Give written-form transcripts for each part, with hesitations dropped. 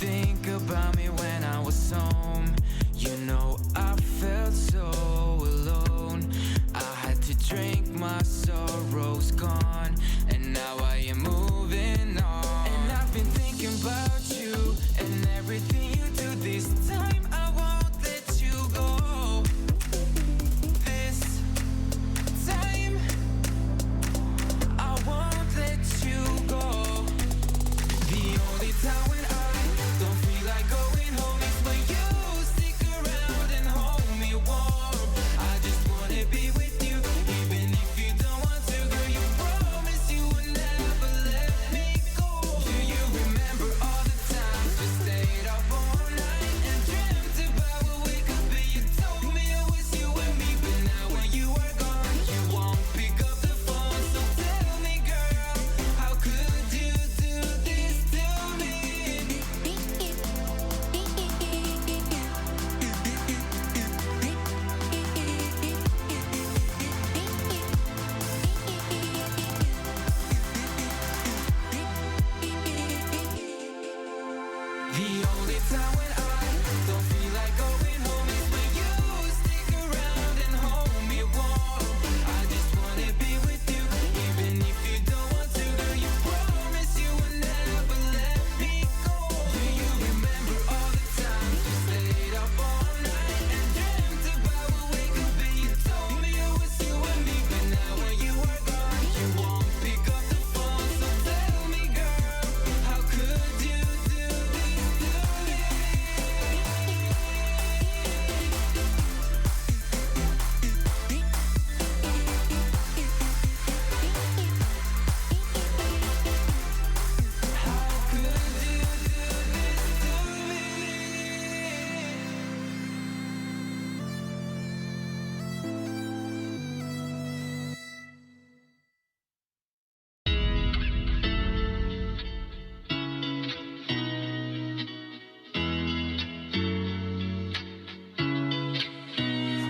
think about me when I was home. You know I felt so alone. I had to drink my sorrows gone, and now I am moving on. And I've been thinking about you and everything you do. This time I won't let you go. This time I won't let you go. The only time when I don't feel like going home is when you stick around and hold me warm. I just wanna be with you, even if you don't want to, girl. You promised you would never let me go. Do you remember all the times we stayed up all night and dreamt about what we could be? You told me it was you and me, but now when you are gone, you won't pick up the phone. So tell me, girl, how could you do this to me? The only time when I don't feel like going home is when you stick around and hold me warm. I just wanna be with you, even if you don't want to, girl. You promised you would never let me go. Do you remember all the times we stayed up all night and dreamt about what we could be? You told me it was you and me, but now when you are gone, you won't pick up the phone. So tell me, girl, how could you do this to me? How could you do this to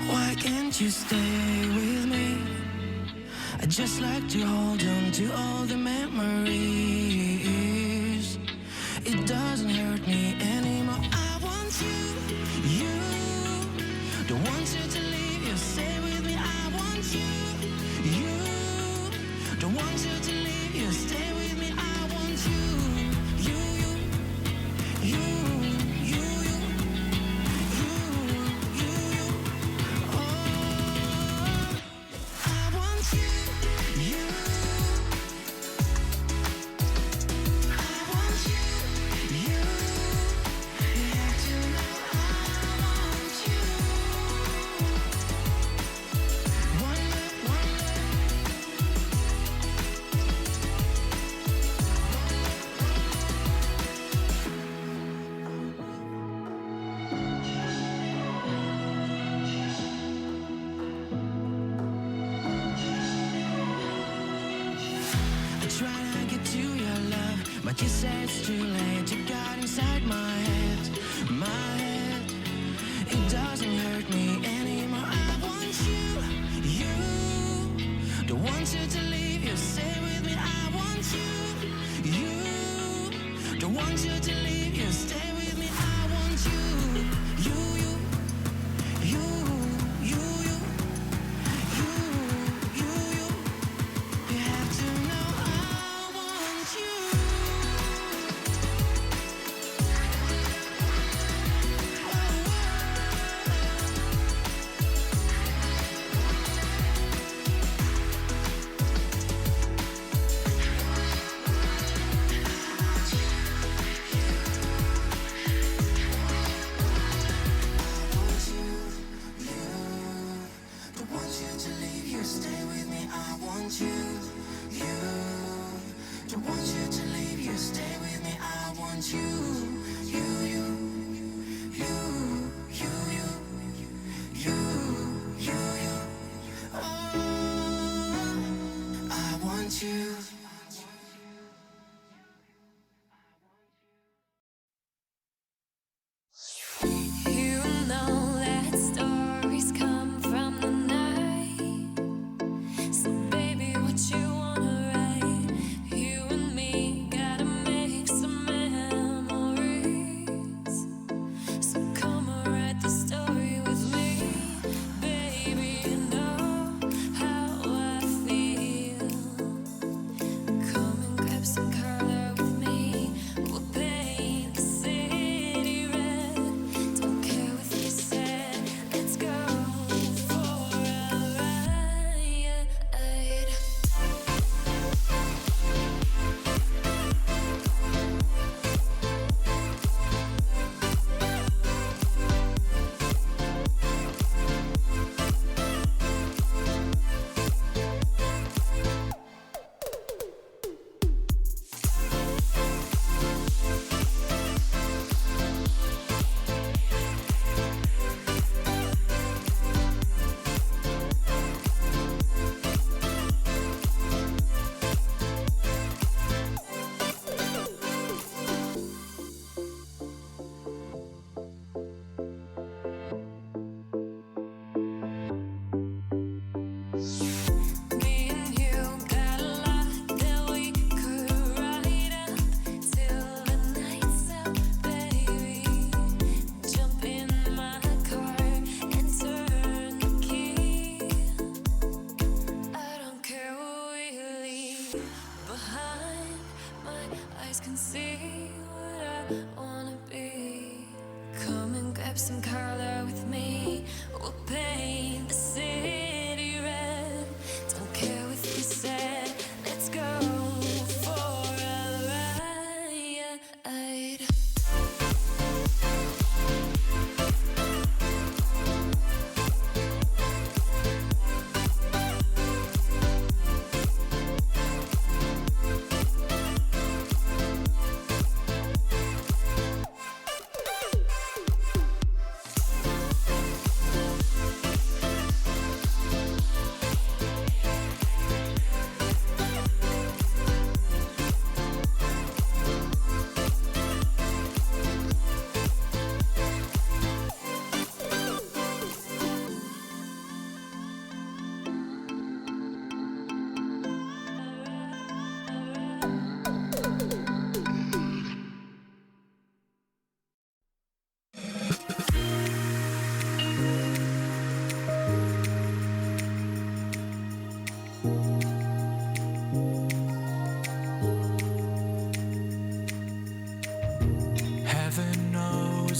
Why can't you stay with me? I just like to hold on to all the memories. It doesn't hurt me anymore. I want you, you. Don't want you to leave, you stay with me. I want you, you. Don't want you to leave, you stay with me. I want you, you, you, you, you, you, you, you, you. Oh, I want you, you. I want you, you. You have to know I want you. One love, one love. I try to get to your love, but you say it's too late. You got inside my head, my head. It doesn't hurt me anymore. I want you, you. Don't want you to leave, you stay with me. I want you, you. Don't want you to leave, you stay with me. I want you, you, you, you, you, you, you, you, you. You have to know I want you.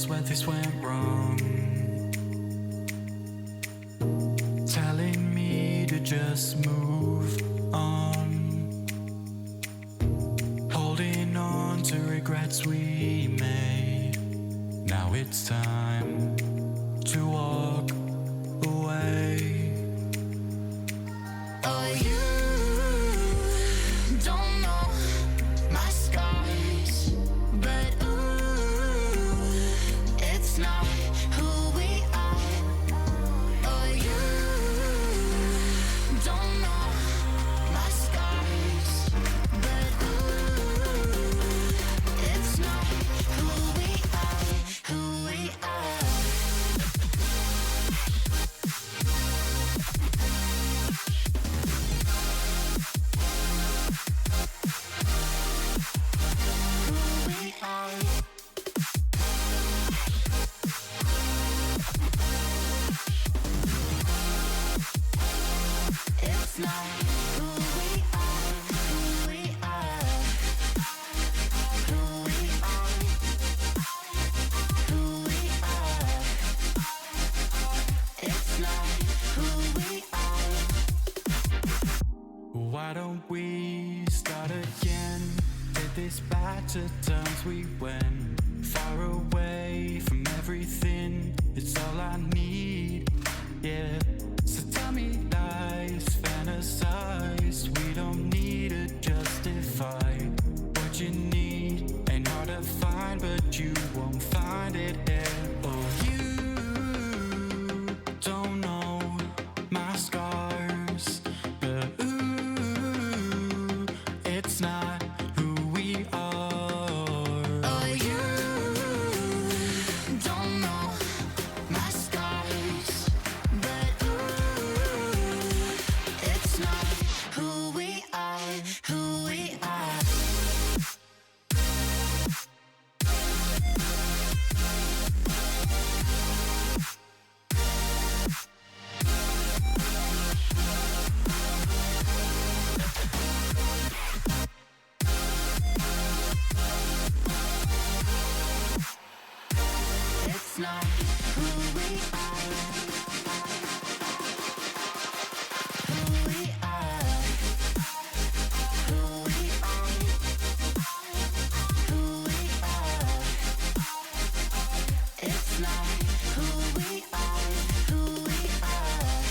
was where this went wrong, telling me to just move on, holding on to regrets we made. Now it's time to walk away. Oh, you don't know my scars, but ooh, it's not who we are. Oh, you don't know my scars, but ooh, it's not who we are, who we are. It's not who we are, who we are, who we are, who we are. It's not who we are. Why don't we start again? Take this back to times we went far away from everything. It's all I need, yeah. So tell me lies, fantasize. We don't need to justify what you need. Ain't hard to find, but you won't find it here. Oh, you don't know my scars, but ooh, it's not who we are. Oh, you don't know my scars, but ooh, it's not who we are, who we are. It's not who we are, who we are, who we are, who we are. It's not who we are, who we are,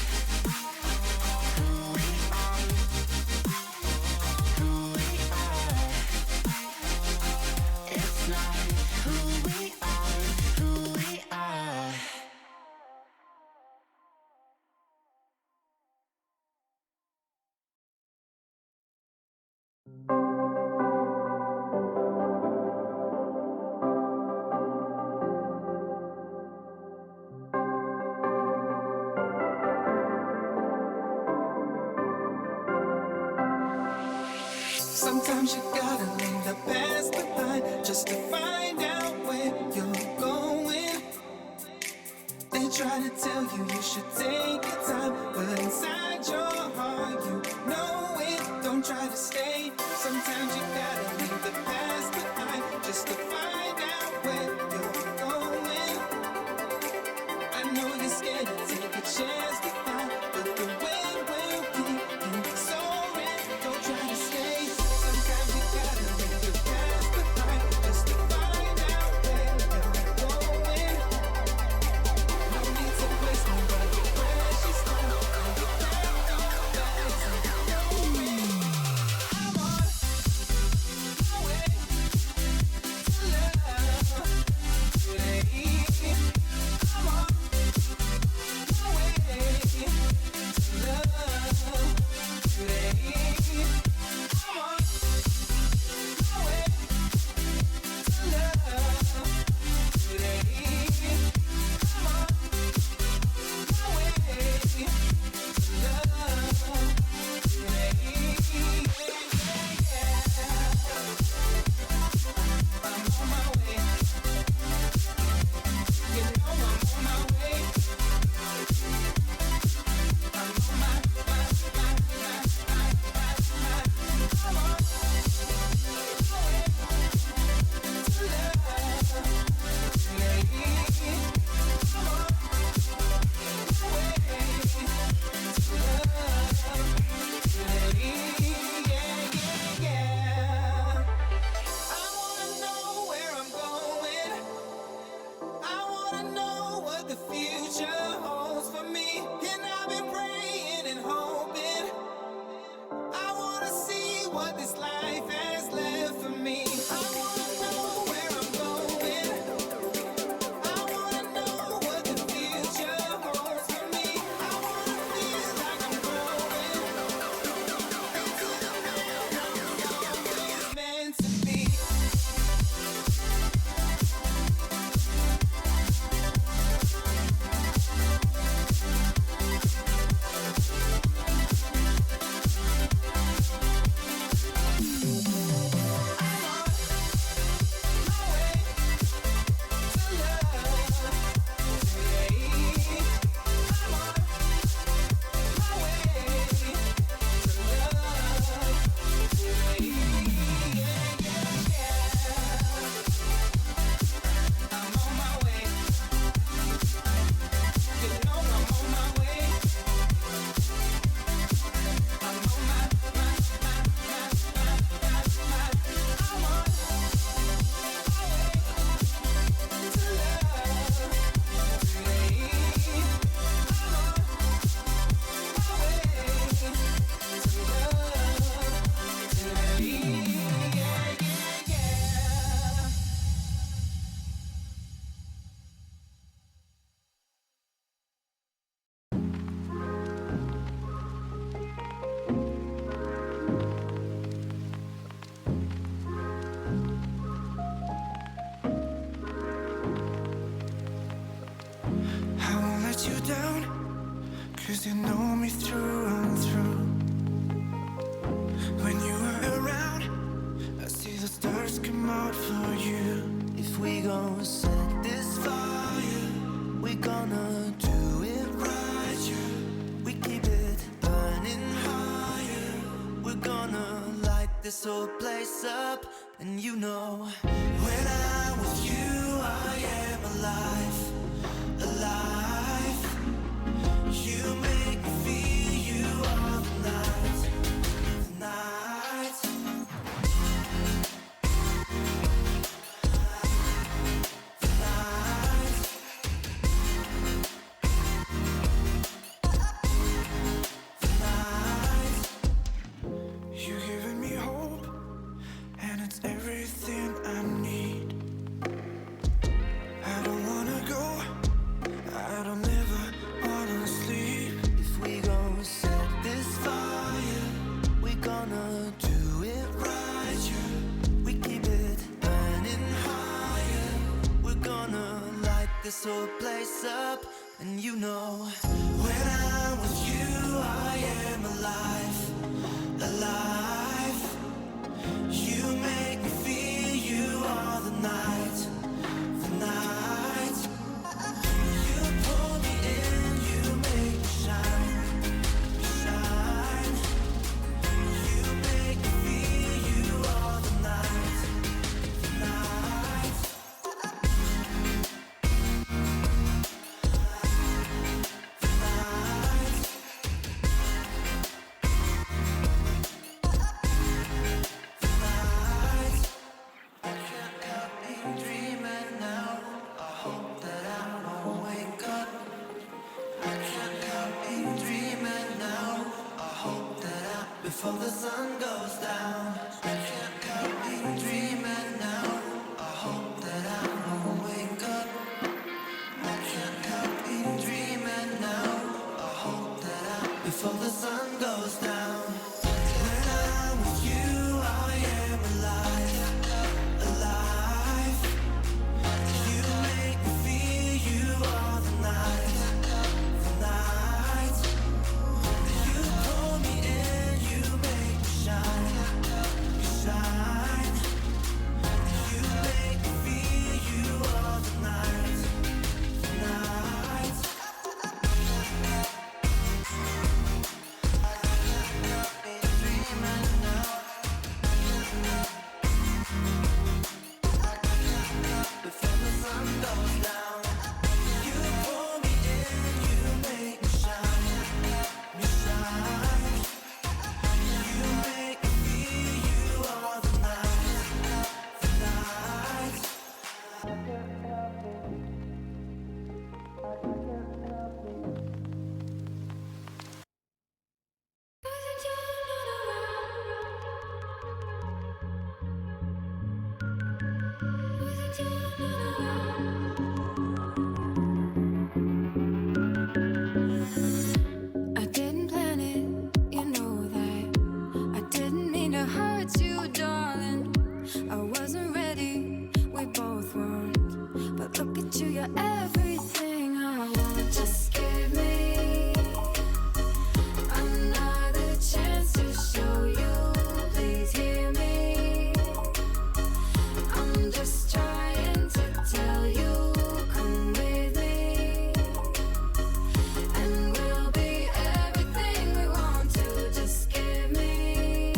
who we are, who we are. It's not who we are, who we are. Sometimes you gotta leave the past behind just to find out where you're going. They try to tell you you should take your time, but inside your heart you know it. Don't try to stay. Sometimes you gotta leave the past behind just to find out where you're going. I know you're scared to take a chance to find, but the wind will keep you soaring. Don't try to stay. Sometimes you gotta leave the past behind just to find out where you're going. No need to waste my brother precious time. Don't get back on that. I'm on my way to love today. I'm on my way. 'cause you know me through and through. When you are around, I see the stars come out for you. If we gon' set this fire, we gonna do it right, yeah. We keep it burning higher. We're gonna light this whole place up. And you know, when I'm with you, I am alive, alive. You make me feel you all the night, the night. You're giving me hope, and it's everything I need. I don't wanna go, I don't ever wanna sleep. If we gon' set this fire, we gonna do it right, yeah. We keep it burning higher. We're gonna light this whole place up. And you know, when I'm with you, I am alive, alive. You make me feel you all the night, the night. You pull me in, you make me shine, shine. You make me feel you all the night, the night. Before the sun goes down, I can't help me dreaming now. I hope that I won't wake up. I can't help me dreaming now. I hope that before the sun goes down. When I'm with you, I am alive, alive. You make me feel you all the night, the night. You pull me in, you make me shine, shine. You make me feel you all the night, the night. Dreaming now. Before the sun goes down, you pull me in, you make me shine, shine. You make me feel you all the night, the night. I didn't plan it, you know that. I didn't mean to hurt you, darling. I wasn't ready, we both weren't. But look at you, you're everything I want. Just give me another chance to show you. Please hear me. I'm just trying to tell you, come with me. And we'll be everything we want to. Just give me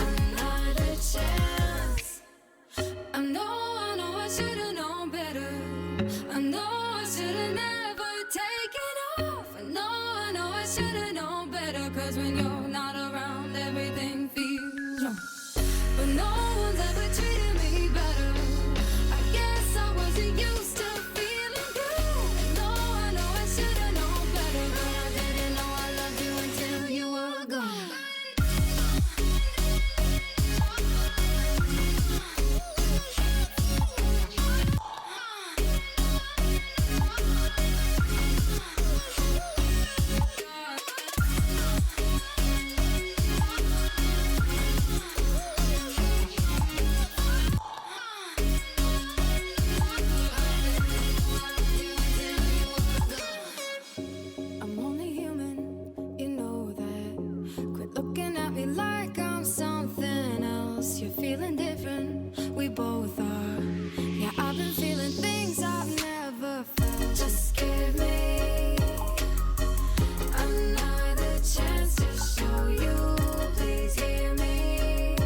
another chance. I know I should've known better. I know I should've never taken off. I know I should've known better. 'Cause when you're not around, everything feels wrong. But no one's ever treated me better. I guess I wasn't used to feeling blue. I know I should've known better. But I didn't know I loved you until you were gone. both are. Yeah, I've been feeling things I've never felt. Just give me another chance to show you. Please hear me.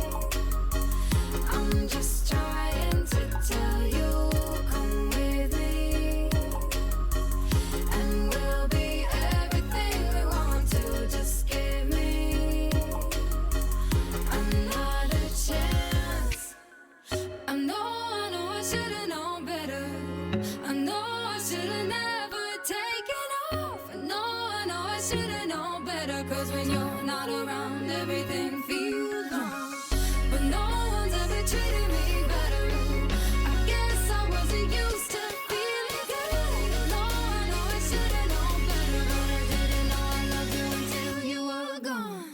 I'm just trying to tell you, come with me, and we'll be everything we want to. Just give me another chance. I know I should've known better. I know I should've never taken off. I know I should've known better. 'Cause when you're not around, everything feels wrong. But no one's ever treated me better. I guess I wasn't used to feeling good. No, I know I should've known better, but I didn't know I loved you until you were gone.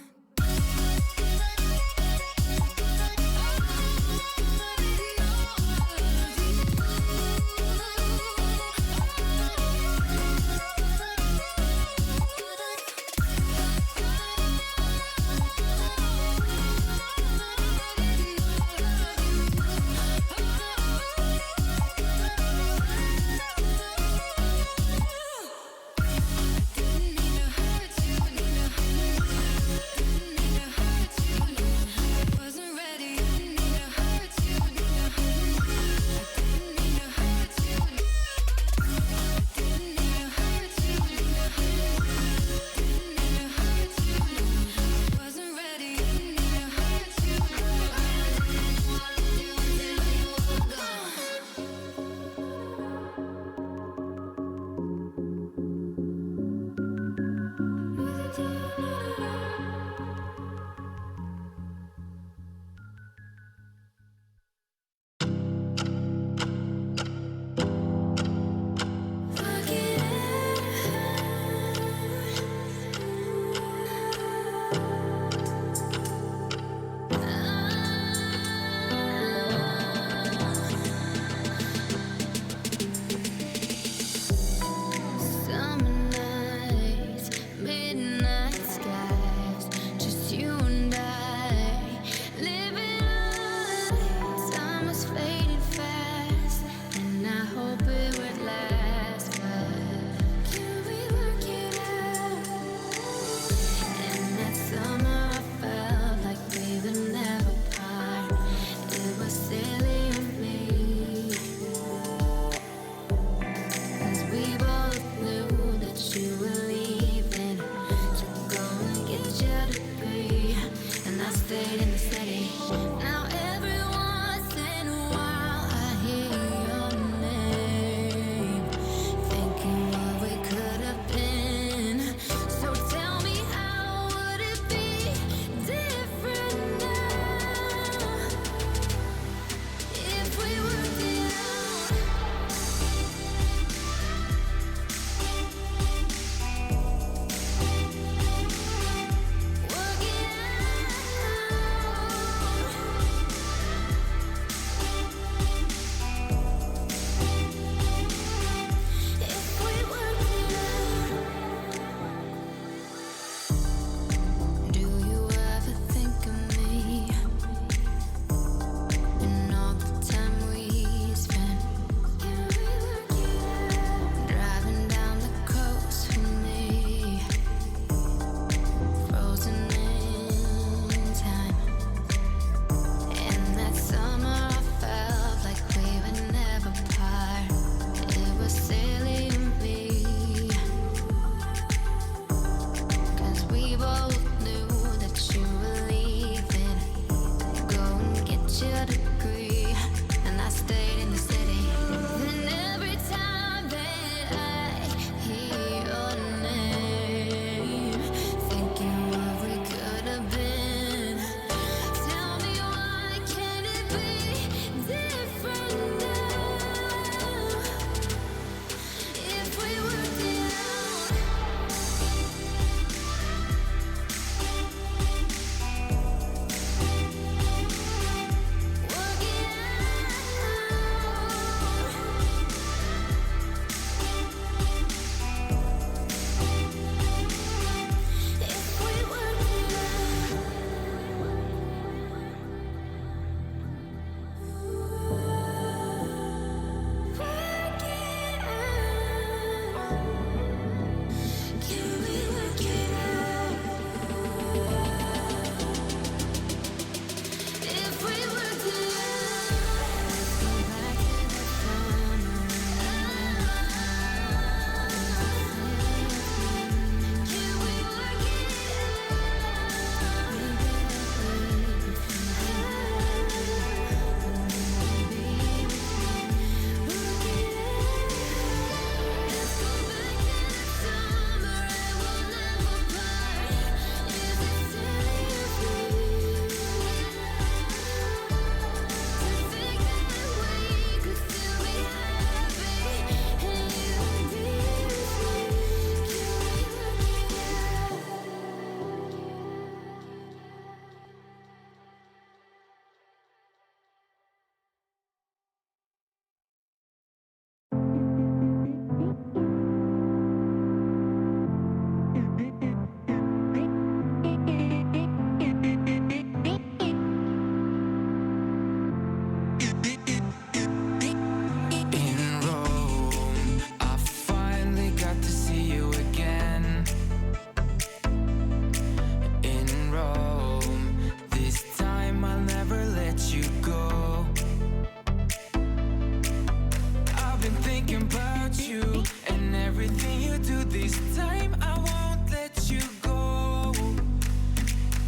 everything you do this time, I won't let you go.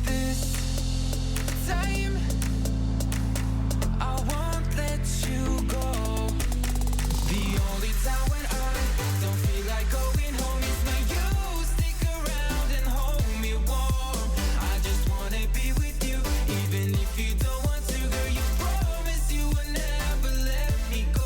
This time, I won't let you go. The only time when I don't feel like going home is when you stick around and hold me warm. I just wanna be with you, even if you don't want to, girl. You promise you will never let me go.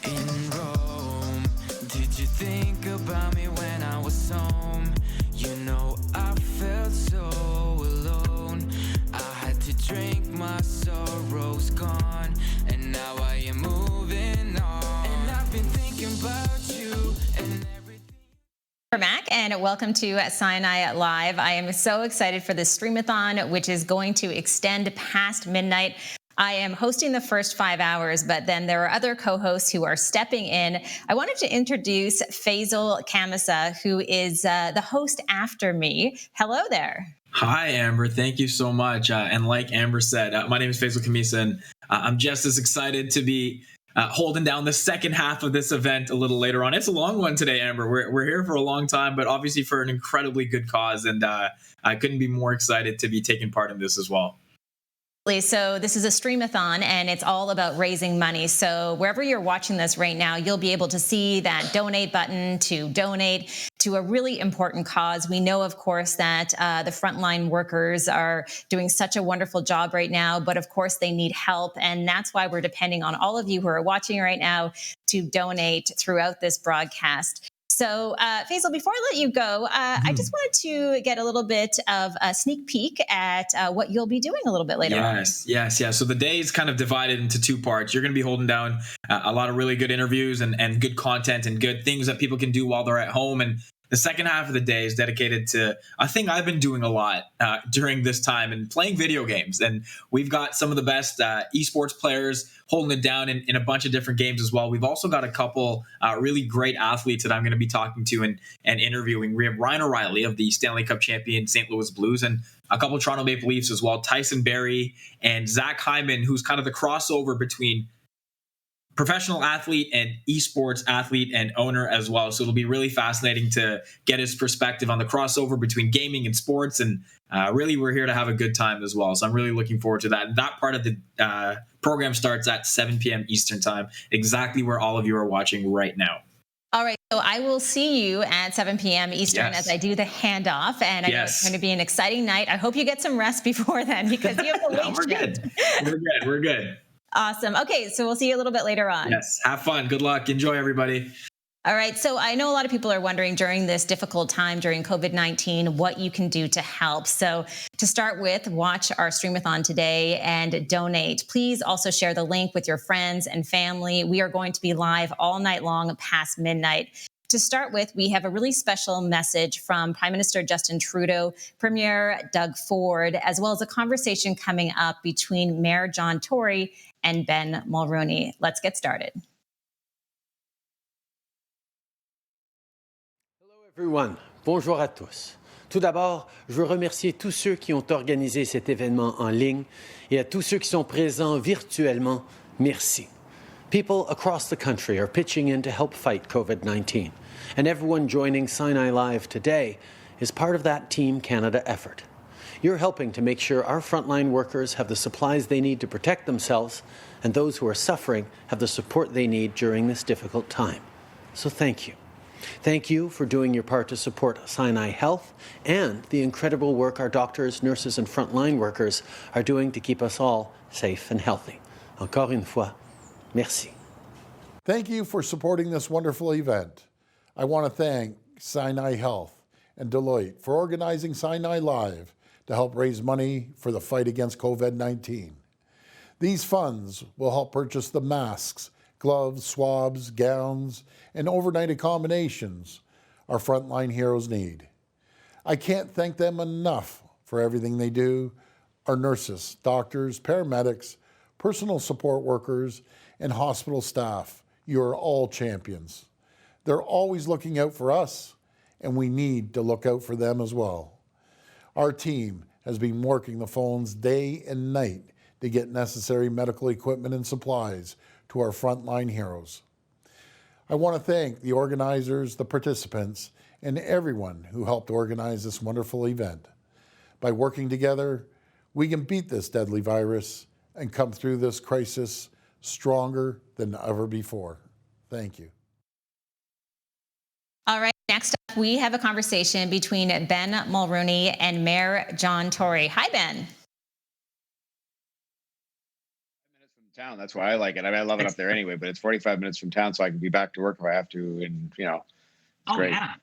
In Rome, did you think about me when I was home? You know I felt so alone. I had to drink my sorrows gone, and now I am moving on. And I've been thinking about you and everything. Mac, and welcome to Sinai Live. I am so excited for this streamathon, which is going to extend past midnight. I am hosting the first 5 hours, but then there are other co-hosts who are stepping in. I wanted to introduce Faisal Kamisa, who is the host after me. Hello there. Hi, Amber. Thank you so much. And like Amber said, my name is Faisal Kamisa, and I'm just as excited to be holding down the second half of this event a little later on. It's a long one today, Amber. We're here for a long time, but obviously for an incredibly good cause, and I couldn't be more excited to be taking part in this as well. So this is a streamathon, and it's all about raising money. So wherever you're watching this right now, you'll be able to see that donate button to donate to a really important cause. We know, of course, that the frontline workers are doing such a wonderful job right now, but of course they need help. And that's why we're depending on all of you who are watching right now to donate throughout this broadcast. So, Faisal, before I let you go, I just wanted to get a little bit of a sneak peek at what you'll be doing a little bit later on. Yes. So the day is kind of divided into two parts. You're going to be holding down a lot of really good interviews and good content and good things that people can do while they're at home. And the second half of the day is dedicated to a thing I've been doing a lot during this time and playing video games. And we've got some of the best esports players holding it down in a bunch of different games as well. We've also got a couple really great athletes that I'm going to be talking to and interviewing. We have Ryan O'Reilly of the Stanley Cup champion St. Louis Blues, and a couple Toronto Maple Leafs as well, Tyson Barrie and Zach Hyman, who's kind of the crossover between professional athlete and esports athlete and owner as well. So it'll be really fascinating to get his perspective on the crossover between gaming and sports. And really, we're here to have a good time as well. So I'm really looking forward to that. And that part of the program starts at 7 p.m. Eastern time, exactly where all of you are watching right now. All right. So I will see you at 7 p.m. Eastern as I do the handoff. And I know it's going to be an exciting night. I hope you get some rest before then, because you have the late shift. We're good. Awesome. Okay, so we'll see you a little bit later on. Yes, have fun. Good luck. Enjoy, everybody. All right, so I know a lot of people are wondering during this difficult time, during COVID-19, what you can do to help. So to start with, watch our streamathon today and donate. Please also share the link with your friends and family. We are going to be live all night long past midnight. To start with, we have a really special message from Prime Minister Justin Trudeau, Premier Doug Ford, as well as a conversation coming up between Mayor John Tory and Ben Mulroney. Let's get started. Hello everyone. Bonjour à tous. Tout d'abord, je veux remercier tous ceux qui ont organisé cet événement en ligne et à tous ceux qui sont présents virtuellement. Merci. People across the country are pitching in to help fight COVID-19, and everyone joining Sinai Live today is part of that Team Canada effort. You're helping to make sure our frontline workers have the supplies they need to protect themselves, and those who are suffering have the support they need during this difficult time. So thank you. Thank you for doing your part to support Sinai Health and the incredible work our doctors, nurses, and frontline workers are doing to keep us all safe and healthy. Encore une fois, merci. Thank you for supporting this wonderful event. I want to thank Sinai Health and Deloitte for organizing Sinai Live to help raise money for the fight against COVID-19. These funds will help purchase the masks, gloves, swabs, gowns, and overnight accommodations our frontline heroes need. I can't thank them enough for everything they do. Our nurses, doctors, paramedics, personal support workers, and hospital staff, you are all champions. They're always looking out for us, and we need to look out for them as well. Our team has been working the phones day and night to get necessary medical equipment and supplies to our frontline heroes. I want to thank the organizers, the participants, and everyone who helped organize this wonderful event. By working together, we can beat this deadly virus and come through this crisis stronger than ever before. Thank you. All right, next up, we have a conversation between Ben Mulrooney and Mayor John Tory. Hi, Ben. Town. That's why I like it. I mean, I love it up there anyway, but it's 45 minutes from town, so I can be back to work if I have to. And it's great. Yeah.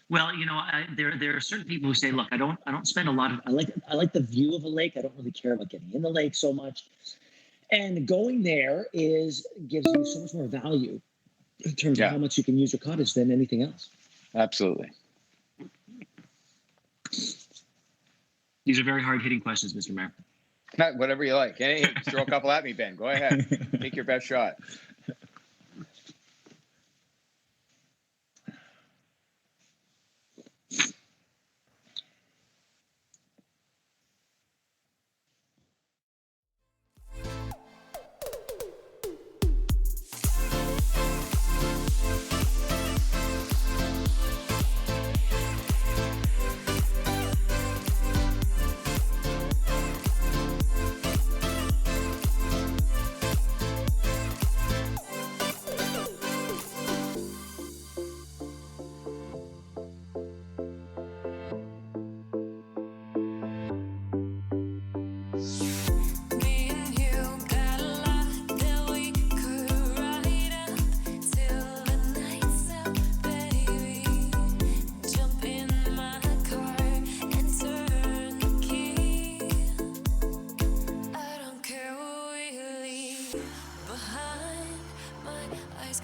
Well, there are certain people who say, look, I don't spend a lot of. I like the view of a lake. I don't really care about getting in the lake so much. And going there gives you so much more value in terms of how much you can use your cottage than anything else. Absolutely. These are very hard-hitting questions, Mr. Mayor. Whatever you like. Hey, throw a couple at me, Ben. Go ahead. Take your best shot.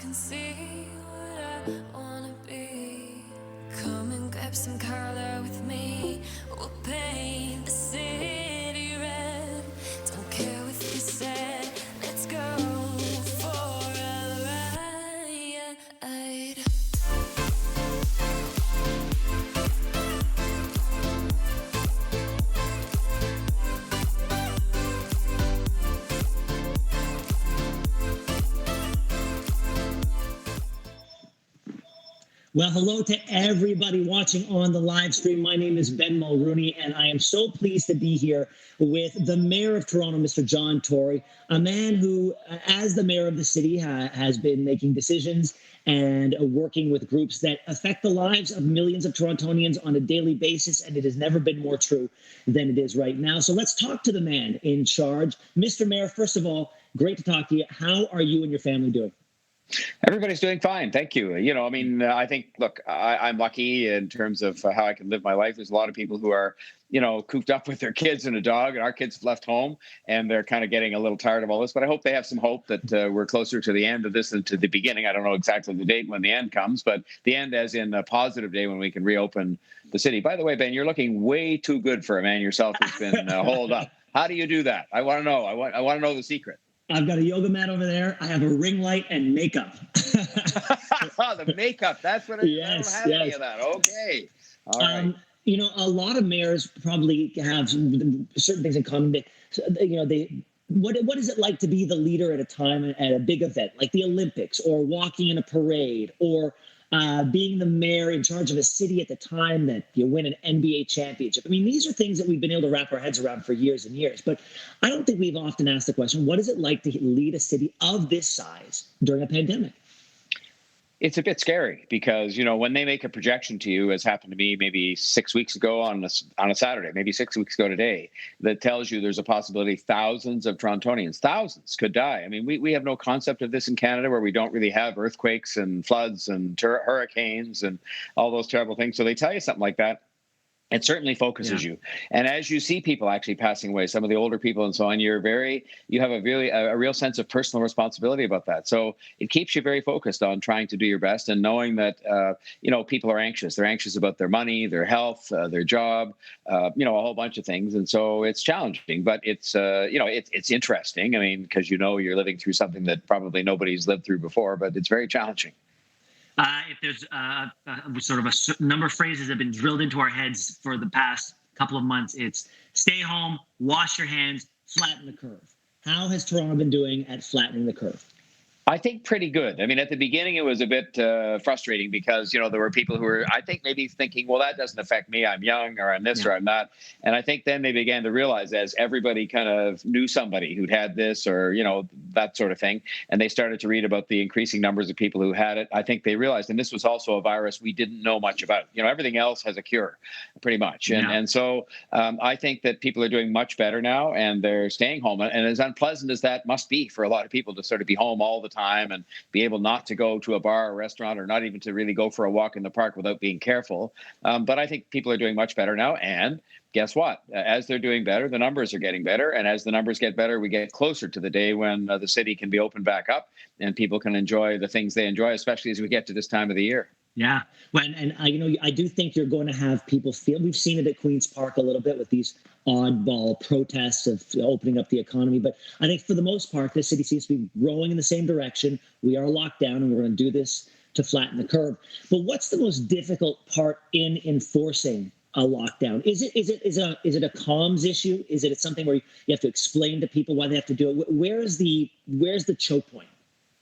Can see what I wanna be. Come and grab some color with me. We'll paint the city red. Don't care what you said. Let's go for a ride. Well, hello to everybody watching on the live stream. My name is Ben Mulrooney, and I am so pleased to be here with the Mayor of Toronto, Mr. John Tory, a man who, as the Mayor of the city, has been making decisions and working with groups that affect the lives of millions of Torontonians on a daily basis, and it has never been more true than it is right now. So let's talk to the man in charge. Mr. Mayor, first of all, great to talk to you. How are you and your family doing? Everybody's doing fine. Thank you. I think, look, I'm lucky in terms of how I can live my life. There's a lot of people who are, cooped up with their kids and a dog, and our kids left home, and they're kind of getting a little tired of all this. But I hope they have some hope that we're closer to the end of this than to the beginning. I don't know exactly the date when the end comes, but the end as in a positive day when we can reopen the city. By the way, Ben, you're looking way too good for a man yourself who's been holed up. How do you do that? I want to know. I want to know the secret. I've got a yoga mat over there. I have a ring light and makeup. The makeup. That's what it is. Yes, I don't have any of that. Okay. All right. A lot of mayors probably have certain things in common. What is it like to be the leader at a time at a big event like the Olympics, or walking in a parade, or being the mayor in charge of a city at the time that you win an NBA championship? I mean, these are things that we've been able to wrap our heads around for years and years. But I don't think we've often asked the question, what is it like to lead a city of this size during a pandemic? It's a bit scary because, when they make a projection to you, as happened to me maybe 6 weeks ago on a Saturday, maybe 6 weeks ago today, that tells you there's a possibility thousands of Torontonians, thousands, could die. I mean, we have no concept of this in Canada, where we don't really have earthquakes and floods and hurricanes and all those terrible things. So they tell you something like that. It certainly focuses you. And as you see people actually passing away, some of the older people and so on, you have a real sense of personal responsibility about that. So it keeps you very focused on trying to do your best and knowing that, people are anxious. They're anxious about their money, their health, their job, a whole bunch of things. And so it's challenging, but it's interesting. I mean, because you're living through something that probably nobody's lived through before, but it's very challenging. If there's sort of a number of phrases that have been drilled into our heads for the past couple of months, it's stay home, wash your hands, flatten the curve. How has Toronto been doing at flattening the curve? I think pretty good. I mean, at the beginning, it was a bit frustrating because, there were people who were, I think, maybe thinking, well, that doesn't affect me. I'm young or I'm this or I'm that. And I think then they began to realize, as everybody kind of knew somebody who'd had this or, that sort of thing, and they started to read about the increasing numbers of people who had it, I think they realized, and this was also a virus we didn't know much about. Everything else has a cure, pretty much. And so I think that people are doing much better now, and they're staying home. And as unpleasant as that must be for a lot of people to sort of be home all the time and be able not to go to a bar or restaurant or not even to really go for a walk in the park without being careful. But I think people are doing much better now. And guess what? As they're doing better, the numbers are getting better. And as the numbers get better, we get closer to the day when the city can be opened back up and people can enjoy the things they enjoy, especially as we get to this time of the year. Yeah. Well, and I do think you're going to have people feel, we've seen it at Queen's Park a little bit with these oddball protests of opening up the economy. But I think for the most part, the city seems to be growing in the same direction. We are locked down and we're going to do this to flatten the curve. But what's the most difficult part in enforcing a lockdown? Is it a comms issue? Is it something where you have to explain to people why they have to do it? Where's the choke point?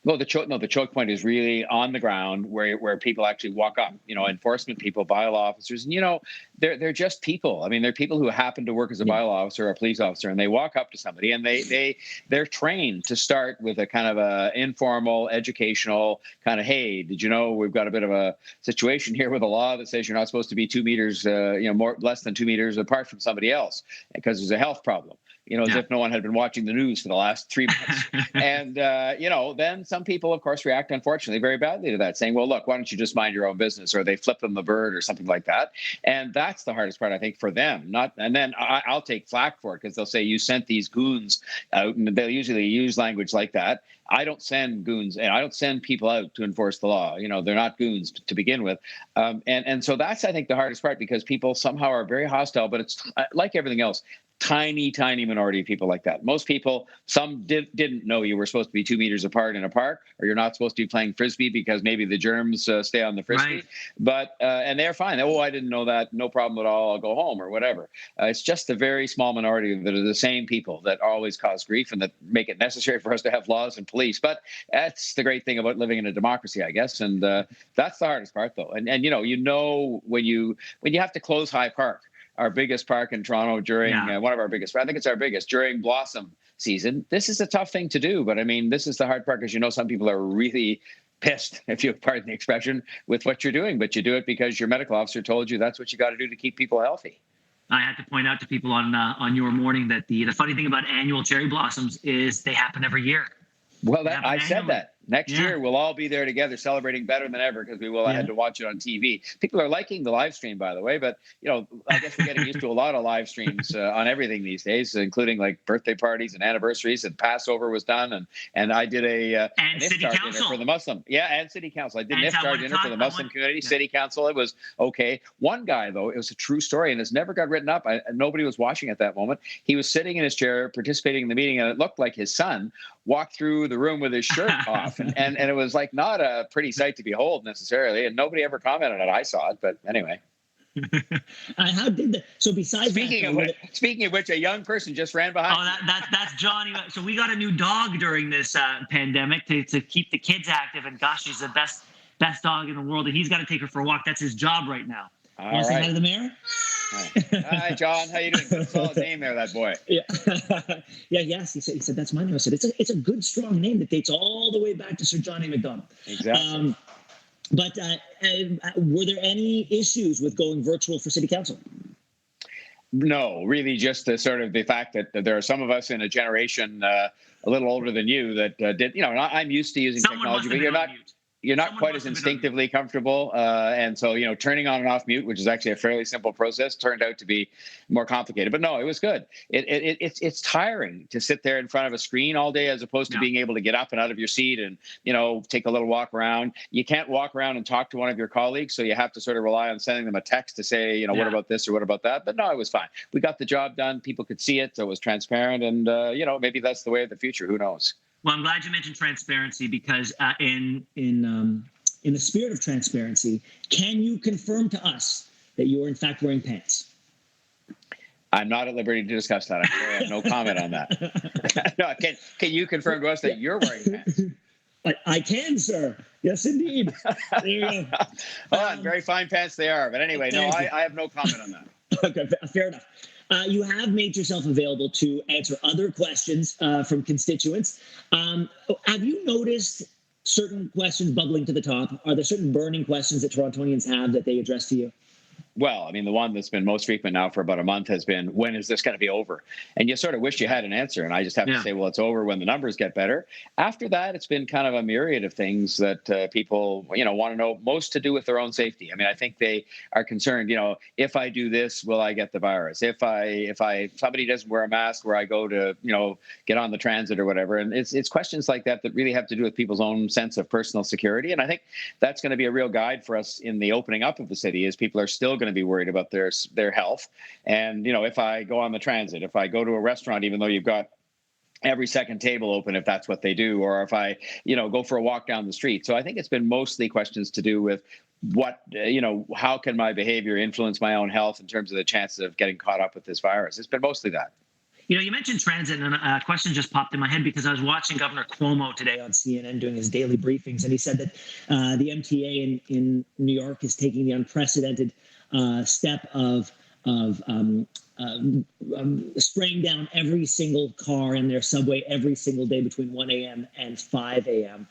Well, the choke point is really on the ground where people actually walk up, enforcement people, bylaw officers, and, they're just people. I mean, they're people who happen to work as a bylaw officer or a police officer, and they walk up to somebody and they're trained to start with a kind of a informal, educational kind of, hey, did you know we've got a bit of a situation here with a law that says you're not supposed to be 2 meters, less than 2 meters apart from somebody else because there's a health problem. As if no one had been watching the news for the last 3 months. And, then some people, of course, react, unfortunately, very badly to that, saying, well, look, why don't you just mind your own business? Or they flip them the bird or something like that. And that's the hardest part, I think, for them. And then I'll take flack for it because they'll say you sent these goons out, and they'll usually use language like that. I don't send goons and I don't send people out to enforce the law. They're not goons to begin with. And so that's, I think, the hardest part because people somehow are very hostile, but it's like everything else. Tiny minority of people like that. Most people, some didn't know you were supposed to be 2 meters apart in a park, or you're not supposed to be playing frisbee because maybe the germs stay on the frisbee. Right. But and they're fine. Oh, I didn't know that. No problem at all. I'll go home or whatever. It's just a very small minority that are the same people that always cause grief and that make it necessary for us to have laws and police. But that's the great thing about living in a democracy, I guess. And that's the hardest part, though. And when you have to close High Park, our biggest park in Toronto during one of our biggest, I think it's our biggest, during blossom season. This is a tough thing to do, but I mean, this is the hard part because some people are really pissed, if you pardon the expression, with what you're doing, but you do it because your medical officer told you that's what you got to do to keep people healthy. I had to point out to people on your morning that the funny thing about annual cherry blossoms is they happen every year. Well, I said that. Next year, we'll all be there together celebrating better than ever because we will have had to watch it on TV. People are liking the live stream, by the way, but, I guess we're getting used to a lot of live streams on everything these days, including like birthday parties and anniversaries, and Passover was done. And I did an iftar dinner for the Muslim. Yeah, and City Council. I did an iftar dinner for the Muslim community, City Council. It was okay. One guy, though, it was a true story and it's never got written up. Nobody was watching at that moment. He was sitting in his chair, participating in the meeting, and it looked like his son walked through the room with his shirt off. And it was like not a pretty sight to behold necessarily. And nobody ever commented on it. I saw it, but anyway. How did that? So besides speaking of which, a young person just ran behind. Oh, that's Johnny. So we got a new dog during this pandemic to keep the kids active. And gosh, she's the best dog in the world. And he's got to take her for a walk. That's his job right now. All right. Say hi to the mayor? Hi, John. How you doing? Good solid name there, that boy. Yeah. Yes. He said that's my name. I said it's a good, strong name that dates all the way back to Sir John A. Macdonald. Exactly. But were there any issues with going virtual for City Council? No, really, just the fact that there are some of us in a generation a little older than you that did. I'm used to using technology, but you're not quite as instinctively comfortable. And so, turning on and off mute, which is actually a fairly simple process, turned out to be more complicated. But no, it was good. It's tiring to sit there in front of a screen all day as opposed to being able to get up and out of your seat and, take a little walk around. You can't walk around and talk to one of your colleagues, so you have to sort of rely on sending them a text to say, what about this or what about that? But no, it was fine. We got the job done. People could see it, so it was transparent. And, maybe that's the way of the future. Who knows? Well, I'm glad you mentioned transparency because in the spirit of transparency, can you confirm to us that you are in fact wearing pants? I'm not at liberty to discuss that. I have no comment on that. No, can you confirm to us that you're wearing pants? I can, sir. Yes, indeed. There you go. And very fine pants they are. But anyway, no, I have no comment on that. Okay, fair enough. You have made yourself available to answer other questions from constituents. Have you noticed certain questions bubbling to the top? Are there certain burning questions that Torontonians have that they address to you? Well, I mean, the one that's been most frequent now for about a month has been, when is this going to be over? And you sort of wish you had an answer. And I just have to say, well, it's over when the numbers get better. After that, it's been kind of a myriad of things that people, want to know, most to do with their own safety. I mean, I think they are concerned, if I do this, will I get the virus? If somebody doesn't wear a mask where I go to, get on the transit or whatever. And it's questions like that that really have to do with people's own sense of personal security. And I think that's going to be a real guide for us in the opening up of the city, as people are still going to be worried about their health. And if I go on the transit, if I go to a restaurant, even though you've got every second table open, if that's what they do, or if I go for a walk down the street. So I think it's been mostly questions to do with what how can my behavior influence my own health in terms of the chances of getting caught up with this virus. It's been mostly that. You mentioned transit, and a question just popped in my head because I was watching Governor Cuomo today on CNN doing his daily briefings, and he said that the MTA in New York is taking the unprecedented step of spraying down every single car in their subway every single day between 1 a.m. and 5 a.m.,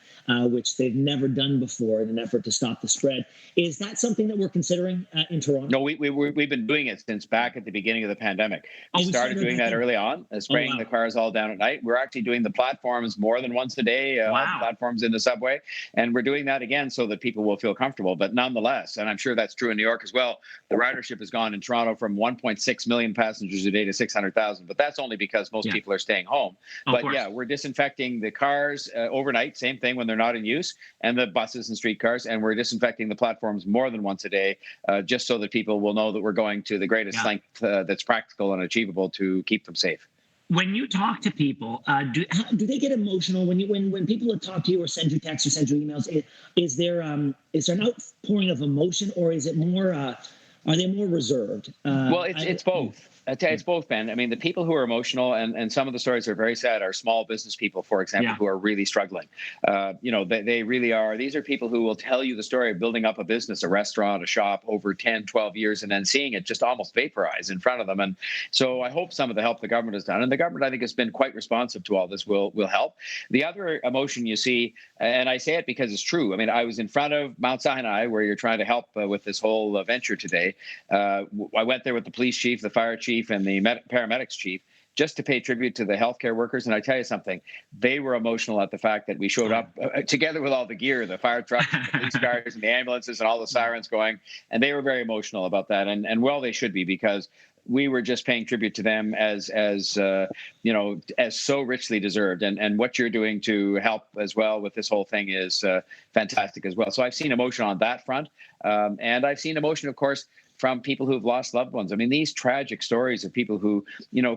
which they've never done before in an effort to stop the spread. Is that something that we're considering in Toronto? No, we've been doing it since back at the beginning of the pandemic. We started doing that early on, spraying the cars all down at night. We're actually doing the platforms more than once a day, platforms in the subway. And we're doing that again so that people will feel comfortable. But nonetheless, and I'm sure that's true in New York as well, the ridership has gone in Toronto from 1.6 million passengers a day to 600,000. But that's only because most people are staying home. But we're disinfecting the cars overnight, same thing when they're not in use, and the buses and streetcars. And we're disinfecting the platforms more than once a day, just so that people will know that we're going to the greatest length that's practical and achievable to keep them safe. When you talk to people, do they get emotional when people talk to you or send you texts or send you emails? Is there an outpouring of emotion, or is it more? Are they more reserved? Well, it's both. It's both, Ben. I mean, the people who are emotional, and some of the stories are very sad, are small business people, for example, who are really struggling. They really are. These are people who will tell you the story of building up a business, a restaurant, a shop over 10, 12 years, and then seeing it just almost vaporize in front of them. And so I hope some of the help the government has done, and the government, I think, has been quite responsive to all this, will help. The other emotion you see, and I say it because it's true. I mean, I was in front of Mount Sinai, where you're trying to help with this whole venture today. I went there with the police chief, the fire chief, and the paramedics chief, just to pay tribute to the healthcare workers. And I tell you something, they were emotional at the fact that we showed up together with all the gear, the fire trucks, the police cars, and the ambulances, and all the sirens going. And they were very emotional about that. And well, they should be, because we were just paying tribute to them as so richly deserved. And what you're doing to help as well with this whole thing is fantastic as well. So I've seen emotion on that front. And I've seen emotion, of course, from people who've lost loved ones. I mean, these tragic stories of people who,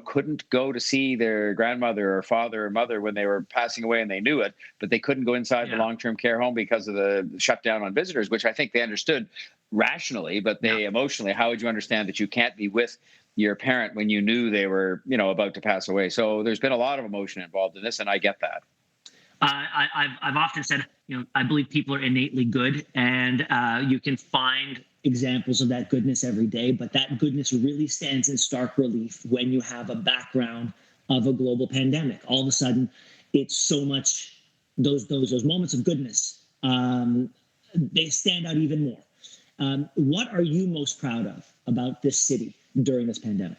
couldn't go to see their grandmother or father or mother when they were passing away, and they knew it, but they couldn't go inside the long-term care home because of the shutdown on visitors, which I think they understood rationally, but they emotionally, how would you understand that you can't be with your parent when you knew they were, about to pass away? So there's been a lot of emotion involved in this, and I get that. I've often said, I believe people are innately good, and you can find examples of that goodness every day, but that goodness really stands in stark relief when you have a background of a global pandemic. All of a sudden, it's so much, those moments of goodness, they stand out even more. What are you most proud of about this city during this pandemic?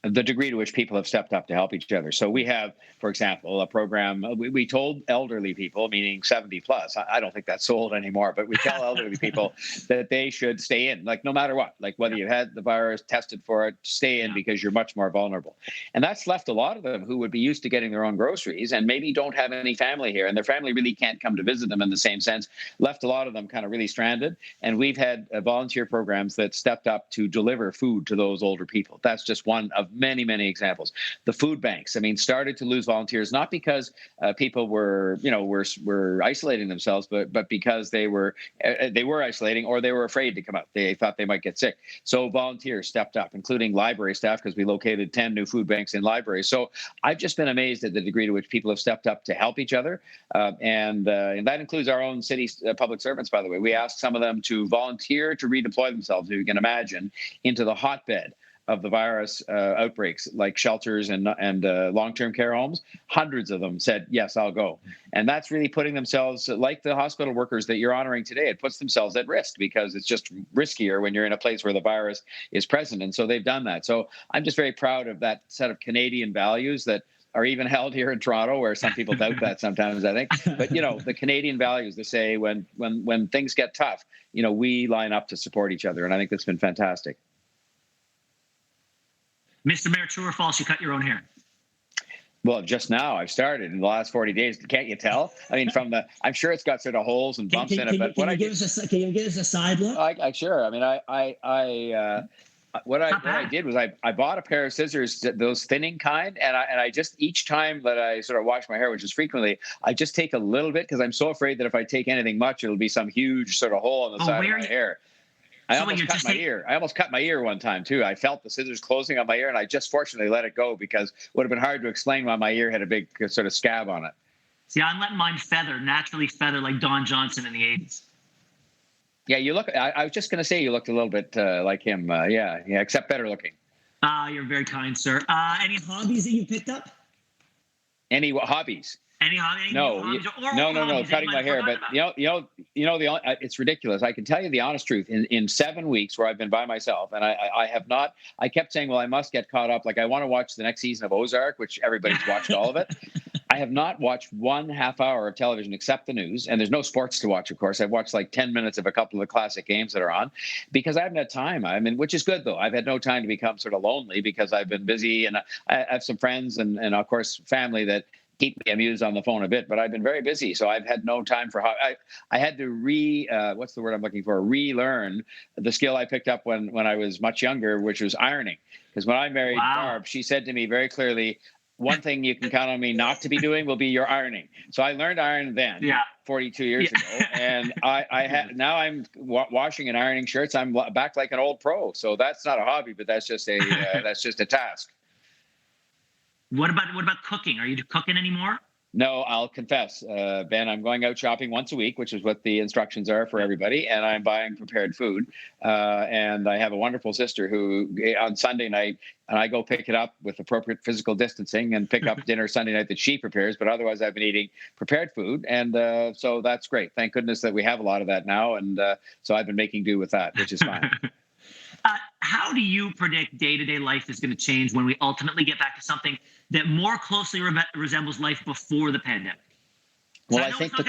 The degree to which people have stepped up to help each other. So we have, for example, a program, we told elderly people, meaning 70 plus, I don't think that's sold anymore, but we tell elderly people that they should stay in, like no matter what, like whether you had the virus, tested for it, stay in because you're much more vulnerable. And that's left a lot of them who would be used to getting their own groceries and maybe don't have any family here, and their family really can't come to visit them in the same sense, left a lot of them kind of really stranded. And we've had volunteer programs that stepped up to deliver food to those older people. That's just one of of many, many examples. The food banks, I mean, started to lose volunteers, not because people were, were isolating themselves, but because they were isolating, or they were afraid to come out. They thought they might get sick. So volunteers stepped up, including library staff, because we located 10 new food banks in libraries. So I've just been amazed at the degree to which people have stepped up to help each other. And that includes our own city public servants, by the way. We asked some of them to volunteer to redeploy themselves, if you can imagine, into the hotbed of the virus outbreaks, like shelters and long-term care homes. Hundreds of them said, yes, I'll go. And that's really putting themselves, like the hospital workers that you're honoring today, it puts themselves at risk, because it's just riskier when you're in a place where the virus is present. And so they've done that. So I'm just very proud of that set of Canadian values that are even held here in Toronto, where some people doubt that sometimes, I think. But, the Canadian values, they say when things get tough, we line up to support each other. And I think that's been fantastic. Mr. Mayor, true or false, you cut your own hair? Well, just now I've started in the last 40 days. Can't you tell? I mean, I'm sure it's got sort of holes and bumps in it. But can you give us a side look? I sure. I mean, what I did was I bought a pair of scissors, those thinning kind, and I just, each time that I sort of wash my hair, which is frequently, I just take a little bit, because I'm so afraid that if I take anything much, it'll be some huge sort of hole on the side of my hair. I almost cut my ear one time too. I felt the scissors closing on my ear, and I just fortunately let it go, because it would have been hard to explain why my ear had a big sort of scab on it. See, I'm letting mine naturally feather like Don Johnson in the 80s. Yeah, you look. I was just going to say you looked a little bit like him. Yeah, except better looking. You're very kind, sir. Any hobbies that you picked up? Any hobbies? Any hobbies? No, cutting my hair. But it's ridiculous. I can tell you the honest truth. In 7 weeks where I've been by myself, and I have not. I kept saying, well, I must get caught up. Like, I want to watch the next season of Ozark, which everybody's watched all of it. I have not watched 1 half hour of television except the news, and there's no sports to watch, of course. I've watched like 10 minutes of a couple of the classic games that are on, because I haven't had time. I mean, which is good, though. I've had no time to become sort of lonely, because I've been busy, and I have some friends and of course, family that keep me amused on the phone a bit, but I've been very busy. So I've had no time for I had to what's the word I'm looking for? Relearn the skill I picked up when I was much younger, which was ironing. Because when I married Barb, she said to me very clearly, one thing you can count on me not to be doing will be your ironing. So I learned iron then, 42 years ago, and now I'm washing and ironing shirts. I'm back like an old pro. So that's not a hobby, but that's just a task. What about cooking? Are you cooking anymore? No, I'll confess, Ben, I'm going out shopping once a week, which is what the instructions are for everybody, and I'm buying prepared food. And I have a wonderful sister who, on Sunday night, and I go pick it up with appropriate physical distancing and pick up dinner Sunday night that she prepares. But otherwise, I've been eating prepared food, and so that's great. Thank goodness that we have a lot of that now, and so I've been making do with that, which is fine. How do you predict day-to-day life is going to change when we ultimately get back to something that more closely resembles life before the pandemic? Well, I think the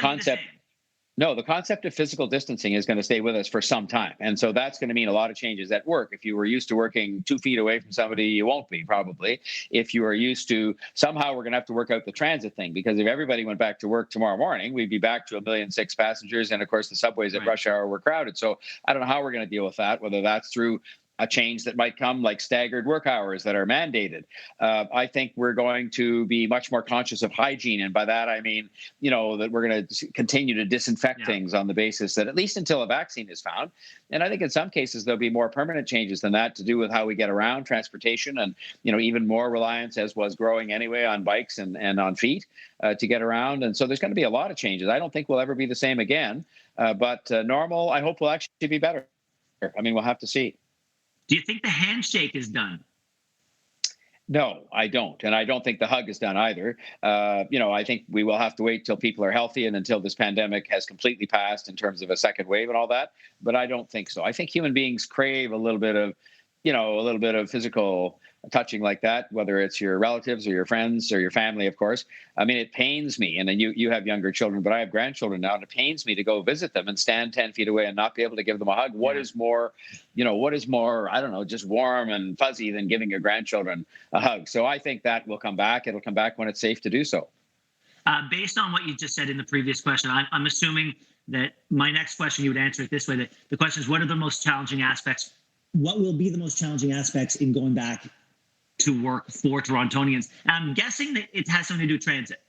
concept of physical distancing is going to stay with us for some time. And so that's going to mean a lot of changes at work. If you were used to working 2 feet away from somebody, you won't be, probably. If you are used to, somehow we're going to have to work out the transit thing, because if everybody went back to work tomorrow morning, we'd be back to 1.6 million passengers. And of course, the subways at rush hour were crowded. So I don't know how we're going to deal with that, whether that's through a change that might come, like staggered work hours that are mandated. I think we're going to be much more conscious of hygiene. And by that, I mean, that we're going to continue to disinfect things on the basis that, at least until a vaccine is found. And I think in some cases, there'll be more permanent changes than that, to do with how we get around transportation, and, even more reliance, as was growing anyway, on bikes and on feet to get around. And so there's going to be a lot of changes. I don't think we'll ever be the same again, but normal, I hope, will actually be better. I mean, we'll have to see. Do you think the handshake is done? No, I don't. And I don't think the hug is done either. I think we will have to wait till people are healthy and until this pandemic has completely passed in terms of a second wave and all that. But I don't think so. I think human beings crave a little bit of physical touching like that, whether it's your relatives or your friends or your family, of course. I mean, it pains me. And then you have younger children, but I have grandchildren now, and it pains me to go visit them and stand 10 feet away and not be able to give them a hug. What is more, I don't know, just warm and fuzzy than giving your grandchildren a hug? So I think that will come back. It'll come back when it's safe to do so. Based on what you just said in the previous question, I'm assuming that my next question, you would answer it this way. That the question is, what are the most challenging aspects? What will be the most challenging aspects in going back to work for Torontonians. I'm guessing that it has something to do with transit.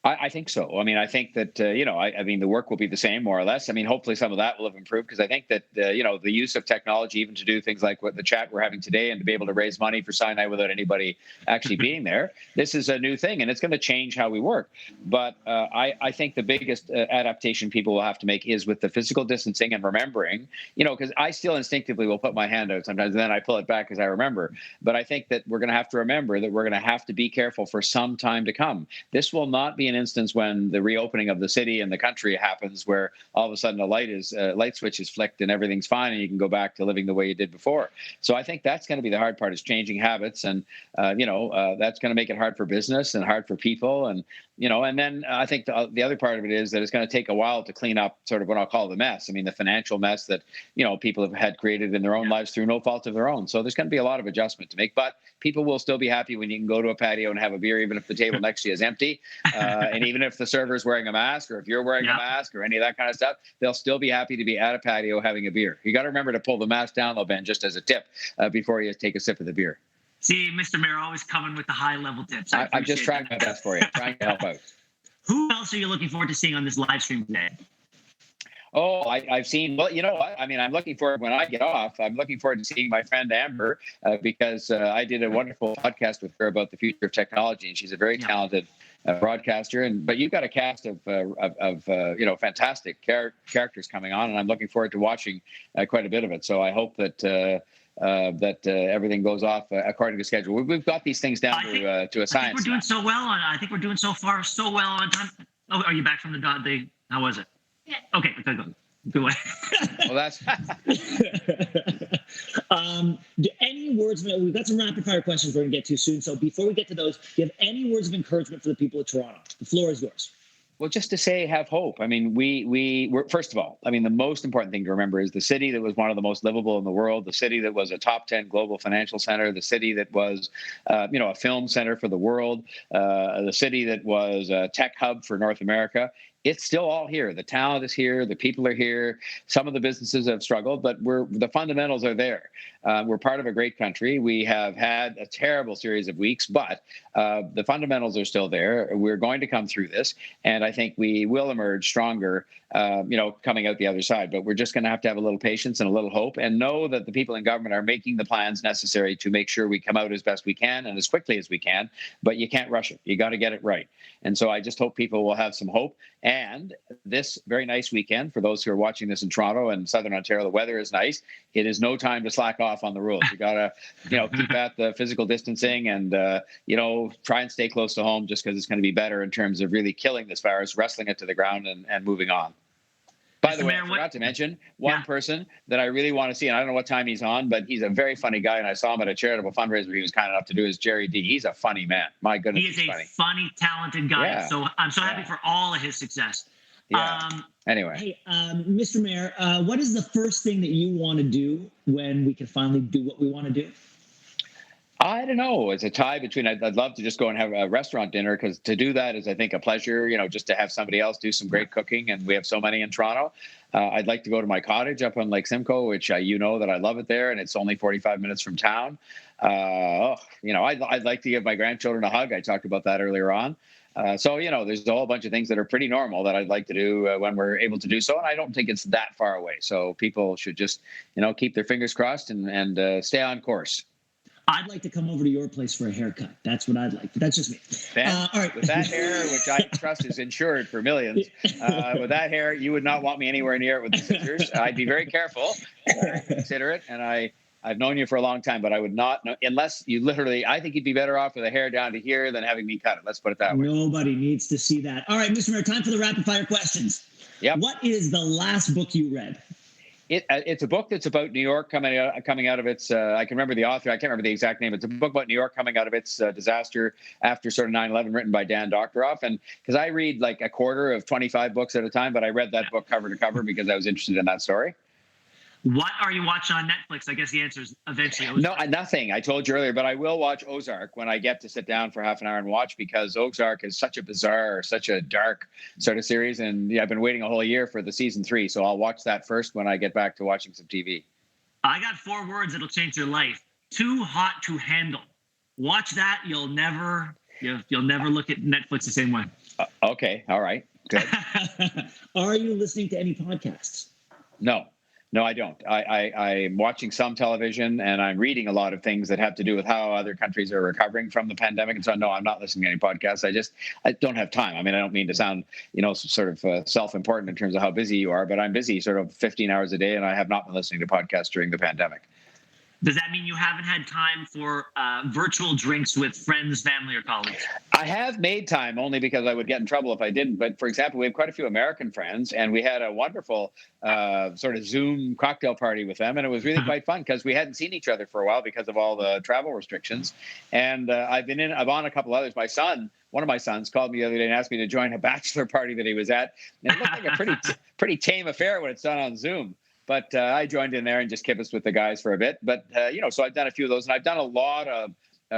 I think so. I mean, I think that, I mean, the work will be the same, more or less. I mean, hopefully some of that will have improved, because I think that, the use of technology, even to do things like what the chat we're having today and to be able to raise money for Sinai without anybody actually being there, this is a new thing, and it's going to change how we work. But I think the biggest adaptation people will have to make is with the physical distancing and remembering, because I still instinctively will put my hand out sometimes, and then I pull it back as I remember. But I think that we're going to have to remember that we're going to have to be careful for some time to come. This will not be an instance when the reopening of the city and the country happens, where all of a sudden a light switch is flicked and everything's fine and you can go back to living the way you did before. So I think that's going to be the hard part, is changing habits, and that's going to make it hard for business and hard for people, and then I think the other part of it is that it's going to take a while to clean up sort of what I'll call the mess. I mean, the financial mess that people have had created in their own lives through no fault of their own. So there's going to be a lot of adjustment to make, but people will still be happy when you can go to a patio and have a beer, even if the table next to you is empty, and even if the server's wearing a mask, or if you're wearing a mask, or any of that kind of stuff. They'll still be happy to be at a patio having a beer. You got to remember to pull the mask down, though, Ben, just as a tip, before you take a sip of the beer. See, Mr. Mayor, always coming with the high-level tips. I'm just trying my best for you, trying to help out. Who else are you looking forward to seeing on this live stream today? Oh, I've seen, well, you know what? I mean, I'm looking forward, when I get off, I'm looking forward to seeing my friend Amber, because I did a wonderful podcast with her about the future of technology, and she's a very talented broadcaster. But you've got a cast of fantastic characters coming on, and I'm looking forward to watching quite a bit of it. So I hope that everything goes off according to schedule. We've got these things down to a science. I think we're doing so well on. I think we're doing so well on time. Oh, are you back from the? How was it? Yeah. Okay, go away. Well, that's. Any words? We've got some rapid fire questions we're going to get to soon. So before we get to those, do you have any words of encouragement for the people of Toronto? The floor is yours. Well, just to say, have hope. I mean, we're first of all, I mean, the most important thing to remember is the city that was one of the most livable in the world, the city that was a top 10 global financial center, the city that was, a film center for the world, the city that was a tech hub for North America. It's still all here. The talent is here. The people are here. Some of the businesses have struggled, but the fundamentals are there. We're part of a great country. We have had a terrible series of weeks, but the fundamentals are still there. We're going to come through this, and I think we will emerge stronger, coming out the other side. But we're just going to have a little patience and a little hope, and know that the people in government are making the plans necessary to make sure we come out as best we can and as quickly as we can. But you can't rush it. You got to get it right. And so I just hope people will have some hope. And this very nice weekend, for those who are watching this in Toronto and Southern Ontario, the weather is nice. It is no time to slack off on the rules. You got to, keep at the physical distancing and, try and stay close to home, just because it's going to be better in terms of really killing this virus, wrestling it to the ground and moving on. By the way, I forgot to mention one person that I really want to see, and I don't know what time he's on, but he's a very funny guy, and I saw him at a charitable fundraiser he was kind enough to do, is Jerry D. He's a funny man. My goodness, he is a funny, talented guy. Yeah. So I'm so happy for all of his success. Yeah. Anyway. Hey, Mr. Mayor, what is the first thing that you want to do when we can finally do what we want to do? I don't know. It's a tie between, I'd love to just go and have a restaurant dinner, because to do that is, I think, a pleasure, just to have somebody else do some great cooking. And we have so many in Toronto. I'd like to go to my cottage up on Lake Simcoe, which that I love it there. And it's only 45 minutes from town. I'd like to give my grandchildren a hug. I talked about that earlier on. There's a whole bunch of things that are pretty normal that I'd like to do when we're able to do so. And I don't think it's that far away. So people should just, keep their fingers crossed and stay on course. I'd like to come over to your place for a haircut. That's what I'd like. But that's just me. Ben, all right. With that hair, which I trust is insured for millions, with that hair, you would not want me anywhere near it with the scissors. I'd be very careful, considerate, and I've known you for a long time, but I would not know, unless you literally, I think you'd be better off with a hair down to here than having me cut it. Let's put it that way. Nobody needs to see that. All right, Mr. Mayor, time for the rapid fire questions. Yep. What is the last book you read? It's a book that's about New York coming out of its, I can remember the author, I can't remember the exact name. It's a book about New York coming out of its disaster after sort of 9/11, written by Dan Doctoroff. And because I read like a quarter of 25 books at a time, but I read that book cover to cover because I was interested in that story. What are you watching on Netflix? I guess the answer is eventually Ozark. No, nothing. I told you earlier, but I will watch Ozark when I get to sit down for half an hour and watch, because Ozark is such a bizarre, such a dark sort of series. And I've been waiting a whole year for the season 3. So I'll watch that first when I get back to watching some TV. I got 4 words that'll change your life. Too hot to handle. Watch that. You'll never look at Netflix the same way. Okay. All right. Good. Are you listening to any podcasts? No, I don't. I'm watching some television and I'm reading a lot of things that have to do with how other countries are recovering from the pandemic. And so, no, I'm not listening to any podcasts. I don't have time. I mean, I don't mean to sound, sort of self-important in terms of how busy you are, but I'm busy sort of 15 hours a day and I have not been listening to podcasts during the pandemic. Does that mean you haven't had time for virtual drinks with friends, family, or colleagues? I have made time only because I would get in trouble if I didn't. But for example, we have quite a few American friends, and we had a wonderful sort of Zoom cocktail party with them, and it was really quite fun because we hadn't seen each other for a while because of all the travel restrictions. And I've on a couple others. One of my sons called me the other day and asked me to join a bachelor party that he was at. And it looked like a pretty tame affair when it's done on Zoom. But I joined in there and just kibbutzed with the guys for a bit. But, so I've done a few of those. And I've done a lot of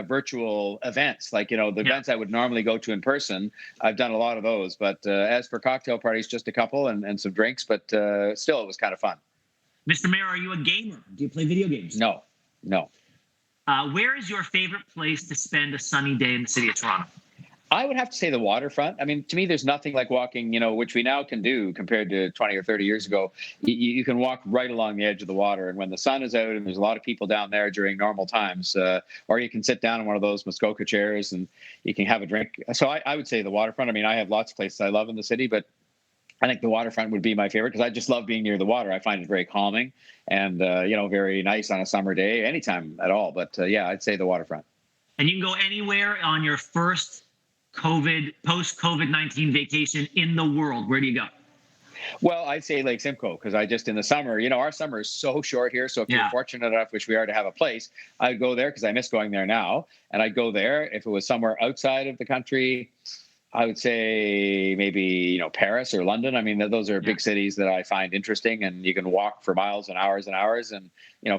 virtual events, like, the events I would normally go to in person. I've done a lot of those. But as for cocktail parties, just a couple and some drinks. But still, it was kind of fun. Mr. Mayor, are you a gamer? Do you play video games? No. Where is your favorite place to spend a sunny day in the city of Toronto? I would have to say the waterfront. I mean, to me, there's nothing like walking, which we now can do compared to 20 or 30 years ago. You can walk right along the edge of the water. And when the sun is out and there's a lot of people down there during normal times, or you can sit down in one of those Muskoka chairs and you can have a drink. So I would say the waterfront. I mean, I have lots of places I love in the city, but I think the waterfront would be my favorite because I just love being near the water. I find it very calming and, very nice on a summer day, anytime at all. But I'd say the waterfront. And you can go anywhere on your first post-COVID-19 vacation in the world. Where do you go? Well, I'd say Lake Simcoe because in the summer, our summer is so short here. So if you're fortunate enough, which we are, to have a place, I'd go there because I miss going there now. And I'd go there. If it was somewhere outside of the country, I would say maybe, Paris or London. I mean, those are big cities that I find interesting, and you can walk for miles and hours and,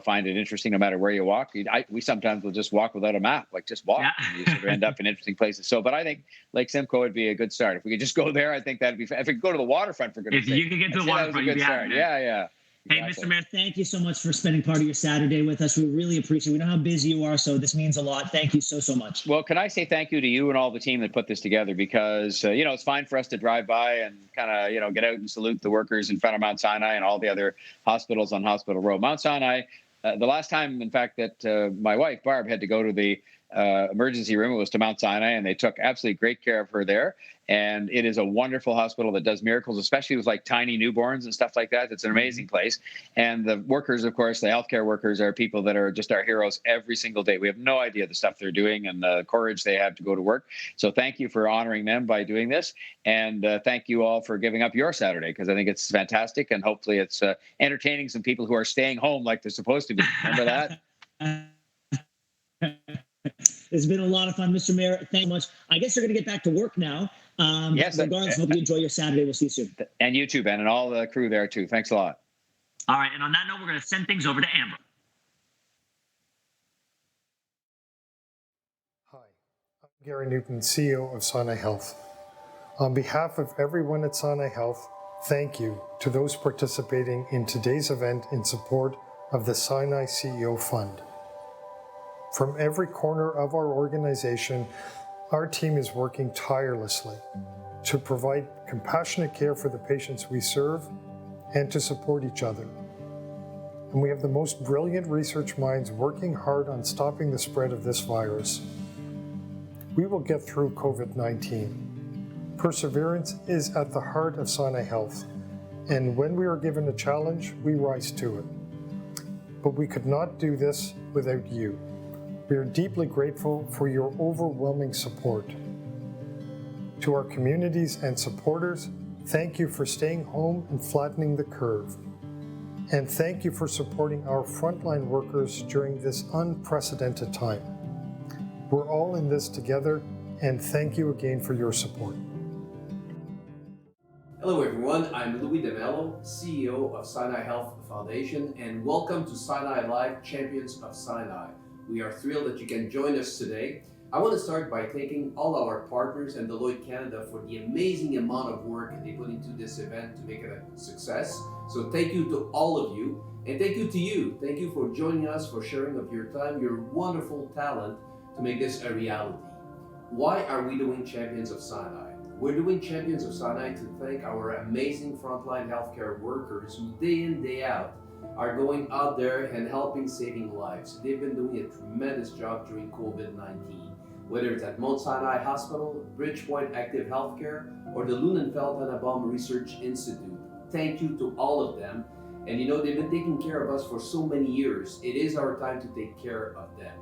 find it interesting no matter where you walk. We sometimes will just walk without a map, like just walk. And you sort of end up in interesting places. So, but I think Lake Simcoe would be a good start. If we could just go there, I think that'd be, if we could go to the waterfront for goodness sake. If you could get to the waterfront, you'd be happy. Yeah. Hey, Mr. Mayor, thank you so much for spending part of your Saturday with us. We really appreciate it. We know how busy you are, so this means a lot. Thank you so much. Well, can I say thank you to you and all the team that put this together because, it's fine for us to drive by and kind of, get out and salute the workers in front of Mount Sinai and all the other hospitals on Hospital Row. Mount Sinai, the last time, in fact, that my wife, Barb, had to go to the emergency room, it was to Mount Sinai, and they took absolutely great care of her there. And it is a wonderful hospital that does miracles, especially with like tiny newborns and stuff like that. It's an amazing place. And the workers, of course, the healthcare workers are people that are just our heroes every single day. We have no idea the stuff they're doing and the courage they have to go to work. So thank you for honoring them by doing this. And thank you all for giving up your Saturday, because I think it's fantastic. And hopefully it's entertaining some people who are staying home like they're supposed to be. Remember that? It's been a lot of fun, Mr. Mayor. Thank you much. I guess you're going to get back to work now. Yes. Regardless, hope you enjoy your Saturday. We'll see you soon. And you too, Ben, and all the crew there too. Thanks a lot. All right. And on that note, we're going to send things over to Amber. Hi, I'm Gary Newton, CEO of Sinai Health. On behalf of everyone at Sinai Health, thank you to those participating in today's event in support of the Sinai CEO Fund. From every corner of our organization, our team is working tirelessly to provide compassionate care for the patients we serve and to support each other. And we have the most brilliant research minds working hard on stopping the spread of this virus. We will get through COVID-19. Perseverance is at the heart of Sinai Health, and when we are given a challenge, we rise to it. But we could not do this without you. We are deeply grateful for your overwhelming support. To our communities and supporters, thank you for staying home and flattening the curve. And thank you for supporting our frontline workers during this unprecedented time. We're all in this together, and thank you again for your support. Hello everyone, I'm Louis DeMello, CEO of Sinai Health Foundation, and welcome to Sinai Live Champions of Sinai. We are thrilled that you can join us today. I want to start by thanking all our partners and Deloitte Canada for the amazing amount of work they put into this event to make it a success. So thank you to all of you, and thank you to you. Thank you for joining us, for sharing of your time, your wonderful talent to make this a reality. Why are we doing Champions of Sinai? We're doing Champions of Sinai to thank our amazing frontline healthcare workers who day in, day out are going out there and helping saving lives. They've been doing a tremendous job during COVID-19, whether it's at Mount Sinai Hospital, Bridgepoint Active Healthcare, or the Lunenfeld Tannenbaum Research Institute. Thank you to all of them. And they've been taking care of us for so many years. It is our time to take care of them.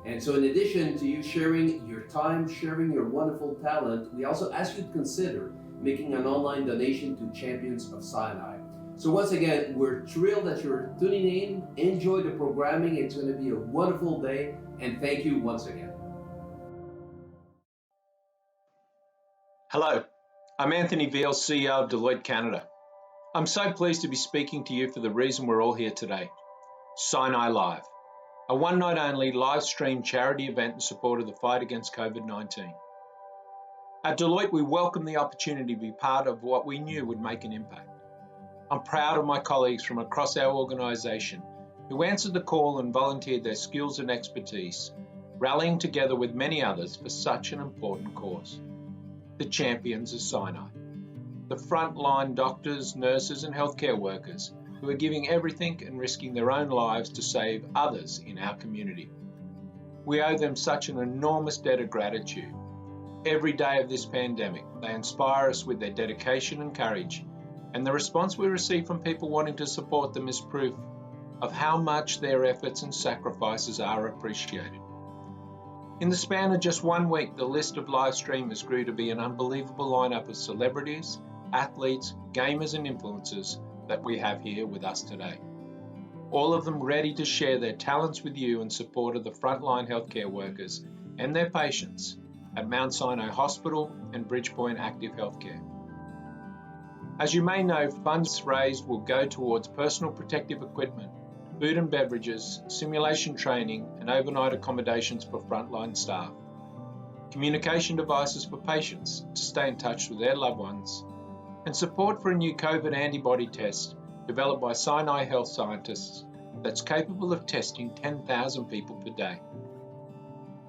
And so in addition to you sharing your time, sharing your wonderful talent, we also ask you to consider making an online donation to Champions of Sinai. So once again, we're thrilled that you're tuning in. Enjoy the programming. It's going to be a wonderful day. And thank you once again. Hello, I'm Anthony Veal, CEO of Deloitte Canada. I'm so pleased to be speaking to you for the reason we're all here today, Sinai Live, a one-night only live-stream charity event in support of the fight against COVID-19. At Deloitte, we welcome the opportunity to be part of what we knew would make an impact. I'm proud of my colleagues from across our organisation who answered the call and volunteered their skills and expertise, rallying together with many others for such an important cause. The Champions of Sinai, the frontline doctors, nurses and healthcare workers who are giving everything and risking their own lives to save others in our community. We owe them such an enormous debt of gratitude. Every day of this pandemic, they inspire us with their dedication and courage, and the response we receive from people wanting to support them is proof of how much their efforts and sacrifices are appreciated. In the span of just 1 week, the list of live streamers grew to be an unbelievable lineup of celebrities, athletes, gamers and influencers that we have here with us today. All of them ready to share their talents with you in support of the frontline healthcare workers and their patients at Mount Sinai Hospital and Bridgepoint Active Healthcare. As you may know, funds raised will go towards personal protective equipment, food and beverages, simulation training and overnight accommodations for frontline staff, communication devices for patients to stay in touch with their loved ones, and support for a new COVID antibody test developed by Sinai health scientists that's capable of testing 10,000 people per day.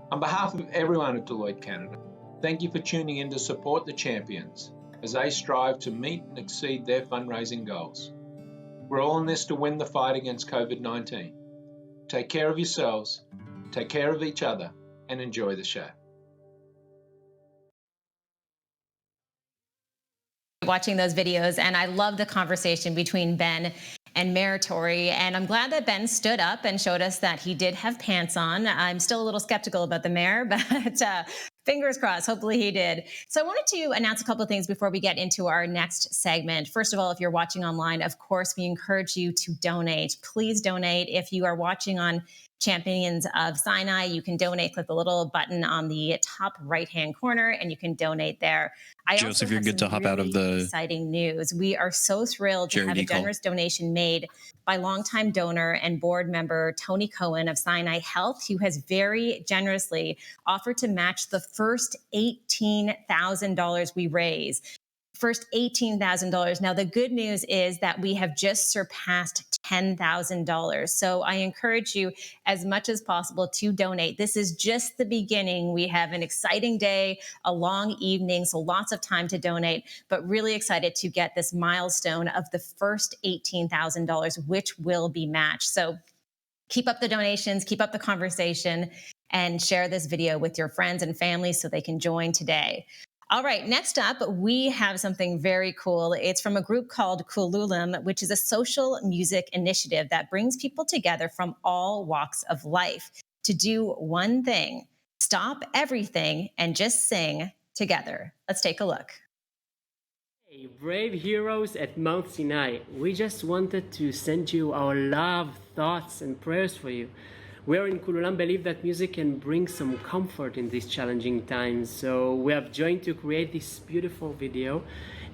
On behalf of everyone at Deloitte Canada, thank you for tuning in to support the Champions as they strive to meet and exceed their fundraising goals. We're all in this to win the fight against COVID-19. Take care of yourselves, take care of each other, and enjoy the show. Watching those videos, and I love the conversation between Ben and Mayor Tory, and I'm glad that Ben stood up and showed us that he did have pants on. I'm still a little skeptical about the mayor, but fingers crossed, hopefully he did. So I wanted to announce a couple of things before we get into our next segment. First of all, if you're watching online, of course, we encourage you to donate. Please donate. If you are watching on Champions of Sinai, you can donate. Click the little button on the top right-hand corner, and you can donate there. Joseph, you're good to hop out of the exciting news. We are so thrilled to have a generous donation made by longtime donor and board member Tony Cohen of Sinai Health, who has very generously offered to match the first $18,000 we raise. First $18,000. Now, the good news is that we have just surpassed $10,000. So I encourage you as much as possible to donate. This is just the beginning. We have an exciting day, a long evening, so lots of time to donate, but really excited to get this milestone of the first $18,000, which will be matched. So keep up the donations, keep up the conversation, and share this video with your friends and family so they can join today. All right, next up, we have something very cool. It's from a group called Kululim, which is a social music initiative that brings people together from all walks of life to do one thing: stop everything and just sing together. Let's take a look. Hey, brave heroes at Mount Sinai, we just wanted to send you our love, thoughts, and prayers for you. We in Kululam believe that music can bring some comfort in these challenging times. So we have joined to create this beautiful video,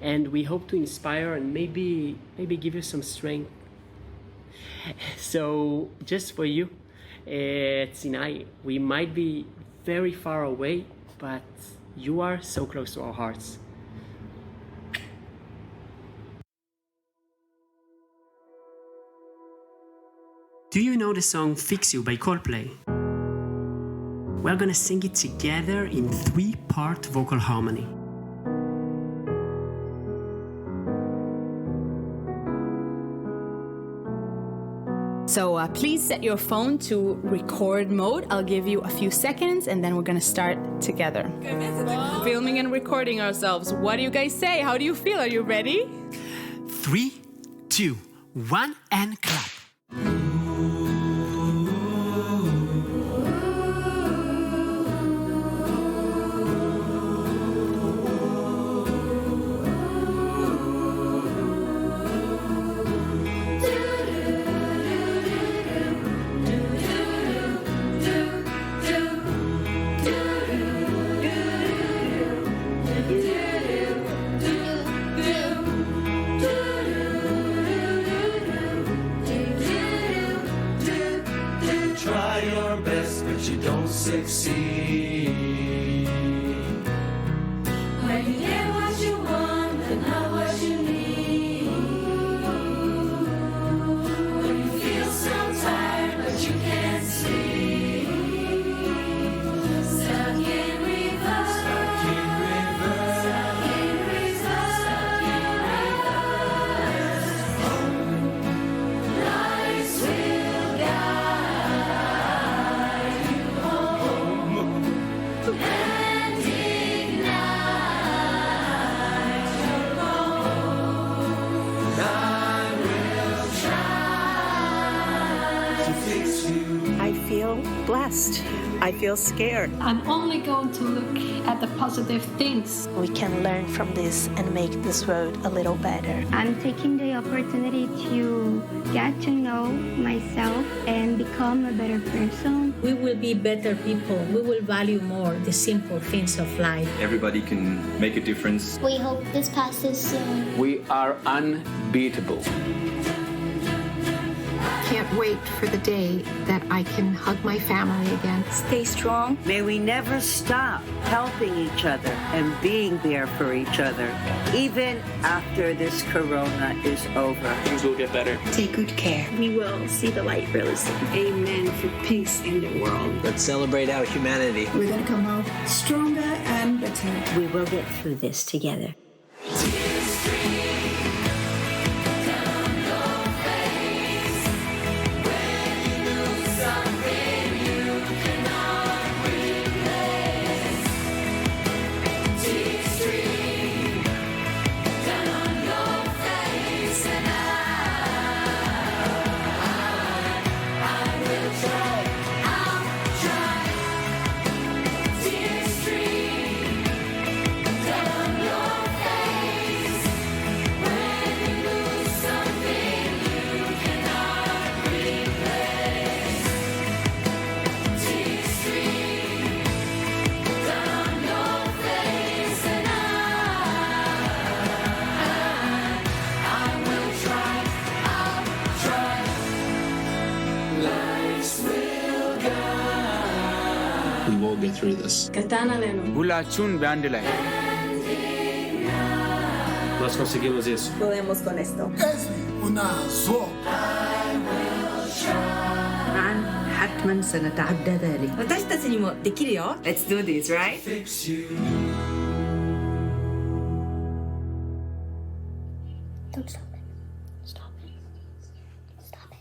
and we hope to inspire and maybe give you some strength. So just for you, at Sinai, we might be very far away, but you are so close to our hearts. Do you know the song Fix You by Coldplay? We're gonna sing it together in 3-part vocal harmony. So please set your phone to record mode. I'll give you a few seconds and then we're gonna start together. Filming and recording ourselves. What do you guys say? How do you feel? Are you ready? 3, 2, 1, and clap. You don't succeed. When you get what you want, but not what you need. When you feel so tired, but you can't sleep. Stuck in reverse. Stuck in reverse. Stuck in reverse. Stuck in reverse. Lights will guide. I feel blessed. I feel scared. I'm only going to look at the positive things. We can learn from this and make this world a little better. I'm taking the opportunity to get to know myself and become a better person. We will be better people. We will value more the simple things of life. Everybody can make a difference. We hope this passes soon. We are unbeatable. Can't wait for the day that I can hug my family again. Stay strong. May we never stop helping each other and being there for each other, even after this corona is over. Things will get better. Take good care. We will see the light really soon. Amen for peace in the world. Let's celebrate our humanity. We're going to come out stronger and better. We will get through this together. We will get through this. Nós conseguimos isso. Podemos con esto. حتما سنتعدى ذلك. 私たちにもできるよ. Let's do this, right? Don't stop it. Stop it. Stop it.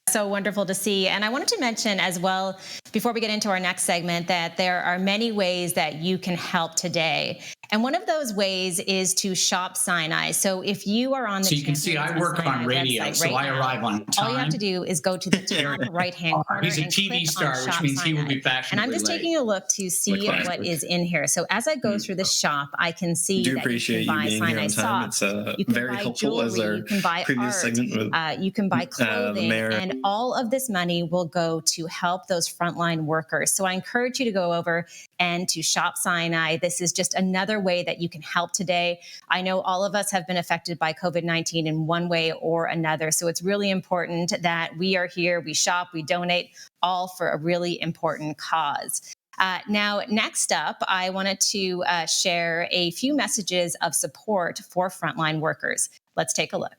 So wonderful to see. And I wanted to mention as well, before we get into our next segment, that there are many ways that you can help today. And one of those ways is to shop Sinai. So if you are on the So you can see I work on radio, so I arrive on time. All you have to do is go to the top right-hand corner. He's a TV star, which means he will be fashionably And I'm just taking a look to see what is in here. So as I go through the shop, I can see that appreciate you can buy you being Sinai here on time. socks. It's very helpful as our You can buy previous art. segment with You can buy clothing, mayor. and all of this money will go to help those frontline workers. So I encourage you to go over and to shop Sinai. This is just another way that you can help today. I know all of us have been affected by COVID-19 in one way or another. So it's really important that we are here, we shop, we donate, all for a really important cause. Now, next up, I wanted to share a few messages of support for frontline workers. Let's take a look.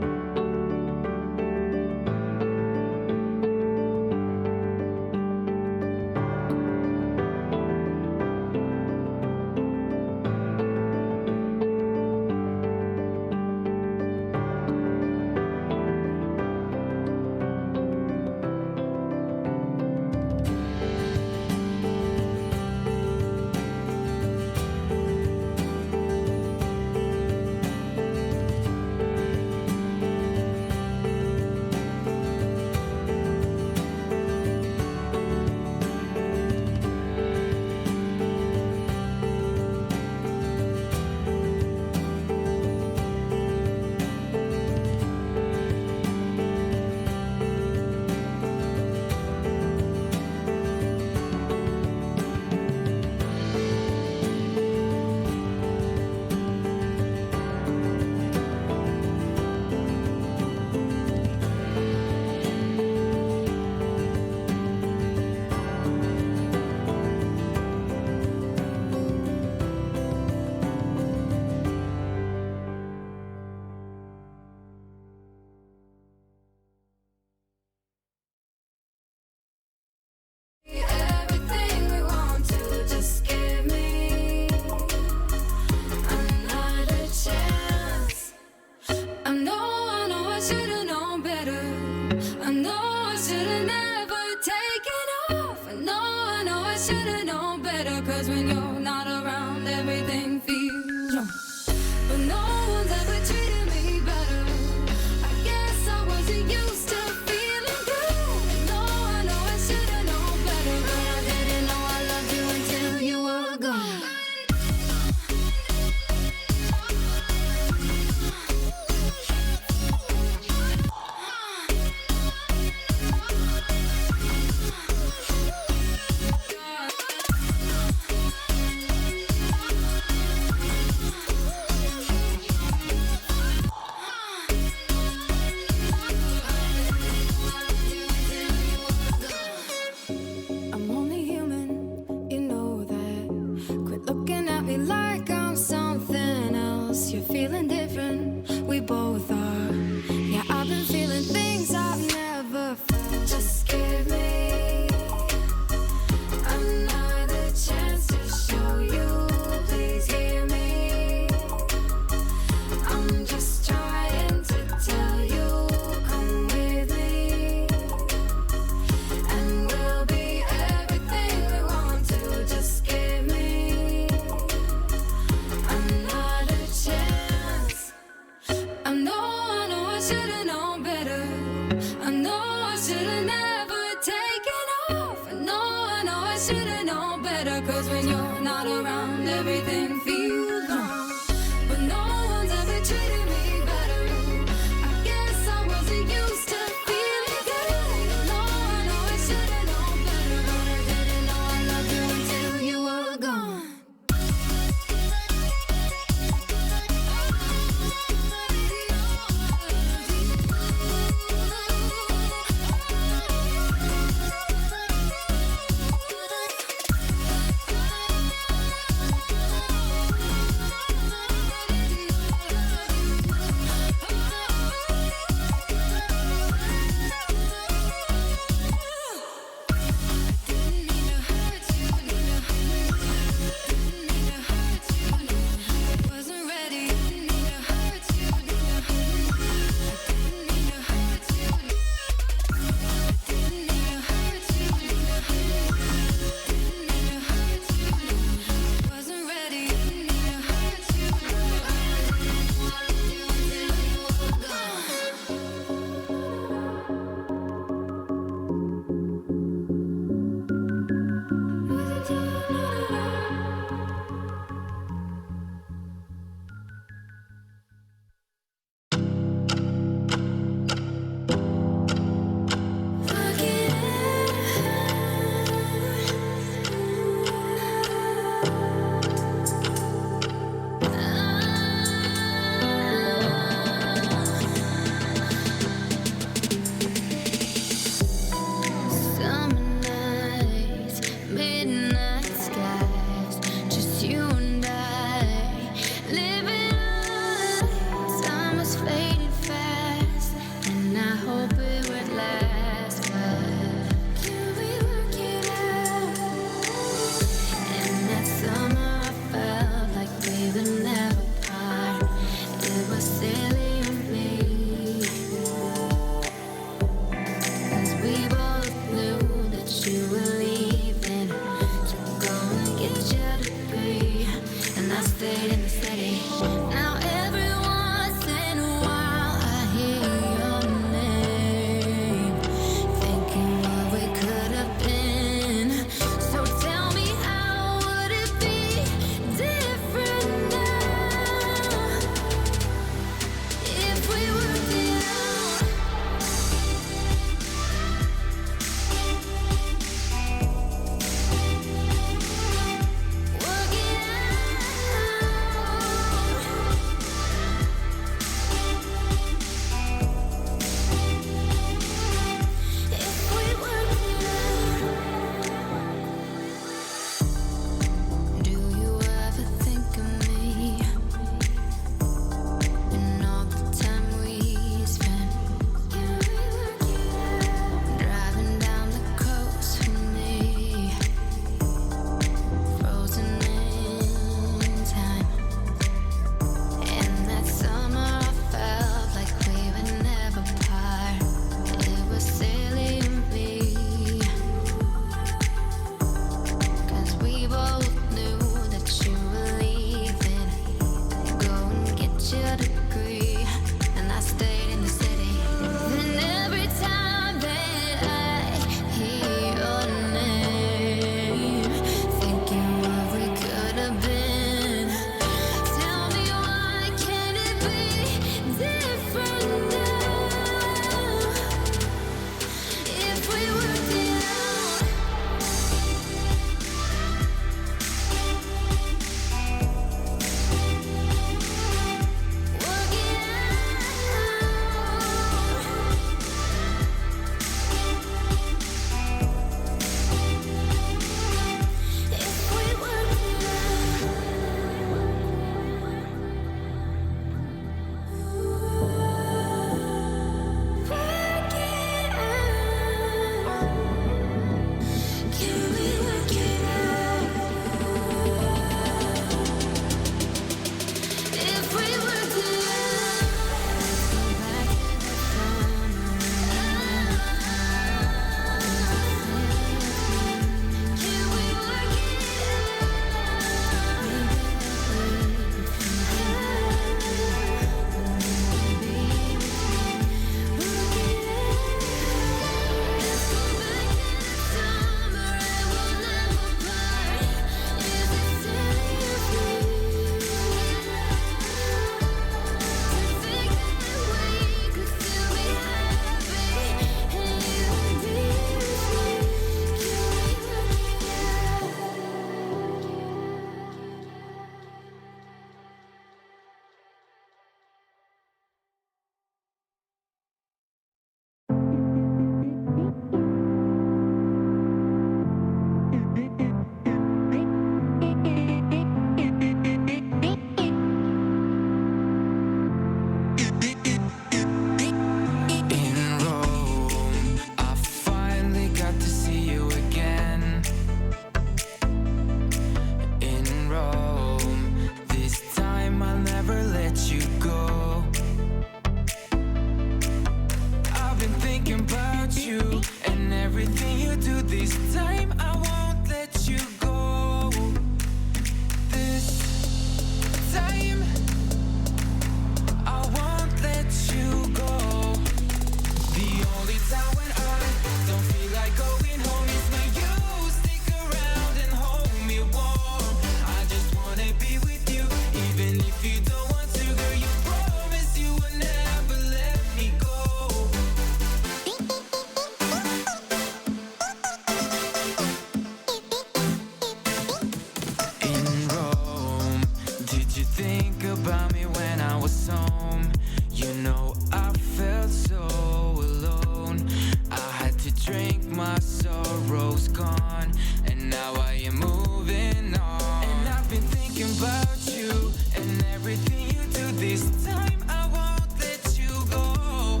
This time I won't let you go.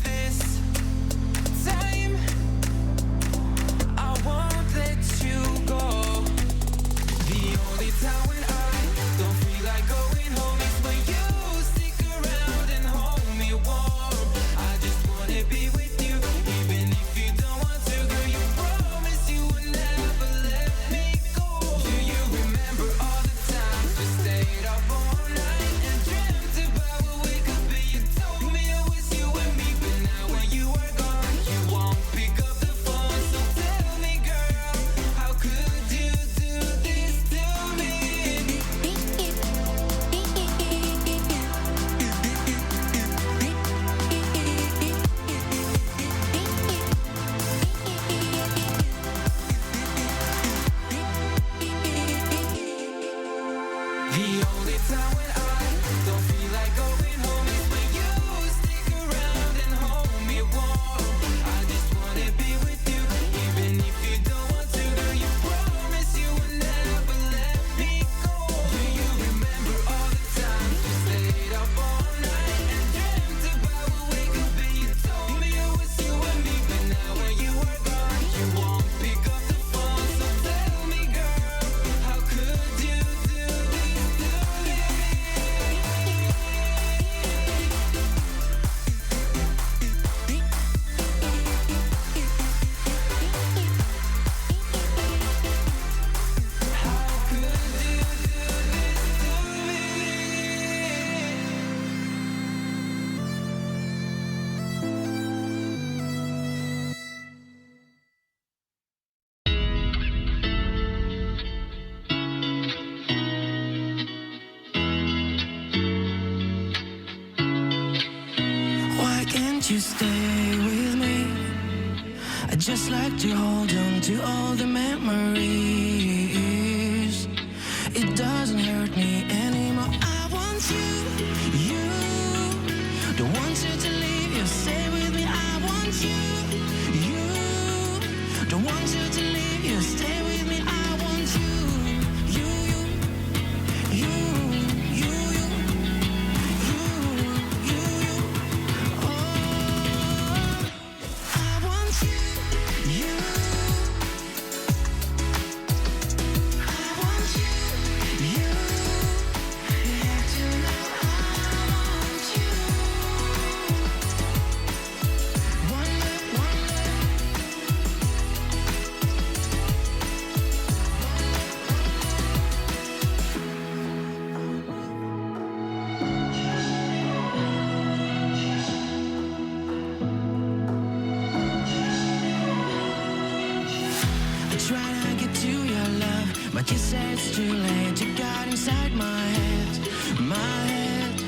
This time I won't let you go. The only time when I don't feel like going home is when you stick around and hold me warm. I just wanna be with you, even if you don't want to, girl. You promise you would never let me go. Do you remember all the times we stayed up all night and dreamt about what we could be? You told me it was you and me, but now when you are gone, you won't pick up the phone. So tell me, girl, how could you do this to me? The only time when I don't feel like going home is when you stick around and hold me warm. I just wanna be with you, even if you don't want to, girl. You promise you would never let me go. Do you remember all the times we stayed up all night and dreamt about what we could be? You told me it was you and me, but now when you are gone, you won't pick up the phone. So tell me, girl, how could you do this to me? Why can't you stay with me? I just like to hold on to all the memories. It doesn't hurt me anymore. I want you, you. Don't want you to leave, you stay with me. I want you, you. Don't want you to leave, you stay with me. I want you, you, you, you, you, you. I want you, you. I want you, you. You have to know I want you. One love, one love. I try to get to your love, but you say it's too late. You got inside my head, my head.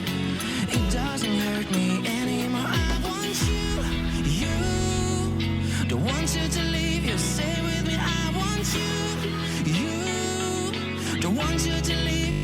It doesn't hurt me anymore. I want you, you. Don't want you to leave, you stay with me. I want you, you. Don't want you to leave.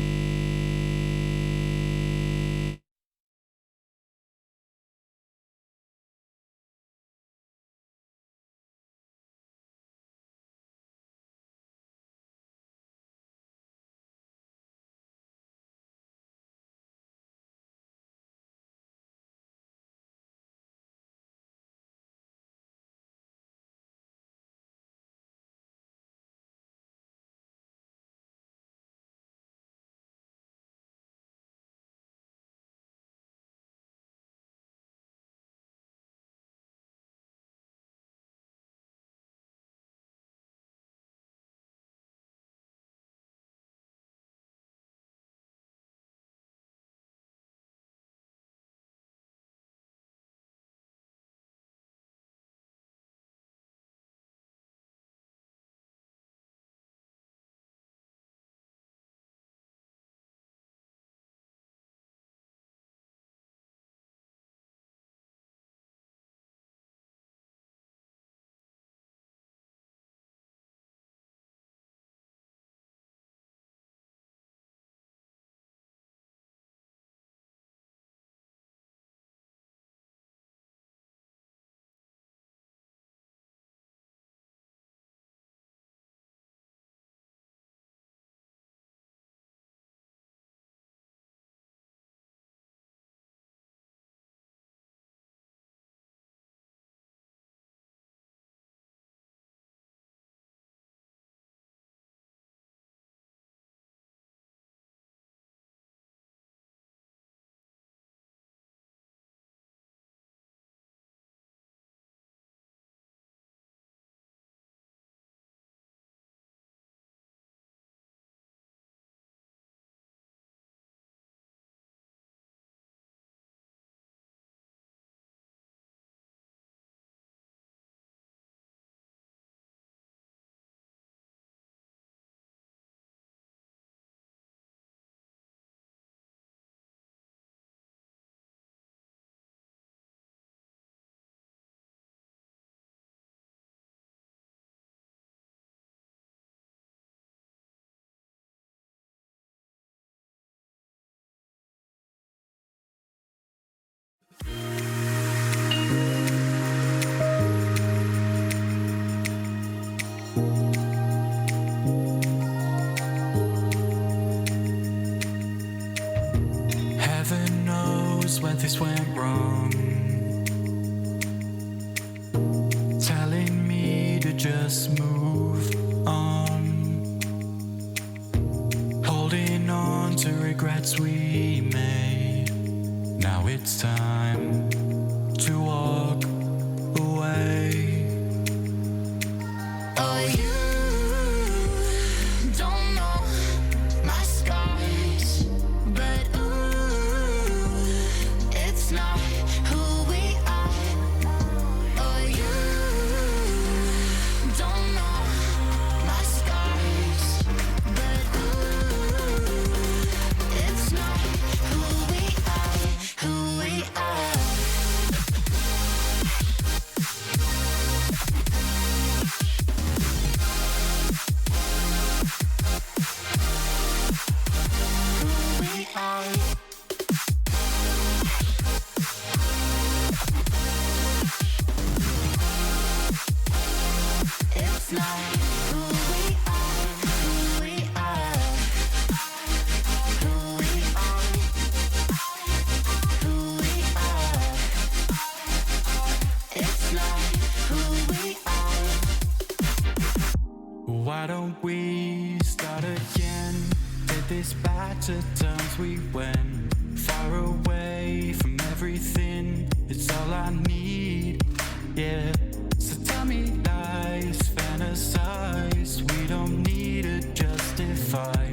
Heaven knows where this went wrong, telling me to just move on, holding on to regrets we made. Now it's time to walk away. Oh, you don't know my scars, but ooh, it's not who we are. Oh, you don't know my scars, but ooh, it's not who we are, who we are. It's not who we are, who we are, who we are, who we are. It's not who we are. Why don't we start again? Take this back to times we went far away from everything. It's all I need, yeah. So tell me lies, fantasize. We don't need to justify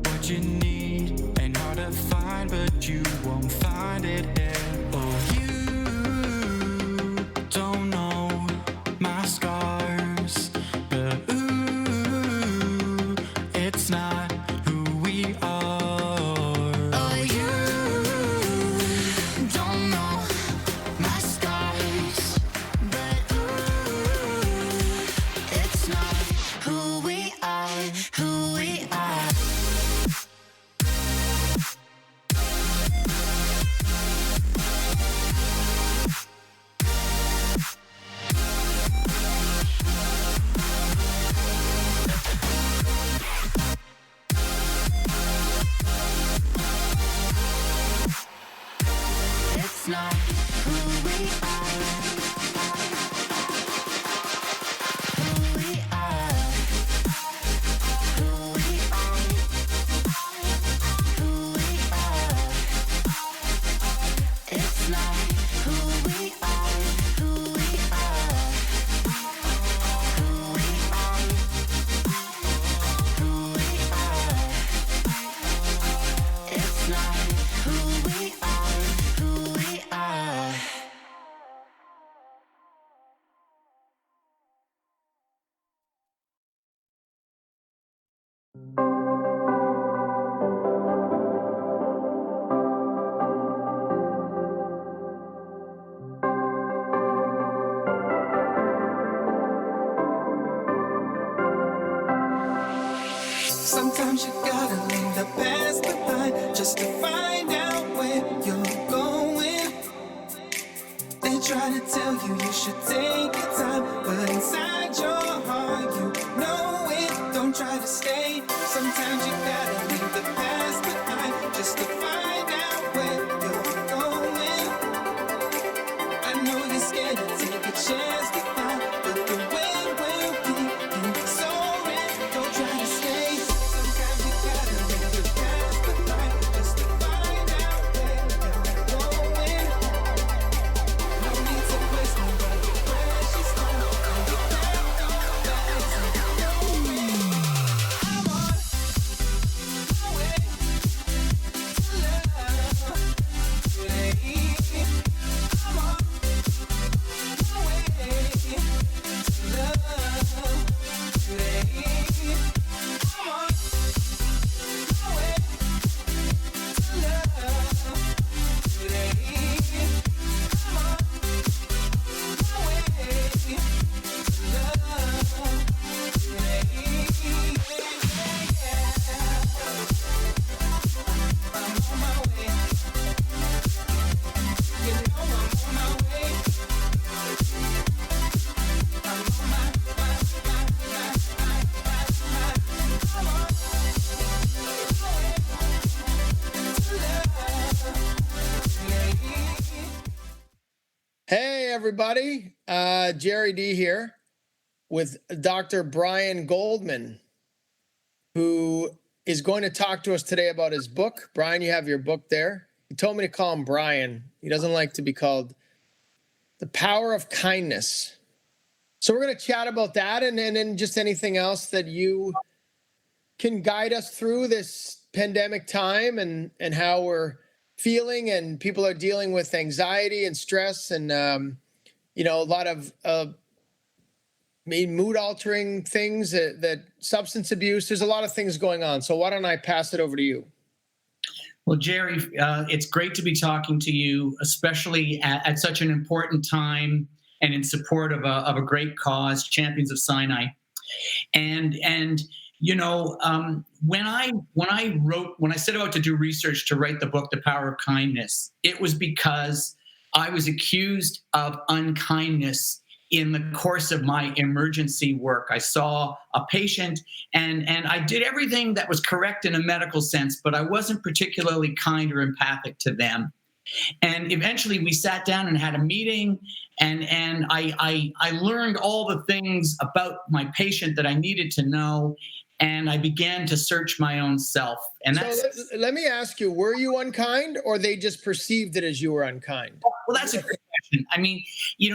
what you need. Ain't hard to find, but you won't find it here. Oh, you don't know my scars, but ooh, it's not who we are. Oh, you don't know my scars, but ooh, it's not who we are, who we are. It's not who we are, who we are, who we are, who we are. It's not who we are, who we are, who we are, who we are. It's not who we are, who we are. Sometimes you gotta leave the past behind just to find out where you're going. They try to tell you should take your time, but inside your heart you know it. Don't try to stay. Sometimes you gotta leave the past behind just to find out where you're going. I know you're scared to take a chance to find, but the way will be you soaring. Don't try to stay. Sometimes you gotta leave the past behind just to find out where you're going. No need to waste no precious time. everybody. Jerry D here with Dr. Brian Goldman, who is going to talk to us today about his book. Brian, you have your book there. He told me to call him Brian. He doesn't like to be called The Power of Kindness. So we're going to chat about that and then just anything else that you can guide us through this pandemic time and how we're feeling, and people are dealing with anxiety and stress and, a lot of mood altering things, that substance abuse. There's a lot of things going on. So why don't I pass it over to you? Well, Jerry, it's great to be talking to you, especially at such an important time and in support of a great cause, Champions of Sinai. And when I set out to do research to write the book, The Power of Kindness, it was because I was accused of unkindness in the course of my emergency work. I saw a patient and I did everything that was correct in a medical sense, but I wasn't particularly kind or empathic to them. And eventually we sat down and had a meeting, and I learned all the things about my patient that I needed to know, and I began to search my own self. And so let me ask you, were you unkind, or they just perceived it as you were unkind? Well, that's a great question. I mean,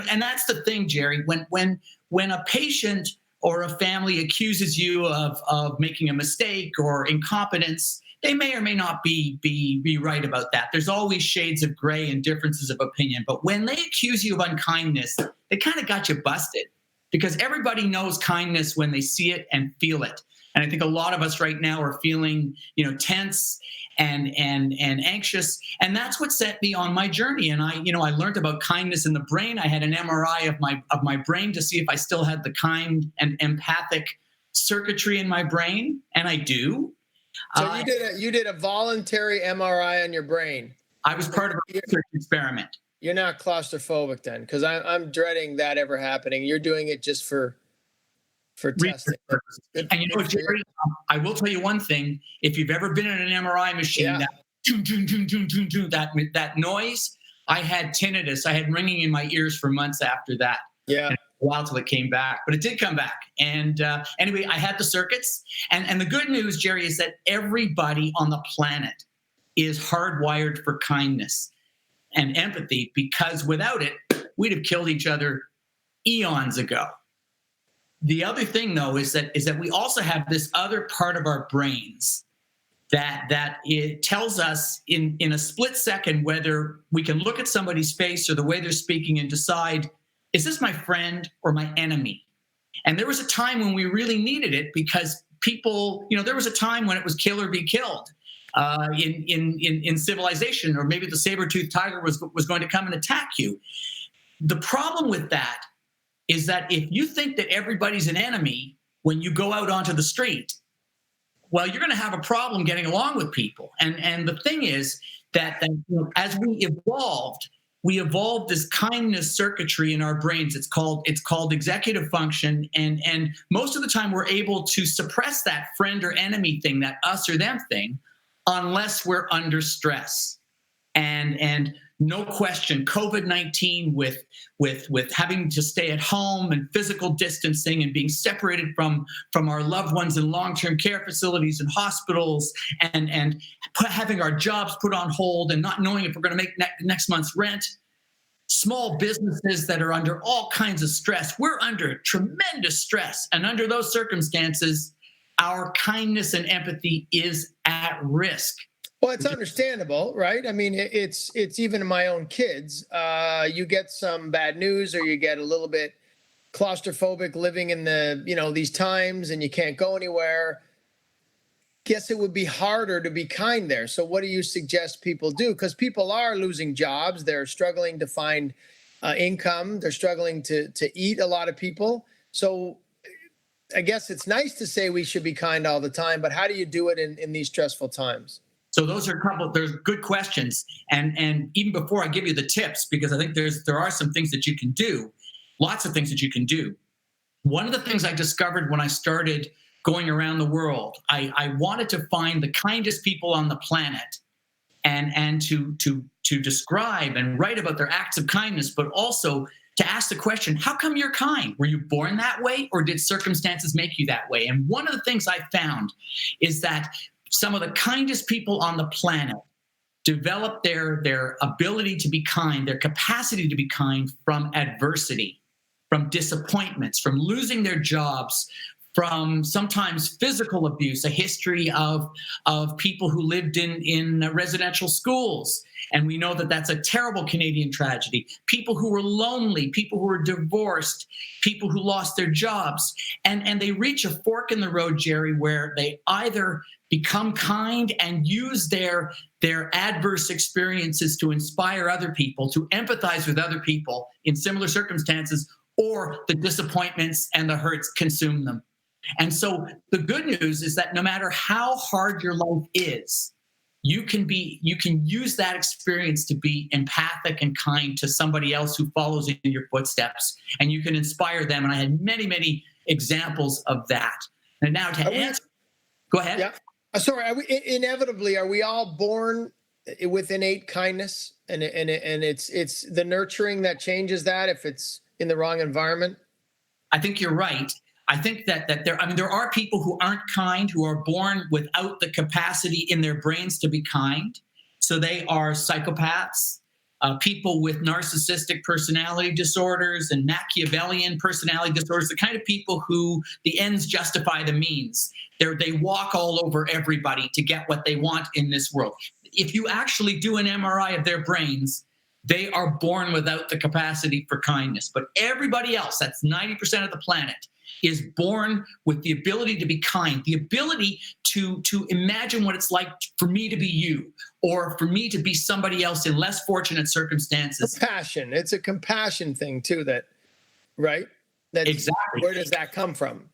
and that's the thing, Jerry, when a patient or a family accuses you of making a mistake or incompetence, they may or may not be right about that. There's always shades of gray and differences of opinion. But when they accuse you of unkindness, they kind of got you busted, because everybody knows kindness when they see it and feel it. And I think a lot of us right now are feeling, tense and anxious. And that's what set me on my journey. And I learned about kindness in the brain. I had an MRI of my brain to see if I still had the kind and empathic circuitry in my brain. And I do. So you did a voluntary MRI on your brain. I was part of a research experiment. You're not claustrophobic then, because I'm dreading that ever happening. You're doing it just for testing. And Jerry, I will tell you one thing. If you've ever been in an MRI machine, that noise, I had tinnitus. I had ringing in my ears for months after that. Yeah. And a while till it came back, but it did come back. And anyway, I had the circuits. And the good news, Jerry, is that everybody on the planet is hardwired for kindness and empathy, because without it, we'd have killed each other eons ago. The other thing, though, is that we also have this other part of our brains that it tells us in a split second whether we can look at somebody's face or the way they're speaking and decide, is this my friend or my enemy? And there was a time when we really needed it, because people, there was a time when it was kill or be killed in civilization, or maybe the saber-toothed tiger was going to come and attack you. The problem with that is that if you think that everybody's an enemy when you go out onto the street, well, you're going to have a problem getting along with people. And the thing is that as we evolved this kindness circuitry in our brains. It's called executive function. And most of the time we're able to suppress that friend or enemy thing, that us or them thing, unless we're under stress. And no question, COVID-19 with having to stay at home and physical distancing and being separated from our loved ones in long-term care facilities and hospitals, and having our jobs put on hold and not knowing if we're going to make next month's rent. Small businesses that are under all kinds of stress. We're under tremendous stress. And under those circumstances, our kindness and empathy is at risk. Well, it's understandable, right? I mean, it's even my own kids. You get some bad news, or you get a little bit claustrophobic living in these times, and you can't go anywhere. Guess it would be harder to be kind there. So what do you suggest people do? Because people are losing jobs. They're struggling to find income. They're struggling to eat, a lot of people. So I guess it's nice to say we should be kind all the time, but how do you do it in these stressful times? So those are there's good questions. And even before I give you the tips, because I think there are some things that you can do, lots of things that you can do. One of the things I discovered when I started going around the world, I wanted to find the kindest people on the planet and to to describe and write about their acts of kindness, but also to ask the question, how come you're kind? Were you born that way, or did circumstances make you that way? And one of the things I found is that some of the kindest people on the planet develop their ability to be kind, their capacity to be kind from adversity, from disappointments, from losing their jobs, from sometimes physical abuse, a history of people who lived in residential schools. And we know that that's a terrible Canadian tragedy. People who were lonely, people who were divorced, people who lost their jobs. And they reach a fork in the road, Jerry, where they either become kind and use their adverse experiences to inspire other people, to empathize with other people in similar circumstances, or the disappointments and the hurts consume them. And so the good news is that no matter how hard your life is, you can use that experience to be empathic and kind to somebody else who follows in your footsteps, and you can inspire them. And I had many, many examples of that. And now to answer, go ahead. Yeah. Sorry. Are we all born with innate kindness, and it's the nurturing that changes that if it's in the wrong environment? I think you're right. I think that there are people who aren't kind, who are born without the capacity in their brains to be kind. So they are psychopaths, people with narcissistic personality disorders and Machiavellian personality disorders, the kind of people who the ends justify the means. They walk all over everybody to get what they want in this world. If you actually do an MRI of their brains, they are born without the capacity for kindness. But everybody else, that's 90% of the planet, is born with the ability to be kind, the ability to imagine what it's like for me to be you, or for me to be somebody else in less fortunate circumstances. Compassion. It's a compassion thing too, right? Exactly. Where does that come from?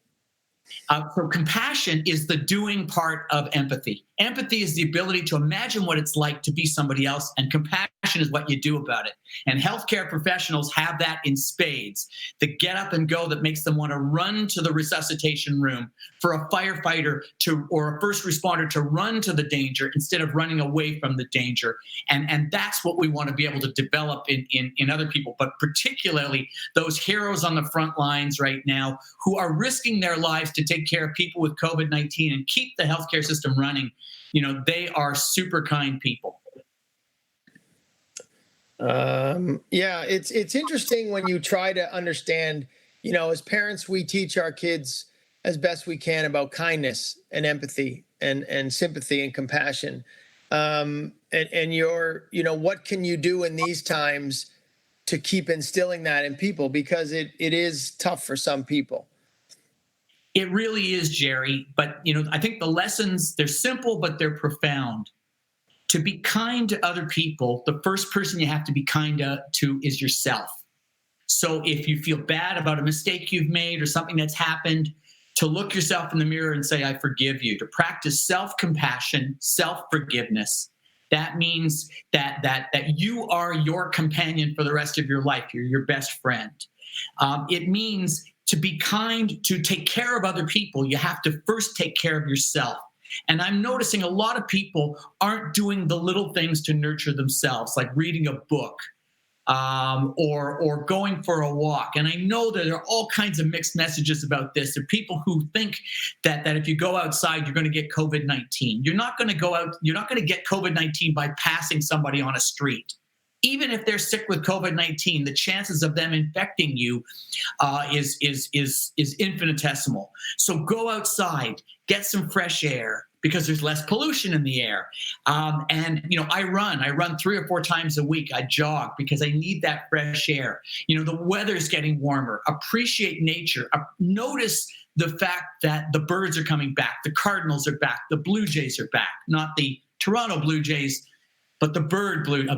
So compassion is the doing part of empathy. Empathy is the ability to imagine what it's like to be somebody else, and compassion is what you do about it. And healthcare professionals have that in spades. The get up and go that makes them want to run to the resuscitation room, for a firefighter or a first responder to run to the danger instead of running away from the danger. And that's what we want to be able to develop in other people, but particularly those heroes on the front lines right now who are risking their lives to take care of people with COVID-19 and keep the healthcare system running. You know, they are super kind people. Yeah, it's interesting when you try to understand, you know, as parents, we teach our kids as best we can about kindness and empathy and sympathy and compassion. And what can you do in these times to keep instilling that in people? Because it is tough for some people. It really is, Jerry. But, you know, I think the lessons, they're simple, but they're profound. To be kind to other people, the first person you have to be kind to is yourself. So if you feel bad about a mistake you've made or something that's happened, to look yourself in the mirror and say, I forgive you. To practice self-compassion, self-forgiveness. That means that you are your companion for the rest of your life. You're your best friend. It means to be kind, to take care of other people, you have to first take care of yourself. And I'm noticing a lot of people aren't doing the little things to nurture themselves, like reading a book or going for a walk. And I know that there are all kinds of mixed messages about this. There are people who think that if you go outside, you're going to get COVID-19. You're not going to go out. You're not going to get COVID-19 by passing somebody on a street. Even if they're sick with COVID-19, the chances of them infecting you is infinitesimal. So go outside, get some fresh air, because there's less pollution in the air. And, you know, I run 3 or 4 times a week. I jog because I need that fresh air. You know, the weather's getting warmer. Appreciate nature. Notice the fact that the birds are coming back. The Cardinals are back. The Blue Jays are back. Not the Toronto Blue Jays, but the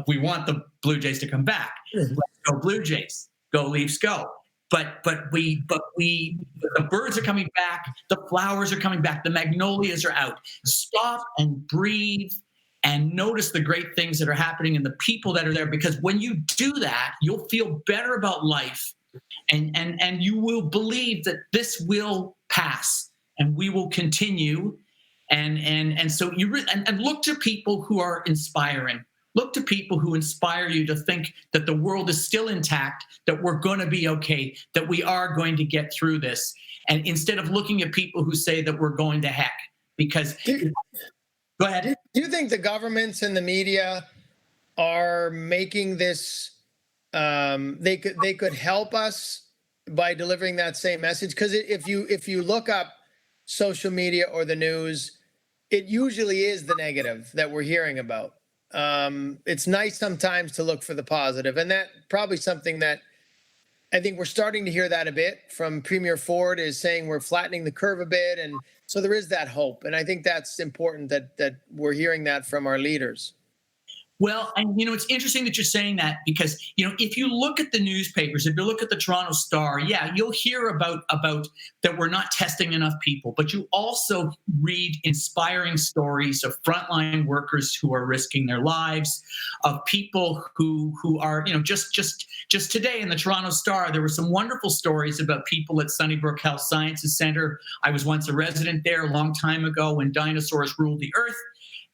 we want the Blue Jays to come back. Let's go Blue Jays. Go Leafs, go. But the birds are coming back. The flowers are coming back. The magnolias are out. Stop and breathe and notice the great things that are happening and the people that are there. Because when you do that, you'll feel better about life, and you will believe that this will pass and we will continue. And so you look to people who are inspiring. Look to people who inspire you to think that the world is still intact, that we're going to be okay, that we are going to get through this. And instead of looking at people who say that we're going to heck, because go ahead. Do you think the governments and the media are making this, they could help us by delivering that same message? Because if you look up social media or the news, it usually is the negative that we're hearing about. It's nice sometimes to look for the positive, and that probably something that I think we're starting to hear that a bit from Premier Ford, is saying we're flattening the curve a bit, and so there is that hope, and I think that's important that we're hearing that from our leaders. Well, and it's interesting that you're saying that, because if you look at the newspapers, if you look at the Toronto Star, yeah, you'll hear about that we're not testing enough people, but you also read inspiring stories of frontline workers who are risking their lives, of people who are just today in the Toronto Star, there were some wonderful stories about people at Sunnybrook Health Sciences Centre. I was once a resident there a long time ago when dinosaurs ruled the earth.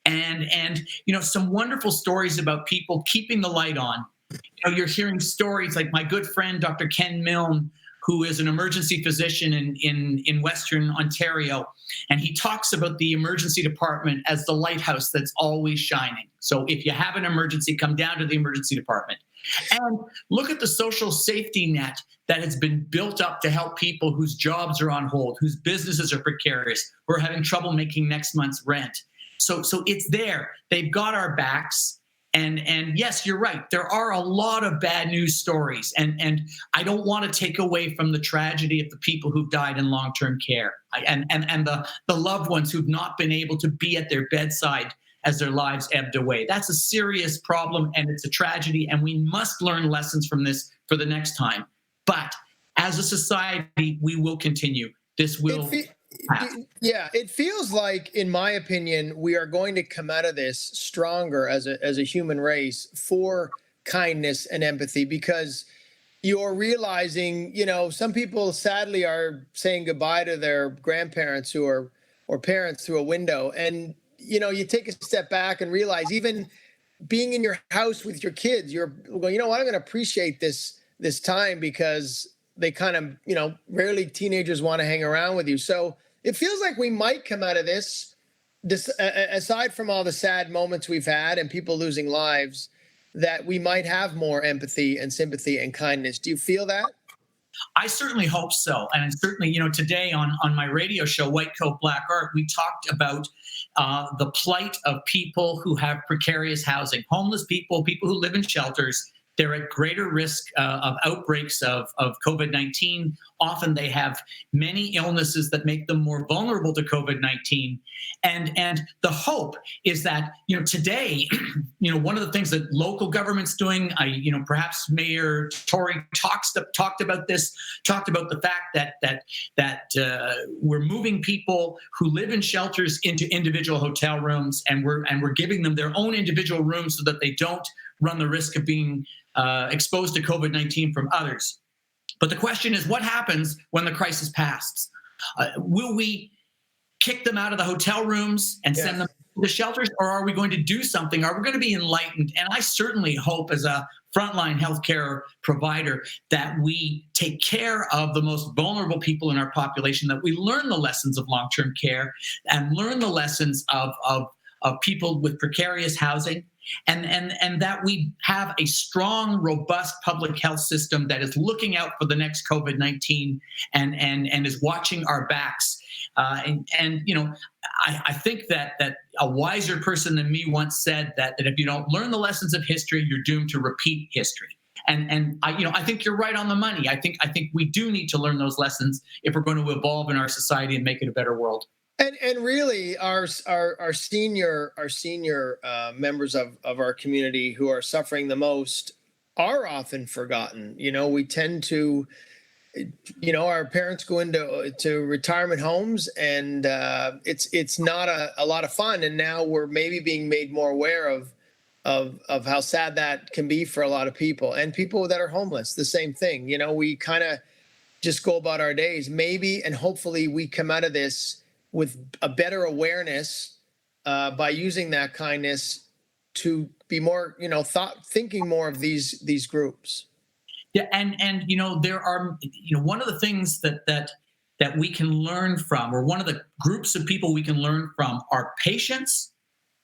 And some wonderful stories about people keeping the light on. You're hearing stories like my good friend, Dr. Ken Milne, who is an emergency physician in Western Ontario. And he talks about the emergency department as the lighthouse that's always shining. So if you have an emergency, come down to the emergency department. And look at the social safety net that has been built up to help people whose jobs are on hold, whose businesses are precarious, who are having trouble making next month's rent. So it's there. They've got our backs. And yes, you're right. There are a lot of bad news stories. And I don't want to take away from the tragedy of the people who've died in long-term care and the loved ones who've not been able to be at their bedside as their lives ebbed away. That's a serious problem, and it's a tragedy, and we must learn lessons from this for the next time. But as a society, we will continue. This will Yeah, it feels like, in my opinion, we are going to come out of this stronger as a human race for kindness and empathy, because you're realizing, some people sadly are saying goodbye to their grandparents or parents through a window. And, you take a step back and realize, even being in your house with your kids, you're going, I'm going to appreciate this time, because they kind of, rarely teenagers want to hang around with you. So it feels like we might come out of this, aside from all the sad moments we've had and people losing lives, that we might have more empathy and sympathy and kindness. Do you feel that? I certainly hope so. And certainly, today on my radio show, White Coat Black Art, we talked about the plight of people who have precarious housing, homeless people, people who live in shelters. They're at greater risk of outbreaks of COVID-19. Often they have many illnesses that make them more vulnerable to COVID-19. And the hope is that, today, one of the things that local government's doing, perhaps Mayor Tory talked about this, talked about the fact that we're moving people who live in shelters into individual hotel rooms, and we're giving them their own individual rooms so that they don't run the risk of being exposed to COVID-19 from others. But the question is, what happens when the crisis passes? Will we kick them out of the hotel rooms and send them to the shelters, or are we going to do something? Are we going to be enlightened? And I certainly hope, as a frontline healthcare provider, that we take care of the most vulnerable people in our population, that we learn the lessons of long-term care and learn the lessons of people with precarious housing. And that we have a strong, robust public health system that is looking out for the next COVID-19 and is watching our backs. I think that a wiser person than me once said that if you don't learn the lessons of history, you're doomed to repeat history. And I think you're right on the money. I think we do need to learn those lessons if we're going to evolve in our society and make it a better world. And really, our senior members of our community who are suffering the most are often forgotten. We tend to, our parents go into retirement homes, and it's not a lot of fun. And now we're maybe being made more aware of how sad that can be for a lot of people, and people that are homeless. The same thing. We kind of just go about our days. Maybe and hopefully we come out of this with a better awareness by using that kindness to be more, thinking more of these groups. Yeah, and there are one of the things that we can learn from, or one of the groups of people we can learn from, are patients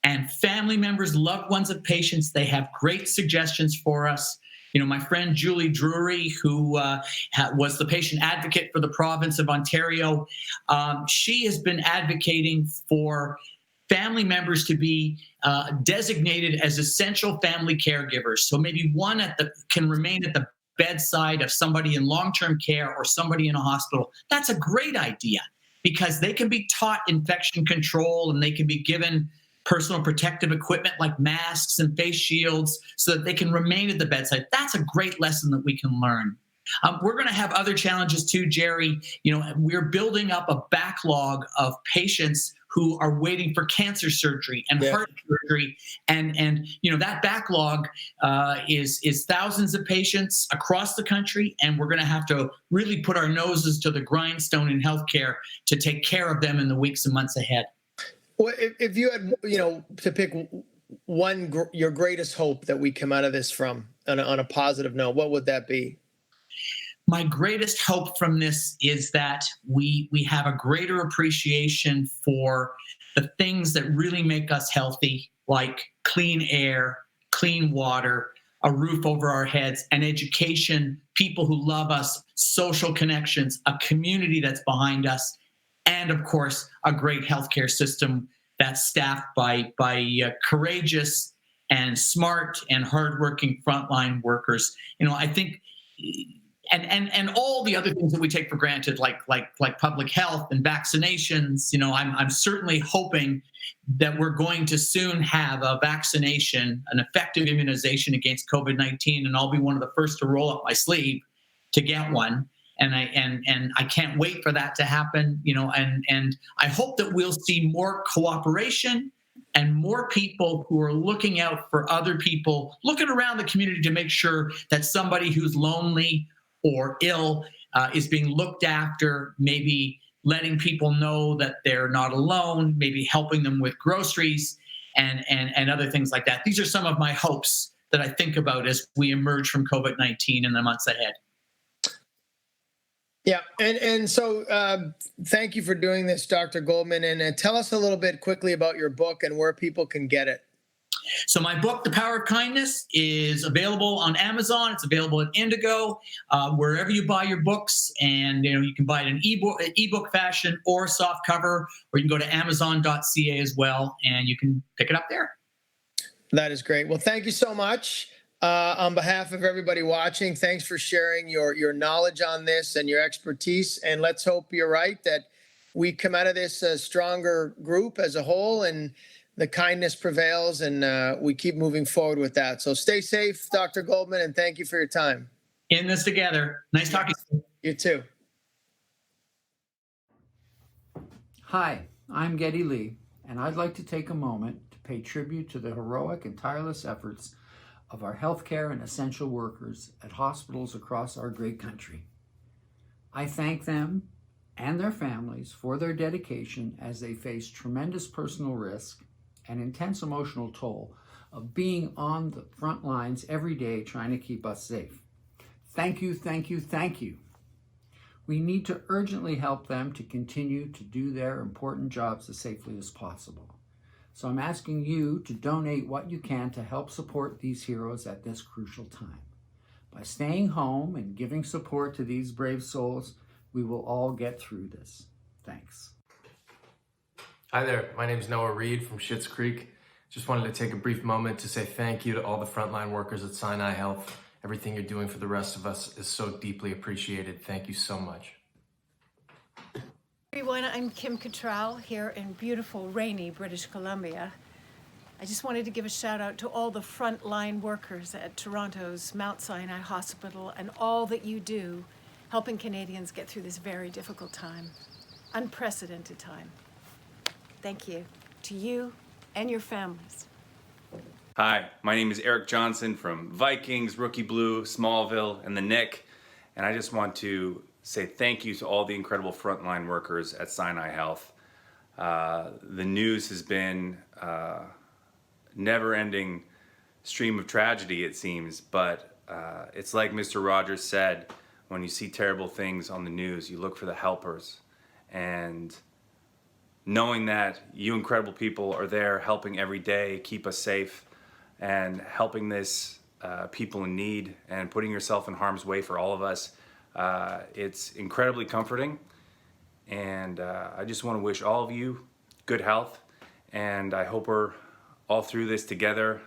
and family members, loved ones of patients. They have great suggestions for us. My friend Julie Drury, who was the patient advocate for the province of Ontario, she has been advocating for family members to be designated as essential family caregivers. So maybe one can remain at the bedside of somebody in long-term care or somebody in a hospital. That's a great idea, because they can be taught infection control, and they can be given personal protective equipment like masks and face shields so that they can remain at the bedside. That's a great lesson that we can learn. We're going to have other challenges too, Jerry. We're building up a backlog of patients who are waiting for cancer surgery and heart surgery, and that backlog is thousands of patients across the country, and we're going to have to really put our noses to the grindstone in healthcare to take care of them in the weeks and months ahead. Well, if you had, to pick your greatest hope that we come out of this from on a positive note, what would that be? My greatest hope from this is that we have a greater appreciation for the things that really make us healthy, like clean air, clean water, a roof over our heads, and education, people who love us, social connections, a community that's behind us, and of course, a great healthcare system that's staffed by courageous and smart and hardworking frontline workers. I think, and all the other things that we take for granted, like public health and vaccinations. I'm certainly hoping that we're going to soon have a vaccination, an effective immunization against COVID-19, and I'll be one of the first to roll up my sleeve to get one. And I can't wait for that to happen, and I hope that we'll see more cooperation and more people who are looking out for other people, looking around the community to make sure that somebody who's lonely or ill is being looked after, maybe letting people know that they're not alone, maybe helping them with groceries and other things like that. These are some of my hopes that I think about as we emerge from COVID-19 in the months ahead. Yeah, and so thank you for doing this, Dr. Goldman, and tell us a little bit quickly about your book and where people can get it. So my book, The Power of Kindness, is available on Amazon. It's available at Indigo, wherever you buy your books, and you can buy it in ebook fashion or soft cover, or you can go to Amazon.ca as well, and you can pick it up there. That is great. Well, thank you so much. On behalf of everybody watching, thanks for sharing your knowledge on this and your expertise. And let's hope you're right, that we come out of this a stronger group as a whole, and the kindness prevails, and we keep moving forward with that. So stay safe, Dr. Goldman, and thank you for your time. In this together. Nice talking to you. You too. Hi, I'm Geddy Lee, and I'd like to take a moment to pay tribute to the heroic and tireless efforts of our healthcare and essential workers at hospitals across our great country. I thank them and their families for their dedication as they face tremendous personal risk and intense emotional toll of being on the front lines every day trying to keep us safe. Thank you, thank you, thank you. We need to urgently help them to continue to do their important jobs as safely as possible. So I'm asking you to donate what you can to help support these heroes at this crucial time. By staying home and giving support to these brave souls, we will all get through this. Thanks. Hi there, my name is Noah Reed from Schitt's Creek. Just wanted to take a brief moment to say thank you to all the frontline workers at Sinai Health. Everything you're doing for the rest of us is so deeply appreciated. Thank you so much. Everyone, I'm Kim Cattrall here in beautiful, rainy British Columbia. I just wanted to give a shout out to all the frontline workers at Toronto's Mount Sinai Hospital and all that you do helping Canadians get through this very difficult time, unprecedented time. Thank you to you and your families. Hi, my name is Eric Johnson from Vikings, Rookie Blue, Smallville, and The Nick, and I just want to say thank you to all the incredible frontline workers at Sinai Health. The news has been never-ending stream of tragedy, it seems. But it's like Mr. Rogers said, when you see terrible things on the news, you look for the helpers. And knowing that you incredible people are there helping every day, keep us safe, and helping this people in need and putting yourself in harm's way for all of us, it's incredibly comforting. And I just want to wish all of you good health, and I hope we're all through this together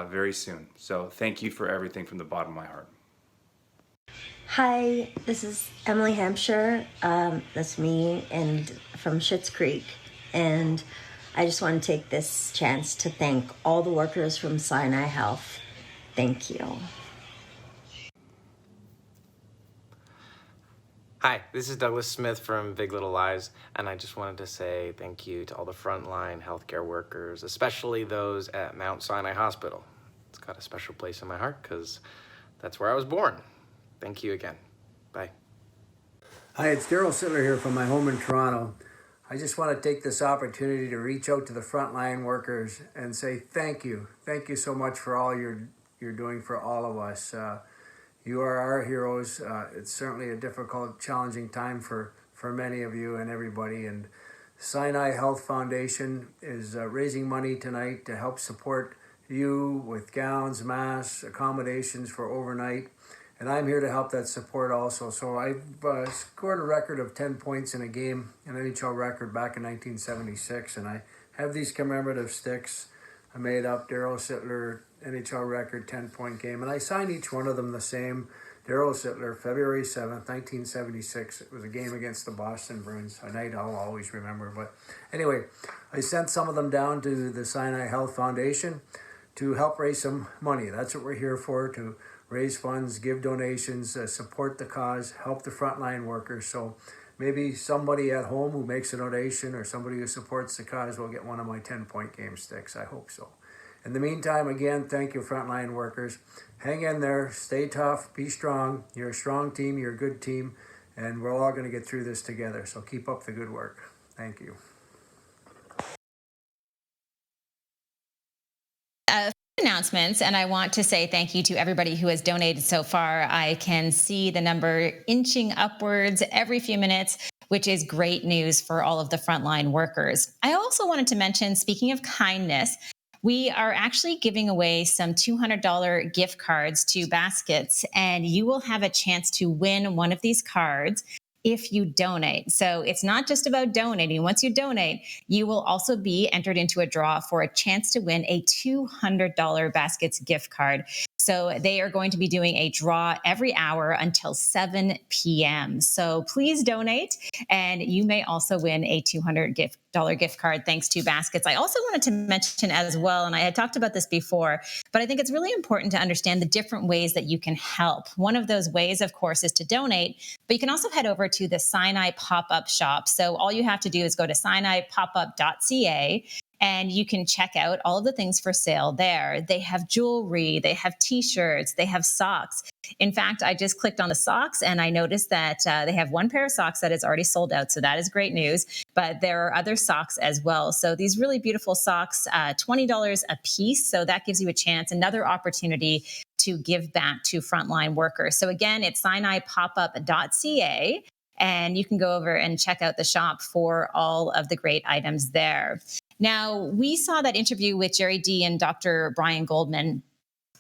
very soon. So thank you for everything from the bottom of my heart. Hi, this is Emily Hampshire. That's me, and from Schitt's Creek. And I just want to take this chance to thank all the workers from Sinai Health. Thank you. Hi, this is Douglas Smith from Big Little Lies, and I just wanted to say thank you to all the frontline healthcare workers, especially those at Mount Sinai Hospital. It's got a special place in my heart because that's where I was born. Thank you again. Bye. Hi, it's Daryl Sittler here from my home in Toronto. I just want to take this opportunity to reach out to the frontline workers and say thank you. Thank you so much for all you're doing for all of us. You are our heroes. It's certainly a difficult, challenging time for many of you and everybody. And Sinai Health Foundation is raising money tonight to help support you with gowns, masks, accommodations for overnight. And I'm here to help that support also. So I've scored a record of 10 points in a game, an NHL record back in 1976. And I have these commemorative sticks I made up, Daryl Sittler, NHL record 10-point game. And I signed each one of them the same. Daryl Sittler, February 7th, 1976. It was a game against the Boston Bruins, a night I'll always remember. But anyway, I sent some of them down to the Sinai Health Foundation to help raise some money. That's what we're here for, to raise funds, give donations, support the cause, help the frontline workers. So maybe somebody at home who makes a donation or somebody who supports the cause will get one of my 10-point game sticks. I hope so. In the meantime, again, thank you, frontline workers. Hang in there, stay tough, be strong. You're a strong team, you're a good team, and we're all going to get through this together. So keep up the good work. Thank you. Announcements, and I want to say thank you to everybody who has donated so far. I can see the number inching upwards every few minutes, which is great news for all of the frontline workers. I also wanted to mention, speaking of kindness, we are actually giving away some $200 gift cards to Baskets, and you will have a chance to win one of these cards if you donate. So it's not just about donating. Once you donate, you will also be entered into a draw for a chance to win a $200 Baskets gift card. So they are going to be doing a draw every hour until 7 p.m. So please donate, and you may also win a $200 gift card thanks to Baskets. I also wanted to mention as well, and I had talked about this before, but I think it's really important to understand the different ways that you can help. One of those ways, of course, is to donate, but you can also head over to the Sinai pop-up shop. So all you have to do is go to sinaipopup.ca, and you can check out all of the things for sale there. They have jewelry, they have t-shirts, they have socks. In fact, I just clicked on the socks and I noticed that they have one pair of socks that is already sold out. So that is great news, but there are other socks as well. So these really beautiful socks, $20 a piece. So that gives you a chance, another opportunity to give back to frontline workers. So again, it's sinaipopup.ca. And you can go over and check out the shop for all of the great items there. Now, we saw that interview with Jerry D and Dr. Brian Goldman.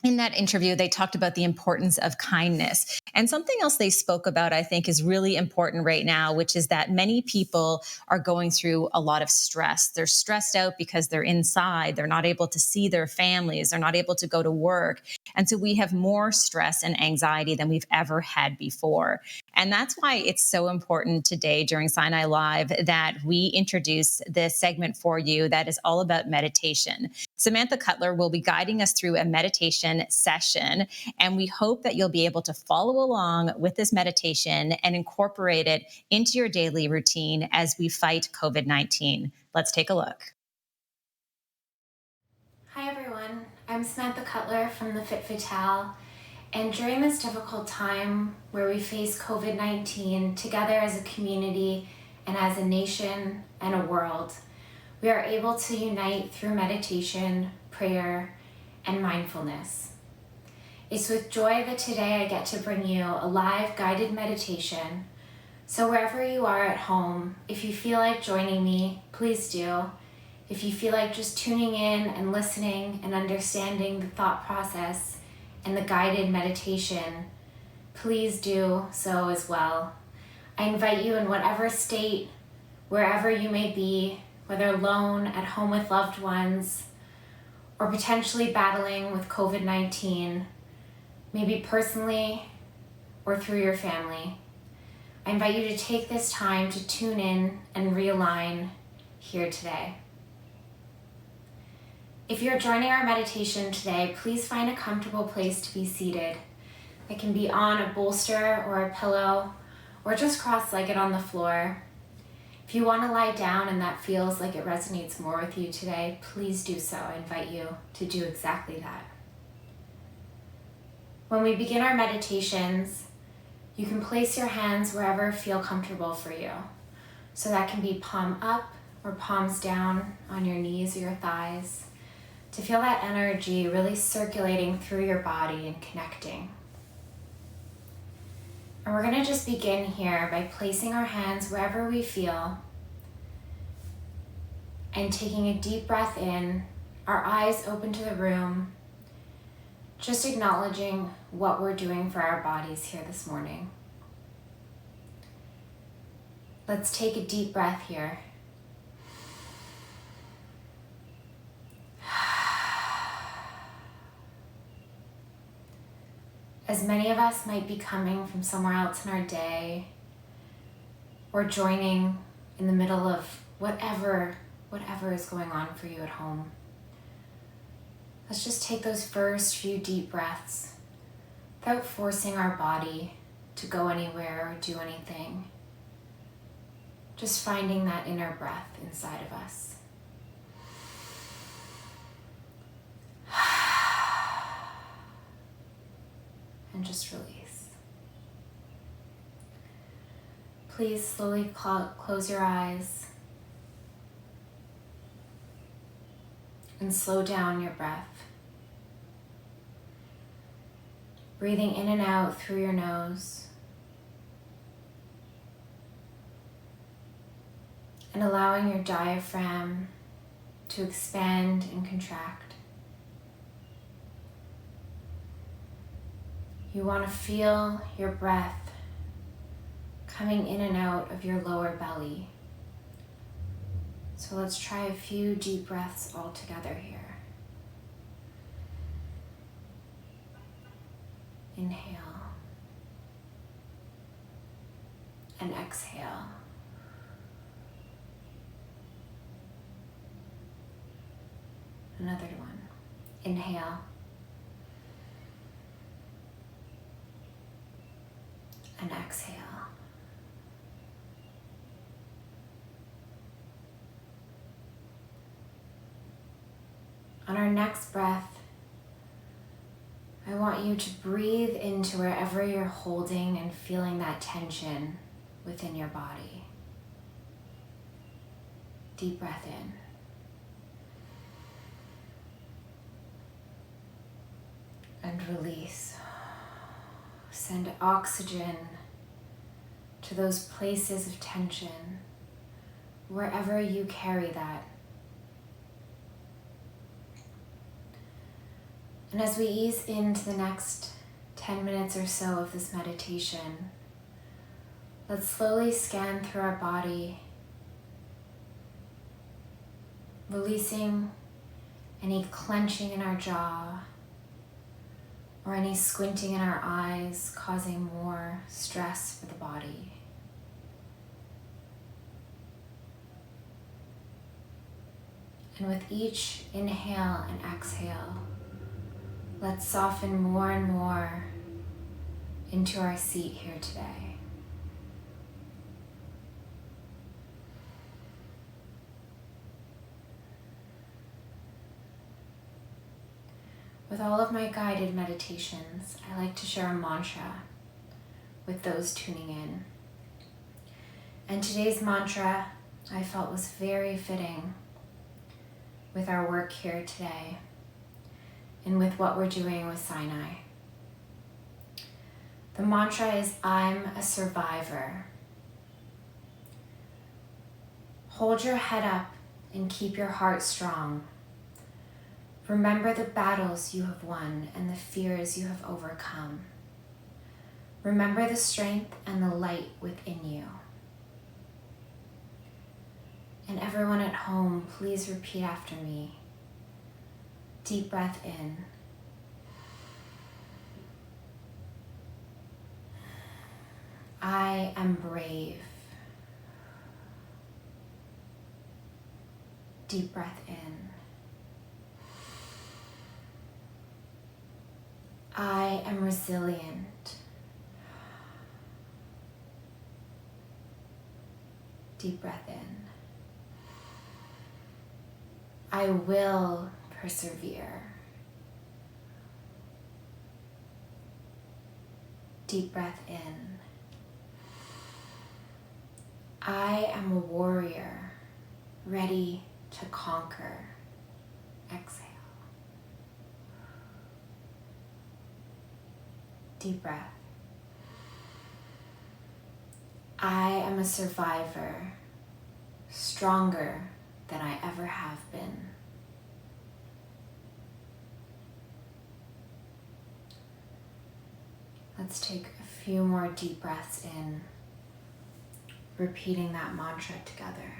In that interview, they talked about the importance of kindness. And something else they spoke about, I think, is really important right now, which is that many people are going through a lot of stress. They're stressed out because they're inside. They're not able to see their families. They're not able to go to work. And so we have more stress and anxiety than we've ever had before. And that's why it's so important today during Sinai Live that we introduce this segment for you that is all about meditation. Samantha Cutler will be guiding us through a meditation session, and we hope that you'll be able to follow along with this meditation and incorporate it into your daily routine as we fight COVID-19. Let's take a look. Hi everyone, I'm Samantha Cutler from the Fit Fatale, and during this difficult time where we face COVID-19 together as a community and as a nation and a world, we are able to unite through meditation, prayer, and mindfulness. It's with joy that today I get to bring you a live guided meditation. So wherever you are at home, if you feel like joining me, please do. If you feel like just tuning in and listening and understanding the thought process and the guided meditation, please do so as well. I invite you in whatever state, wherever you may be, whether alone, at home with loved ones, or potentially battling with COVID-19, maybe personally or through your family. I invite you to take this time to tune in and realign here today. If you're joining our meditation today, please find a comfortable place to be seated. It can be on a bolster or a pillow, or just cross-legged on the floor. If you want to lie down and that feels like it resonates more with you today, please do so. I invite you to do exactly that. When we begin our meditations, you can place your hands wherever feel comfortable for you. So that can be palm up or palms down on your knees or your thighs, to feel that energy really circulating through your body and connecting. And we're going to just begin here by placing our hands wherever we feel and taking a deep breath in, our eyes open to the room, just acknowledging what we're doing for our bodies here this morning. Let's take a deep breath here. As many of us might be coming from somewhere else in our day, or joining in the middle of whatever is going on for you at home, let's just take those first few deep breaths without forcing our body to go anywhere or do anything. Just finding that inner breath inside of us. And just release. Please slowly close your eyes and slow down your breath. Breathing in and out through your nose and allowing your diaphragm to expand and contract. You want to feel your breath coming in and out of your lower belly. So let's try a few deep breaths all together here. Inhale and exhale. Another one. Inhale. And exhale. On our next breath, I want you to breathe into wherever you're holding and feeling that tension within your body. Deep breath in. And release. Send oxygen to those places of tension, wherever you carry that. And as we ease into the next 10 minutes or so of this meditation, let's slowly scan through our body, releasing any clenching in our jaw, or any squinting in our eyes, causing more stress for the body. And with each inhale and exhale, let's soften more and more into our seat here today. With all of my guided meditations, I like to share a mantra with those tuning in. And today's mantra I felt was very fitting with our work here today. and with what we're doing with Sinai. The mantra is, I'm a survivor. Hold your head up and keep your heart strong. Remember the battles you have won and the fears you have overcome. Remember the strength and the light within you. And everyone at home, please repeat after me. Deep breath in. I am brave. Deep breath in. I am resilient. Deep breath in. I will persevere. Deep breath in. I am a warrior, ready to conquer. Exhale. Deep breath. I am a survivor, stronger than I ever have been. Let's take a few more deep breaths in, repeating that mantra together.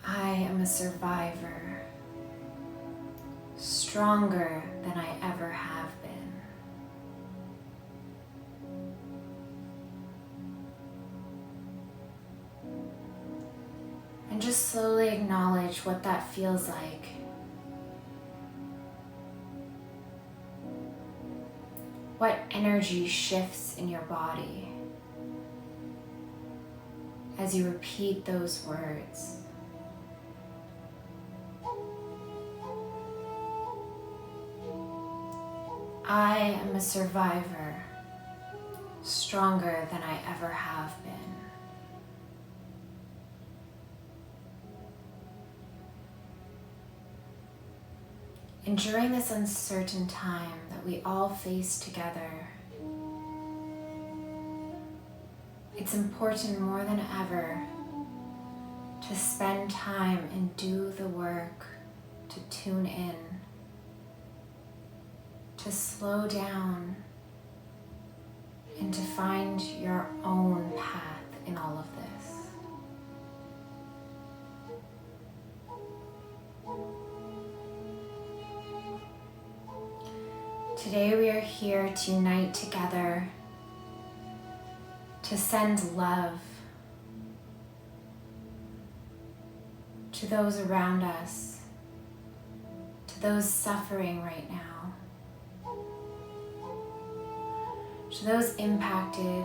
I am a survivor, stronger than I ever have been. And just slowly acknowledge what that feels like. What energy shifts in your body as you repeat those words. I am a survivor, stronger than I ever have been. And during this uncertain time that we all face together, it's important more than ever to spend time and do the work to tune in, to slow down, and to find your own path in all of this. Today we are here to unite together, to send love to those around us, to those suffering right now, to those impacted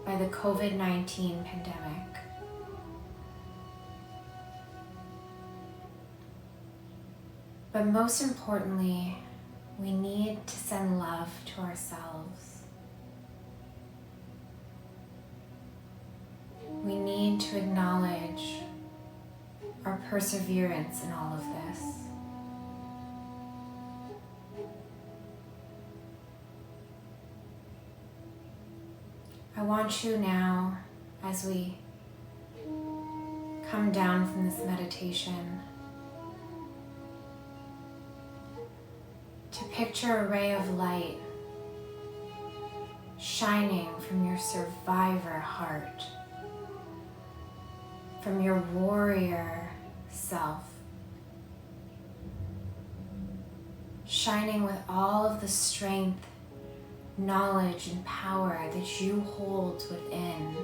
by the COVID-19 pandemic. But most importantly, we need to send love to ourselves. We need to acknowledge our perseverance in all of this. I want you now, as we come down from this meditation, to picture a ray of light shining from your survivor heart, from your warrior self, shining with all of the strength, knowledge, and power that you hold within,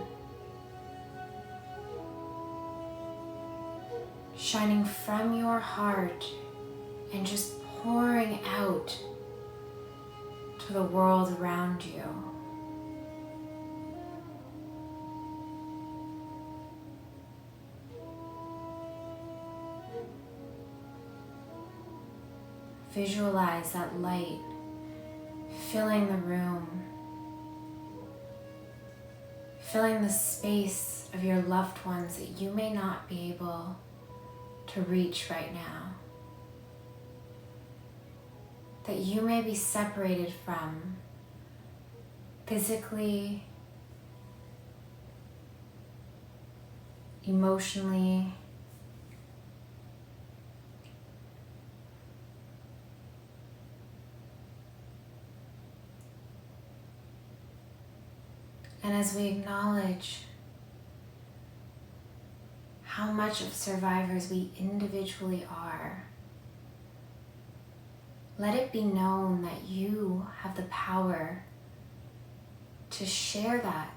shining from your heart and just pouring out to the world around you. Visualize that light filling the room, filling the space of your loved ones that you may not be able to reach right now, that you may be separated from physically, emotionally, and as we acknowledge how much of survivors we individually are, let it be known that you have the power to share that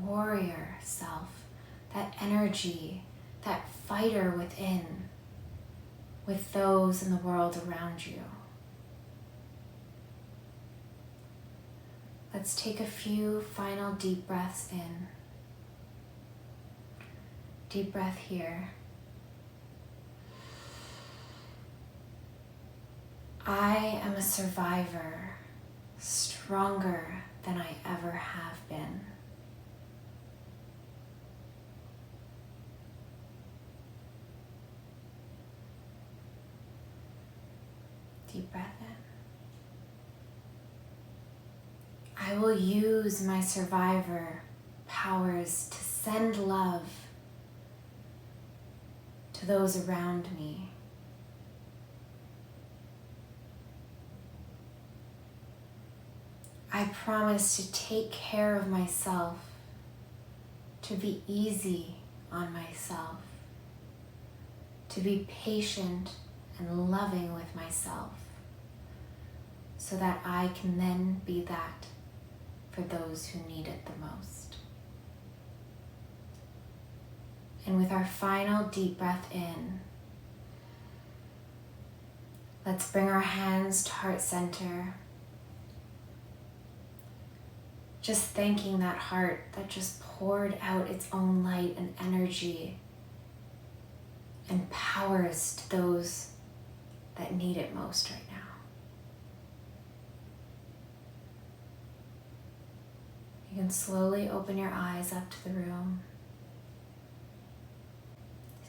warrior self, that energy, that fighter within, with those in the world around you. Let's take a few final deep breaths in. Deep breath here. I am a survivor, stronger than I ever have been. Deep breath in. I will use my survivor powers to send love to those around me. I promise to take care of myself, to be easy on myself, to be patient and loving with myself, so that I can then be that for those who need it the most. And with our final deep breath in, let's bring our hands to heart center, just thanking that heart that just poured out its own light and energy and powers to those that need it most right now. You can slowly open your eyes up to the room.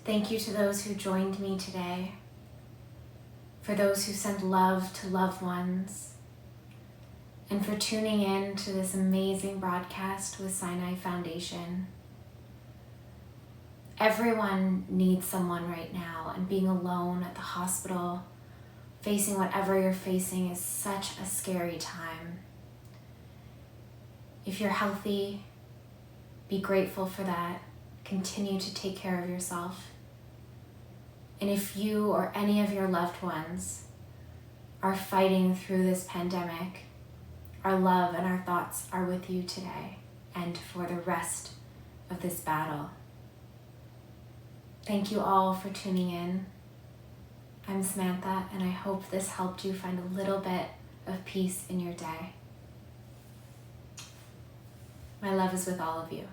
Thank you to those who joined me today, for those who send love to loved ones, and for tuning in to this amazing broadcast with Sinai Foundation. Everyone needs someone right now, and being alone at the hospital, facing whatever you're facing, is such a scary time. If you're healthy, be grateful for that. Continue to take care of yourself. And if you or any of your loved ones are fighting through this pandemic, our love and our thoughts are with you today and for the rest of this battle. Thank you all for tuning in. I'm Samantha, and I hope this helped you find a little bit of peace in your day. My love is with all of you.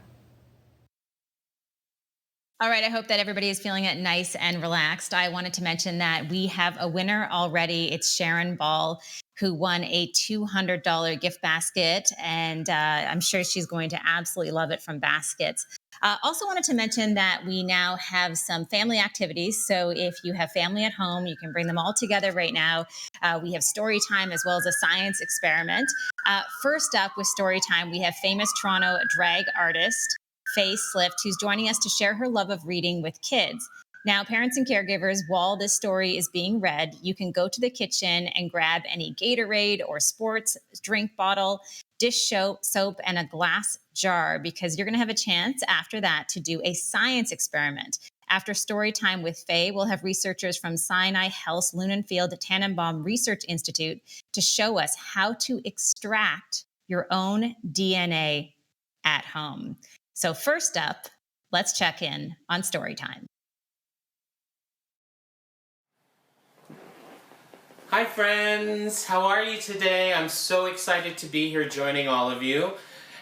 All right, I hope that everybody is feeling it nice and relaxed. I wanted to mention that we have a winner already. It's Sharon Ball, who won a $200 gift basket, and I'm sure she's going to absolutely love it from Baskets. Also wanted to mention that we now have some family activities. So if you have family at home, you can bring them all together right now. We have story time as well as a science experiment. First up with story time, we have famous Toronto drag artist Faye Slift, who's joining us to share her love of reading with kids. Now, parents and caregivers, while this story is being read, you can go to the kitchen and grab any Gatorade or sports drink bottle, dish soap, and a glass jar, because you're going to have a chance after that to do a science experiment. After story time with Faye, we'll have researchers from Sinai Health's Lunenfeld Tannenbaum Research Institute to show us how to extract your own DNA at home. So first up, let's check in on story time. Hi friends, how are you today? I'm so excited to be here joining all of you.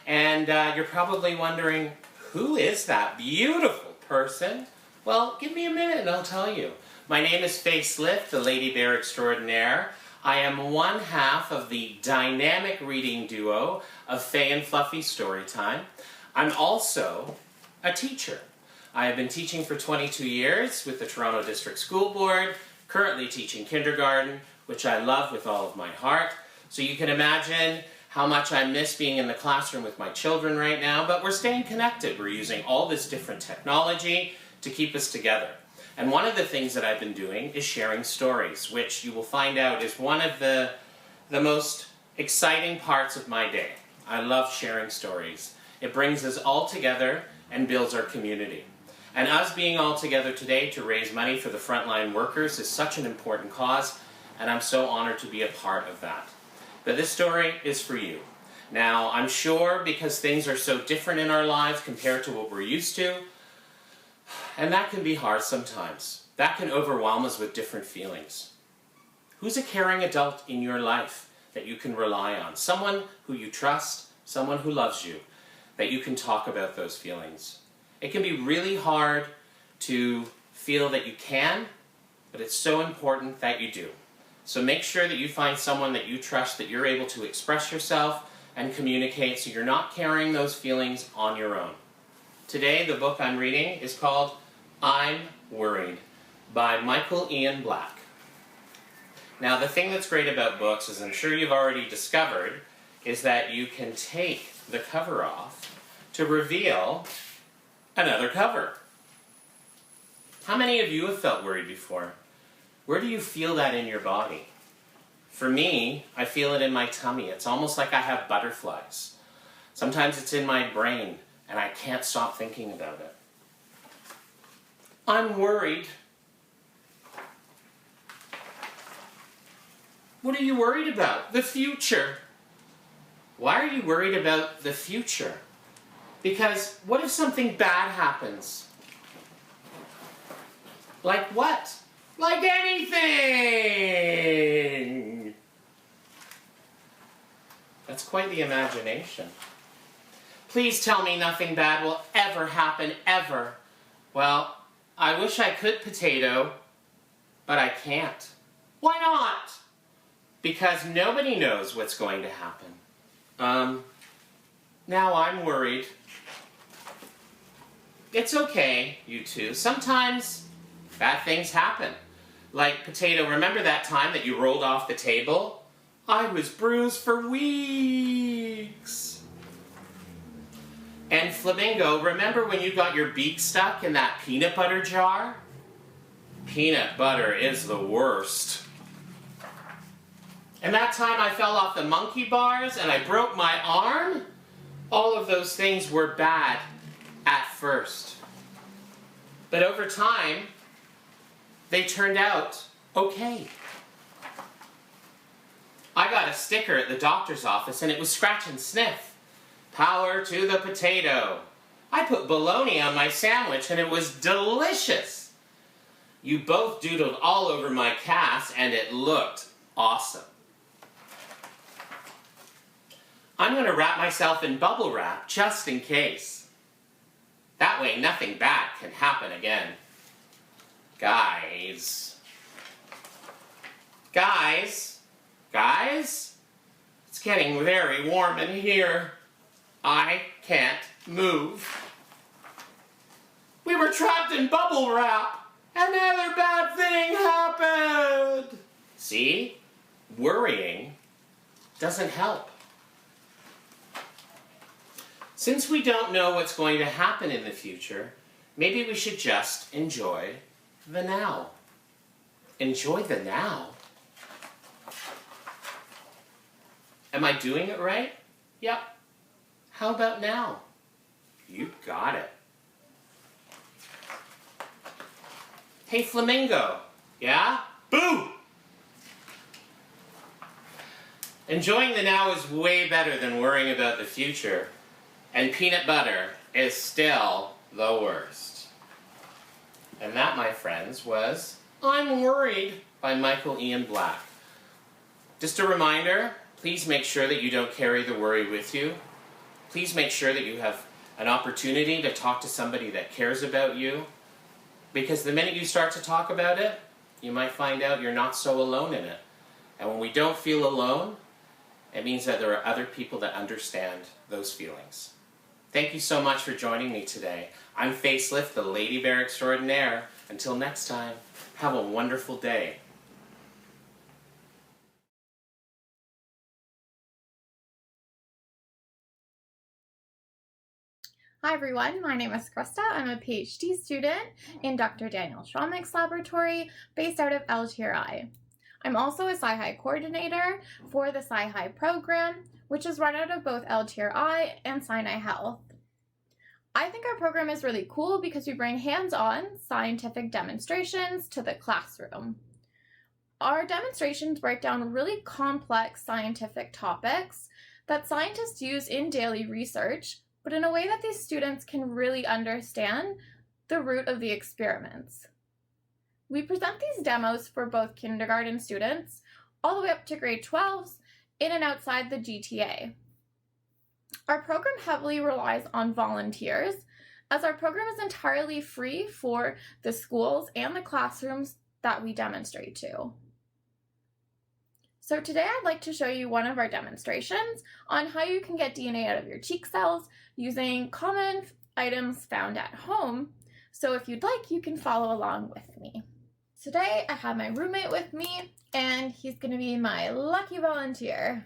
And you're probably wondering, who is that beautiful person? Well, give me a minute and I'll tell you. My name is Faye Slift, the Lady Bear Extraordinaire. I am one half of the dynamic reading duo of Faye and Fluffy Storytime. I'm also a teacher. I have been teaching for 22 years with the Toronto District School Board, currently teaching kindergarten, which I love with all of my heart. So you can imagine how much I miss being in the classroom with my children right now, but we're staying connected. We're using all this different technology to keep us together. And one of the things that I've been doing is sharing stories, which you will find out is one of the most exciting parts of my day. I love sharing stories. It brings us all together and builds our community. And us being all together today to raise money for the frontline workers is such an important cause, and I'm so honored to be a part of that. But this story is for you. Now, I'm sure because things are so different in our lives compared to what we're used to, and that can be hard sometimes. That can overwhelm us with different feelings. Who's a caring adult in your life that you can rely on? Someone who you trust, someone who loves you, that you can talk about those feelings. It can be really hard to feel that you can, but it's so important that you do. So make sure that you find someone that you trust, that you're able to express yourself and communicate so you're not carrying those feelings on your own. Today, the book I'm reading is called I'm Worried by Michael Ian Black. Now, the thing that's great about books, as I'm sure you've already discovered, is that you can take the cover off to reveal another cover. How many of you have felt worried before? Where do you feel that in your body? For me, I feel it in my tummy. It's almost like I have butterflies. Sometimes it's in my brain, and I can't stop thinking about it. I'm worried. What are you worried about? The future. Why are you worried about the future? Because what if something bad happens? Like what? Like anything! That's quite the imagination. Please tell me nothing bad will ever happen, ever. Well, I wish I could, Potato, but I can't. Why not? Because nobody knows what's going to happen. Now I'm worried. It's okay, you two. Sometimes bad things happen. Like, Potato, remember that time that you rolled off the table? I was bruised for weeks. And Flamingo, remember when you got your beak stuck in that peanut butter jar? Peanut butter is the worst. And that time I fell off the monkey bars and I broke my arm? All of those things were bad at first. But over time, they turned out okay. I got a sticker at the doctor's office and it was scratch and sniff. Power to the potato. I put bologna on my sandwich and it was delicious. You both doodled all over my cast and it looked awesome. I'm going to wrap myself in bubble wrap just in case. That way nothing bad can happen again. Guys, it's getting very warm in here. I can't move. We were trapped in bubble wrap. Another bad thing happened. See, worrying doesn't help. Since we don't know what's going to happen in the future, maybe we should just enjoy the now. Enjoy the now? Am I doing it right? Yep. How about now? You got it. Hey, Flamingo. Yeah? Boo! Enjoying the now is way better than worrying about the future. And peanut butter is still the worst. And that, my friends, was I'm Worried by Michael Ian Black. Just a reminder, please make sure that you don't carry the worry with you. Please make sure that you have an opportunity to talk to somebody that cares about you. Because the minute you start to talk about it, you might find out you're not so alone in it. And when we don't feel alone, it means that there are other people that understand those feelings. Thank you so much for joining me today. I'm Facelift, the Lady Bear Extraordinaire. Until next time, have a wonderful day. Hi everyone, my name is Krista. I'm a PhD student in Dr. Daniel Schromick's laboratory based out of LTRI. I'm also a Sci-Hi coordinator for the Sci-Hi program, which is run out of both LTRI and Sinai Health. I think our program is really cool because we bring hands-on scientific demonstrations to the classroom. Our demonstrations break down really complex scientific topics that scientists use in daily research, but in a way that these students can really understand the root of the experiments. We present these demos for both kindergarten students all the way up to grade 12s in and outside the GTA. Our program heavily relies on volunteers, as our program is entirely free for the schools and the classrooms that we demonstrate to. So today I'd like to show you one of our demonstrations on how you can get DNA out of your cheek cells using common items found at home. So if you'd like, you can follow along with me. Today I have my roommate with me and he's going to be my lucky volunteer.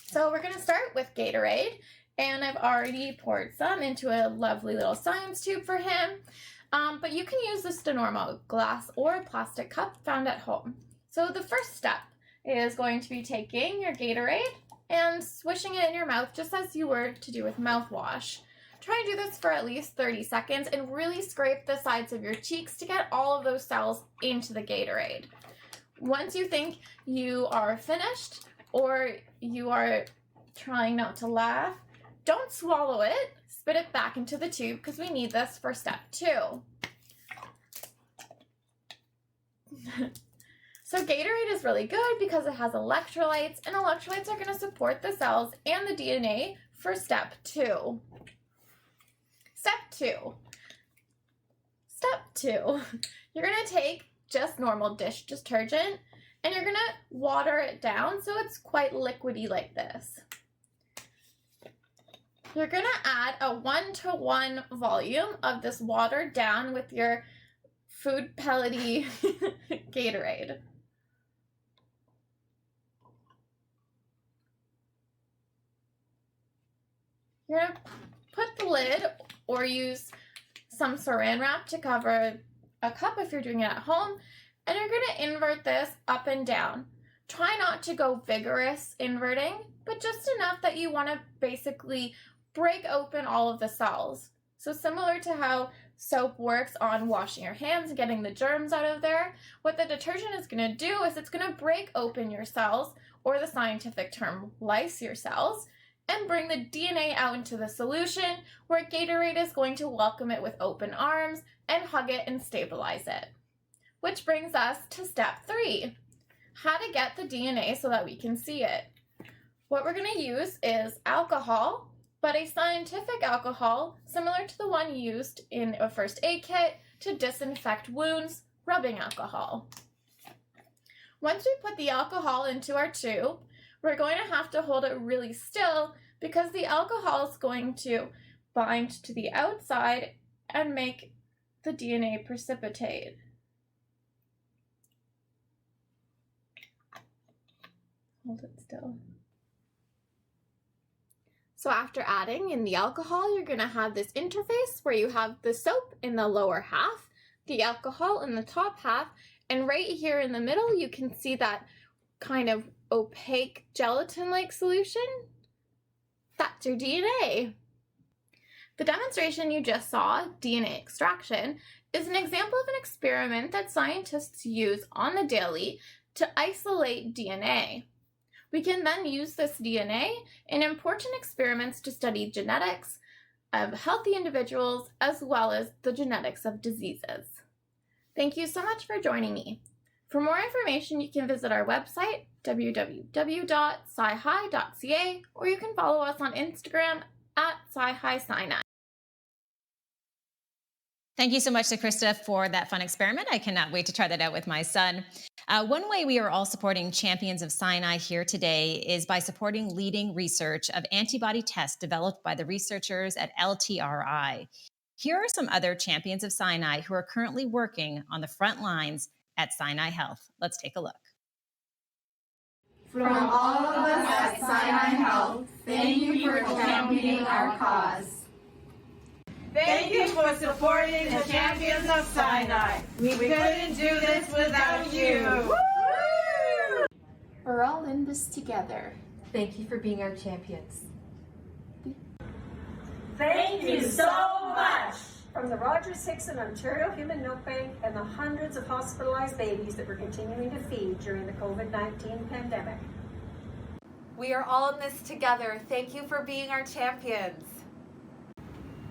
So we're going to start with Gatorade, and I've already poured some into a lovely little science tube for him. But you can use just a normal glass or plastic cup found at home. So the first step is going to be taking your Gatorade and swishing it in your mouth just as you were to do with mouthwash. Try and do this for at least 30 seconds and really scrape the sides of your cheeks to get all of those cells into the Gatorade. Once you think you are finished or you are trying not to laugh, don't swallow it, spit it back into the tube because we need this for step 2. So Gatorade is really good because it has electrolytes, and electrolytes are going to support the cells and the DNA for step 2. Step 2. You're going to take just normal dish detergent and you're going to water it down so it's quite liquidy like this. You're going to add a 1-to-1 volume of this watered down with your food pellety Gatorade. You're going to put the lid or use some saran wrap to cover a cup if you're doing it at home, and you're going to invert this up and down. Try not to go vigorous inverting, but just enough that you want to basically break open all of the cells. So similar to how soap works on washing your hands and getting the germs out of there, what the detergent is going to do is it's going to break open your cells, or the scientific term, lyse your cells, and bring the DNA out into the solution, where Gatorade is going to welcome it with open arms and hug it and stabilize it. Which brings us to step 3, how to get the DNA so that we can see it. What we're going to use is alcohol, but a scientific alcohol similar to the one used in a first aid kit to disinfect wounds, rubbing alcohol. Once we put the alcohol into our tube, we're going to have to hold it really still because the alcohol is going to bind to the outside and make the DNA precipitate. Hold it still. So after adding in the alcohol, you're going to have this interface where you have the soap in the lower half, the alcohol in the top half, and right here in the middle you can see that kind of opaque gelatin-like solution. That's your DNA. The demonstration you just saw, DNA extraction, is an example of an experiment that scientists use on the daily to isolate DNA. We can then use this DNA in important experiments to study genetics of healthy individuals as well as the genetics of diseases. Thank you so much for joining me. For more information, you can visit our website, www.scihi.ca, or you can follow us on Instagram at Sci-Hi Sinai. Thank you so much to Krista for that fun experiment. I cannot wait to try that out with my son. One way we are all supporting Champions of Sinai here today is by supporting leading research of antibody tests developed by the researchers at LTRI. Here are some other Champions of Sinai who are currently working on the front lines at Sinai Health. Let's take a look. From all of us at Sinai Health, thank you for championing our cause. Thank you for supporting the Champions of Sinai. We couldn't do this without you. We're all in this together. Thank you for being our champions. Thank you so much. From the Rogers Hickson Ontario Human Milk Bank and the hundreds of hospitalized babies that we're continuing to feed during the COVID-19 pandemic. We are all in this together. Thank you for being our champions.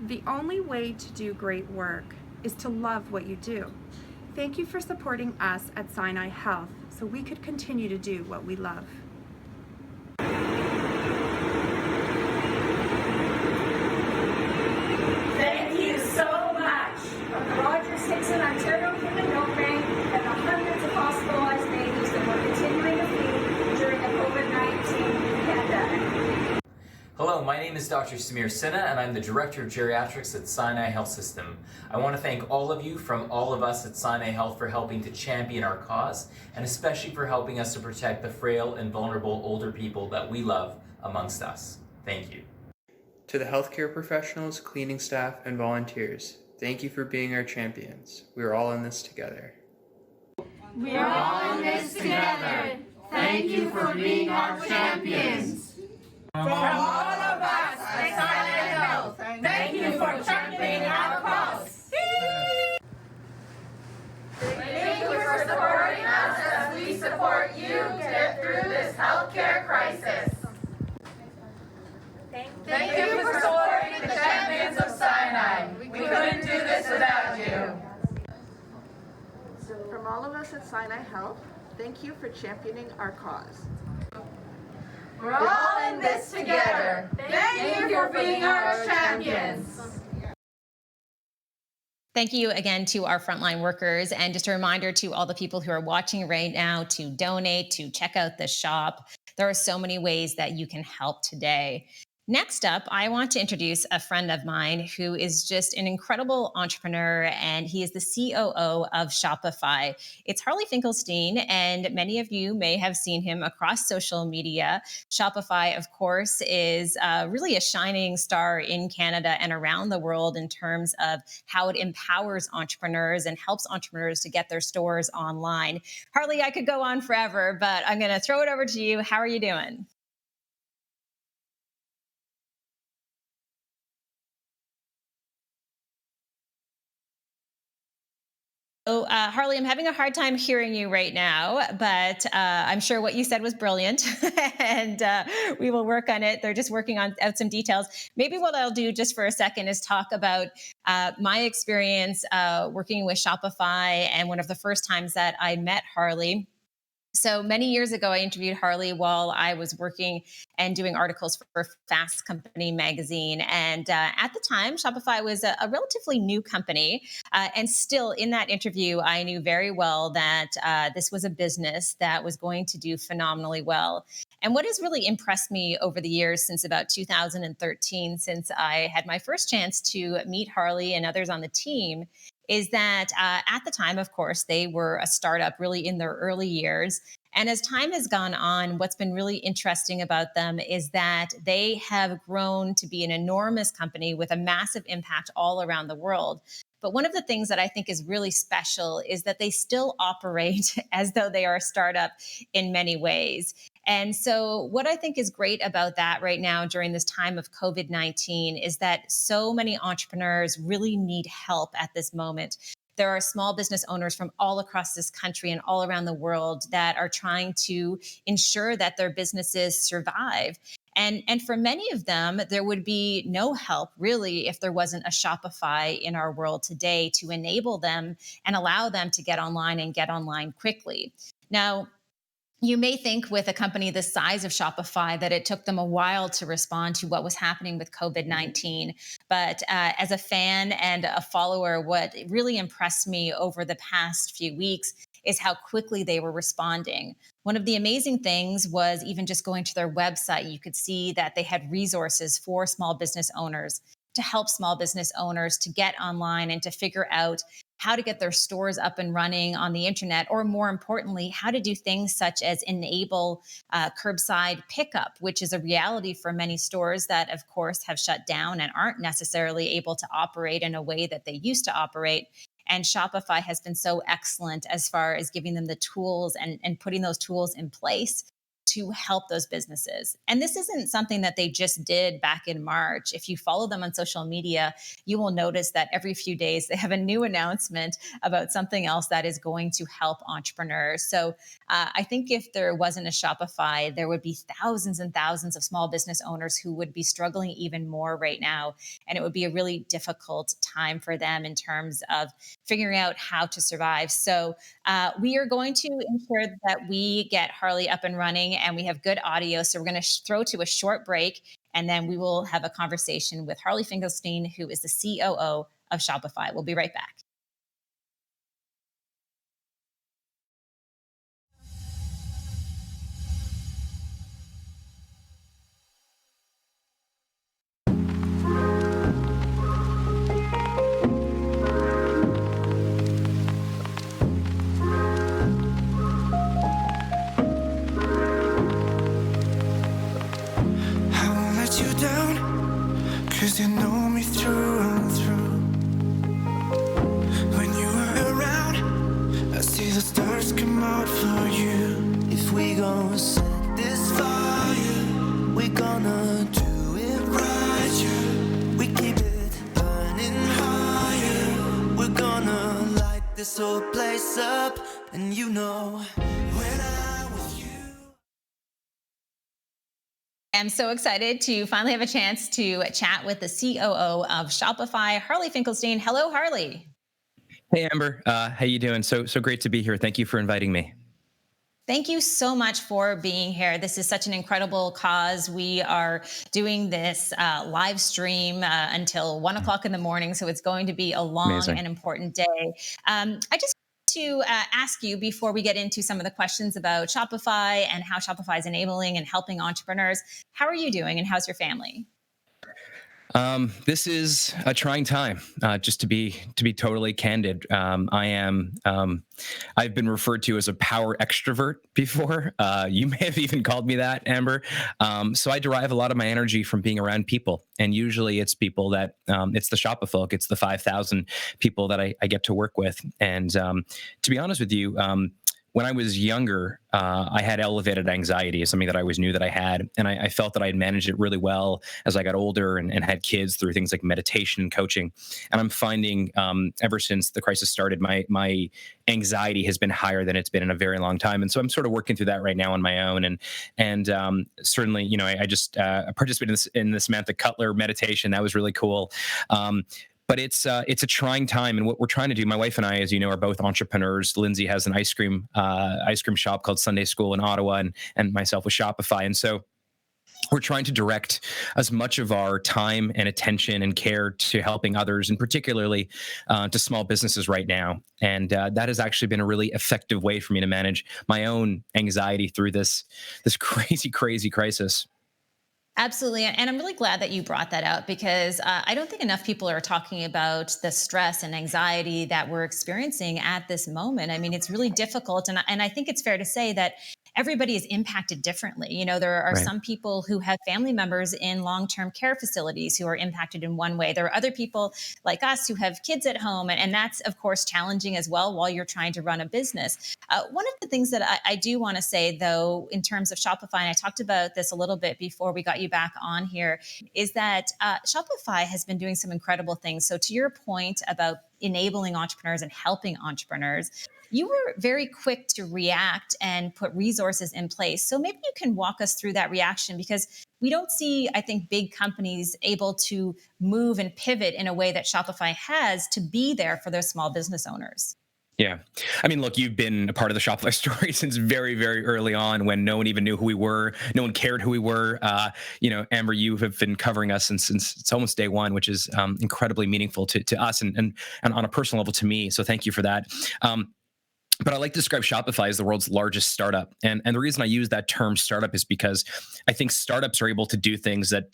The only way to do great work is to love what you do. Thank you for supporting us at Sinai Health so we could continue to do what we love. Thank you so much. From the Rogers Hickson Ontario Human Milk Bank and the hundreds of hospitalized babies that we're continuing to feed during the COVID-19 pandemic. Hello, my name is Dr. Samir Sinha, and I'm the Director of Geriatrics at Sinai Health System. I want to thank all of you from all of us at Sinai Health for helping to champion our cause, and especially for helping us to protect the frail and vulnerable older people that we love amongst us. Thank you. To the healthcare professionals, cleaning staff, and volunteers, thank you for being our champions. We are all in this together. We are all in this together. Thank you for being our champions. From all of us at Sinai Health, thank you for championing our cause. Thank you for supporting us as we support you to get through this healthcare crisis. Thank you for supporting the Champions of Sinai. We couldn't do this without you. From all of us at Sinai Health, thank you for championing our cause. We're all in this together. Thank you for being our champions. Thank you again to our frontline workers. And just a reminder to all the people who are watching right now to donate, to check out the shop. There are so many ways that you can help today. Next up, I want to introduce a friend of mine who is just an incredible entrepreneur, and he is the COO of Shopify. It's Harley Finkelstein, and many of you may have seen him across social media. Shopify, of course, is really a shining star in Canada and around the world in terms of how it empowers entrepreneurs and helps entrepreneurs to get their stores online. Harley, I could go on forever, but I'm going to throw it over to you. How are you doing? Oh, Harley, I'm having a hard time hearing you right now, but I'm sure what you said was brilliant, and we will work on it. They're just working on out some details. Maybe what I'll do just for a second is talk about my experience working with Shopify and one of the first times that I met Harley. So many years ago, I interviewed Harley while I was working and doing articles for Fast Company magazine. And at the time, Shopify was a relatively new company. And still in that interview, I knew very well that this was a business that was going to do phenomenally well. And what has really impressed me over the years since about 2013, since I had my first chance to meet Harley and others on the team, is that at the time, of course, they were a startup really in their early years. And as time has gone on, what's been really interesting about them is that they have grown to be an enormous company with a massive impact all around the world. But one of the things that I think is really special is that they still operate as though they are a startup in many ways. And so what I think is great about that right now during this time of COVID-19 is that so many entrepreneurs really need help at this moment. There are small business owners from all across this country and all around the world that are trying to ensure that their businesses survive. And for many of them, there would be no help really if there wasn't a Shopify in our world today to enable them and allow them to get online and get online quickly. Now, You may think with a company the size of Shopify that it took them a while to respond to what was happening with COVID-19. But as a fan and a follower, what really impressed me over the past few weeks is how quickly they were responding. One of the amazing things was even just going to their website, you could see that they had resources for small business owners to help small business owners to get online and to figure out how to get their stores up and running on the internet, or more importantly, how to do things such as enable curbside pickup, which is a reality for many stores that, of course, have shut down and aren't necessarily able to operate in a way that they used to operate. And Shopify has been so excellent as far as giving them the tools and putting those tools in place to help those businesses. And this isn't something that they just did back in March. If you follow them on social media, you will notice that every few days they have a new announcement about something else that is going to help entrepreneurs. So I think if there wasn't a Shopify, there would be thousands and thousands of small business owners who would be struggling even more right now. And it would be a really difficult time for them in terms of figuring out how to survive. So we are going to ensure that we get Harley up and running and we have good audio. So we're going to throw to a short break, and then we will have a conversation with Harley Finkelstein, who is the COO of Shopify. We'll be right back. Cause you know me through and through. When you are around, I see the stars come out for you. If we gon' set this fire, we gonna do it right, yeah. We keep it burning higher. We're gonna light this whole place up. And you know, when I'm with you. I'm so excited to finally have a chance to chat with the COO of Shopify, Harley Finkelstein. Hello, Harley. Hey, Amber. How you doing? So great to be here. Thank you for inviting me. Thank you so much for being here. This is such an incredible cause. We are doing this live stream until 1 o'clock in the morning, so it's going to be a long Amazing. and important day. I just to ask you before we get into some of the questions about Shopify and how Shopify is enabling and helping entrepreneurs. How are you doing and how's your family? This is a trying time. Just to be totally candid, I've been referred to as a power extrovert before. You may have even called me that, Amber. So I derive a lot of my energy from being around people, and usually it's people that it's the Shopify, it's the 5,000 people that I get to work with. And to be honest with you, when I was younger, I had elevated anxiety, something that I always knew that I had. And I felt that I had managed it really well as I got older and had kids through things like meditation and coaching. And I'm finding ever since the crisis started, my anxiety has been higher than it's been in a very long time. And so I'm sort of working through that right now on my own. And certainly, you know, I just participated in this Samantha Cutler meditation. That was really cool. But it's a trying time, and what we're trying to do. My wife and I, as you know, are both entrepreneurs. Lindsay has an ice cream shop called Sunday School in Ottawa, and myself with Shopify. And so we're trying to direct as much of our time and attention and care to helping others, and particularly to small businesses right now. And that has actually been a really effective way for me to manage my own anxiety through this crazy crisis. Absolutely. And I'm really glad that you brought that out because I don't think enough people are talking about the stress and anxiety that we're experiencing at this moment. I mean, it's really difficult. And I think it's fair to say that everybody is impacted differently. You know, there are some people who have family members in long-term care facilities who are impacted in one way. There are other people like us who have kids at home. And that's, of course, challenging as well while you're trying to run a business. One of the things that I do want to say, though, in terms of Shopify, and I talked about this a little bit before we got you back on here, is that Shopify has been doing some incredible things. So to your point about enabling entrepreneurs and helping entrepreneurs, you were very quick to react and put resources in place. So maybe you can walk us through that reaction, because we don't see, I think, big companies able to move and pivot in a way that Shopify has to be there for their small business owners. Yeah. I mean, look, you've been a part of the Shopify story since very, very early on when no one even knew who we were. No one cared who we were. Amber, you have been covering us since it's almost day one, which is incredibly meaningful to us and on a personal level to me. So thank you for that. But I like to describe Shopify as the world's largest startup. And the reason I use that term startup is because I think startups are able to do things that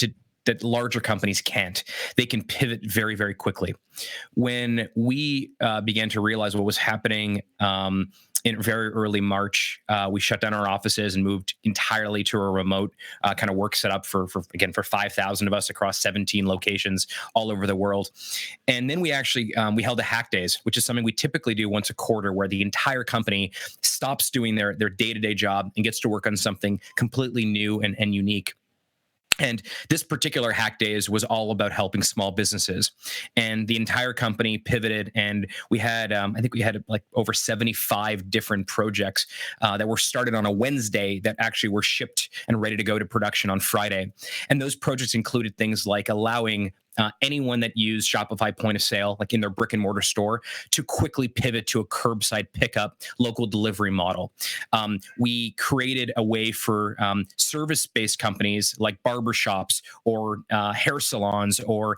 larger companies can't. They can pivot very, very quickly. When we began to realize what was happening in very early March, we shut down our offices and moved entirely to a remote kind of work setup for 5,000 of us across 17 locations all over the world. And then we actually we held a hack days, which is something we typically do once a quarter, where the entire company stops doing their day-to-day job and gets to work on something completely new and unique. And this particular hack days was all about helping small businesses, and the entire company pivoted. And we had, I think we had like over 75 different projects that were started on a Wednesday that actually were shipped and ready to go to production on Friday. And those projects included things like allowing anyone that used Shopify point of sale, like in their brick and mortar store, to quickly pivot to a curbside pickup local delivery model. We created a way for service-based companies like barbershops or hair salons or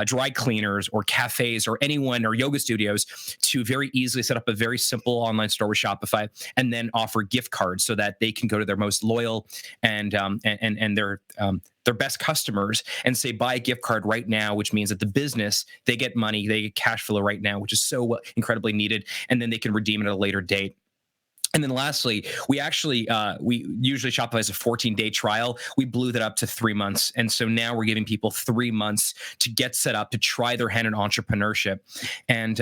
dry cleaners or cafes or anyone or yoga studios to very easily set up a very simple online store with Shopify and then offer gift cards so that they can go to their most loyal and their best customers and say, buy a gift card right now, which means that the business, they get money, they get cash flow right now, which is so incredibly needed. And then they can redeem it at a later date. And then lastly, we usually Shopify has a 14-day trial. We blew that up to 3 months. And so now we're giving people 3 months to get set up, to try their hand in entrepreneurship. And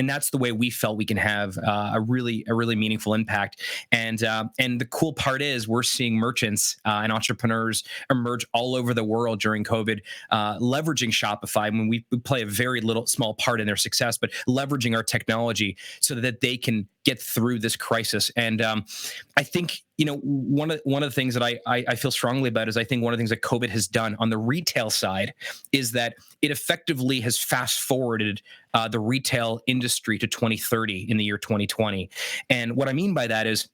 that's the way we felt we can have a really meaningful impact. And the cool part is we're seeing merchants and entrepreneurs emerge all over the world during COVID, leveraging Shopify. When we play a very small part in their success, but leveraging our technology so that they can get through this crisis. And I think, one of the things that I feel strongly about is I think one of the things that COVID has done on the retail side is that it effectively has fast forwarded the retail industry to 2030 in the year 2020. And what I mean by that is,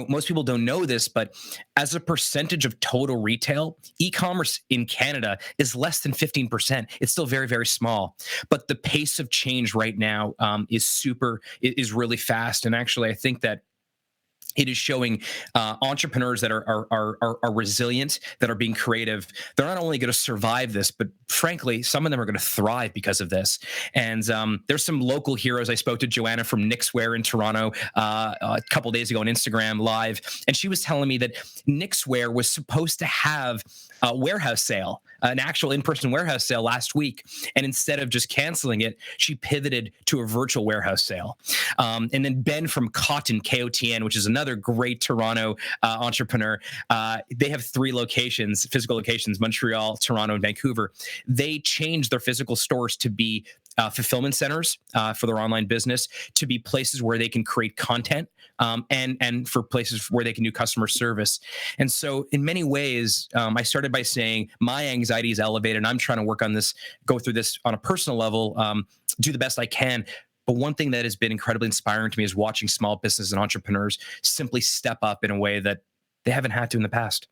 most people don't know this, but as a percentage of total retail, e-commerce in Canada is less than 15%. It's still very, very small. But the pace of change right now is really fast. And actually, I think that it is showing entrepreneurs that are resilient, that are being creative. They're not only going to survive this, but frankly, some of them are going to thrive because of this. And there's some local heroes. I spoke to Joanna from Knixwear in Toronto a couple days ago on Instagram Live, and she was telling me that Knixwear was supposed to have a warehouse sale, an actual in-person warehouse sale last week. And instead of just canceling it, she pivoted to a virtual warehouse sale. And then Ben from Cotton, KOTN, which is another great Toronto entrepreneur. They have 3 physical locations, Montreal, Toronto, and Vancouver. They changed their physical stores to be fulfillment centers for their online business, to be places where they can create content, and for places where they can do customer service. And so in many ways, I started by saying my anxiety is elevated and I'm trying to work on this, go through this on a personal level, do the best I can. But one thing that has been incredibly inspiring to me is watching small business and entrepreneurs simply step up in a way that they haven't had to in the past.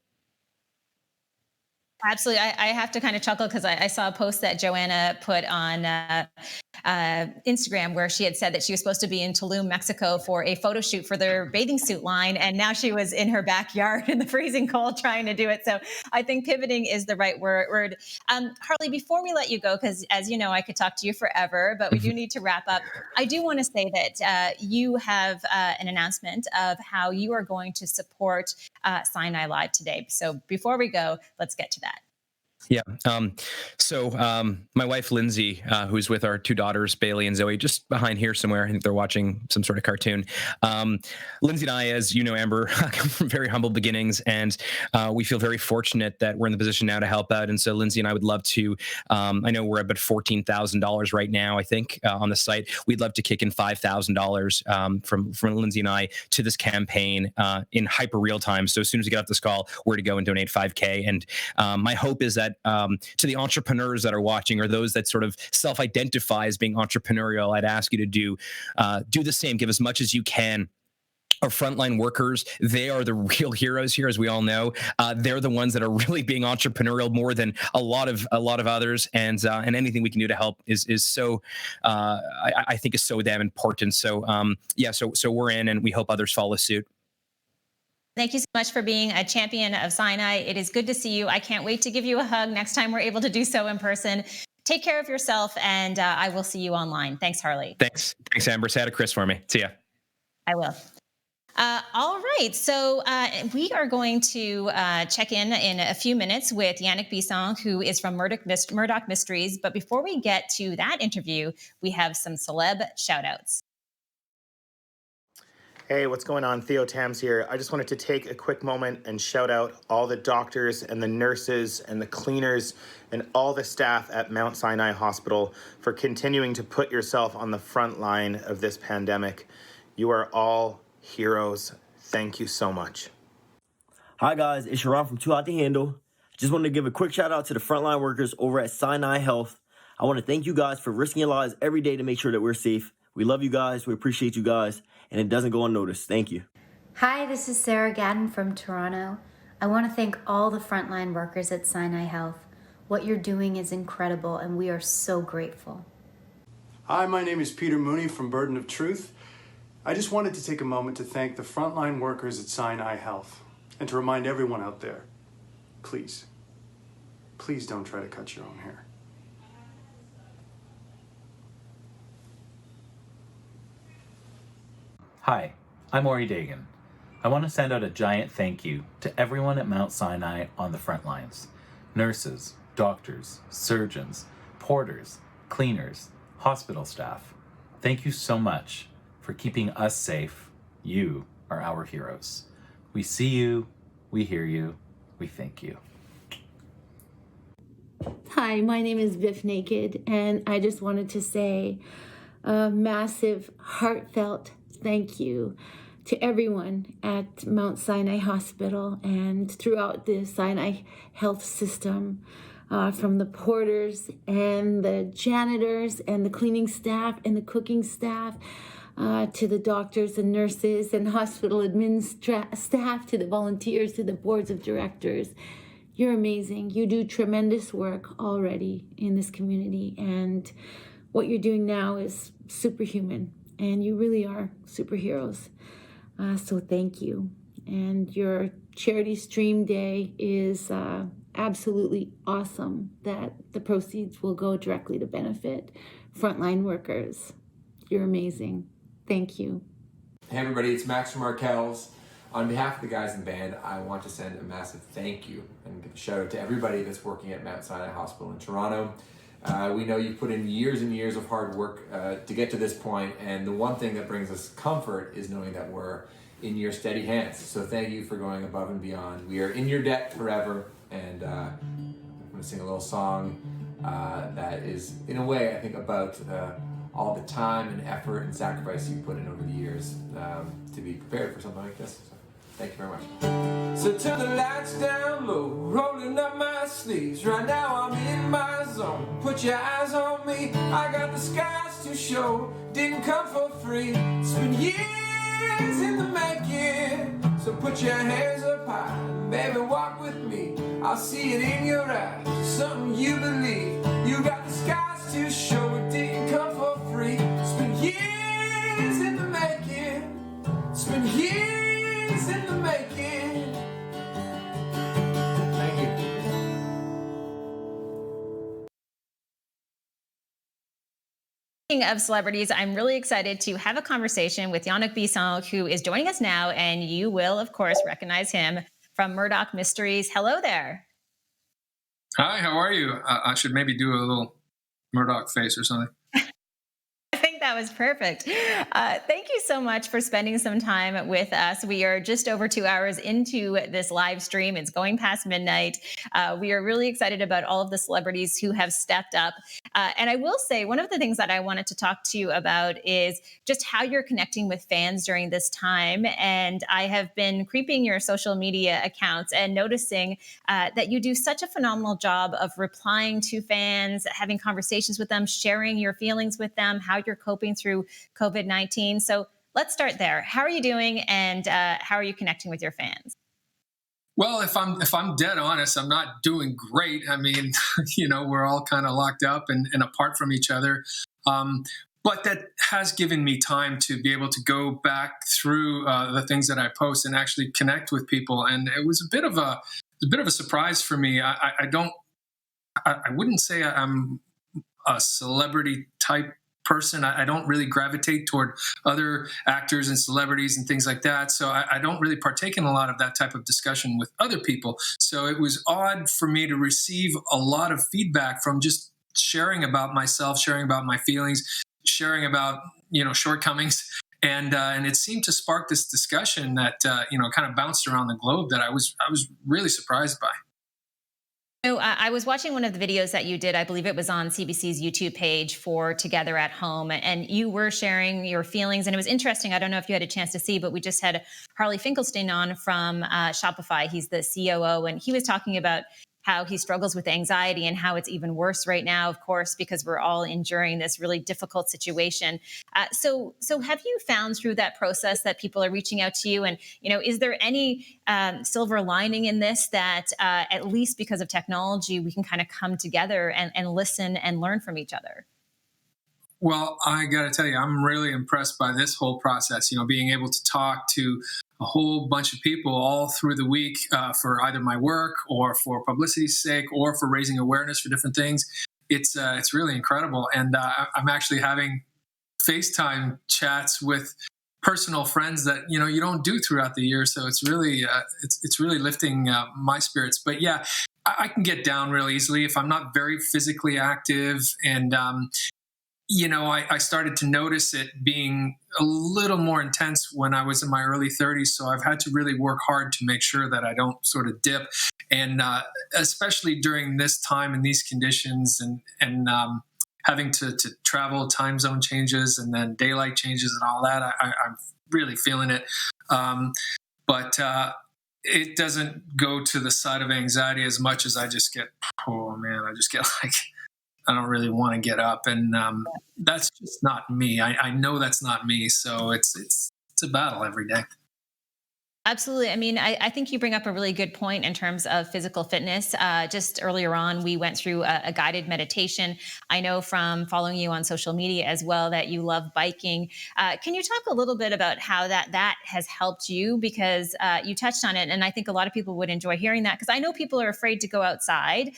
Absolutely. I have to kind of chuckle because I saw a post that Joanna put on Instagram where she had said that she was supposed to be in Tulum, Mexico for a photo shoot for their bathing suit line. And now she was in her backyard in the freezing cold trying to do it. So I think pivoting is the right word. Harley, before we let you go, because as you know, I could talk to you forever, but we do need to wrap up. I do want to say that you have an announcement of how you are going to support Sinai Live today. So before we go, let's get to that. Yeah. So my wife, Lindsay, who's with our 2 daughters, Bailey and Zoe, just behind here somewhere. I think they're watching some sort of cartoon. Lindsay and I, as you know, Amber, come from very humble beginnings, and we feel very fortunate that we're in the position now to help out. And so Lindsay and I would love to, I know we're about $14,000 right now, I think, on the site. We'd love to kick in $5,000 from Lindsay and I to this campaign in hyper real time. So as soon as we get off this call, we're to go and donate $5,000. And my hope is that that to the entrepreneurs that are watching, or those that sort of self-identify as being entrepreneurial, I'd ask you to do the same. Give as much as you can. Our frontline workers, they are the real heroes here, as we all know. They're the ones that are really being entrepreneurial more than a lot of others, and anything we can do to help is so I think is so damn important. So so we're in, and we hope others follow suit. Thank you so much for being a champion of Sinai. It is good to see you. I can't wait to give you a hug next time we're able to do so in person. Take care of yourself, and I will see you online. Thanks, Harley. Thanks, Amber. Say hi to Chris for me. See ya. I will. All right, so we are going to check in a few minutes with Yannick Bisson, who is from Murdoch Mysteries. But before we get to that interview, we have some celeb shout-outs. Hey, what's going on? Theo Tams here. I just wanted to take a quick moment and shout out all the doctors and the nurses and the cleaners and all the staff at Mount Sinai Hospital for continuing to put yourself on the front line of this pandemic. You are all heroes. Thank you so much. Hi guys, it's Sharon from Too Hot to Handle. Just wanted to give a quick shout out to the frontline workers over at Sinai Health. I want to thank you guys for risking your lives every day to make sure that we're safe. We love you guys, we appreciate you guys, and it doesn't go unnoticed. Thank you. Hi, this is Sarah Gadden from Toronto. I want to thank all the frontline workers at Sinai Health. What you're doing is incredible, and we are so grateful. Hi, my name is Peter Mooney from Burden of Truth. I just wanted to take a moment to thank the frontline workers at Sinai Health and to remind everyone out there, please don't try to cut your own hair. Hi, I'm Ori Dagan. I want to send out a giant thank you to everyone at Mount Sinai on the front lines. Nurses, doctors, surgeons, porters, cleaners, hospital staff. Thank you so much for keeping us safe. You are our heroes. We see you, we hear you, we thank you. Hi, my name is Biff Naked, and I just wanted to say a massive, heartfelt thank you to everyone at Mount Sinai Hospital and throughout the Sinai Health System, from the porters and the janitors and the cleaning staff and the cooking staff, to the doctors and nurses and hospital admin staff, to the volunteers, to the boards of directors. You're amazing. You do tremendous work already in this community, and what you're doing now is superhuman, and you really are superheroes. So thank you. And your charity stream day is absolutely awesome, that the proceeds will go directly to benefit frontline workers. You're amazing. Thank you. Hey everybody, it's Max from Markel's. On behalf of the guys in the band, I want to send a massive thank you and give a shout out to everybody that's working at Mount Sinai Hospital in Toronto. We know you've put in years and years of hard work to get to this point, and the one thing that brings us comfort is knowing that we're in your steady hands. So thank you for going above and beyond. We are in your debt forever, and I'm going to sing a little song that is, in a way, I think about all the time and effort and sacrifice you put in over the years to be prepared for something like this. So, thank you very much. So turn the lights down low, rolling up my sleeves. Right now I'm in my zone. Put your eyes on me. I got the skies to show. Didn't come for free. It's been years in the making. So put your hands up high, baby, walk with me. I'll see it in your eyes. Something you believe. You got the skies to show. It didn't come for free. It's been years in the making. It's been years in the making. Thank you. Speaking of celebrities, I'm really excited to have a conversation with Yannick Bisson, who is joining us now, and you will, of course, recognize him from Murdoch Mysteries. Hello there. Hi, how are you? I should maybe do a little Murdoch face or something. I think that That was perfect. Thank you so much for spending some time with us. We are just over 2 hours into this live stream. It's going past midnight. We are really excited about all of the celebrities who have stepped up. And I will say, one of the things that I wanted to talk to you about is just how you're connecting with fans during this time. And I have been creeping your social media accounts and noticing that you do such a phenomenal job of replying to fans, having conversations with them, sharing your feelings with them, how you're coping through COVID-19. So let's start there. How are you doing, and how are you connecting with your fans? Well, if I'm dead honest, I'm not doing great. I mean, we're all kind of locked up and apart from each other. But that has given me time to be able to go back through the things that I post and actually connect with people. And it was a bit of a surprise for me. I wouldn't say I'm a celebrity type person. I don't really gravitate toward other actors and celebrities and things like that. So I don't really partake in a lot of that type of discussion with other people. So it was odd for me to receive a lot of feedback from just sharing about myself, sharing about my feelings, sharing about, shortcomings. And it seemed to spark this discussion that, kind of bounced around the globe that I was really surprised by. So I was watching one of the videos that you did. I believe it was on CBC's YouTube page for Together at Home, and you were sharing your feelings. And it was interesting. I don't know if you had a chance to see, but we just had Harley Finkelstein on from Shopify. He's the COO, and he was talking about how he struggles with anxiety and how it's even worse right now, of course, because we're all enduring this really difficult situation. So have you found through that process that people are reaching out to you? And, is there any silver lining in this, that at least because of technology, we can kind of come together and listen and learn from each other? Well, I got to tell you, I'm really impressed by this whole process, being able to talk to a whole bunch of people all through the week for either my work or for publicity's sake or for raising awareness for different things. It's really incredible. And I'm actually having FaceTime chats with personal friends that, you don't do throughout the year. So it's really, it's really lifting my spirits. But yeah, I can get down real easily if I'm not very physically active. And, I started to notice it being a little more intense when I was in my early 30s. So I've had to really work hard to make sure that I don't sort of dip. And especially during this time and these conditions and having to travel, time zone changes, and then daylight changes and all that, I'm really feeling it. But it doesn't go to the side of anxiety as much as I just get like, I don't really want to get up, and that's just not me. I know that's not me, so it's a battle every day. Absolutely. I mean, I think you bring up a really good point in terms of physical fitness. Just earlier on, we went through a guided meditation. I know from following you on social media as well that you love biking. Can you talk a little bit about how that has helped you? Because you touched on it, and I think a lot of people would enjoy hearing that, because I know people are afraid to go outside.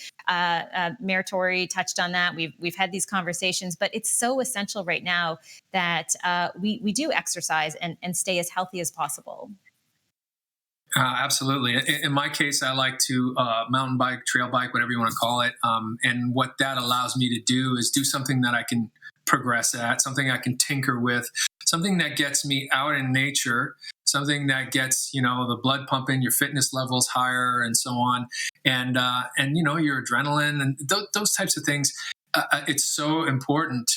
Mayor Tory touched on that. We've had these conversations, but it's so essential right now that we do exercise and stay as healthy as possible. Absolutely. In my case, I like to mountain bike, trail bike, whatever you want to call it. And what that allows me to do is do something that I can progress at, something I can tinker with, something that gets me out in nature, something that gets, the blood pumping, your fitness levels higher, and so on. And your adrenaline and those types of things. It's so important.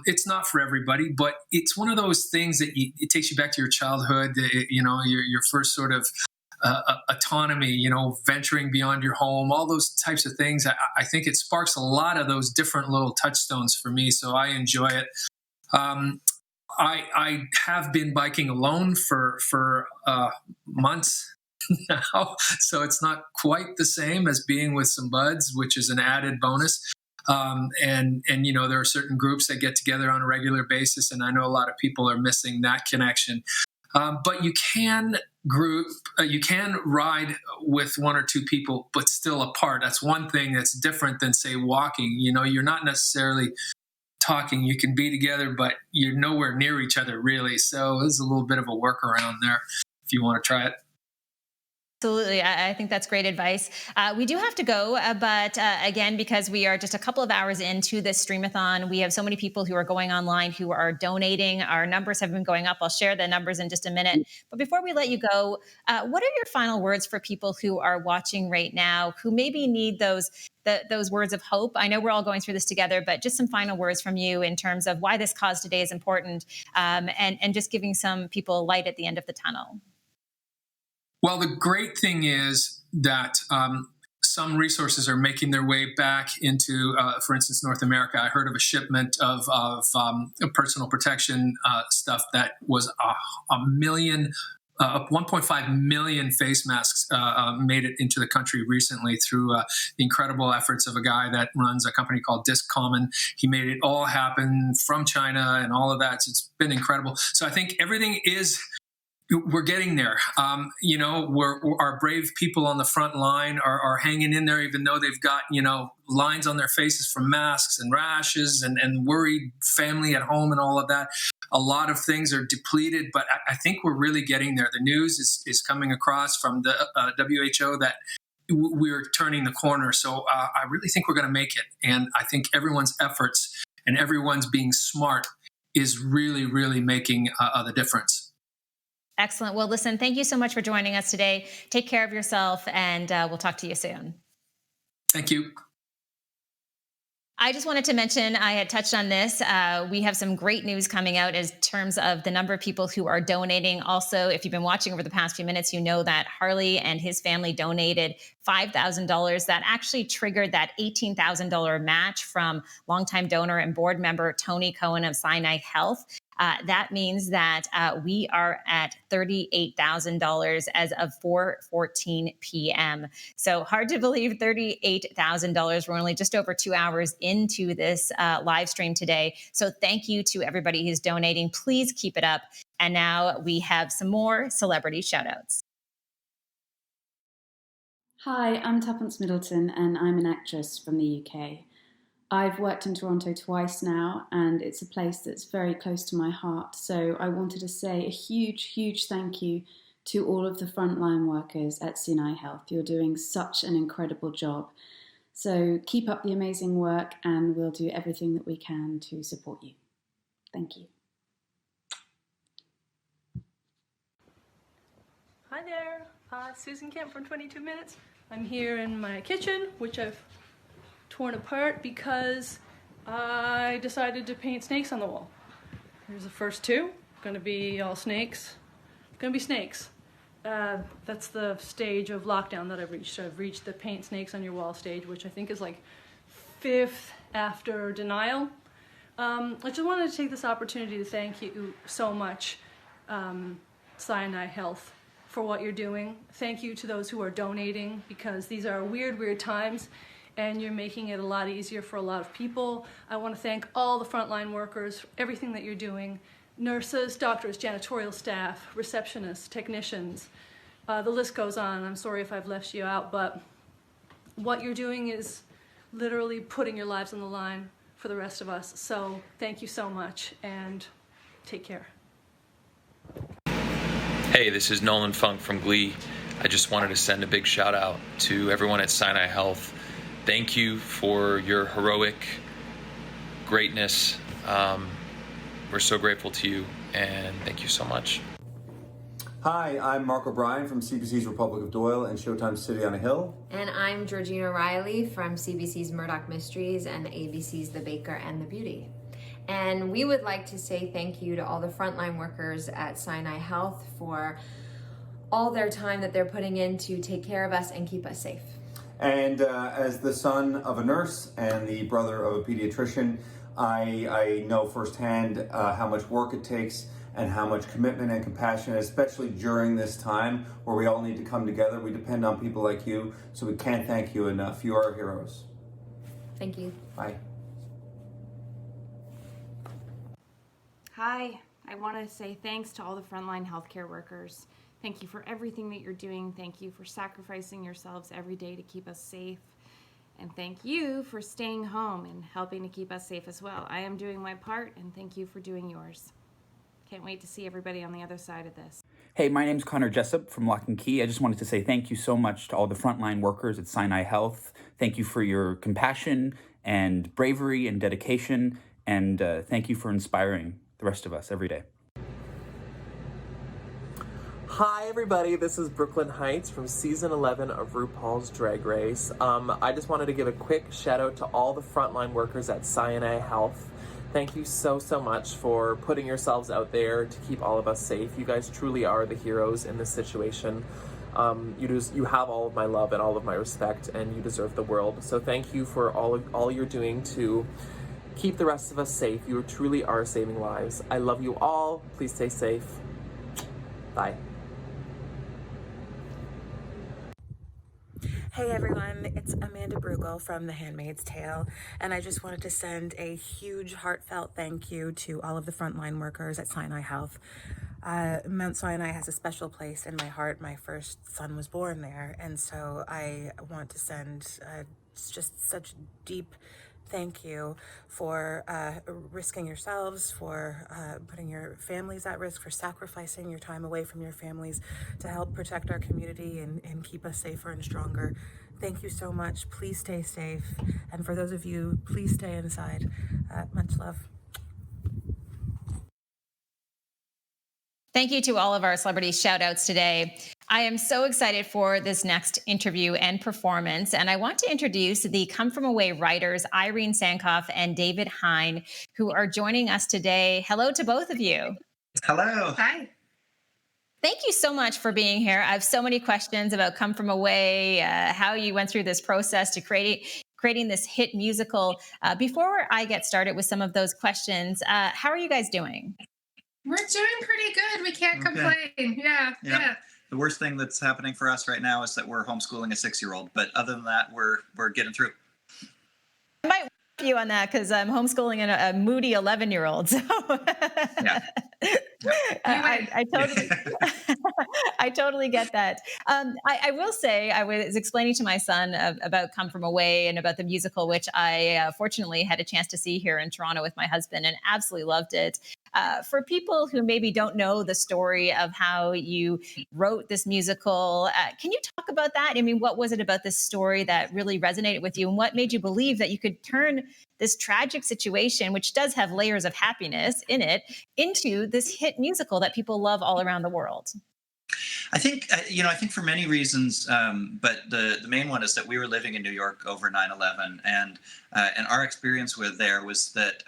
It's not for everybody, but it's one of those things that it takes you back to your childhood, your first sort of autonomy, venturing beyond your home, all those types of things. I think it sparks a lot of those different little touchstones for me. So I enjoy it. I have been biking alone for months now, so it's not quite the same as being with some buds, which is an added bonus. And there are certain groups that get together on a regular basis, and I know a lot of people are missing that connection. But you can ride with one or two people, but still apart. That's one thing that's different than, say, walking. You're not necessarily talking. You can be together, but you're nowhere near each other, really. So there's a little bit of a workaround there if you want to try it. Absolutely. I think that's great advice. We do have to go, but again, because we are just a couple of hours into this Streamathon, we have so many people who are going online who are donating. Our numbers have been going up. I'll share the numbers in just a minute. But before we let you go, what are your final words for people who are watching right now, who maybe need those words of hope? I know we're all going through this together, but just some final words from you in terms of why this cause today is important, and just giving some people light at the end of the tunnel. Well, the great thing is that some resources are making their way back into, for instance, North America. I heard of a shipment of personal protection stuff that was a million. 1.5 million face masks made it into the country recently through the incredible efforts of a guy that runs a company called Discommon. He made it all happen from China and all of that. So it's been incredible. So I think everything we're getting there. Our brave people on the front line are hanging in there, even though they've got, lines on their faces from masks and rashes and worried family at home and all of that. A lot of things are depleted, but I think we're really getting there. The news is coming across from the WHO that we're turning the corner. So I really think we're going to make it. And I think everyone's efforts and everyone's being smart is really, really making the difference. Excellent. Well, listen, thank you so much for joining us today. Take care of yourself, and we'll talk to you soon. Thank you. I just wanted to mention, I had touched on this. We have some great news coming out in terms of the number of people who are donating. Also, if you've been watching over the past few minutes, you know that Harley and his family donated $5,000. That actually triggered that $18,000 match from longtime donor and board member Tony Cohen of Sinai Health. That means that we are at $38,000 as of 4:14 p.m. So hard to believe, $38,000. We're only just over 2 hours into this live stream today. So thank you to everybody who's donating. Please keep it up. And now we have some more celebrity shoutouts. Hi, I'm Tuppence Middleton, and I'm an actress from the UK. I've worked in Toronto twice now, and it's a place that's very close to my heart. So I wanted to say a huge, huge thank you to all of the frontline workers at Sinai Health. You're doing such an incredible job. So keep up the amazing work, and we'll do everything that we can to support you. Thank you. Hi there, Susan Kemp from 22 Minutes. I'm here in my kitchen, which I've torn apart because I decided to paint snakes on the wall. Here's the first two. Gonna be all snakes. Gonna be snakes. That's the stage of lockdown that I've reached. So I've reached the paint snakes on your wall stage, which I think is like 5th after denial. I just wanted to take this opportunity to thank you so much, Sinai Health, for what you're doing. Thank you to those who are donating, because these are weird, weird times, and you're making it a lot easier for a lot of people. I want to thank all the frontline workers, everything that you're doing, nurses, doctors, janitorial staff, receptionists, technicians. The list goes on. I'm sorry if I've left you out, but what you're doing is literally putting your lives on the line for the rest of us. So thank you so much, and take care. Hey, this is Nolan Funk from Glee. I just wanted to send a big shout out to everyone at Sinai Health. Thank you for your heroic greatness. We're so grateful to you, and thank you so much. Hi, I'm Mark O'Brien from CBC's Republic of Doyle and Showtime's City on a Hill. And I'm Georgina Riley from CBC's Murdoch Mysteries and ABC's The Baker and the Beauty. And we would like to say thank you to all the frontline workers at Sinai Health for all their time that they're putting in to take care of us and keep us safe. And as the son of a nurse and the brother of a pediatrician, I know firsthand how much work it takes and how much commitment and compassion, especially during this time where we all need to come together. We depend on people like you, so we can't thank you enough. You are heroes. Thank you. Bye. Hi, I want to say thanks to all the frontline healthcare workers. Thank you for everything that you're doing. Thank you for sacrificing yourselves every day to keep us safe. And thank you for staying home and helping to keep us safe as well. I am doing my part, and thank you for doing yours. Can't wait to see everybody on the other side of this. Hey, my name's Connor Jessup from Lock and Key. I just wanted to say thank you so much to all the frontline workers at Sinai Health. Thank you for your compassion and bravery and dedication, and thank you for inspiring the rest of us every day. Hi everybody, this is Brooklyn Heights from season 11 of RuPaul's Drag Race. I just wanted to give a quick shout out to all the frontline workers at Sinai Health. Thank you so much for putting yourselves out there to keep all of us safe. You guys truly are the heroes in this situation. You have all of my love and all of my respect, and you deserve the world. So thank you for all you're doing to keep the rest of us safe. You truly are saving lives. I love you all. Please stay safe. Bye. Hey everyone, it's Amanda Brugel from The Handmaid's Tale, and I just wanted to send a huge heartfelt thank you to all of the frontline workers at Sinai Health. Mount Sinai has a special place in my heart. My first son was born there, and so I want to send just such deep thank you for risking yourselves, for putting your families at risk, for sacrificing your time away from your families to help protect our community and keep us safer and stronger. Thank you so much. Please stay safe. And for those of you, please stay inside. Much love. Thank you to all of our celebrity shout outs today. I am so excited for this next interview and performance, and I want to introduce the Come From Away writers, Irene Sankoff and David Hine, who are joining us today. Hello to both of you. Hello. Hi. Thank you so much for being here. I have so many questions about Come From Away, how you went through this process to creating this hit musical. Before I get started with some of those questions, how are you guys doing? We're doing pretty good. We can't complain. Yeah. The worst thing that's happening for us right now is that we're homeschooling a 6-year-old, but other than that, we're getting through. I might with you on that because I'm homeschooling a moody 11-year-old. So Yeah. I totally, I totally get that. I will say, I was explaining to my son about Come From Away and about the musical, which I fortunately had a chance to see here in Toronto with my husband and absolutely loved it. For people who maybe don't know the story of how you wrote this musical, can you talk about that? I mean, what was it about this story that really resonated with you, and what made you believe that you could turn this tragic situation, which does have layers of happiness in it, into this hit musical that people love all around the world? I think, I think for many reasons, but the main one is that we were living in New York over 9/11, and our experience with there was that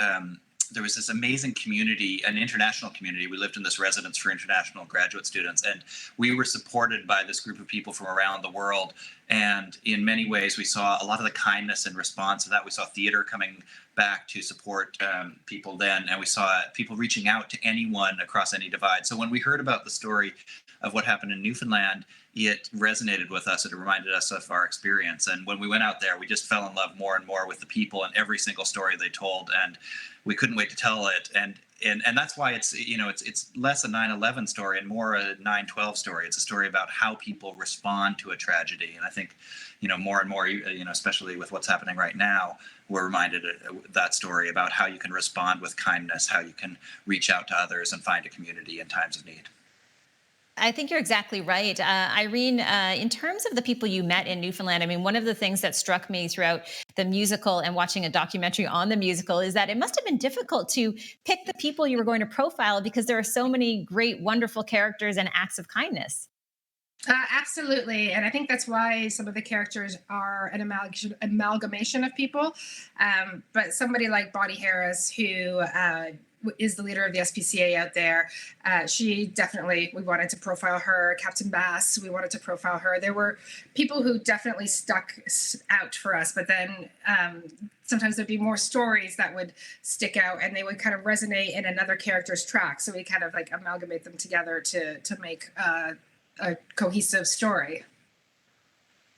there was this amazing community, an international community. We lived in this residence for international graduate students, and we were supported by this group of people from around the world. And in many ways, we saw a lot of the kindness in response to that. We saw theater coming back to support people then, and we saw people reaching out to anyone across any divide. So when we heard about the story of what happened in Newfoundland, it resonated with us. It reminded us of our experience. And when we went out there, we just fell in love more and more with the people and every single story they told. And we couldn't wait to tell it. And that's why it's less a 9/11 story and more a 9/12 story. It's a story about how people respond to a tragedy. And I think, more and more, especially with what's happening right now, we're reminded of that story about how you can respond with kindness, how you can reach out to others and find a community in times of need. I think you're exactly right. Irene, in terms of the people you met in Newfoundland, I mean, one of the things that struck me throughout the musical and watching a documentary on the musical is that it must have been difficult to pick the people you were going to profile because there are so many great, wonderful characters and acts of kindness. Absolutely. And I think that's why some of the characters are an amalgamation of people. But somebody like Bonnie Harris, who is the leader of the SPCA out there, she definitely, we wanted to profile her. Captain Bass, we wanted to profile her. There were people who definitely stuck out for us, but then sometimes there'd be more stories that would stick out and they would kind of resonate in another character's track. So we kind of like amalgamate them together to make a cohesive story.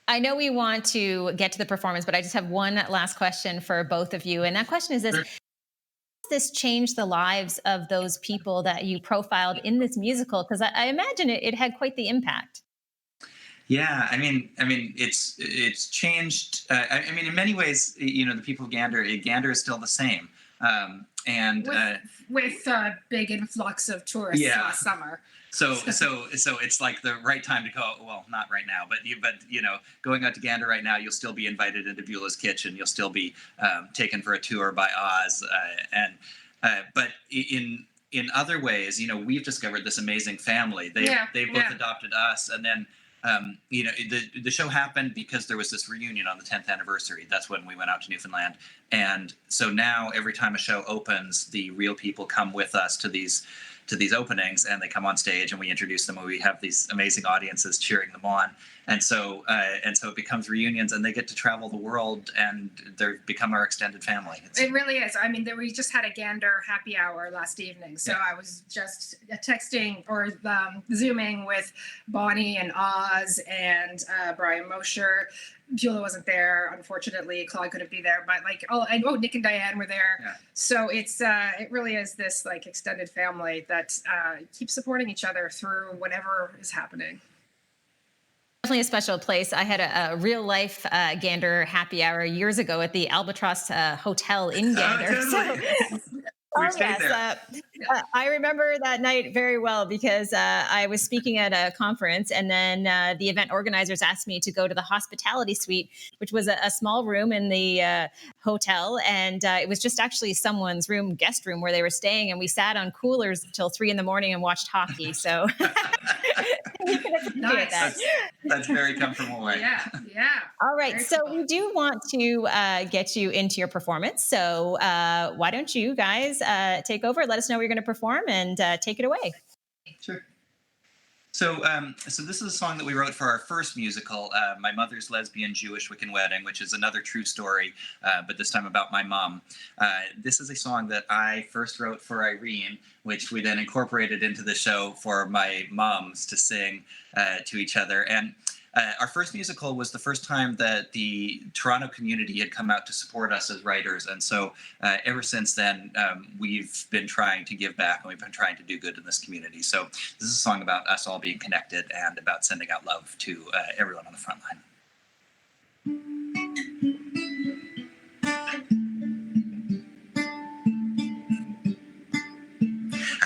I know we want to get to the performance, but I just have one last question for both of you. And that question is this: how does this change the lives of those people that you profiled in this musical? Because I imagine it had quite the impact. Yeah, I mean, it's changed. I mean, in many ways, the people of Gander is still the same. And with a big influx of tourists last summer. So it's like the right time to go. Well, not right now, but going out to Gander right now, you'll still be invited into Beulah's Kitchen. You'll still be taken for a tour by Oz, but in other ways, we've discovered this amazing family. They both adopted us, and then the show happened because there was this reunion on the 10th anniversary. That's when we went out to Newfoundland, and so now every time a show opens, the real people come with us to these openings, and they come on stage, and we introduce them, and we have these amazing audiences cheering them on, and so it becomes reunions, and they get to travel the world, and they become our extended family. It really is. I mean, we just had a Gander happy hour last evening, so I was just texting or Zooming with Bonnie and Oz and Brian Mosher. Beulah wasn't there, unfortunately. Claude couldn't be there, but Nick and Diane were there. Yeah. So it really is this extended family that keeps supporting each other through whatever is happening. Definitely a special place. I had a real life Gander happy hour years ago at the Albatross Hotel in Gander. We've stayed there. I remember that night very well because I was speaking at a conference, and then the event organizers asked me to go to the hospitality suite, which was a small room in the hotel. And it was just actually someone's guest room where they were staying. And we sat on coolers until 3 a.m. and watched hockey. So you can appreciate that. That's very comfortable way. Yeah. All right. So we do want to get you into your performance. So why don't you guys take over? Let us know where you're going to perform and take it away. Sure. So this is a song that we wrote for our first musical, My Mother's Lesbian Jewish Wiccan Wedding, which is another true story, but this time about my mom. This is a song that I first wrote for Irene, which we then incorporated into the show for my moms to sing to each other. And our first musical was the first time that the Toronto community had come out to support us as writers. And so ever since then, we've been trying to give back, and we've been trying to do good in this community. So this is a song about us all being connected and about sending out love to everyone on the front line.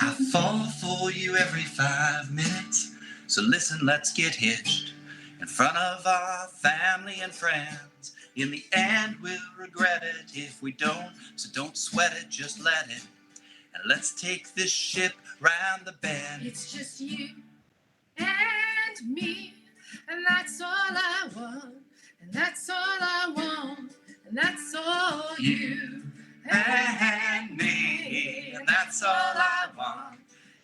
I fall for you every 5 minutes, so listen, let's get hitched. In front of our family and friends. In the end, we'll regret it if we don't. So don't sweat it, just let it. And let's take this ship round the bend. It's just you and me, and that's all I want, and that's all I want, and that's all you and me, and that's all I want,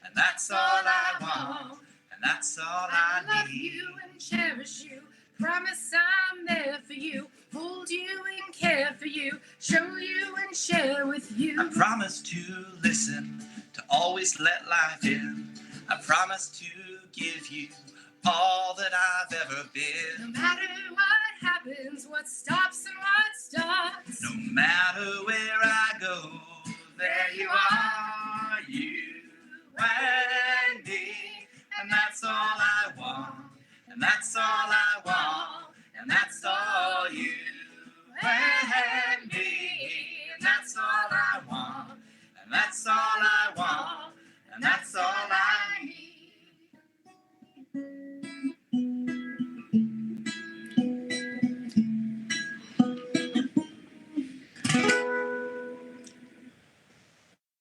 and that's all I want. And that's all I need. Love you and cherish you. Promise I'm there for you. Hold you and care for you. Show you and share with you. I promise to listen, to always let life in. I promise to give you all that I've ever been. No matter what happens, what stops and what starts. No matter where I go, there you are, you and me. And that's all I want, and that's all I want, and that's all you and me. And that's all I want, and that's all I want, and that's all I need.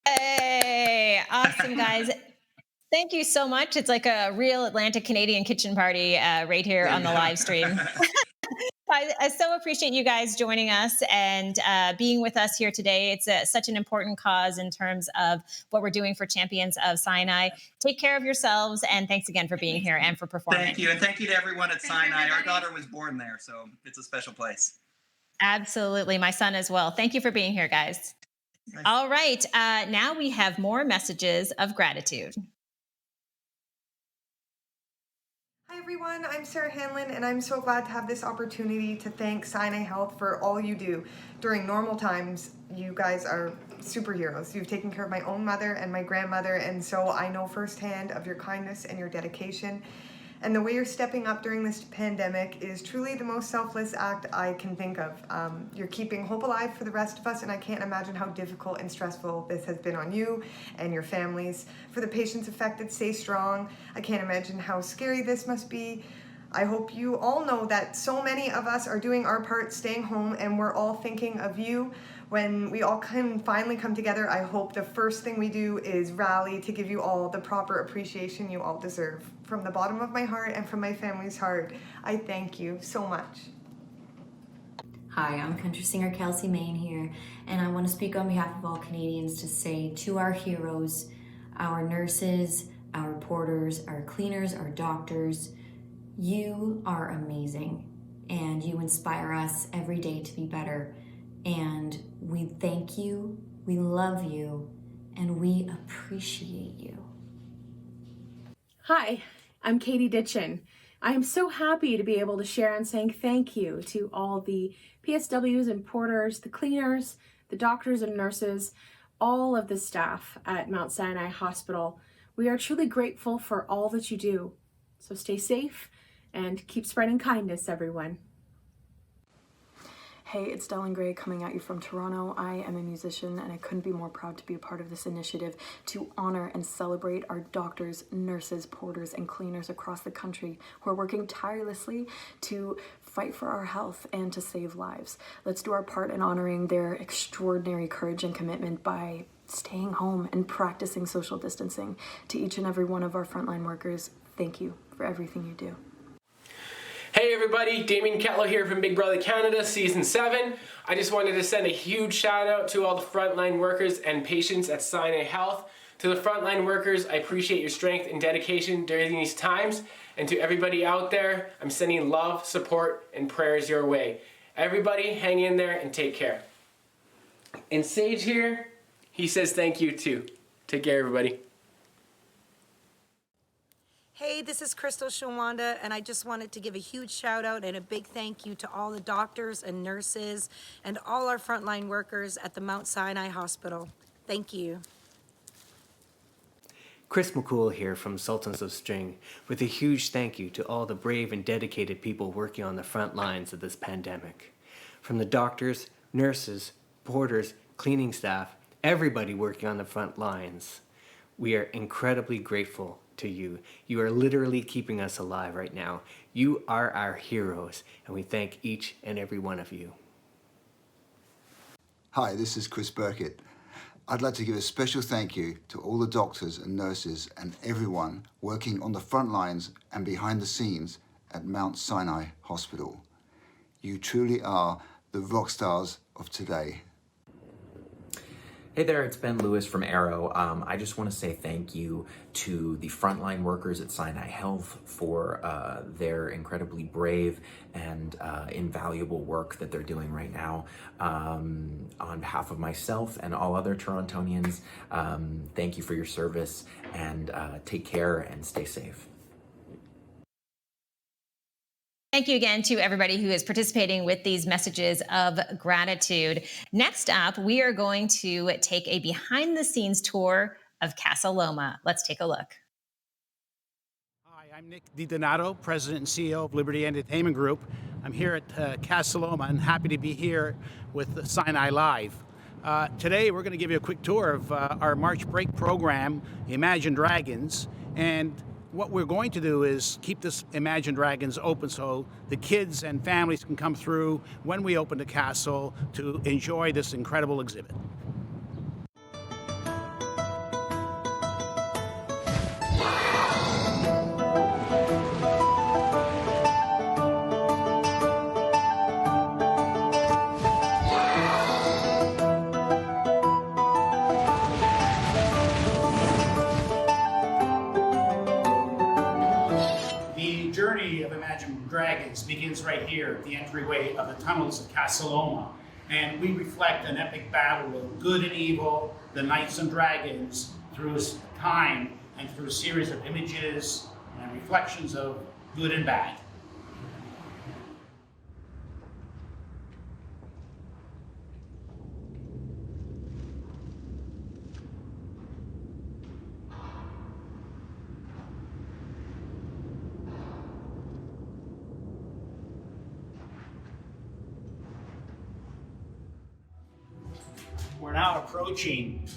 Hey, awesome, guys. Thank you so much. It's like a real Atlantic Canadian kitchen party right here on the live stream. I so appreciate you guys joining us and being with us here today. It's such an important cause in terms of what we're doing for Champions of Sinai. Take care of yourselves, and thanks again for being here and for performing. Thank you, and thank you to everyone at Sinai. Our daughter was born there, so it's a special place. Absolutely. My son as well. Thank you for being here, guys. Nice. All right. Now we have more messages of gratitude. Hi everyone, I'm Sarah Hanlon, and I'm so glad to have this opportunity to thank Sinai Health for all you do. During normal times, you guys are superheroes. You've taken care of my own mother and my grandmother, and so I know firsthand of your kindness and your dedication. And the way you're stepping up during this pandemic is truly the most selfless act I can think of. You're keeping hope alive for the rest of us, and I can't imagine how difficult and stressful this has been on you and your families. For the patients affected, stay strong. I can't imagine how scary this must be. I hope you all know that so many of us are doing our part staying home, and we're all thinking of you. When we all can finally come together, I hope the first thing we do is rally to give you all the proper appreciation you all deserve. From the bottom of my heart and from my family's heart, I thank you so much. Hi, I'm country singer Kelsey Main here, and I want to speak on behalf of all Canadians to say to our heroes, our nurses, our porters, our cleaners, our doctors, you are amazing, and you inspire us every day to be better. And we thank you, we love you, and we appreciate you. Hi, I'm Katie Ditchin. I am so happy to be able to share in saying thank you to all the PSWs and porters, the cleaners, the doctors and nurses, all of the staff at Mount Sinai Hospital. We are truly grateful for all that you do. So stay safe and keep spreading kindness, everyone. Hey, it's Dylan Gray coming at you from Toronto. I am a musician and I couldn't be more proud to be a part of this initiative to honor and celebrate our doctors, nurses, porters, and cleaners across the country who are working tirelessly to fight for our health and to save lives. Let's do our part in honoring their extraordinary courage and commitment by staying home and practicing social distancing. To each and every one of our frontline workers, thank you for everything you do. Hey everybody, Damien Kettler here from Big Brother Canada Season 7. I just wanted to send a huge shout out to all the frontline workers and patients at Sinai Health. To the frontline workers, I appreciate your strength and dedication during these times. And to everybody out there, I'm sending love, support, and prayers your way. Everybody, hang in there and take care. And Sage here, he says thank you too. Take care, everybody. Hey, this is Crystal Shawanda, and I just wanted to give a huge shout out and a big thank you to all the doctors and nurses and all our frontline workers at the Mount Sinai Hospital. Thank you. Chris McCool here from Sultans of String with a huge thank you to all the brave and dedicated people working on the front lines of this pandemic. From the doctors, nurses, porters, cleaning staff, everybody working on the front lines. We are incredibly grateful to you. You are literally keeping us alive right now. You are our heroes, and we thank each and every one of you. Hi, this is Chris Burkett. I'd like to give a special thank you to all the doctors and nurses and everyone working on the front lines and behind the scenes at Mount Sinai Hospital. You truly are the rock stars of today. Hey there, it's Ben Lewis from Arrow. I just want to say thank you to the frontline workers at Sinai Health for their incredibly brave and invaluable work that they're doing right now. On behalf of myself and all other Torontonians, thank you for your service, and take care and stay safe. Thank you again to everybody who is participating with these messages of gratitude. Next up, we are going to take a behind-the-scenes tour of Casa Loma. Let's take a look. Hi, I'm Nick DiDonato, President and CEO of Liberty Entertainment Group. I'm here at Casa Loma and happy to be here with Sinai Live. Today, we're going to give you a quick tour of our March break program, Imagine Dragons, and what we're going to do is keep this Imagine Dragons open so the kids and families can come through when we open the castle to enjoy this incredible exhibit. Dragons begins right here at the entryway of the tunnels of Casa Loma, and we reflect an epic battle of good and evil, the knights and dragons, through time and through a series of images and reflections of good and bad. approaching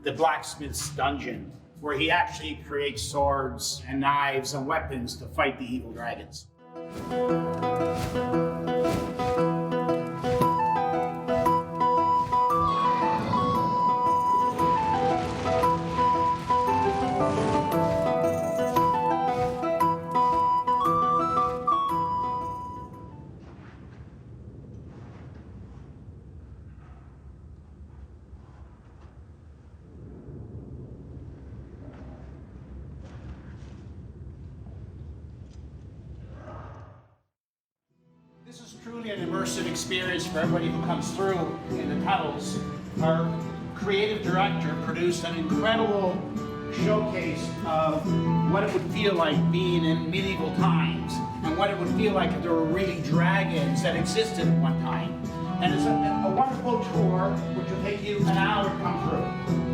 the blacksmith's dungeon, where he actually creates swords and knives and weapons to fight the evil dragons. This is truly an immersive experience for everybody who comes through in the tunnels. Our creative director produced an incredible showcase of what it would feel like being in medieval times and what it would feel like if there were really dragons that existed at one time. And it's a wonderful tour which will take you an hour to come through.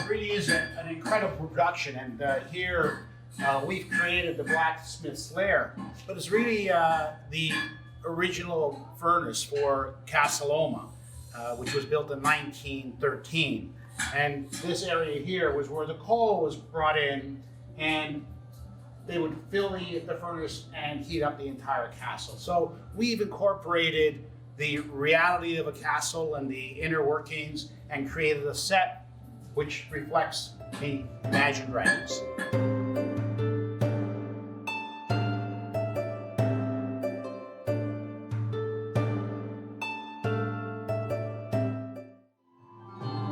Really is an incredible production, and here we've created the blacksmith's lair, but it's really the original furnace for Casa Loma, which was built in 1913. And this area here was where the coal was brought in, and they would fill the furnace and heat up the entire castle. So we've incorporated the reality of a castle and the inner workings and created a set which reflects the Imagine Dragons.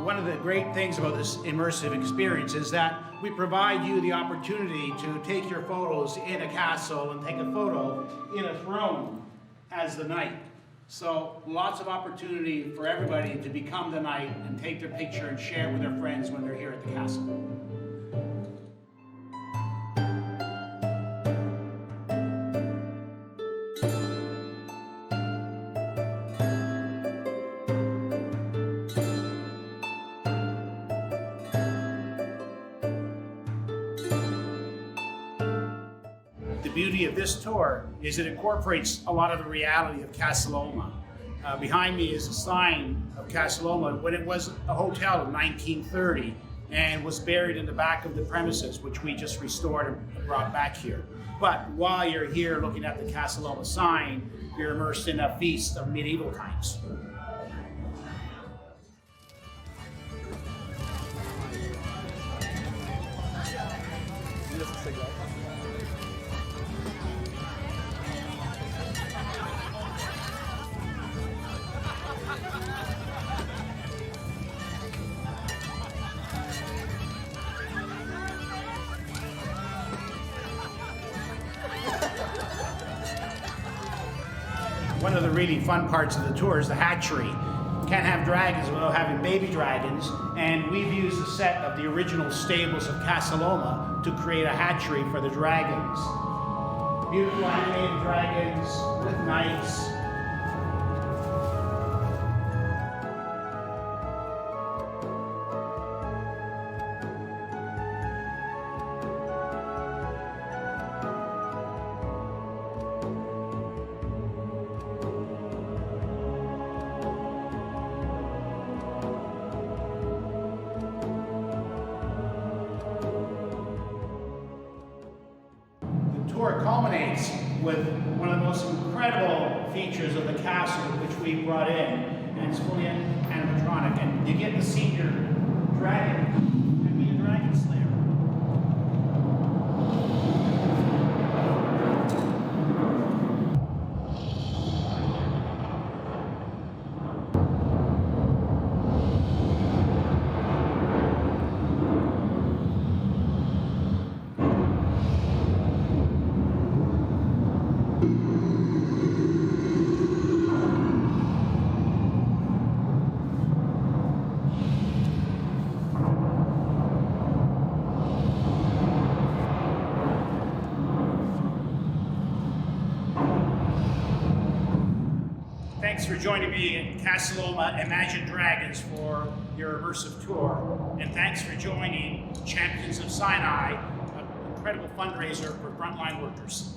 One of the great things about this immersive experience is that we provide you the opportunity to take your photos in a castle and take a photo in a throne as the knight. So lots of opportunity for everybody to become the knight and take their picture and share it with their friends when they're here at the castle. The beauty of this tour is it incorporates a lot of the reality of Casa Loma. Behind me is a sign of Casa Loma when it was a hotel in 1930 and was buried in the back of the premises, which we just restored and brought back here. But while you're here looking at the Casa Loma sign, you're immersed in a feast of medieval times. One of the really fun parts of the tour is the hatchery. Can't have dragons without having baby dragons, and we've used a set of the original stables of Casa Loma to create a hatchery for the dragons. Beautiful animated dragons with knights. The tour culminates with one of the most incredible features of the castle, which we brought in, and it's fully animatronic, and you get to see your dragon and be a dragon slayer. Thanks for joining me in Casa Loma Imagine Dragons for your immersive tour. And thanks for joining Champions of Sinai, an incredible fundraiser for frontline workers.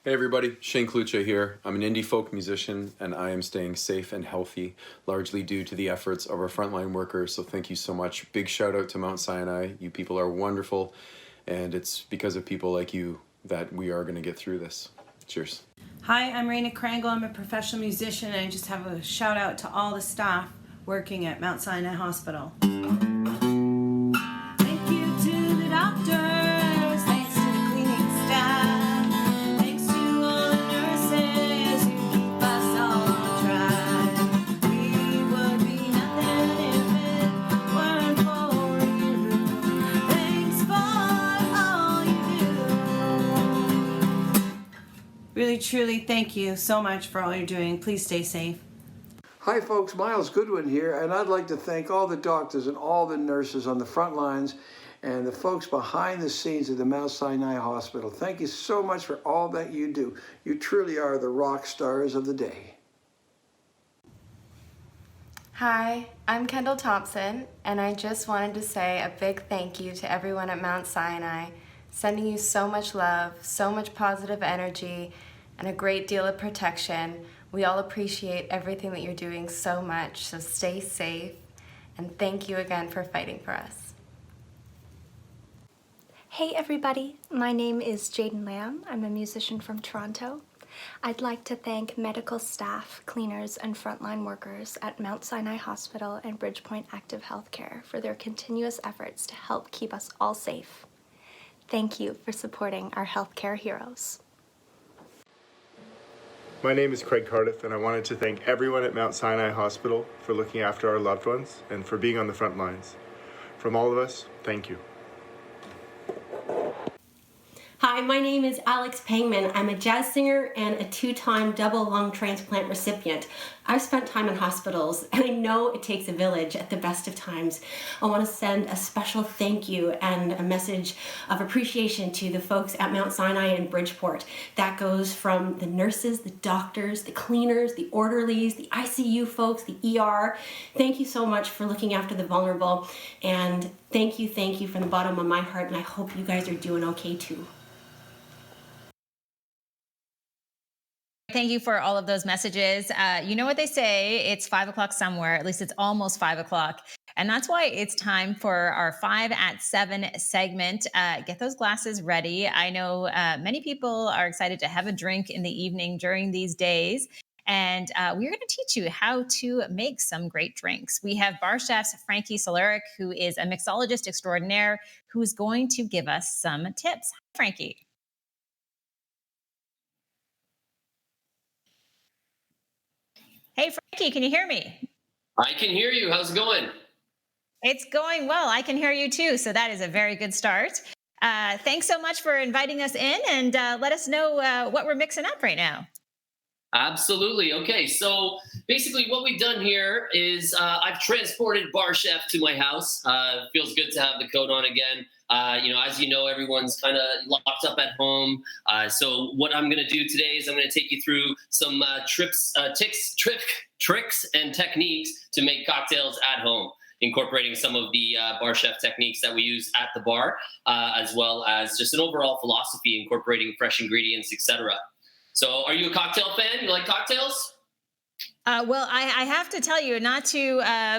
Hey everybody, Shane Klucha here. I'm an indie folk musician and I am staying safe and healthy, largely due to the efforts of our frontline workers, so thank you so much. Big shout out to Mount Sinai. You people are wonderful, and it's because of people like you that we are going to get through this. Cheers. Hi, I'm Raina Krangle. I'm a professional musician, and I just have a shout out to all the staff working at Mount Sinai Hospital. Thank you to the doctors, thanks to the cleaning staff, thanks to all the nurses who keep us all on track. We would be nothing if it weren't for you. Thanks for all you do. Really, truly, thank you so much for all you're doing. Please stay safe. Hi folks, Miles Goodwin here, and I'd like to thank all the doctors and all the nurses on the front lines and the folks behind the scenes at the Mount Sinai Hospital. Thank you so much for all that you do. You truly are the rock stars of the day. Hi, I'm Kendall Thompson, and I just wanted to say a big thank you to everyone at Mount Sinai, sending you so much love, so much positive energy, and a great deal of protection. We all appreciate everything that you're doing so much, so stay safe, and thank you again for fighting for us. Hey everybody, my name is Jaden Lamb. I'm a musician from Toronto. I'd like to thank medical staff, cleaners, and frontline workers at Mount Sinai Hospital and Bridgepoint Active Healthcare for their continuous efforts to help keep us all safe. Thank you for supporting our healthcare heroes. My name is Craig Cardiff, and I wanted to thank everyone at Mount Sinai Hospital for looking after our loved ones and for being on the front lines. From all of us, thank you. Hi, my name is Alex Pangman. I'm a jazz singer and a 2-time double lung transplant recipient. I've spent time in hospitals, and I know it takes a village at the best of times. I want to send a special thank you and a message of appreciation to the folks at Mount Sinai and Bridgeport. That goes from the nurses, the doctors, the cleaners, the orderlies, the ICU folks, the ER. Thank you so much for looking after the vulnerable, and thank you from the bottom of my heart, and I hope you guys are doing okay too. Thank you for all of those messages. You know what they say, it's 5 o'clock somewhere, at least it's almost 5 o'clock. And that's why it's time for our 5 at 7 segment. Get those glasses ready. I know many people are excited to have a drink in the evening during these days. And we're going to teach you how to make some great drinks. We have bar chef Frankie Soleric, who is a mixologist extraordinaire, who is going to give us some tips. Hi, Frankie. Hey, Frankie, can you hear me? I can hear you. How's it going? It's going well. I can hear you too. So that is a very good start. Thanks so much for inviting us in, and let us know what we're mixing up right now. Absolutely. Okay, so basically what we've done here is I've transported Bar Chef to my house. Feels good to have the coat on again. As you know, everyone's kind of locked up at home. So what I'm going to do today is I'm going to take you through some tricks and techniques to make cocktails at home, incorporating some of the Bar Chef techniques that we use at the bar, as well as just an overall philosophy incorporating fresh ingredients, etc. So are you a cocktail fan? You like cocktails? Well, I have to tell you, not to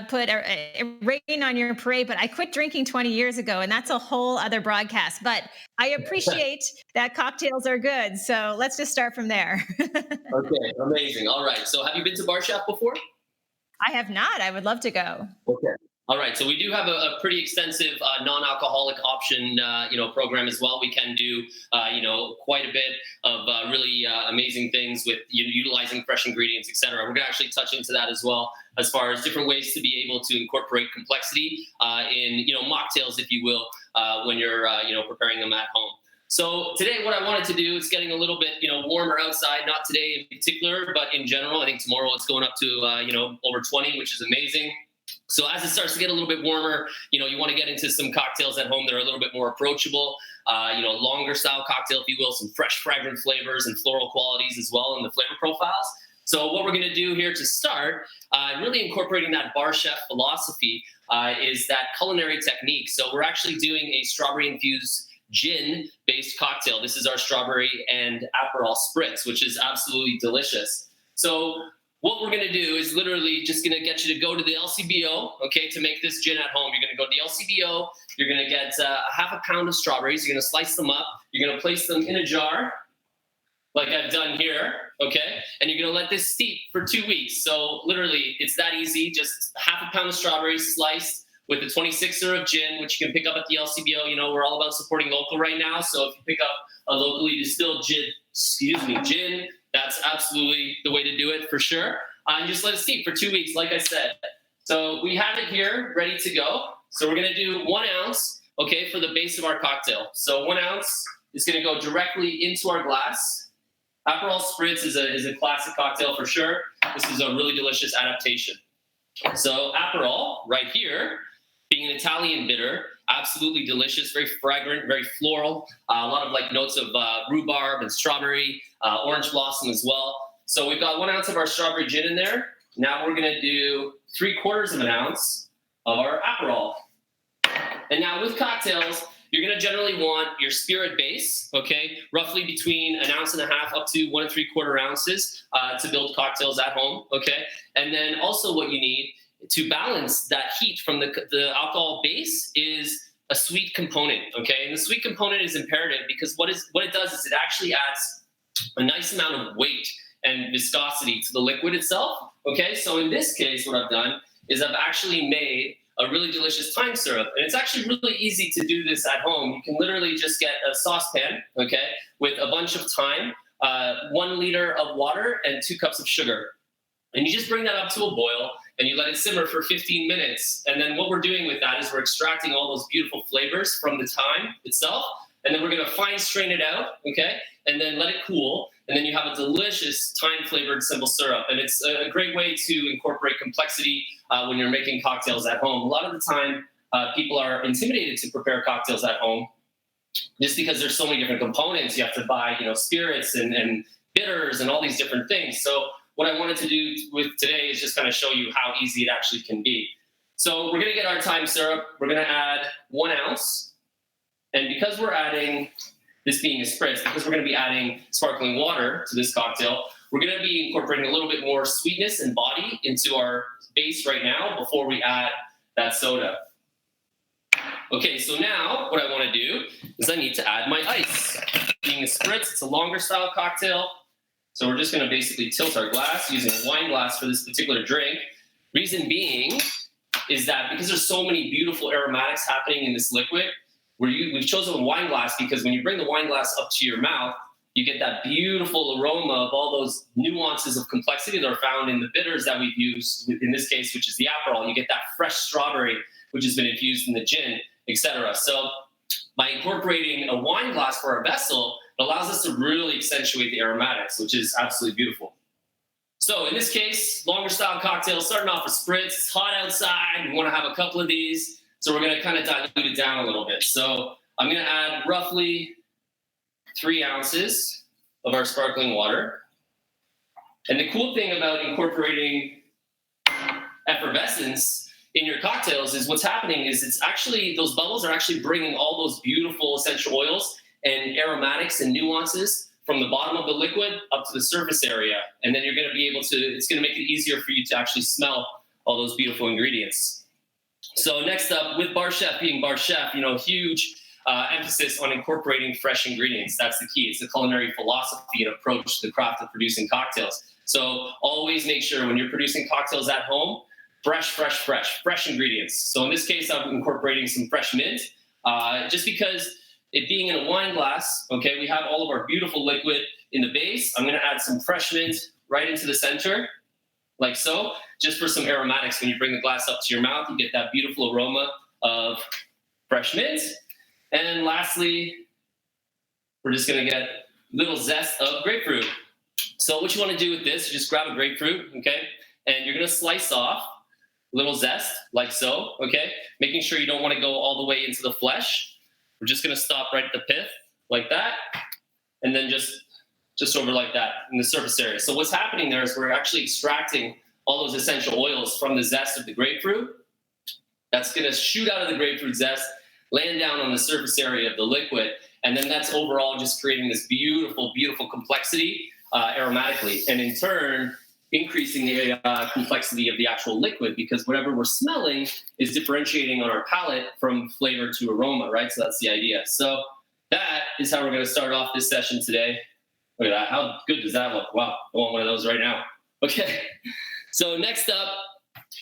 put a rain on your parade, but I quit drinking 20 years ago, and that's a whole other broadcast. But I appreciate that cocktails are good. So let's just start from there. Okay, amazing. All right. So have you been to Bar Chef before? I have not. I would love to go. Okay. All right. So we do have a pretty extensive non-alcoholic option, program as well. We can do, quite a bit of really amazing things with utilizing fresh ingredients, et cetera. We're going to actually touch into that as well, as far as different ways to be able to incorporate complexity in, mocktails, if you will, when you're, preparing them at home. So today, what I wanted to do, it's getting a little bit, warmer outside, not today in particular, but in general. I think tomorrow it's going up to, over 20, which is amazing. So as it starts to get a little bit warmer, you want to get into some cocktails at home that are a little bit more approachable, longer style cocktail, if you will, some fresh, fragrant flavors and floral qualities as well in the flavor profiles. So what we're going to do here to start, really incorporating that Bar Chef philosophy, is that culinary technique. So we're actually doing a strawberry-infused gin-based cocktail. This is our strawberry and Aperol Spritz, which is absolutely delicious. So what we're going to do is literally just going to get you to go to the LCBO, okay, to make this gin at home. You're going to go to the LCBO. You're going to get half a pound of strawberries. You're going to slice them up. You're going to place them in a jar, like I've done here, okay? And you're going to let this steep for 2 weeks. So literally, it's that easy. Just half a pound of strawberries sliced with a 26er of gin, which you can pick up at the LCBO. We're all about supporting local right now. So if you pick up a locally distilled gin, that's absolutely the way to do it for sure. And just let it steep for 2 weeks, like I said. So we have it here ready to go. So we're going to do 1 ounce, okay, for the base of our cocktail. So 1 ounce is going to go directly into our glass. Aperol Spritz is a classic cocktail for sure. This is a really delicious adaptation. So Aperol right here, being an Italian bitter, absolutely delicious, very fragrant, very floral, a lot of notes of rhubarb and strawberry, orange blossom as well. So we've got 1 ounce of our strawberry gin in there. Now we're going to do 3/4 of an ounce of our Aperol. And now with cocktails, you're going to generally want your spirit base, okay, roughly between 1.5 ounces up to 1 3/4 ounces to build cocktails at home, okay? And then also what you need to balance that heat from the alcohol base is a sweet component, okay? And the sweet component is imperative because what it does is it actually adds a nice amount of weight and viscosity to the liquid itself, okay? So in this case, what I've done is I've actually made a really delicious thyme syrup. And it's actually really easy to do this at home. You can literally just get a saucepan, okay, with a bunch of thyme, 1 liter of water, and 2 cups of sugar. And you just bring that up to a boil, and you let it simmer for 15 minutes. And then what we're doing with that is we're extracting all those beautiful flavors from the thyme itself, and then we're gonna fine strain it out, okay? And then let it cool, and then you have a delicious thyme-flavored simple syrup. And it's a great way to incorporate complexity when you're making cocktails at home. A lot of the time, people are intimidated to prepare cocktails at home just because there's so many different components. You have to buy, spirits and bitters and all these different things. So what I wanted to do with today is just kind of show you how easy it actually can be. So we're going to get our thyme syrup. We're going to add 1 ounce. And because we're adding, this being a spritz, because we're going to be adding sparkling water to this cocktail, we're going to be incorporating a little bit more sweetness and body into our base right now before we add that soda. Okay, so now what I want to do is I need to add my ice. Being a spritz, it's a longer style cocktail. So we're just going to basically tilt our glass using a wine glass for this particular drink. Reason being is that because there's so many beautiful aromatics happening in this liquid, we've chosen a wine glass because when you bring the wine glass up to your mouth, you get that beautiful aroma of all those nuances of complexity that are found in the bitters that we've used, in this case, which is the Aperol. You get that fresh strawberry, which has been infused in the gin, etc. So by incorporating a wine glass for our vessel, it allows us to really accentuate the aromatics, which is absolutely beautiful. So in this case, longer style cocktail, starting off with spritz. It's hot outside. We want to have a couple of these. So we're going to kind of dilute it down a little bit. So I'm going to add roughly 3 ounces of our sparkling water. And the cool thing about incorporating effervescence in your cocktails is what's happening is it's actually, those bubbles are actually bringing all those beautiful essential oils and aromatics and nuances from the bottom of the liquid up to the surface area. And then you're going to be able to, it's going to make it easier for you to actually smell all those beautiful ingredients. So next up, with Bar Chef being Bar Chef, huge emphasis on incorporating fresh ingredients. That's the key. It's the culinary philosophy and approach to the craft of producing cocktails. So always make sure when you're producing cocktails at home, fresh ingredients. So in this case, I'm incorporating some fresh mint, just because it being in a wine glass, okay, we have all of our beautiful liquid in the base. I'm gonna add some fresh mint right into the center, like so, just for some aromatics. When you bring the glass up to your mouth, you get that beautiful aroma of fresh mint. And lastly, we're just gonna get a little zest of grapefruit. So what you wanna do with this, just grab a grapefruit, okay? And you're gonna slice off a little zest, like so, okay? Making sure you don't wanna go all the way into the flesh. We're just gonna stop right at the pith, like that, and then just over like that in the surface area. So what's happening there is we're actually extracting all those essential oils from the zest of the grapefruit. That's gonna shoot out of the grapefruit zest, land down on the surface area of the liquid, and then that's overall just creating this beautiful, beautiful complexity aromatically, and in turn, increasing the complexity of the actual liquid, because whatever we're smelling is differentiating on our palate from flavor to aroma, right? So that's the idea. So that is how we're gonna start off this session today. Look at that, how good does that look? Wow, I want one of those right now. Okay, so next up,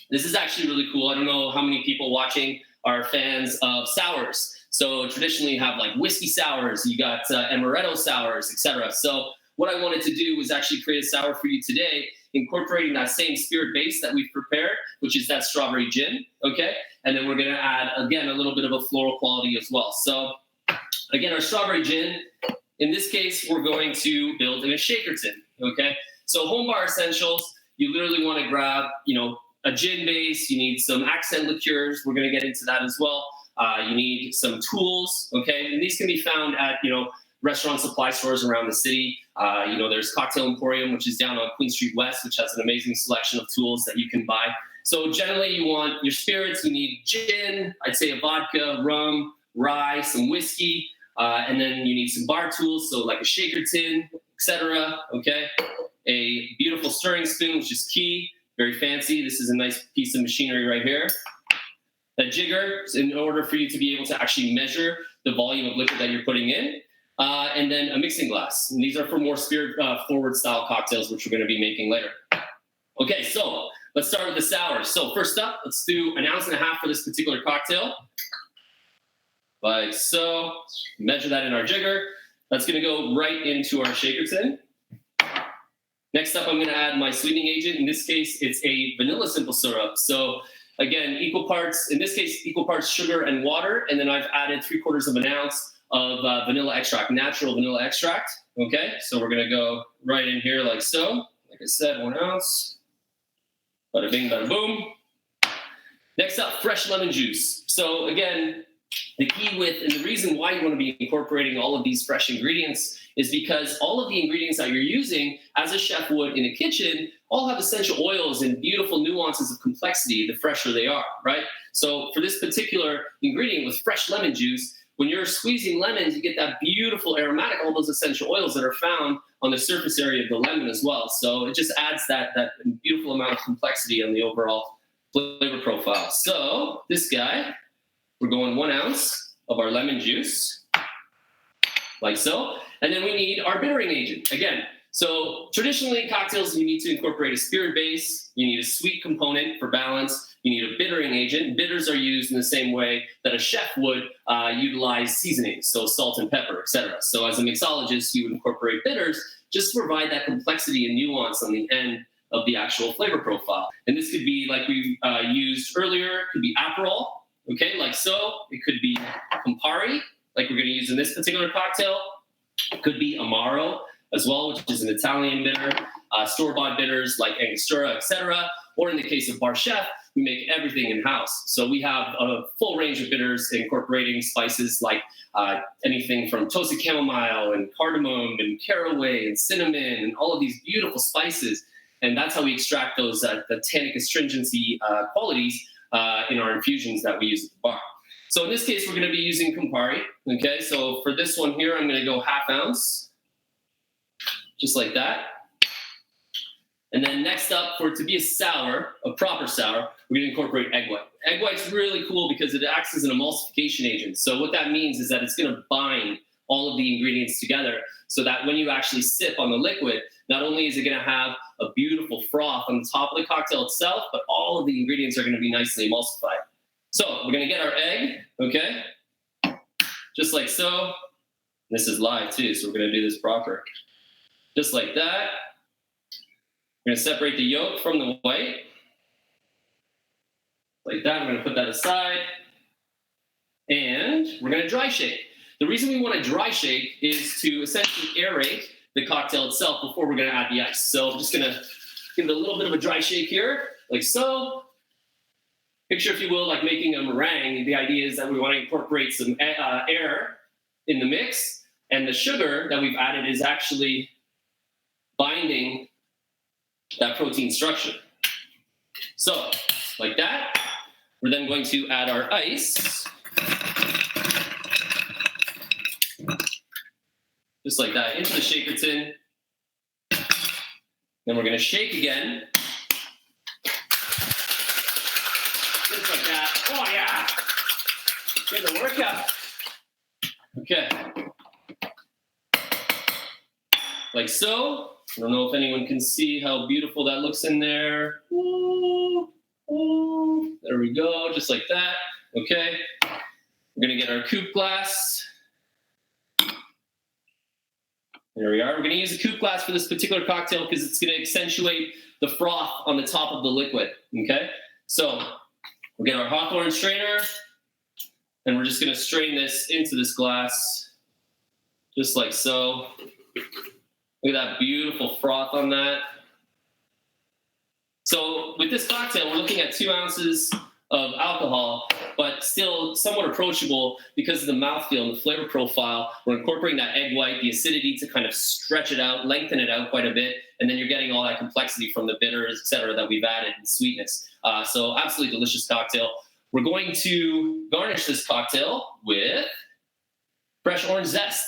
this is actually really cool. I don't know how many people watching are fans of sours. So traditionally you have like whiskey sours, you got amaretto sours, etc. So what I wanted to do was actually create a sour for you today, incorporating that same spirit base that we've prepared, which is that strawberry gin, okay? And then we're gonna add, again, a little bit of a floral quality as well. So again, our strawberry gin, in this case, we're going to build in a shaker tin, okay? So home bar essentials, you literally wanna grab, a gin base, you need some accent liqueurs, we're gonna get into that as well. You need some tools, okay? And these can be found at, restaurant supply stores around the city. There's Cocktail Emporium, which is down on Queen Street West, which has an amazing selection of tools that you can buy. So generally you want your spirits, you need gin, I'd say a vodka, rum, rye, some whiskey, and then you need some bar tools, so like a shaker tin, etc. Okay, a beautiful stirring spoon, which is key, very fancy. This is a nice piece of machinery right here. A jigger, in order for you to be able to actually measure the volume of liquid that you're putting in. And then a mixing glass. And these are for more spirit forward style cocktails, which we're going to be making later. Okay, so let's start with the sours. So first up, let's do 1.5 ounces for this particular cocktail. Like so. Measure that in our jigger. That's going to go right into our shaker tin. Next up, I'm going to add my sweetening agent. In this case, it's a vanilla simple syrup. So again, equal parts sugar and water. And then I've added 3/4 ounce of vanilla extract, natural vanilla extract. Okay, so we're gonna go right in here like so. Like I said, 1 ounce. Bada bing, bada boom. Next up, fresh lemon juice. So again, the key with, and the reason why you wanna be incorporating all of these fresh ingredients is because all of the ingredients that you're using as a chef would in a kitchen all have essential oils and beautiful nuances of complexity the fresher they are, right? So for this particular ingredient with fresh lemon juice, when you're squeezing lemons, you get that beautiful aromatic, all those essential oils that are found on the surface area of the lemon as well. So it just adds that beautiful amount of complexity on the overall flavor profile. So this guy, we're going 1 ounce of our lemon juice, like so. And then we need our bittering agent. Again, so traditionally in cocktails, you need to incorporate a spirit base, you need a sweet component for balance, you need a bittering agent. Bitters are used in the same way that a chef would utilize seasonings, so salt and pepper, etc. So as a mixologist, you would incorporate bitters just to provide that complexity and nuance on the end of the actual flavor profile. And this could be like we used earlier, it could be Aperol, okay, like so. It could be Campari, like we're gonna use in this particular cocktail. It could be Amaro as well, which is an Italian bitter, store-bought bitters like Angostura, etc. Or in the case of Bar Chef, we make everything in-house. So we have a full range of bitters incorporating spices like anything from toasted chamomile and cardamom and caraway and cinnamon and all of these beautiful spices. And that's how we extract those the tannic astringency qualities in our infusions that we use at the bar. So in this case, we're gonna be using Campari, okay? So for this one here, I'm gonna go 1/2 ounce. just like that. And then next up, for it to be a sour, a proper sour, we're gonna incorporate egg white. Egg white's really cool because it acts as an emulsification agent. So what that means is that it's gonna bind all of the ingredients together so that when you actually sip on the liquid, not only is it gonna have a beautiful froth on the top of the cocktail itself, but all of the ingredients are gonna be nicely emulsified. So we're gonna get our egg, okay? Just like so. This is live too, so we're gonna do this proper. Just like that. We're gonna separate the yolk from the white. Like that, we're gonna put that aside. And we're gonna dry shake. The reason we wanna dry shake is to essentially aerate the cocktail itself before we're gonna add the ice. So I'm just gonna give it a little bit of a dry shake here, like so. Picture, if you will, like making a meringue. The idea is that we wanna incorporate some air in the mix, and the sugar that we've added is actually binding that protein structure. So, like that, we're then going to add our ice. Just like that, into the shaker tin. Then we're gonna shake again. Just like that. Oh yeah! Get the workout. Okay. Like so. I don't know if anyone can see how beautiful that looks in there. Ooh, ooh. There we go, just like that. Okay. We're gonna get our coupe glass. There we are. We're gonna use a coupe glass for this particular cocktail because it's gonna accentuate the froth on the top of the liquid, okay? So we'll get our hawthorn strainer and we're just gonna strain this into this glass, just like so. Look at that beautiful froth on that. So with this cocktail, we're looking at 2 ounces of alcohol, but still somewhat approachable because of the mouthfeel and the flavor profile. We're incorporating that egg white, the acidity to kind of stretch it out, lengthen it out quite a bit, and then you're getting all that complexity from the bitters, et cetera, that we've added, and sweetness. So absolutely delicious cocktail. We're going to garnish this cocktail with fresh orange zest.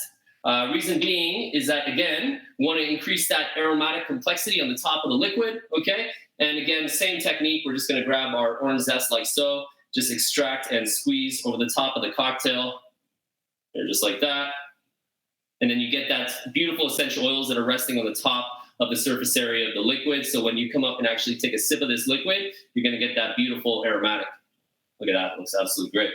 Reason being is that, again, we want to increase that aromatic complexity on the top of the liquid, okay? And again, same technique, we're just gonna grab our orange zest like so, just extract and squeeze over the top of the cocktail, there, just like that. And then you get that beautiful essential oils that are resting on the top of the surface area of the liquid. So when you come up and actually take a sip of this liquid, you're gonna get that beautiful aromatic. Look at that, it looks absolutely great.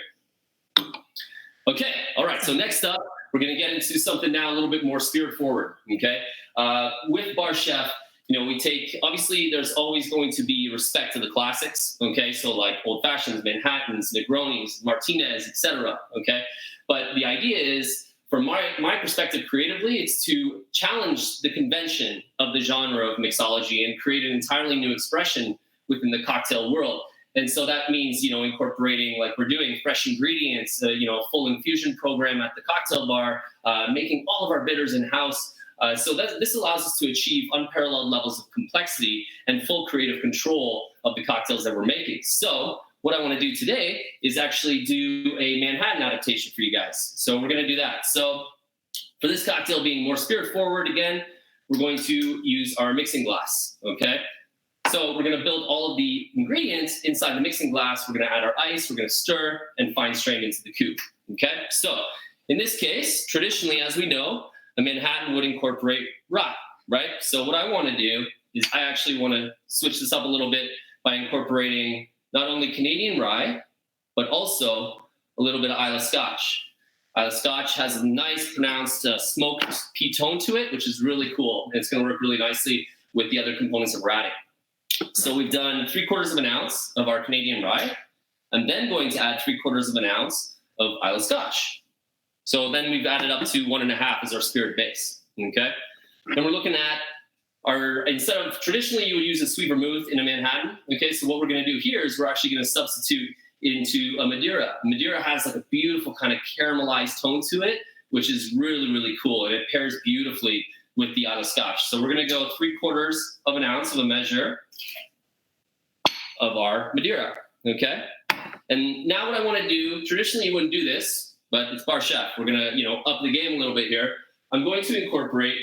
Okay, all right, so next up, we're gonna get into something now a little bit more spirit forward, okay? With Bar Chef, you know, we take, obviously there's always going to be respect to the classics, okay? So like Old Fashions, Manhattans, Negronis, Martinez, etc. okay? But the idea is, from my perspective creatively, it's to challenge the convention of the genre of mixology and create an entirely new expression within the cocktail world. And so that means, you know, incorporating, like we're doing, fresh ingredients, you know, a full infusion program at the cocktail bar, making all of our bitters in-house. So this allows us to achieve unparalleled levels of complexity and full creative control of the cocktails that we're making. So what I want to do today is actually do a Manhattan adaptation for you guys. So we're going to do that. So for this cocktail being more spirit forward again, we're going to use our mixing glass, okay? So we're gonna build all of the ingredients inside the mixing glass. We're gonna add our ice, we're gonna stir and fine strain into the coupe, okay? So in this case, traditionally, as we know, a Manhattan would incorporate rye, right? So what I wanna do is I actually wanna switch this up a little bit by incorporating not only Canadian rye, but also a little bit of Islay Scotch. Islay Scotch has a nice pronounced smoked peat tone to it, which is really cool. And it's gonna work really nicely with the other components that we're adding. So we've done 3/4 of an ounce of our Canadian rye. I'm then going to add 3/4 of an ounce of Islay Scotch. So then we've added up to 1.5 as our spirit base, okay? Then we're looking at our, instead of, traditionally you would use a sweet vermouth in a Manhattan, okay? So what we're gonna do here is we're actually gonna substitute into a Madeira. Madeira has like a beautiful kind of caramelized tone to it, which is really, really cool. And it pairs beautifully with the Islay Scotch. So we're gonna go 3/4 of an ounce of a measure of our Madeira, okay? And now what I wanna do, traditionally you wouldn't do this, but it's Bar Chef. We're gonna, you know, up the game a little bit here. I'm going to incorporate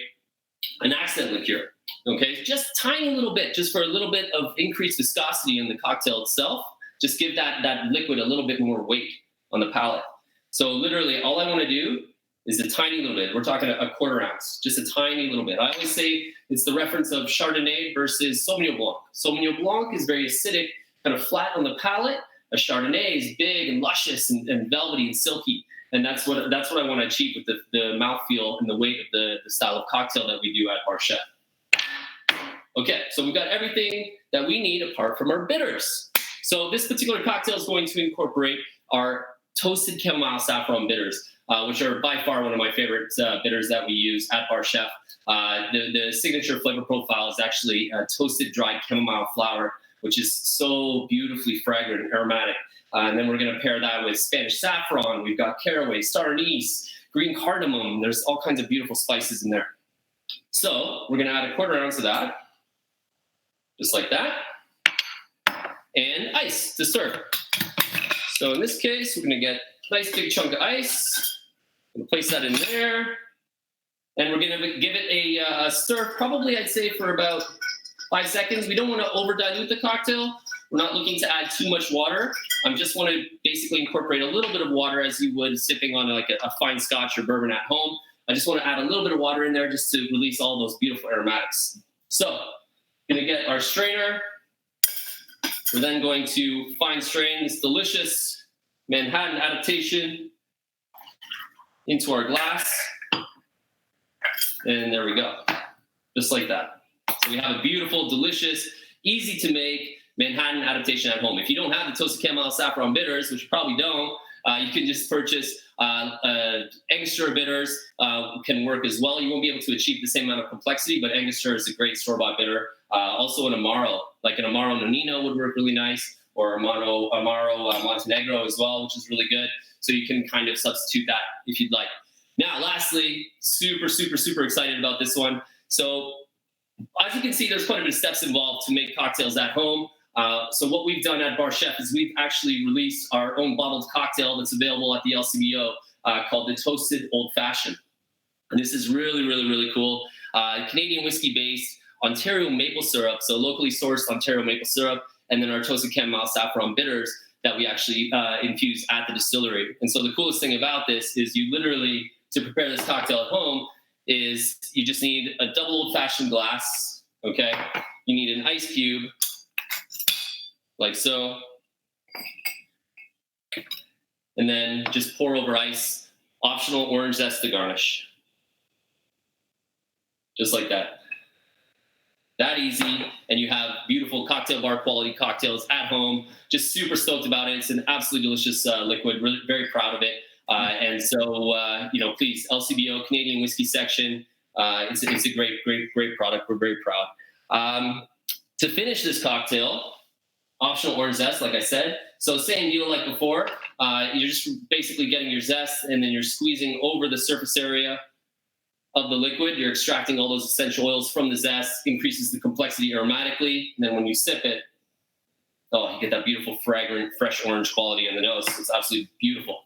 an accident liqueur. Okay, just tiny little bit, just for a little bit of increased viscosity in the cocktail itself. Just give that liquid a little bit more weight on the palate. So literally, all I want to do is a tiny little bit. We're talking a quarter ounce, just a tiny little bit. I always say it's the reference of Chardonnay versus Sauvignon Blanc. Sauvignon Blanc is very acidic, kind of flat on the palate. A Chardonnay is big and luscious and velvety and silky. And that's what I want to achieve with the mouthfeel and the weight of the style of cocktail that we do at Bar Chef. Okay, so we've got everything that we need apart from our bitters. So this particular cocktail is going to incorporate our toasted chamomile saffron bitters, which are by far one of my favorite bitters that we use at Bar Chef. The signature flavor profile is actually toasted dried chamomile flower, which is so beautifully fragrant and aromatic. And then we're going to pair that with Spanish saffron. We've got caraway, star anise, green cardamom. There's all kinds of beautiful spices in there. So we're going to add a quarter ounce of that, just like that, and ice to serve. So in this case, we're going to get a nice big chunk of ice. I'm going to place that in there. And we're going to give it a stir, probably I'd say for about 5 seconds. We don't want to over dilute the cocktail. We're not looking to add too much water. I just want to basically incorporate a little bit of water as you would sipping on like a fine scotch or bourbon at home. I just want to add a little bit of water in there just to release all those beautiful aromatics. So, going to get our strainer. We're then going to fine strain this delicious Manhattan adaptation into our glass. And there we go, just like that. So we have a beautiful, delicious, easy to make Manhattan adaptation at home. If you don't have the toasted chamomile saffron bitters, which you probably don't, you can just purchase Angostura bitters, can work as well. You won't be able to achieve the same amount of complexity, but Angostura is a great store-bought bitter. Also an Amaro, like an Amaro Nonino would work really nice, or Amaro Montenegro as well, which is really good. So you can kind of substitute that if you'd like. Now, lastly, super, super, super excited about this one. So as you can see, there's quite a bit of steps involved to make cocktails at home. So what we've done at Bar Chef is we've actually released our own bottled cocktail that's available at the LCBO called the Toasted Old Fashioned. And this is really, really, really cool. Canadian whiskey-based Ontario maple syrup, so locally sourced Ontario maple syrup, and then our toasted chamomile saffron bitters that we actually infuse at the distillery. And so the coolest thing about this is you literally, to prepare this cocktail at home, is you just need a double old-fashioned glass, okay? You need an ice cube, like so. And then just pour over ice, optional orange zest to garnish. Just like that. That easy, and you have beautiful cocktail bar quality cocktails at home. Just super stoked about it. It's an absolutely delicious liquid, really very proud of it. And so, please, LCBO, Canadian Whiskey Section, it's a great, great, great product. We're very proud. To finish this cocktail, optional orange zest, like I said. So same deal like before. You're just basically getting your zest, and then you're squeezing over the surface area of the liquid. You're extracting all those essential oils from the zest, increases the complexity aromatically. And then when you sip it, you get that beautiful, fragrant, fresh orange quality in the nose. It's absolutely beautiful.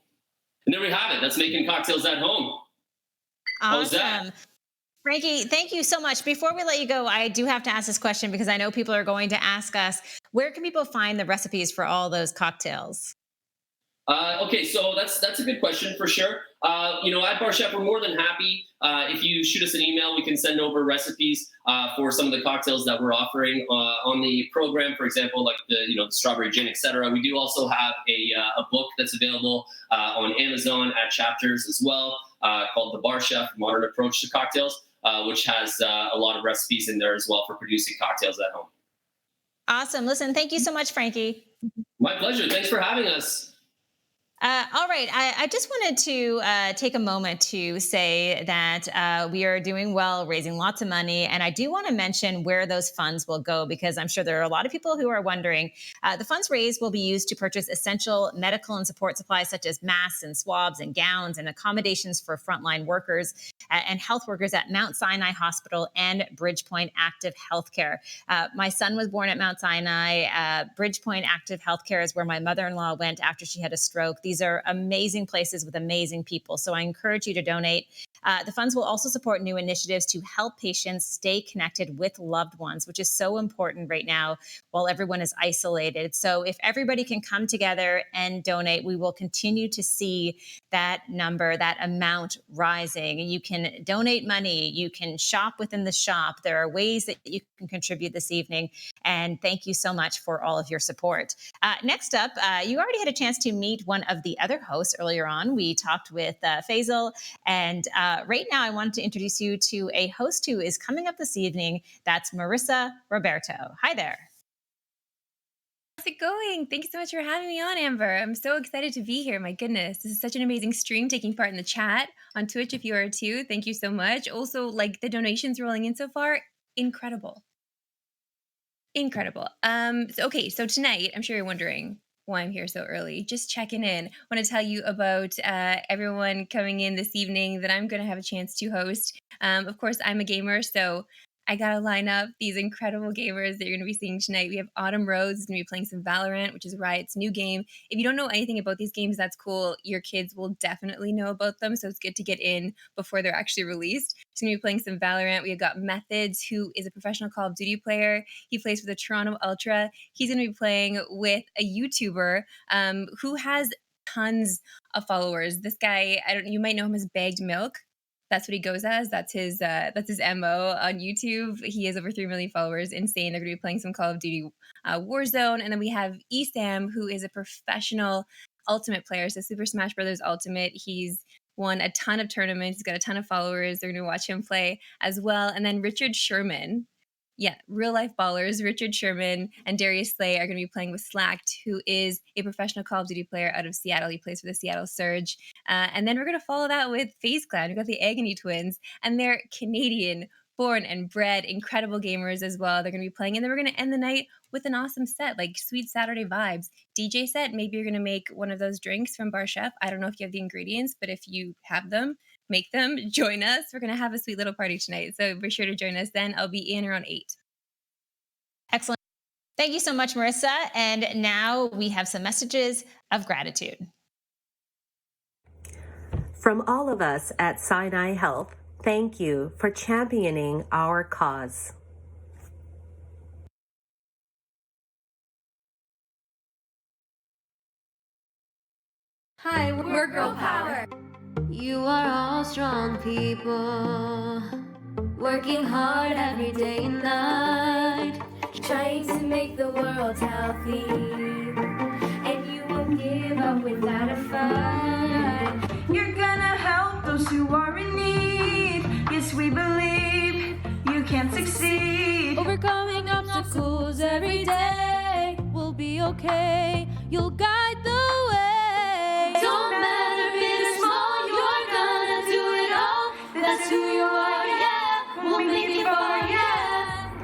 And there we have it. That's making cocktails at home. How's that? Frankie, thank you so much. Before we let you go, I do have to ask this question because I know people are going to ask us, where can people find the recipes for all those cocktails? Okay, so that's a good question for sure. At Bar Chef, we're more than happy. If you shoot us an email, we can send over recipes for some of the cocktails that we're offering on the program. For example, like the strawberry gin, etc. We do also have a book that's available on Amazon at Chapters as well, called The Bar Chef: Modern Approach to Cocktails, which has a lot of recipes in there as well for producing cocktails at home. Awesome. Listen, thank you so much, Frankie. My pleasure. Thanks for having us. All right. I just wanted to take a moment to say that we are doing well, raising lots of money. And I do want to mention where those funds will go, because I'm sure there are a lot of people who are wondering. The funds raised will be used to purchase essential medical and support supplies such as masks and swabs and gowns and accommodations for frontline workers and health workers at Mount Sinai Hospital and Bridgepoint Active Healthcare. My son was born at Mount Sinai. Bridgepoint Active Healthcare is where my mother-in-law went after she had a stroke. These are amazing places with amazing people. So I encourage you to donate. The funds will also support new initiatives to help patients stay connected with loved ones, which is so important right now while everyone is isolated. So if everybody can come together and donate, we will continue to see that number, that amount rising. You can donate money, you can shop within the shop. There are ways that you can contribute this evening. And thank you so much for all of your support. Next up, you already had a chance to meet one of the other hosts earlier on. We talked with Faisal, and right now I wanted to introduce you to a host who is coming up this evening. That's Marissa Roberto. Hi there. How's it going? Thank you so much for having me on, Amber. I'm so excited to be here. My goodness, this is such an amazing stream, taking part in the chat on Twitch if you are too. Thank you so much. Also, like the donations rolling in so far, incredible. Incredible. So tonight, I'm sure you're wondering why I'm here so early. Just checking in. I want to tell you about everyone coming in this evening that I'm going to have a chance to host. Of course, I'm a gamer, so I got to line up these incredible gamers that you're going to be seeing tonight. We have Autumn Rose, who's going to be playing some Valorant, which is Riot's new game. If you don't know anything about these games, that's cool. Your kids will definitely know about them, so it's good to get in before they're actually released. She's going to be playing some Valorant. We've got Methods, who is a professional Call of Duty player. He plays for the Toronto Ultra. He's going to be playing with a YouTuber who has tons of followers. This guy, you might know him as Bagged Milk. That's what he goes as. That's his MO on YouTube. He has over 3 million followers. Insane. They're going to be playing some Call of Duty Warzone. And then we have Esam, who is a professional Ultimate player. So Super Smash Bros. Ultimate. He's won a ton of tournaments. He's got a ton of followers. They're going to watch him play as well. And then Richard Sherman. Yeah, real life ballers. Richard Sherman and Darius Slay are going to be playing with Slacked, who is a professional Call of Duty player out of Seattle. He plays for the Seattle Surge. And then we're going to follow that with FaZe Clan. We've got the Agony Twins, and they're Canadian, born and bred, incredible gamers as well. They're going to be playing, and then we're going to end the night with an awesome set, like sweet Saturday vibes. DJ set, maybe you're going to make one of those drinks from Bar Chef. I don't know if you have the ingredients, but if you have them, make them, join us. We're going to have a sweet little party tonight. So be sure to join us then. I'll be in around 8. Excellent. Thank you so much, Marissa. And now we have some messages of gratitude. From all of us at Sinai Health, thank you for championing our cause. Hi, we're Girl Power. You are all strong people, working hard every day and night, trying to make the world healthy, and you won't give up without a fight. You're gonna help those who are in need. Yes, we believe you can succeed. Overcoming obstacles every day, we'll be okay. You'll guide the way. Don't matter big or small, you're gonna do it all. That's who you are, yeah. We'll make it far, yeah.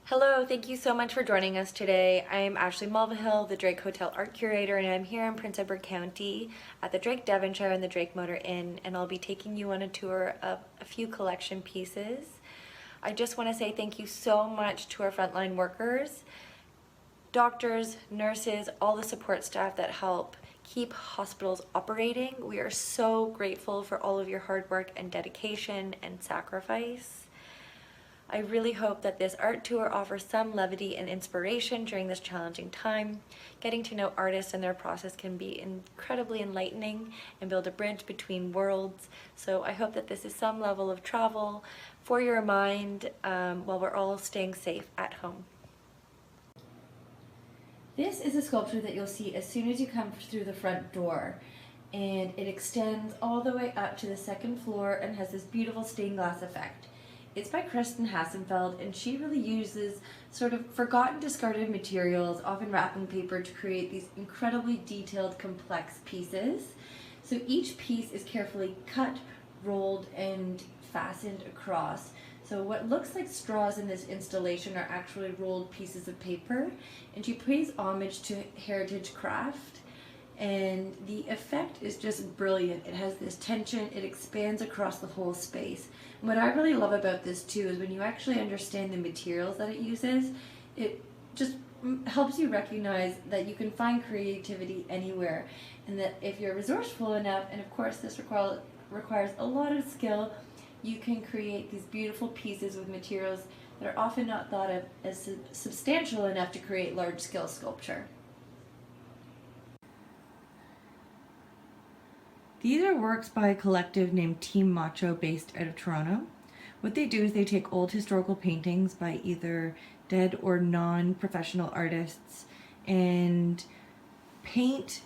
Hello, thank you so much for joining us today. I'm Ashley Mulvihill, the Drake Hotel Art Curator, and I'm here in Prince Edward County at the Drake Devonshire and the Drake Motor Inn, and I'll be taking you on a tour of a few collection pieces. I just want to say thank you so much to our frontline workers, doctors, nurses, all the support staff that help keep hospitals operating. We are so grateful for all of your hard work and dedication and sacrifice. I really hope that this art tour offers some levity and inspiration during this challenging time. Getting to know artists and their process can be incredibly enlightening and build a bridge between worlds. So I hope that this is some level of travel for your mind while we're all staying safe at home. This is a sculpture that you'll see as soon as you come through the front door. And it extends all the way up to the second floor and has this beautiful stained glass effect. It's by Kristen Hassenfeld, and she really uses sort of forgotten, discarded materials, often wrapping paper, to create these incredibly detailed, complex pieces. So each piece is carefully cut, rolled, and fastened across. So what looks like straws in this installation are actually rolled pieces of paper, and she pays homage to heritage craft and the effect is just brilliant. It has this tension, it expands across the whole space. And what I really love about this too is when you actually understand the materials that it uses, it just helps you recognize that you can find creativity anywhere, and that if you're resourceful enough, and of course this requires a lot of skill, you can create these beautiful pieces with materials that are often not thought of as substantial enough to create large-scale sculpture. These are works by a collective named Team Macho based out of Toronto. What they do is they take old historical paintings by either dead or non-professional artists and paint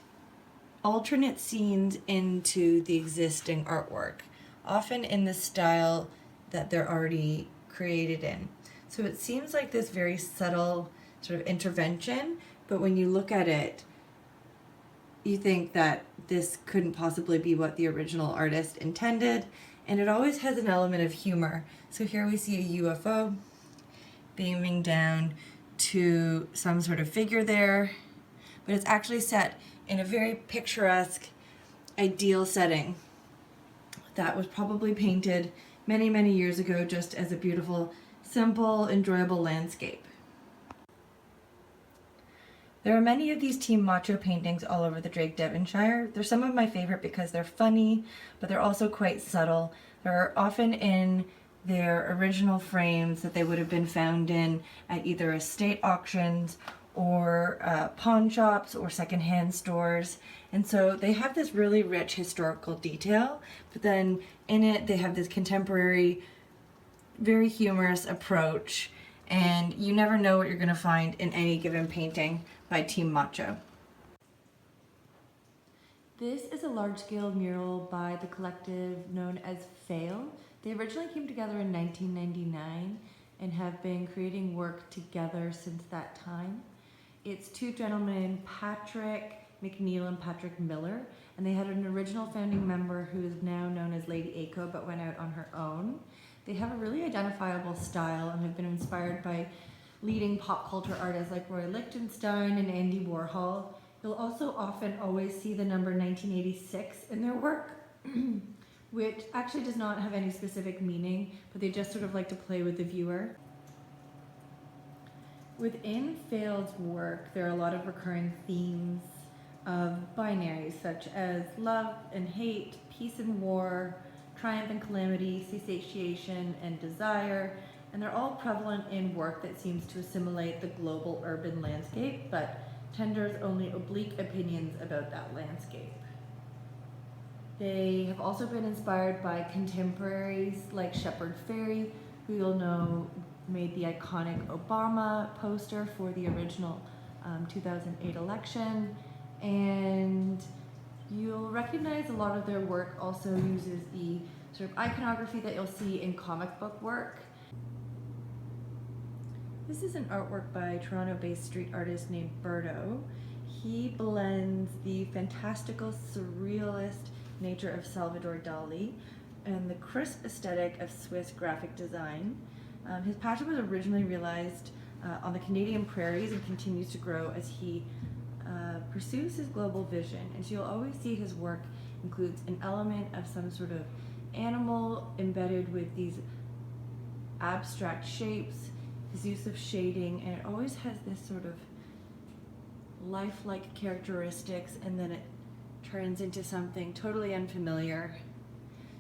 alternate scenes into the existing artwork, often in the style that they're already created in. So it seems like this very subtle sort of intervention, but when you look at it, you think that this couldn't possibly be what the original artist intended, and it always has an element of humor. So here we see a UFO beaming down to some sort of figure there, but it's actually set in a very picturesque, ideal setting that was probably painted many, many years ago just as a beautiful, simple, enjoyable landscape. There are many of these Team Macho paintings all over the Drake Devonshire. They're some of my favorite because they're funny, but they're also quite subtle. They're often in their original frames that they would have been found in at either estate auctions or pawn shops or secondhand stores. And so they have this really rich historical detail, but then in it they have this contemporary, very humorous approach, and you never know what you're going to find in any given painting by Team Macho. This is a large-scale mural by the collective known as Fail. They originally came together in 1999 and have been creating work together since that time. It's two gentlemen, Patrick McNeil and Patrick Miller, and they had an original founding member who is now known as Lady Aiko but went out on her own. They have a really identifiable style and have been inspired by leading pop culture artists like Roy Lichtenstein and Andy Warhol. You'll also often always see the number 1986 in their work, which actually does not have any specific meaning, but they just sort of like to play with the viewer. Within Failed's work, there are a lot of recurring themes of binaries such as love and hate, peace and war, triumph and calamity, satiation and desire, and they're all prevalent in work that seems to assimilate the global urban landscape, but tenders only oblique opinions about that landscape. They have also been inspired by contemporaries like Shepard Fairey, who you'll know made the iconic Obama poster for the original 2008 election, and you'll recognize a lot of their work also uses the sort of iconography that you'll see in comic book work. This is an artwork by Toronto-based street artist named Berto. He blends the fantastical, surrealist nature of Salvador Dali and the crisp aesthetic of Swiss graphic design. His passion was originally realized on the Canadian prairies and continues to grow as he pursues his global vision. And so you'll always see his work includes an element of some sort of animal embedded with these abstract shapes, his use of shading, and it always has this sort of lifelike characteristics, and then it turns into something totally unfamiliar.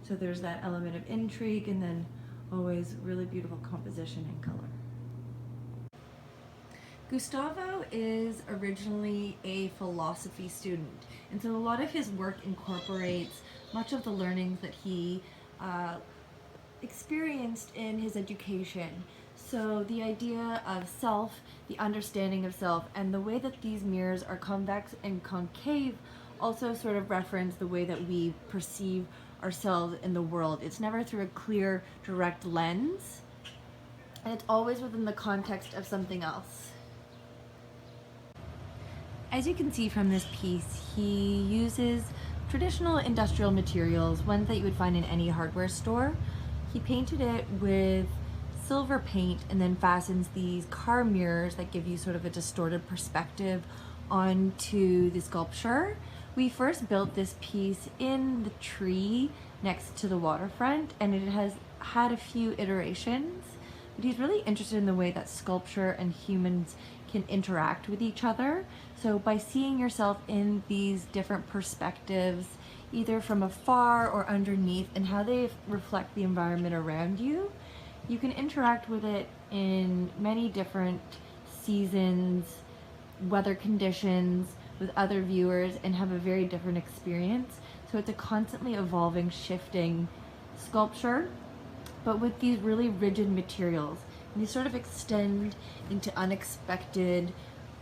So there's that element of intrigue and then always really beautiful composition and color. Gustavo is originally a philosophy student, and so a lot of his work incorporates much of the learnings that he experienced in his education. So the idea of self, the understanding of self, and the way that these mirrors are convex and concave also sort of reference the way that we perceive ourselves in the world. It's never through a clear, direct lens, and it's always within the context of something else. As you can see from this piece, he uses traditional industrial materials, ones that you would find in any hardware store. He painted it with silver paint and then fastens these car mirrors that give you sort of a distorted perspective onto the sculpture, We first built this piece in the tree next to the waterfront, and it has had a few iterations. But he's really interested in the way that sculpture and humans can interact with each other. So by seeing yourself in these different perspectives, either from afar or underneath, and how they reflect the environment around you, you can interact with it in many different seasons, weather conditions, with other viewers, and have a very different experience. So it's a constantly evolving, shifting sculpture, but with these really rigid materials. And they sort of extend into unexpected,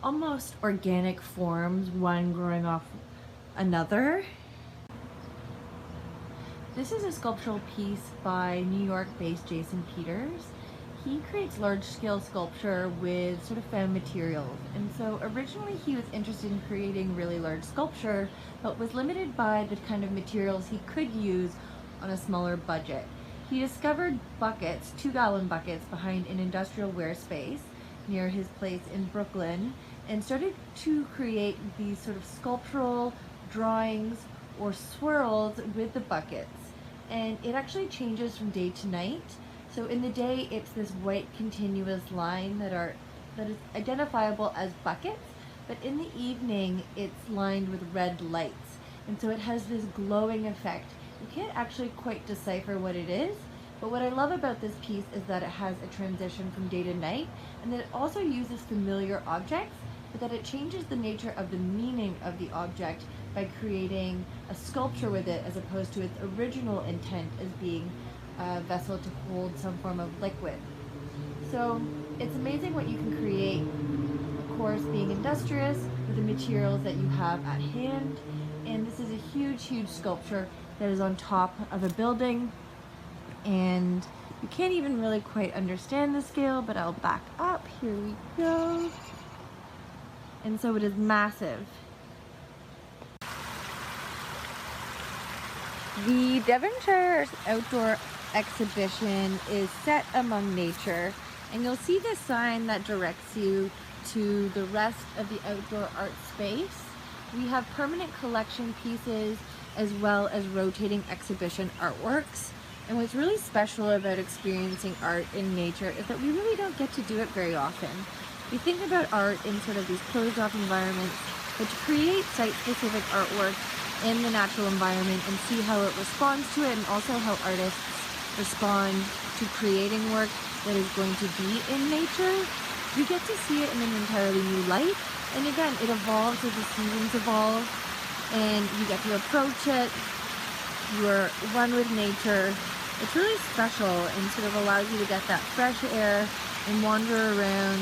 almost organic forms, one growing off another. This is a sculptural piece by New York-based Jason Peters. He creates large-scale sculpture with sort of found materials. And so originally he was interested in creating really large sculpture, but was limited by the kind of materials he could use on a smaller budget. He discovered buckets, 2-gallon buckets, behind an industrial wear space near his place in Brooklyn, and started to create these sort of sculptural drawings or swirls with the buckets. And it actually changes from day to night. So in the day, it's this white continuous line that is identifiable as buckets, but in the evening, it's lined with red lights. And so it has this glowing effect. You can't actually quite decipher what it is, but what I love about this piece is that it has a transition from day to night, and that it also uses familiar objects, but that it changes the nature of the meaning of the object by creating a sculpture with it, as opposed to its original intent as being a vessel to hold some form of liquid. So it's amazing what you can create, of course, being industrious with the materials that you have at hand. And this is a huge, huge sculpture that is on top of a building, and you can't even really quite understand the scale, but I'll back up. Here we go. And so it is massive. The Devonshire's outdoor exhibition is set among nature, and you'll see the sign that directs you to the rest of the outdoor art space. We have permanent collection pieces as well as rotating exhibition artworks. And what's really special about experiencing art in nature is that we really don't get to do it very often. We think about art in sort of these closed off environments, but to create site-specific artwork in the natural environment and see how it responds to it, and also how artists respond to creating work that is going to be in nature, you get to see it in an entirely new light. And again, it evolves as the seasons evolve, and you get to approach it. You're one with nature. It's really special and sort of allows you to get that fresh air and wander around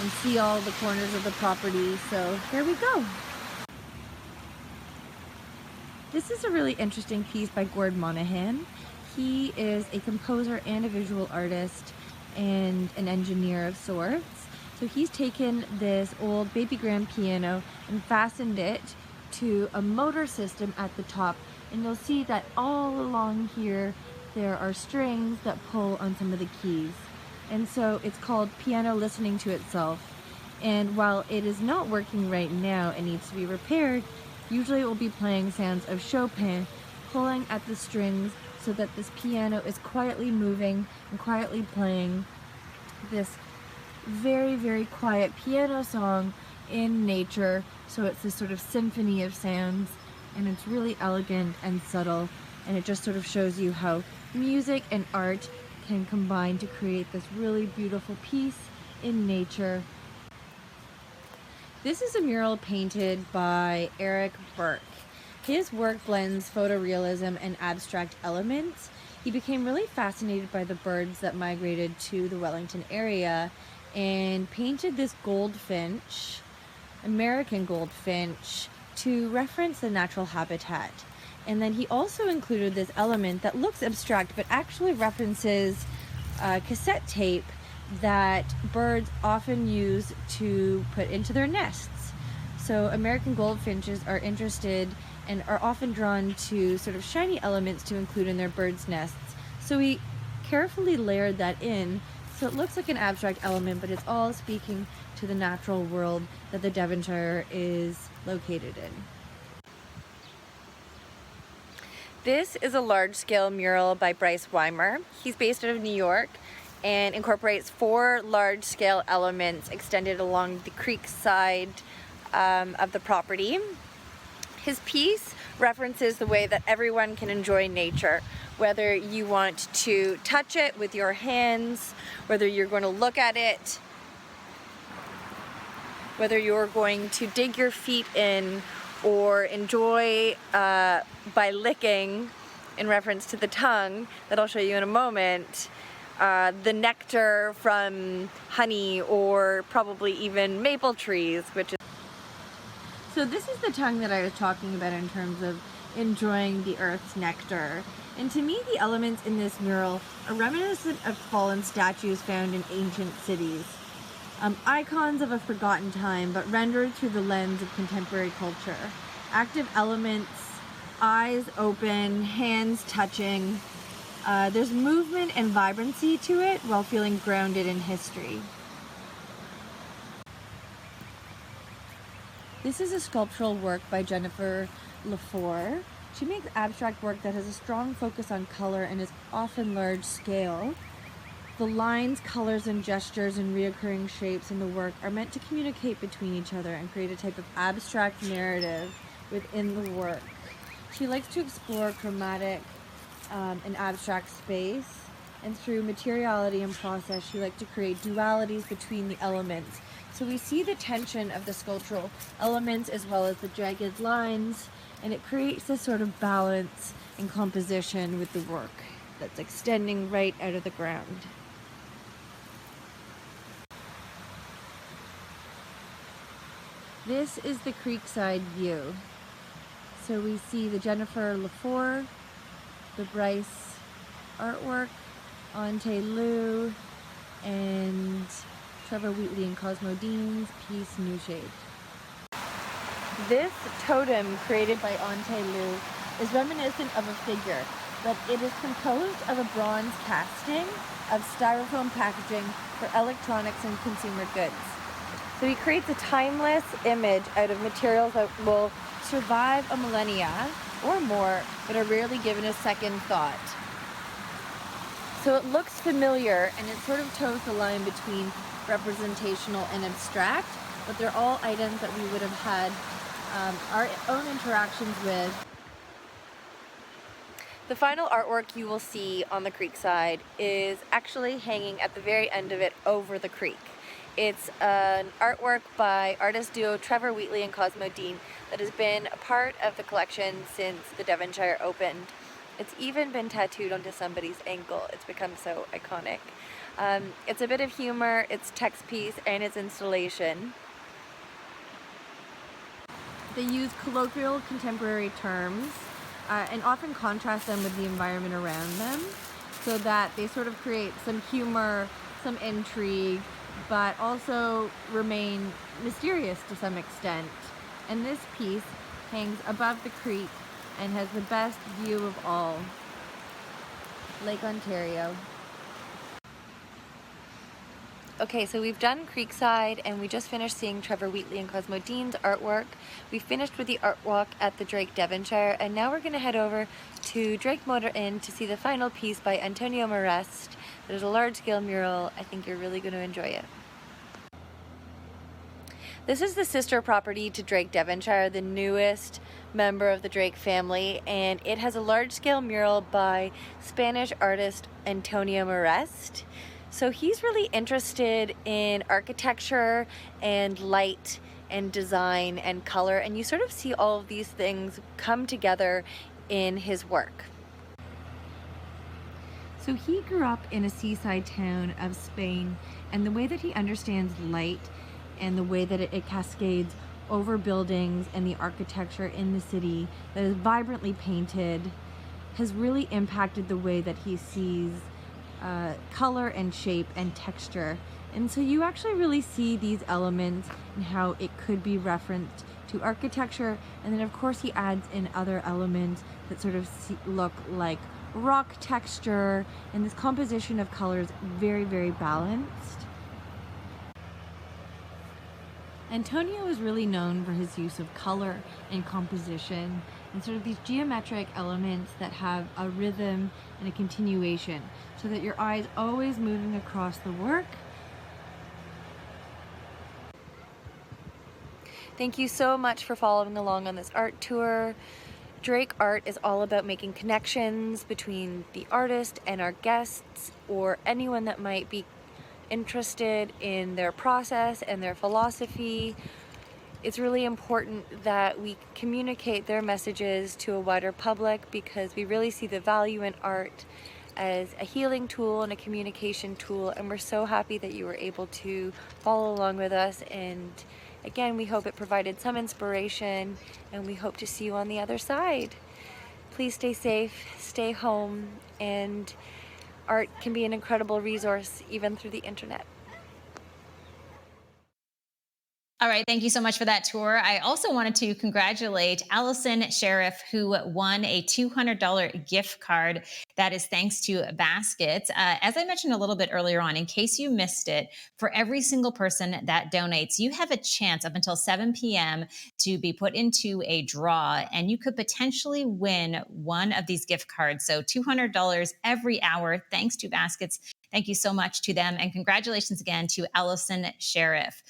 and see all the corners of the property. So here we go. This is a really interesting piece by Gord Monahan. He is a composer and a visual artist and an engineer of sorts. So he's taken this old baby grand piano and fastened it to a motor system at the top. And you'll see that all along here, there are strings that pull on some of the keys. And so it's called Piano Listening to Itself. And while it is not working right now and needs to be repaired, usually it will be playing sounds of Chopin pulling at the strings so that this piano is quietly moving and quietly playing this very, very quiet piano song in nature. So it's this sort of symphony of sounds, and it's really elegant and subtle, and it just sort of shows you how music and art can combine to create this really beautiful piece in nature. This is a mural painted by Eric Burke. His work blends photorealism and abstract elements. He became really fascinated by the birds that migrated to the Wellington area and painted this goldfinch, American goldfinch, to reference the natural habitat. And then he also included this element that looks abstract but actually references cassette tape that birds often use to put into their nests. So American goldfinches are interested and are often drawn to sort of shiny elements to include in their birds' nests. So he carefully layered that in so it looks like an abstract element, but it's all speaking to the natural world that the Devonshire is located in. This is a large-scale mural by Bryce Weimer. He's based out of New York and incorporates 4 large-scale elements extended along the creek side of the property. His piece references the way that everyone can enjoy nature, whether you want to touch it with your hands, whether you're going to look at it, whether you're going to dig your feet in or enjoy by licking, in reference to the tongue that I'll show you in a moment, the nectar from honey or probably even maple trees, which is... So this is the tongue that I was talking about in terms of enjoying the earth's nectar. And to me, the elements in this mural are reminiscent of fallen statues found in ancient cities. Icons of a forgotten time, but rendered through the lens of contemporary culture. Active elements, eyes open, hands touching. There's movement and vibrancy to it while feeling grounded in history. This is a sculptural work by Jennifer Lefort. She makes abstract work that has a strong focus on color and is often large scale. The lines, colors, and gestures and reoccurring shapes in the work are meant to communicate between each other and create a type of abstract narrative within the work. She likes to explore chromatic and abstract space, and through materiality and process, she likes to create dualities between the elements. So we see the tension of the sculptural elements as well as the jagged lines, and it creates this sort of balance and composition with the work that's extending right out of the ground. This is the creekside view. So we see the Jennifer Lefort, the Bryce artwork, Ante Lou, and Trevor Wheatley and Cosmo Dean's piece New Shade. This totem created by Ante Lou is reminiscent of a figure, but it is composed of a bronze casting of styrofoam packaging for electronics and consumer goods. So he creates a timeless image out of materials that will survive a millennia or more, but are rarely given a second thought. So it looks familiar, and it sort of toes the line between representational and abstract, but they're all items that we would have had our own interactions with. The final artwork you will see on the creek side is actually hanging at the very end of it over the creek. It's an artwork by artist duo Trevor Wheatley and Cosmo Dean that has been a part of the collection since the Devonshire opened. It's even been tattooed onto somebody's ankle. It's become so iconic. It's a bit of humor, it's text piece, and it's installation. They use colloquial contemporary terms and often contrast them with the environment around them so that they sort of create some humor, some intrigue, but also remain mysterious to some extent. And this piece hangs above the creek and has the best view of all, Lake Ontario. Okay, so we've done Creekside and we just finished seeing Trevor Wheatley and Cosmo Dean's artwork. We finished with the art walk at the Drake Devonshire, and now we're going to head over to Drake Motor Inn to see the final piece by Antonio Marest. There's a large-scale mural. I think you're really going to enjoy it. This is the sister property to Drake Devonshire, the newest member of the Drake family, and it has a large-scale mural by Spanish artist Antonio Marest. So he's really interested in architecture and light and design and color, and you sort of see all of these things come together in his work. So he grew up in a seaside town of Spain, and the way that he understands light and the way that it cascades over buildings and the architecture in the city that is vibrantly painted has really impacted the way that he sees color and shape and texture. And so you actually really see these elements and how it could be referenced to architecture, and then of course he adds in other elements that sort of look like rock texture, and this composition of colors very, very balanced. Antonio is really known for his use of color and composition and sort of these geometric elements that have a rhythm and a continuation so that your eye is always moving across the work. Thank you so much for following along on this art tour. Drake Art is all about making connections between the artist and our guests or anyone that might be interested in their process and their philosophy. It's really important that we communicate their messages to a wider public because we really see the value in art as a healing tool and a communication tool, and we're so happy that you were able to follow along with us. And again, we hope it provided some inspiration, and we hope to see you on the other side. Please stay safe, stay home, and art can be an incredible resource even through the internet. All right, thank you so much for that tour. I also wanted to congratulate Allison Sheriff, who won a $200 gift card. That is thanks to Baskets. As I mentioned a little bit earlier on, in case you missed it, for every single person that donates, you have a chance up until 7 p.m. to be put into a draw, and you could potentially win one of these gift cards. So $200 every hour, thanks to Baskets. Thank you so much to them, and congratulations again to Allison Sheriff.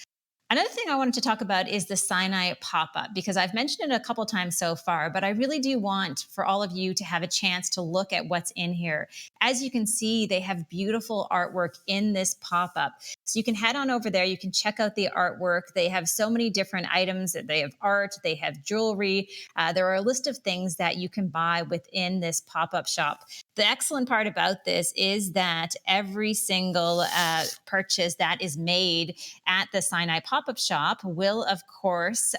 Another thing I wanted to talk about is the Sinai pop-up, because I've mentioned it a couple times so far, but I really do want for all of you to have a chance to look at what's in here. As you can see, they have beautiful artwork in this pop-up. So you can head on over there, you can check out the artwork. They have so many different items. They have art, they have jewelry. There are a list of things that you can buy within this pop-up shop. The excellent part about this is that every single purchase that is made at the Sinai pop-up shop will, of course,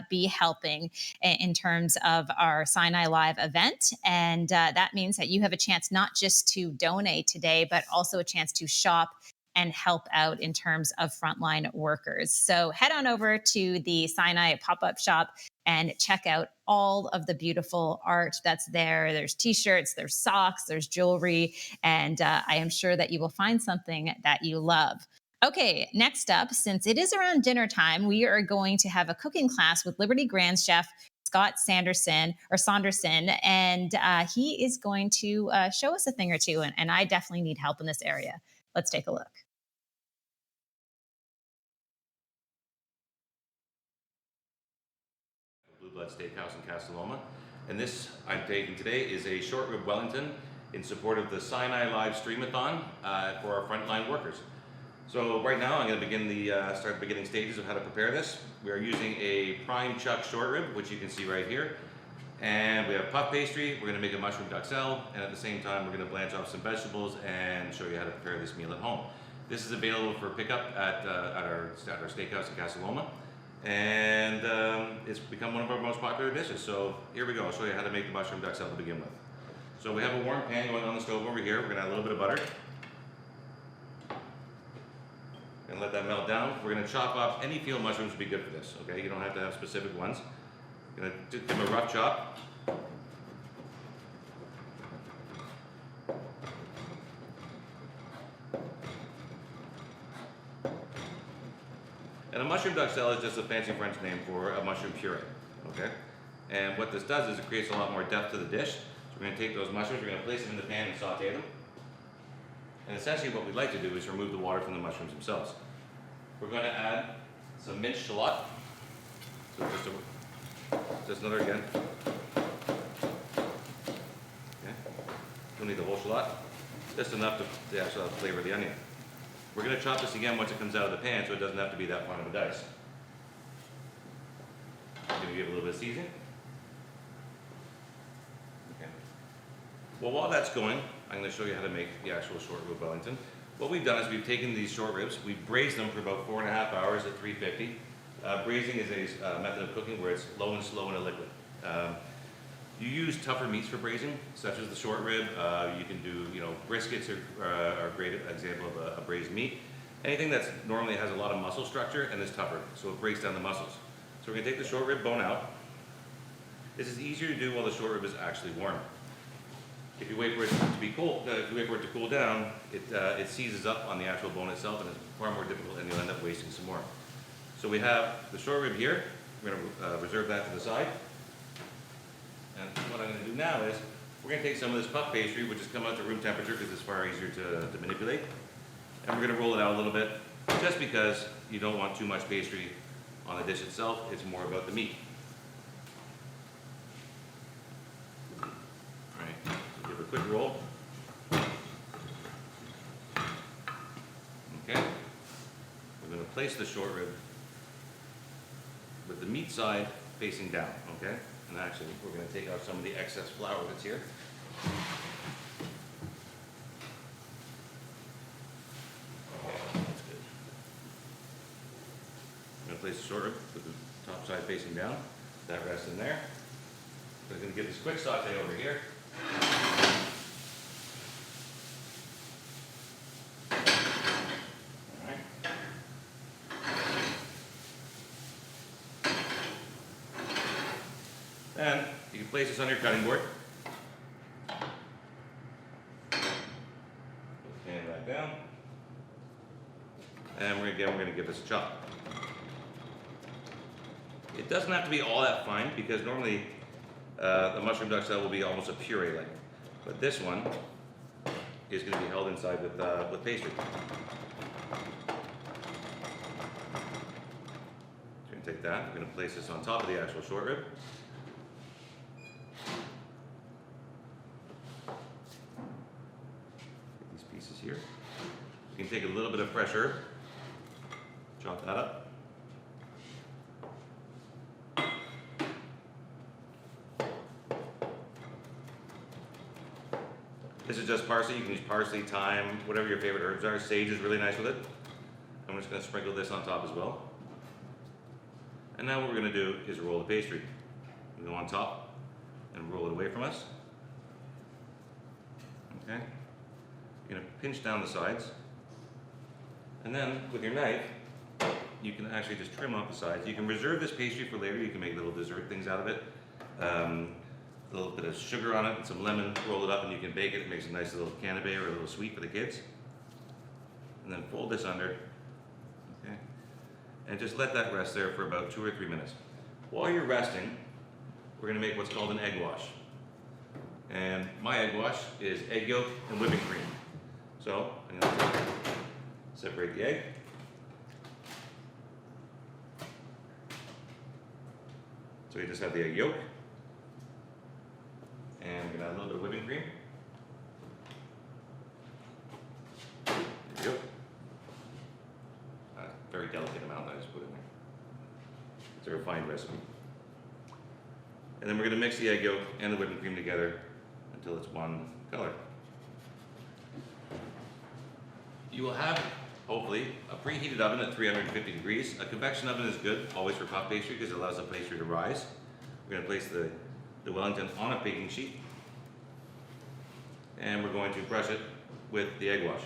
be helping in terms of our Sinai Live event. And that means that you have a chance not just to donate today, but also a chance to shop and help out in terms of frontline workers. So head on over to the Sinai pop-up shop and check out all of the beautiful art that's there. There's t-shirts, there's socks, there's jewelry, and I am sure that you will find something that you love. Okay, next up, since it is around dinner time, we are going to have a cooking class with Liberty Grand Chef Scott Saunderson, and he is going to show us a thing or two, and I definitely need help in this area. Let's take a look. Blue Blood Steakhouse in Casa Loma, and this I'm taking today is a short rib Wellington in support of the Sinai Live Streamathon for our frontline workers. So right now I'm going to begin start the beginning stages of how to prepare this. We are using a prime chuck short rib, which you can see right here, and we have puff pastry. We're going to make a mushroom duxelle, and at the same time we're going to blanch off some vegetables and show you how to prepare this meal at home. This is available for pickup at our steakhouse in Casa Loma, and it's become one of our most popular dishes. So here we go. I'll show you how to make the mushroom duxelle to begin with. So we have a warm pan going on the stove over here. We're going to add a little bit of butter and let that melt down. We're going to chop up any field mushrooms would be good for this. Okay, you don't have to have specific ones. Going to give them a rough chop. And a mushroom duxelle is just a fancy French name for a mushroom puree, okay? And what this does is it creates a lot more depth to the dish. So we're going to take those mushrooms, we're going to place them in the pan and saute them. And essentially what we'd like to do is remove the water from the mushrooms themselves. We're going to add some minced shallot. So just another again. Okay. Don't need the whole shallot. Just enough to actually flavor the onion. We're going to chop this again once it comes out of the pan, so it doesn't have to be that fine of a dice. I'm going to give it a little bit of seasoning. Okay. Well, while that's going, I'm going to show you how to make the actual short rib Wellington. What we've done is we've taken these short ribs, we've braised them for about 4.5 hours at 350. Braising is a method of cooking where it's low and slow in a liquid. You use tougher meats for braising, such as the short rib. You can do, briskets are a great example of a braised meat. Anything that normally has a lot of muscle structure and is tougher, so it breaks down the muscles. So we're going to take the short rib bone out. This is easier to do while the short rib is actually warm. If you wait for it to be cool, if you wait for it to cool down, it seizes up on the actual bone itself, and it's far more difficult, and you'll end up wasting some more. So we have the short rib here. We're going to reserve that to the side. And what I'm going to do now is we're going to take some of this puff pastry, which has come out to room temperature because it's far easier to manipulate. And we're going to roll it out a little bit, just because you don't want too much pastry on the dish itself. It's more about the meat. All right, so give it a quick roll. Okay, we're going to place the short rib with the meat side facing down, okay? And actually, we're going to take out some of the excess flour that's here. Okay, that's good. I'm going to place the short rib with the top side facing down. That rests in there. We're going to get this quick saute over here. And you can place this on your cutting board. Put the pan back down. And we're going to give this a chop. It doesn't have to be all that fine because normally the mushroom duxelle will be almost a puree like. But this one is going to be held inside with pastry. So we're going to take that. We're going to place this on top of the actual short rib. Here. You can take a little bit of fresh herb, chop that up. This is just parsley. You can use parsley, thyme, whatever your favorite herbs are. Sage is really nice with it. I'm just going to sprinkle this on top as well. And now what we're going to do is roll the pastry. We go on top and roll it away from us. Okay. You're going to pinch down the sides, and then with your knife you can actually just trim off the sides. You can reserve this pastry for later. You can make little dessert things out of it, a little bit of sugar on it and some lemon, roll it up and you can bake it. It makes a nice little canapé or a little sweet for the kids. And then fold this under, okay, and just let that rest there for about 2 or 3 minutes. While you're resting, we're going to make what's called an egg wash. And my egg wash is egg yolk and whipping cream. So I'm going to separate the egg. So you just have the egg yolk. And we're going to add a little bit of whipping cream. There you go. A very delicate amount that I just put in there. It's a refined recipe. And then we're going to mix the egg yolk and the whipping cream together until it's one color. You will have, hopefully, a preheated oven at 350 degrees. A convection oven is good, always for puff pastry, because it allows the pastry to rise. We're going to place the Wellington on a baking sheet. And we're going to brush it with the egg wash.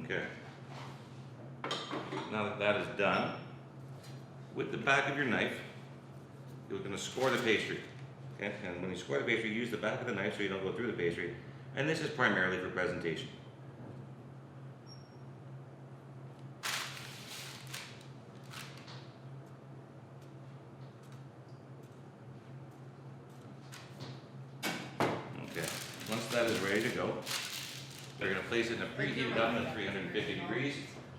Okay. Now that that is done, with the back of your knife, you're going to score the pastry. Okay? And when you score the pastry, use the back of the knife so you don't go through the pastry. And this is primarily for presentation. Okay. Once that is ready to go, they're going to place it in a preheated oven at 350 degrees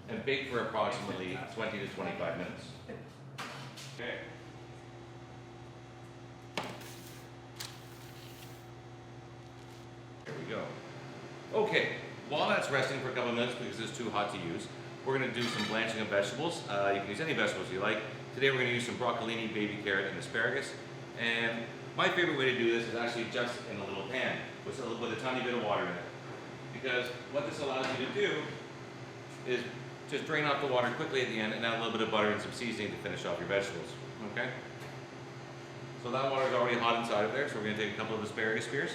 and bake for approximately 20 to 25 minutes. Okay. There we go. Okay, while that's resting for a couple of minutes because it's too hot to use, we're going to do some blanching of vegetables. You can use any vegetables you like. Today we're going to use some broccolini, baby carrot, and asparagus. And my favorite way to do this is actually just in a little pan with a tiny bit of water in it. Because what this allows you to do is just drain off the water quickly at the end and add a little bit of butter and some seasoning to finish off your vegetables. Okay? So that water is already hot inside of there, so we're going to take a couple of asparagus spears.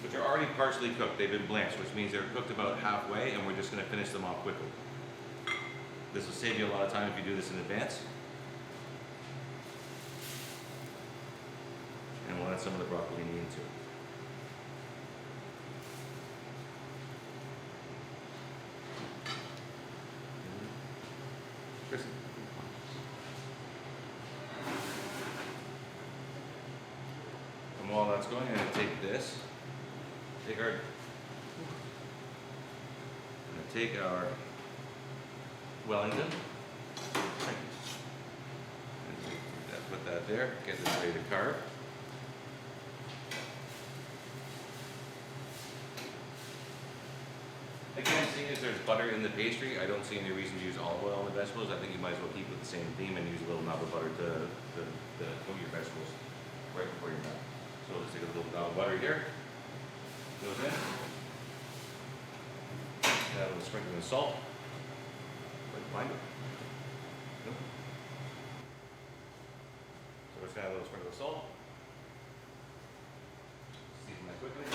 which are already partially cooked. They've been blanched, which means they're cooked about halfway, and we're just going to finish them off quickly. This will save you a lot of time if you do this in advance. And we'll add some of the broccolini into it. Kristen. And while that's going, I'm going to take this, take our Wellington, and put that there, get this ready to carve. Again, seeing as there's butter in the pastry, I don't see any reason to use olive oil on the vegetables. I think you might as well keep with the same theme and use a little knob of butter to coat your vegetables right before you're done. So we'll just take a little knob of butter here, goes in. Add a little sprinkle of salt. Find it. Nope. So we're just going to add a little sprinkle of salt. Season that quickly.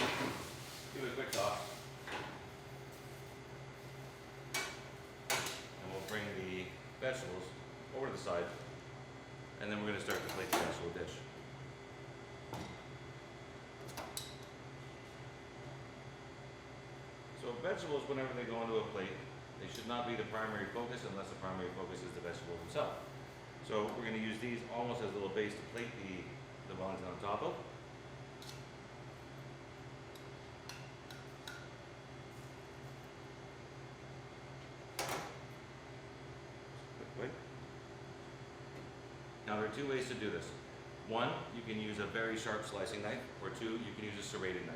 Give it a quick toss. And we'll bring the vegetables over to the side. And then we're going to start to plate the actual dish. So vegetables, whenever they go onto a plate, they should not be the primary focus unless the primary focus is the vegetable themselves. So we're going to use these almost as a little base to plate the Wellington on top of. Quick. Now there are two ways to do this. One, you can use a very sharp slicing knife, or two, you can use a serrated knife.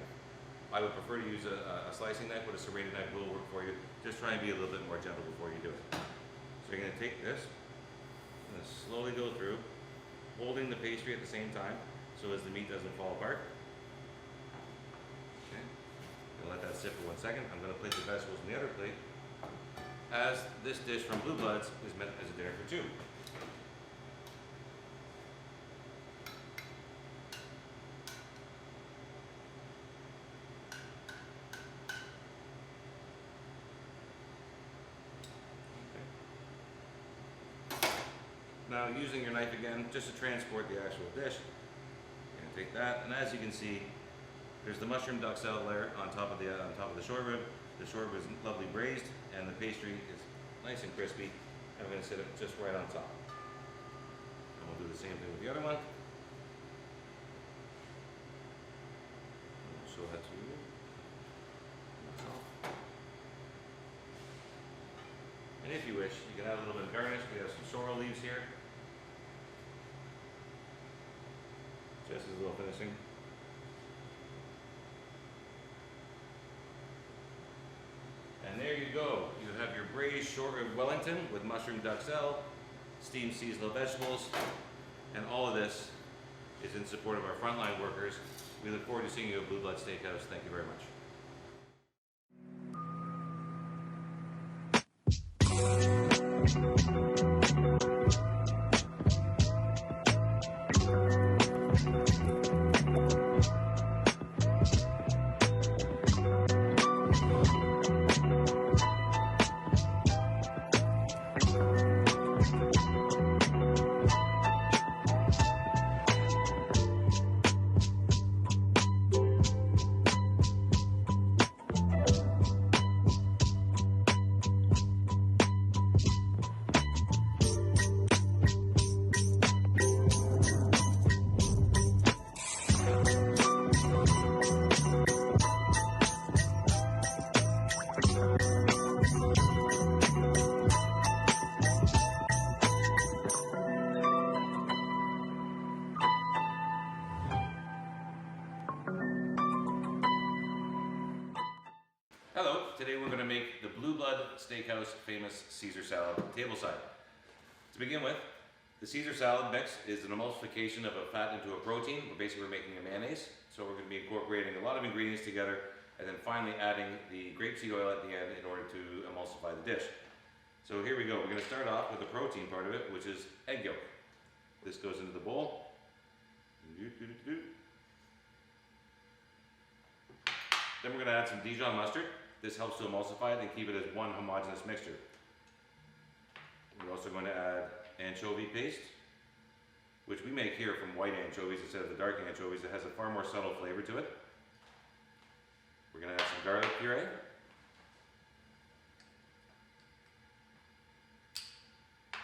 I would prefer to use a slicing knife, but a serrated knife will work for you. Just try and be a little bit more gentle before you do it. So you're going to take this, and slowly go through, holding the pastry at the same time, so as the meat doesn't fall apart. Okay. I'll let that sit for 1 second. I'm going to plate the vegetables in the other plate, as this dish from Blue Bloods is meant as a dinner for two. Now using your knife again, just to transport the actual dish, you're going to take that, and as you can see, there's the mushroom duck salad layer on top of the short rib. The short rib is lovely braised, and the pastry is nice and crispy. I'm going to sit it just right on top. And we'll do the same thing with the other one. I'll show that to you. And if you wish, you can add a little bit of garnish. We have some sorrel leaves here. Just as a little finishing. And there you go. You have your braised short rib Wellington with mushroom duxelle, steamed seasonal vegetables, and all of this is in support of our frontline workers. We look forward to seeing you at Blue Blood Steakhouse. Thank you very much. Hello, today we're going to make the Blue Blood Steakhouse famous Caesar salad tableside. To begin with, the Caesar salad mix is an emulsification of a fat into a protein. Basically, we're making a mayonnaise. So we're going to be incorporating a lot of ingredients together and then finally adding the grapeseed oil at the end in order to emulsify the dish. So here we go. We're going to start off with the protein part of it, which is egg yolk. This goes into the bowl. Then we're going to add some Dijon mustard. This helps to emulsify it and keep it as one homogeneous mixture. We're also going to add anchovy paste, which we make here from white anchovies instead of the dark anchovies. It has a far more subtle flavor to it. We're going to add some garlic puree. A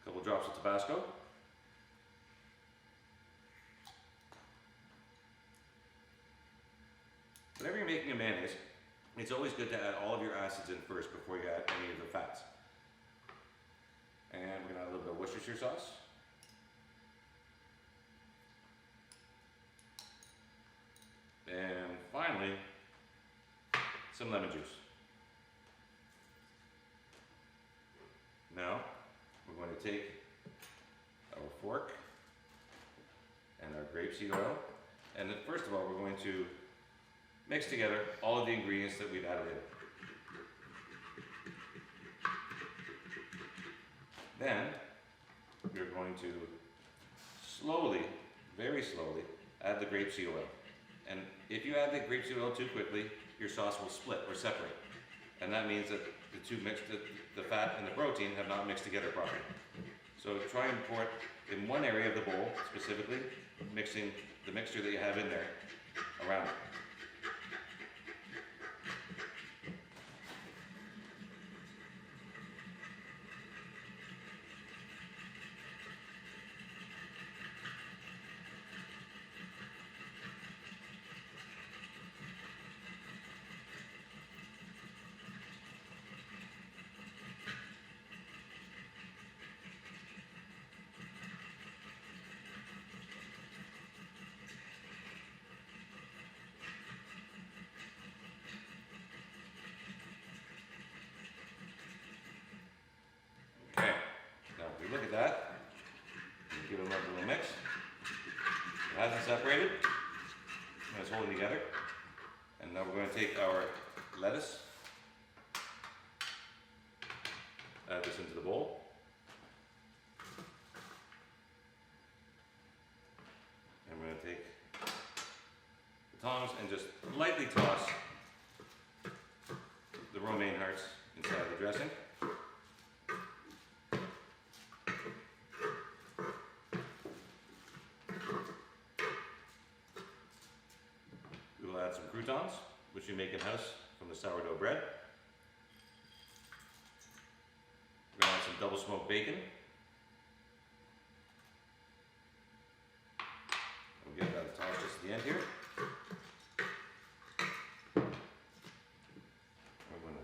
couple drops of Tabasco. Whenever you're making a mayonnaise, it's always good to add all of your acids in first before you add any of the fats. And we're going to add a little bit of Worcestershire sauce. And finally, some lemon juice. Now, we're going to take our fork and our grapeseed oil, and then first of all, we're going to mix together all of the ingredients that we've added in. Then, we're going to slowly, very slowly, add the grapeseed oil. And if you add the grapeseed oil too quickly, your sauce will split or separate. And that means that the fat and the protein have not mixed together properly. So try and pour it in one area of the bowl, specifically, mixing the mixture that you have in there around it. Okay, now if you look at that, give it a little mix. It hasn't separated, and it's holding together. And now we're going to take our lettuce, add this into the bowl. And we're going to take the tongs and just lightly toss the romaine hearts inside the dressing. We will add some croutons, which we make in-house from the sourdough bread. We're going to add some double smoked bacon. We'll give that a toss just at the end here. We're going to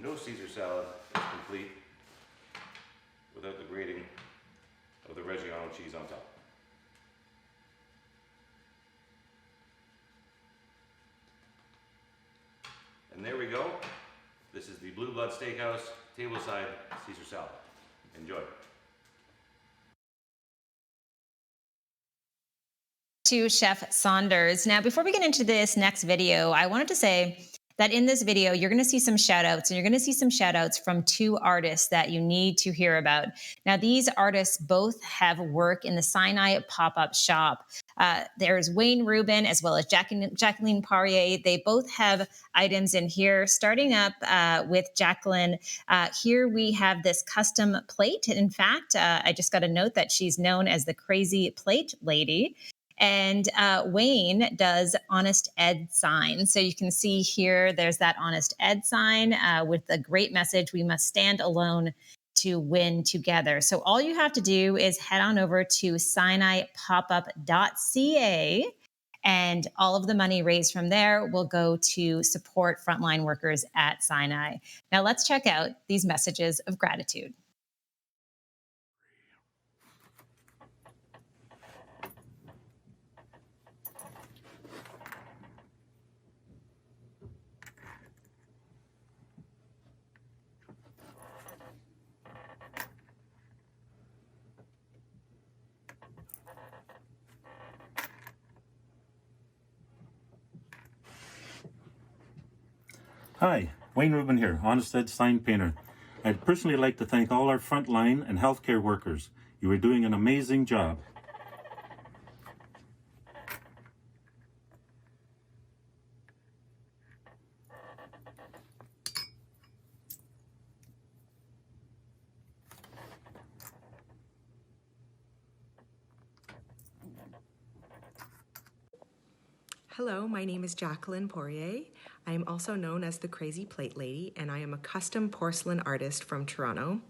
no Caesar salad is complete without the grating of the Reggiano cheese on top. And there we go. This is the Blue Blood Steakhouse tableside Caesar salad. Enjoy. To Chef Saunders. Now, before we get into this next video, I wanted to say that in this video, you're going to see some shout outs, and you're going to see some shout outs from two artists that you need to hear about. Now, these artists both have work in the Sinai pop-up shop. There's Wayne Rubin as well as Jacqueline Poirier. They both have items in here. Starting up with Jacqueline, here we have this custom plate. In fact, I just got a note that she's known as the Crazy Plate Lady. And Wayne does Honest Ed sign. So you can see here, there's that Honest Ed sign with the great message, we must stand alone to win together. So all you have to do is head on over to sinaipopup.ca, and all of the money raised from there will go to support frontline workers at Sinai. Now let's check out these messages of gratitude. Hi, Wayne Rubin here, Honestad Sign Painter. I'd personally like to thank all our frontline and healthcare workers. You are doing an amazing job. Hello, my name is Jacqueline Poirier. I am also known as the Crazy Plate Lady, and I am a custom porcelain artist from Toronto.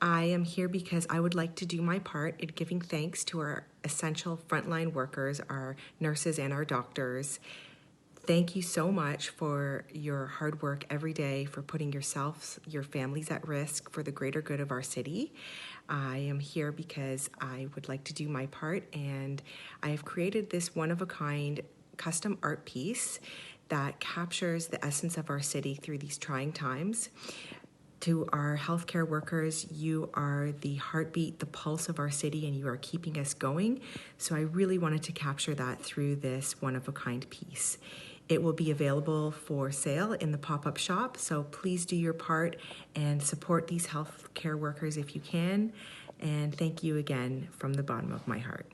I am here because I would like to do my part in giving thanks to our essential frontline workers, our nurses and our doctors. Thank you so much for your hard work every day, for putting yourselves, your families at risk for the greater good of our city. I am here because I would like to do my part, and I have created this one-of-a-kind custom art piece that captures the essence of our city through these trying times. To our healthcare workers, you are the heartbeat, the pulse of our city, and you are keeping us going. So I really wanted to capture that through this one-of-a-kind piece. It will be available for sale in the pop-up shop, so please do your part and support these healthcare workers if you can. And thank you again from the bottom of my heart.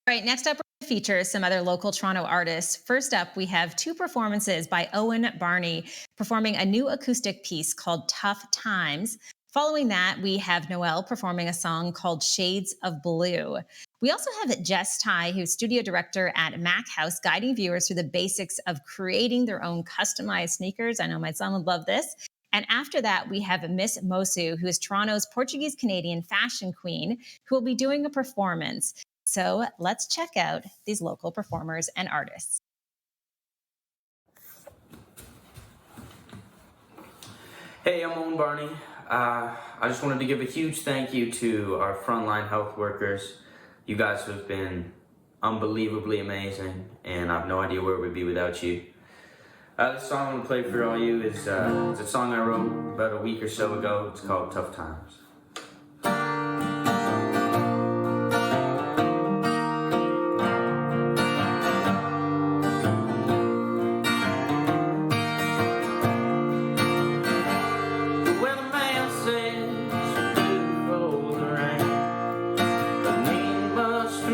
All right, next up features some other local Toronto artists. First up, we have two performances by Owen Barney performing a new acoustic piece called Tough Times. Following that, we have Noelle performing a song called Shades of Blue. We also have Jess Ty, who's studio director at Mac House, guiding viewers through the basics of creating their own customized sneakers. I know my son would love this. And after that, we have Miss Mosu, who is Toronto's Portuguese-Canadian fashion queen, who will be doing a performance. So let's check out these local performers and artists. Hey, I'm Owen Barney. I just wanted to give a huge thank you to our frontline health workers. You guys have been unbelievably amazing, and I have no idea where we'd be without you. This song I'm going to play for all you is it's a song I wrote about a week or so ago. It's called Tough Times. Feel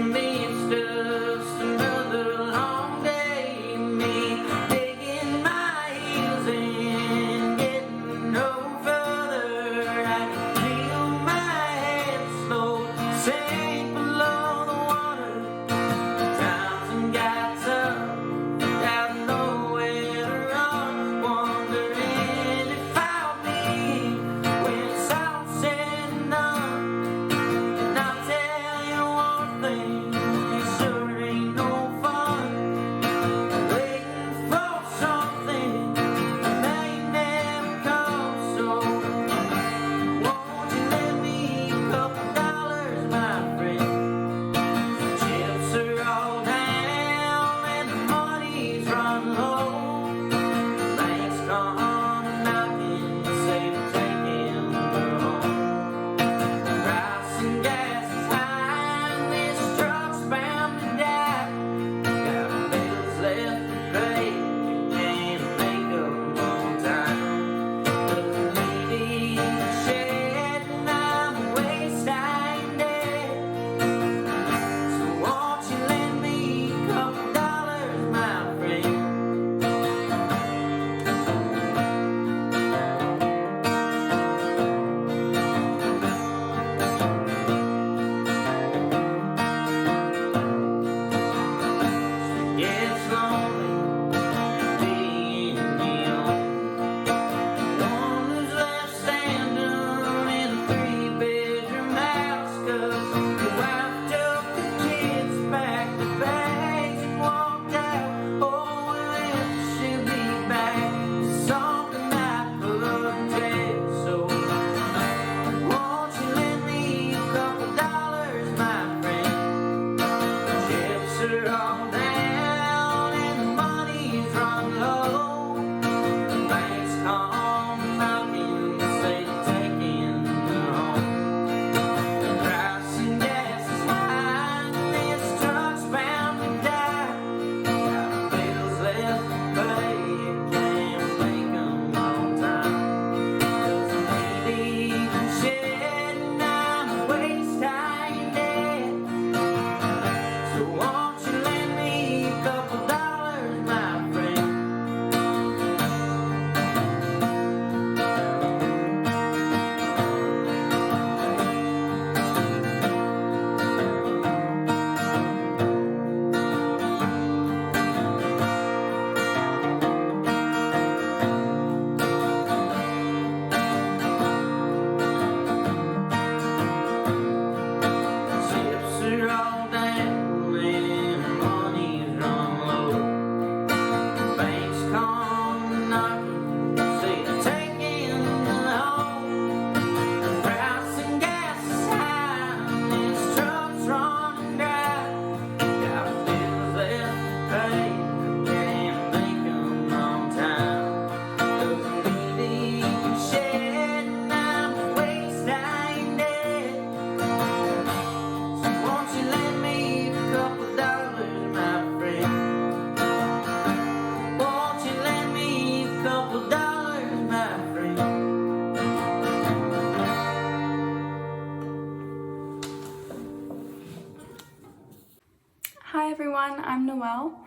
well.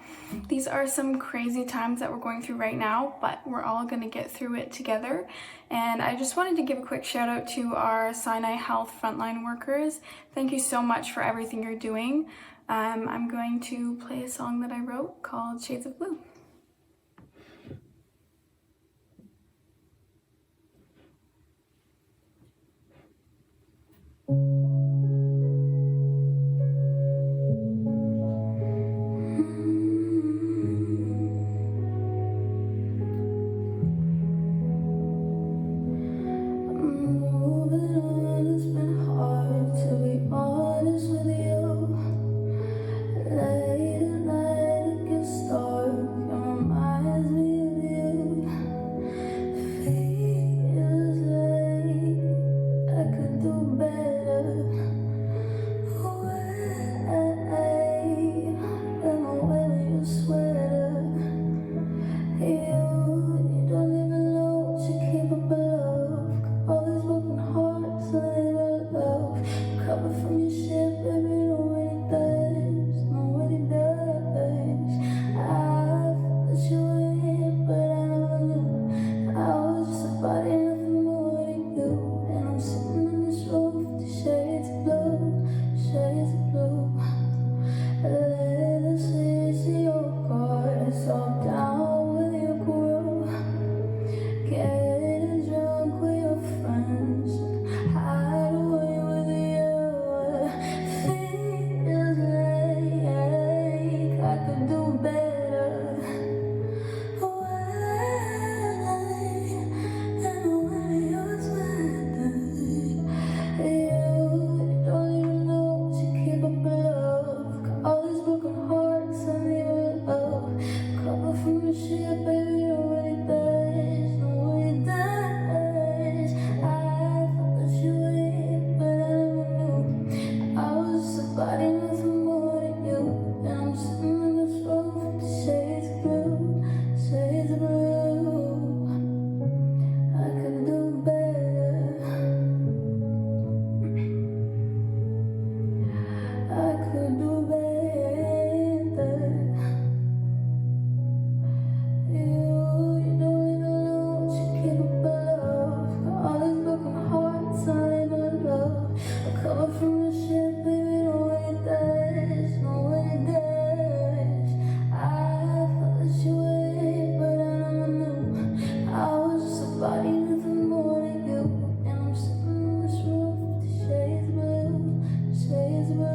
These are some crazy times that we're going through right now, but we're all going to get through it together. And I just wanted to give a quick shout out to our Sinai Health frontline workers. Thank you so much for everything you're doing. I'm going to play a song that I wrote called Shades of Blue. It's been hard to be honest with you. Late at night it gets dark and reminds me of you. Feels like I could do better. Am I wearing your sweater? You don't even know what you're capable of. All these broken hearts, I never love. Cover from your ship, baby, nobody does. Nobody does. I thought that you were here, but I never knew. I was just a body, nothing more than you. And I'm sitting in this room with the shades of blue, shades of blue. Let the seas see your heart, it's all down with your crew. Getting drunk with your friends, hide away with you. Feels like I could do better. When you're sweater, you don't even know what you're capable of. Got all these broken hearts I never love. Cover from your shit, baby, nobody does, nobody does. I thought that you were here, but I never knew. I was just a body, nothing more than you. And I'm sitting in this room with the shades of blue, shades of blue. I could do better. I could do better. You don't even know what you're capable of. Got all these broken hearts I never love. I cover from the ship, baby, nobody does, nobody does. I thought that you were here, but I never knew. I was just a body, nothing more than you. And I'm sitting in this room with the shades of blue, shades of blue.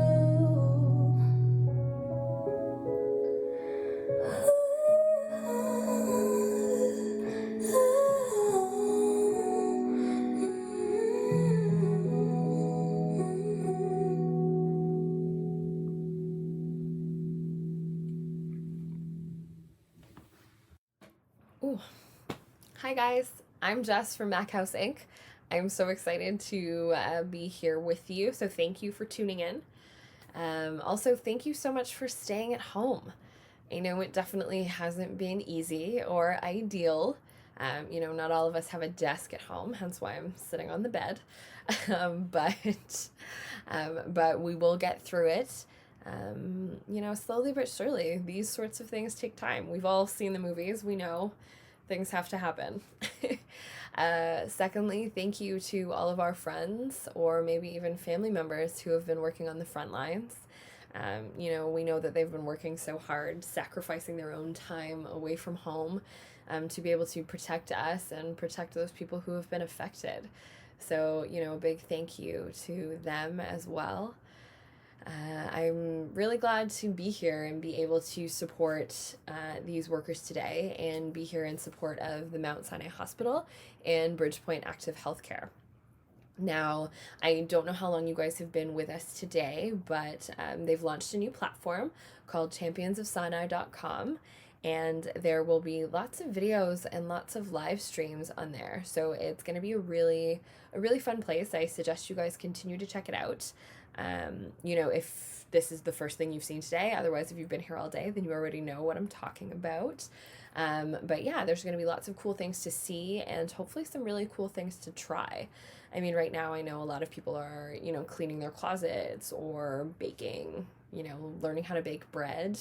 Ooh. Hi guys, I'm Jess from Mac House Inc. I'm so excited to be here with you, so thank you for tuning in. Also, thank you so much for staying at home. I know it definitely hasn't been easy or ideal. Not all of us have a desk at home, hence why I'm sitting on the bed. But we will get through it. Slowly but surely. These sorts of things take time. We've all seen the movies. We know things have to happen. Secondly, thank you to all of our friends or maybe even family members who have been working on the front lines. We know that they've been working so hard, sacrificing their own time away from home to be able to protect us and protect those people who have been affected. So, a big thank you to them as well. I'm really glad to be here and be able to support these workers today and be here in support of the Mount Sinai Hospital and Bridgepoint Active Healthcare. Now, I don't know how long you guys have been with us today, but they've launched a new platform called championsofsinai.com, and there will be lots of videos and lots of live streams on there. So it's going to be a really fun place. I suggest you guys continue to check it out. If this is the first thing you've seen today, otherwise if you've been here all day, then you already know what I'm talking about. But yeah, there's going to be lots of cool things to see and hopefully some really cool things to try. I mean, right now I know a lot of people are, cleaning their closets or baking, learning how to bake bread.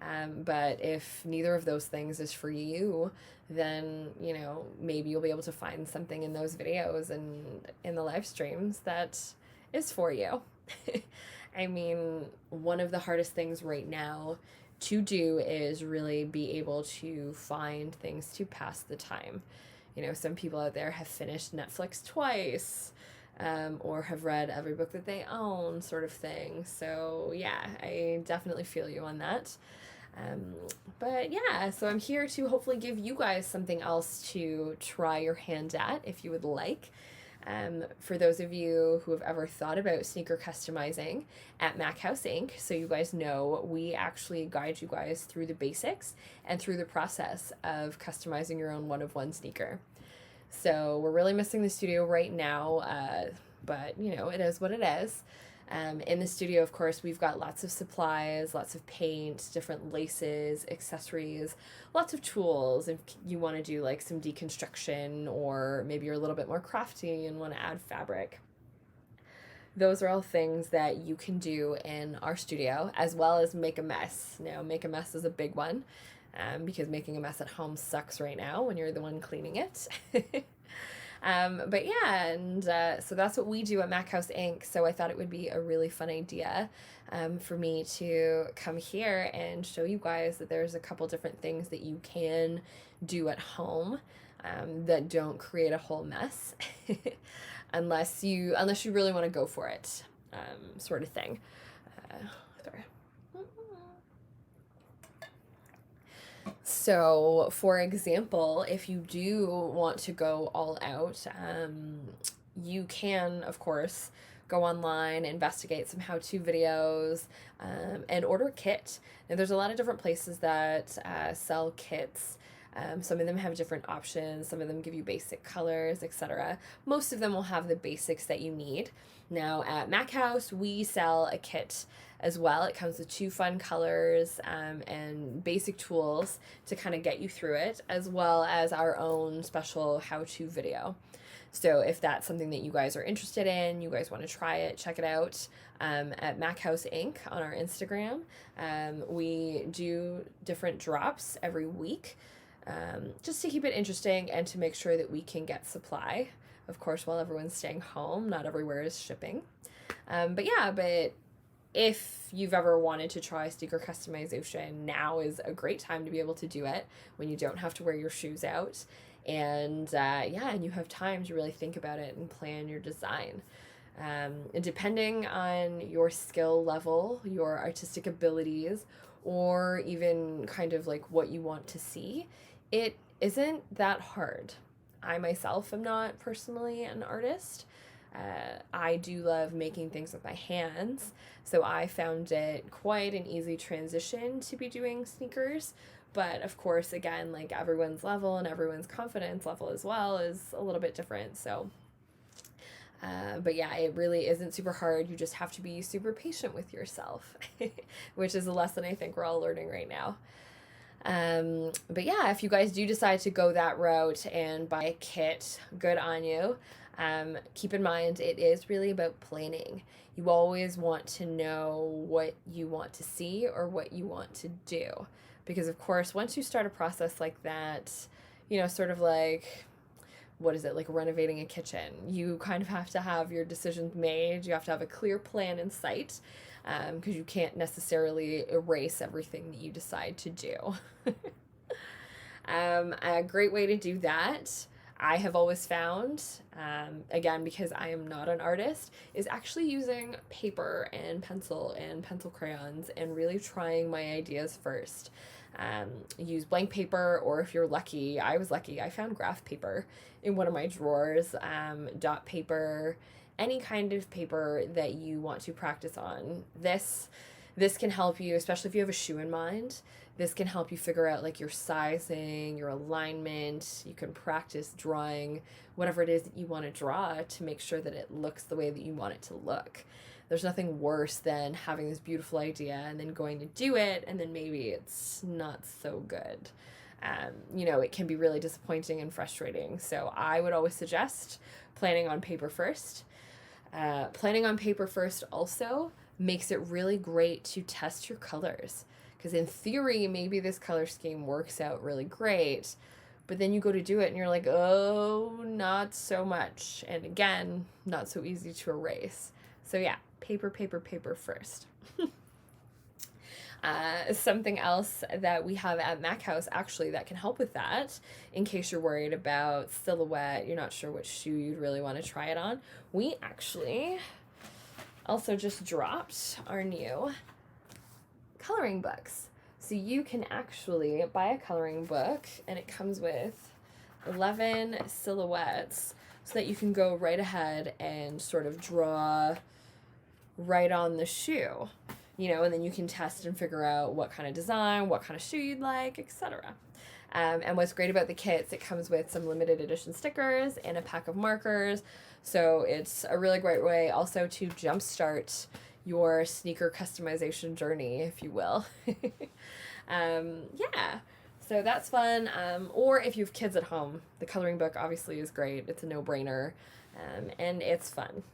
But if neither of those things is for you, then, you know, maybe you'll be able to find something in those videos and in the live streams that is for you. I mean, one of the hardest things right now to do is really be able to find things to pass the time. You know, some people out there have finished Netflix twice, or have read every book that they own, sort of thing. So yeah, I definitely feel you on that. But yeah, so I'm here to hopefully give you guys something else to try your hand at if you would like. For those of you who have ever thought about sneaker customizing at Mac House Inc., so you guys know, we actually guide you guys through the basics and through the process of customizing your own one-of-one sneaker. So we're really missing the studio right now, but you know, it is what it is. In the studio, of course, we've got lots of supplies, lots of paint, different laces, accessories, lots of tools if you want to do like some deconstruction, or maybe you're a little bit more crafty and want to add fabric. Those are all things that you can do in our studio, as well as make a mess. Now, make a mess is a big one, because making a mess at home sucks right now when you're the one cleaning it. But yeah, and so that's what we do at Mac House Inc. So I thought it would be a really fun idea for me to come here and show you guys that there's a couple different things that you can do at home that don't create a whole mess, unless you really want to go for it, sort of thing. Sorry. So, for example, if you do want to go all out, you can, of course, go online, investigate some how-to videos, and order a kit. Now, there's a lot of different places that sell kits. Some of them have different options. Some of them give you basic colors, etc. Most of them will have the basics that you need. Now, at Mac House, we sell a kit as well. It comes with 2 fun colors and basic tools to kind of get you through it, as well as our own special how-to video. So if that's something that you guys are interested in, you guys want to try it, check it out at Mac House Inc. on our Instagram. We do different drops every week, just to keep it interesting and to make sure that we can get supply. Of course, while everyone's staying home, not everywhere is shipping. But if you've ever wanted to try sneaker customization, now is a great time to be able to do it when you don't have to wear your shoes out. And and you have time to really think about it and plan your design. And depending on your skill level, your artistic abilities, or even kind of like what you want to see, it isn't that hard. I myself am not personally an artist. I do love making things with my hands, so I found it quite an easy transition to be doing sneakers. But of course, again, like everyone's level and everyone's confidence level as well is a little bit different. So, but yeah, it really isn't super hard. You just have to be super patient with yourself, which is a lesson I think we're all learning right now. But yeah, if you guys do decide to go that route and buy a kit, good on you. Keep in mind, it is really about planning. You always want to know what you want to see or what you want to do. Because of course, once you start a process like that, you know, sort of like, what is it, like renovating a kitchen, you kind of have to have your decisions made. You have to have a clear plan in sight, because you can't necessarily erase everything that you decide to do. A great way to do that, I have always found, again, because I am not an artist, is actually using paper and pencil crayons and really trying my ideas first. Use blank paper, or if you're lucky, I was lucky, I found graph paper in one of my drawers, dot paper, any kind of paper that you want to practice on. This can help you, especially if you have a shoe in mind. This can help you figure out like your sizing, your alignment. You can practice drawing whatever it is that you want to draw to make sure that it looks the way that you want it to look. There's nothing worse than having this beautiful idea and then going to do it and then maybe it's not so good. You know, it can be really disappointing and frustrating. So I would always suggest planning on paper first. Planning on paper first also makes it really great to test your colors. Because in theory, maybe this color scheme works out really great, but then you go to do it and you're like, oh, not so much. And again, not so easy to erase. So yeah, paper, paper, paper first. Something else that we have at Mac House actually that can help with that, in case you're worried about silhouette, you're not sure which shoe you'd really want to try it on. We actually also just dropped our new coloring books. So you can actually buy a coloring book, and it comes with 11 silhouettes so that you can go right ahead and sort of draw right on the shoe, and then you can test and figure out what kind of design, what kind of shoe you'd like, etc. And what's great about the kits, it comes with some limited edition stickers and a pack of markers. So it's a really great way also to jumpstart your sneaker customization journey, if you will. Yeah, so that's fun. Or if you have kids at home, the coloring book obviously is great. It's a no-brainer, and it's fun.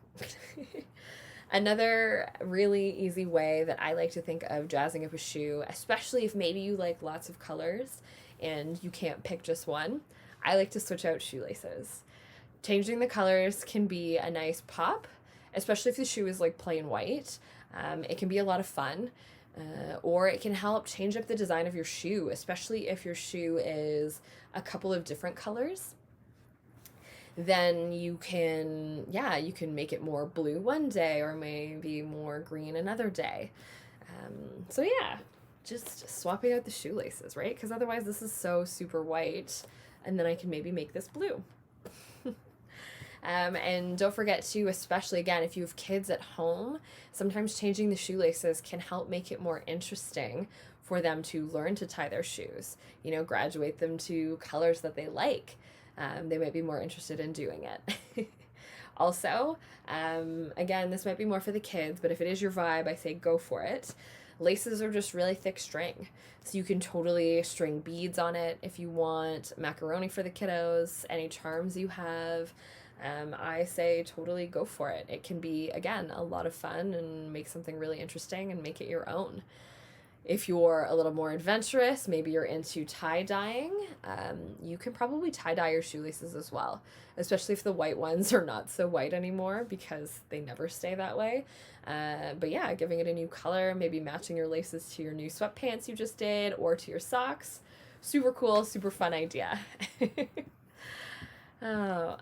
Another really easy way that I like to think of jazzing up a shoe, especially if maybe you like lots of colors and you can't pick just one, I like to switch out shoelaces. Changing the colors can be a nice pop, especially if the shoe is like plain white. It can be a lot of fun, or it can help change up the design of your shoe, especially if your shoe is a couple of different colors. Then you can make it more blue one day or maybe more green another day. So yeah, just swapping out the shoelaces, right? Because otherwise this is so super white, and then I can maybe make this blue. And don't forget to, especially again, if you have kids at home, sometimes changing the shoelaces can help make it more interesting for them to learn to tie their shoes. Graduate them to colors that they like. They might be more interested in doing it. Also, again, this might be more for the kids, but if it is your vibe, I say go for it. Laces are just really thick string, so you can totally string beads on it if you want, macaroni for the kiddos, any charms you have. I say totally go for it. It can be, again, a lot of fun and make something really interesting and make it your own. If you're a little more adventurous, maybe you're into tie-dyeing, you can probably tie-dye your shoelaces as well, especially if the white ones are not so white anymore because they never stay that way. But yeah, giving it a new color, maybe matching your laces to your new sweatpants you just did or to your socks. Super cool, super fun idea. Oh.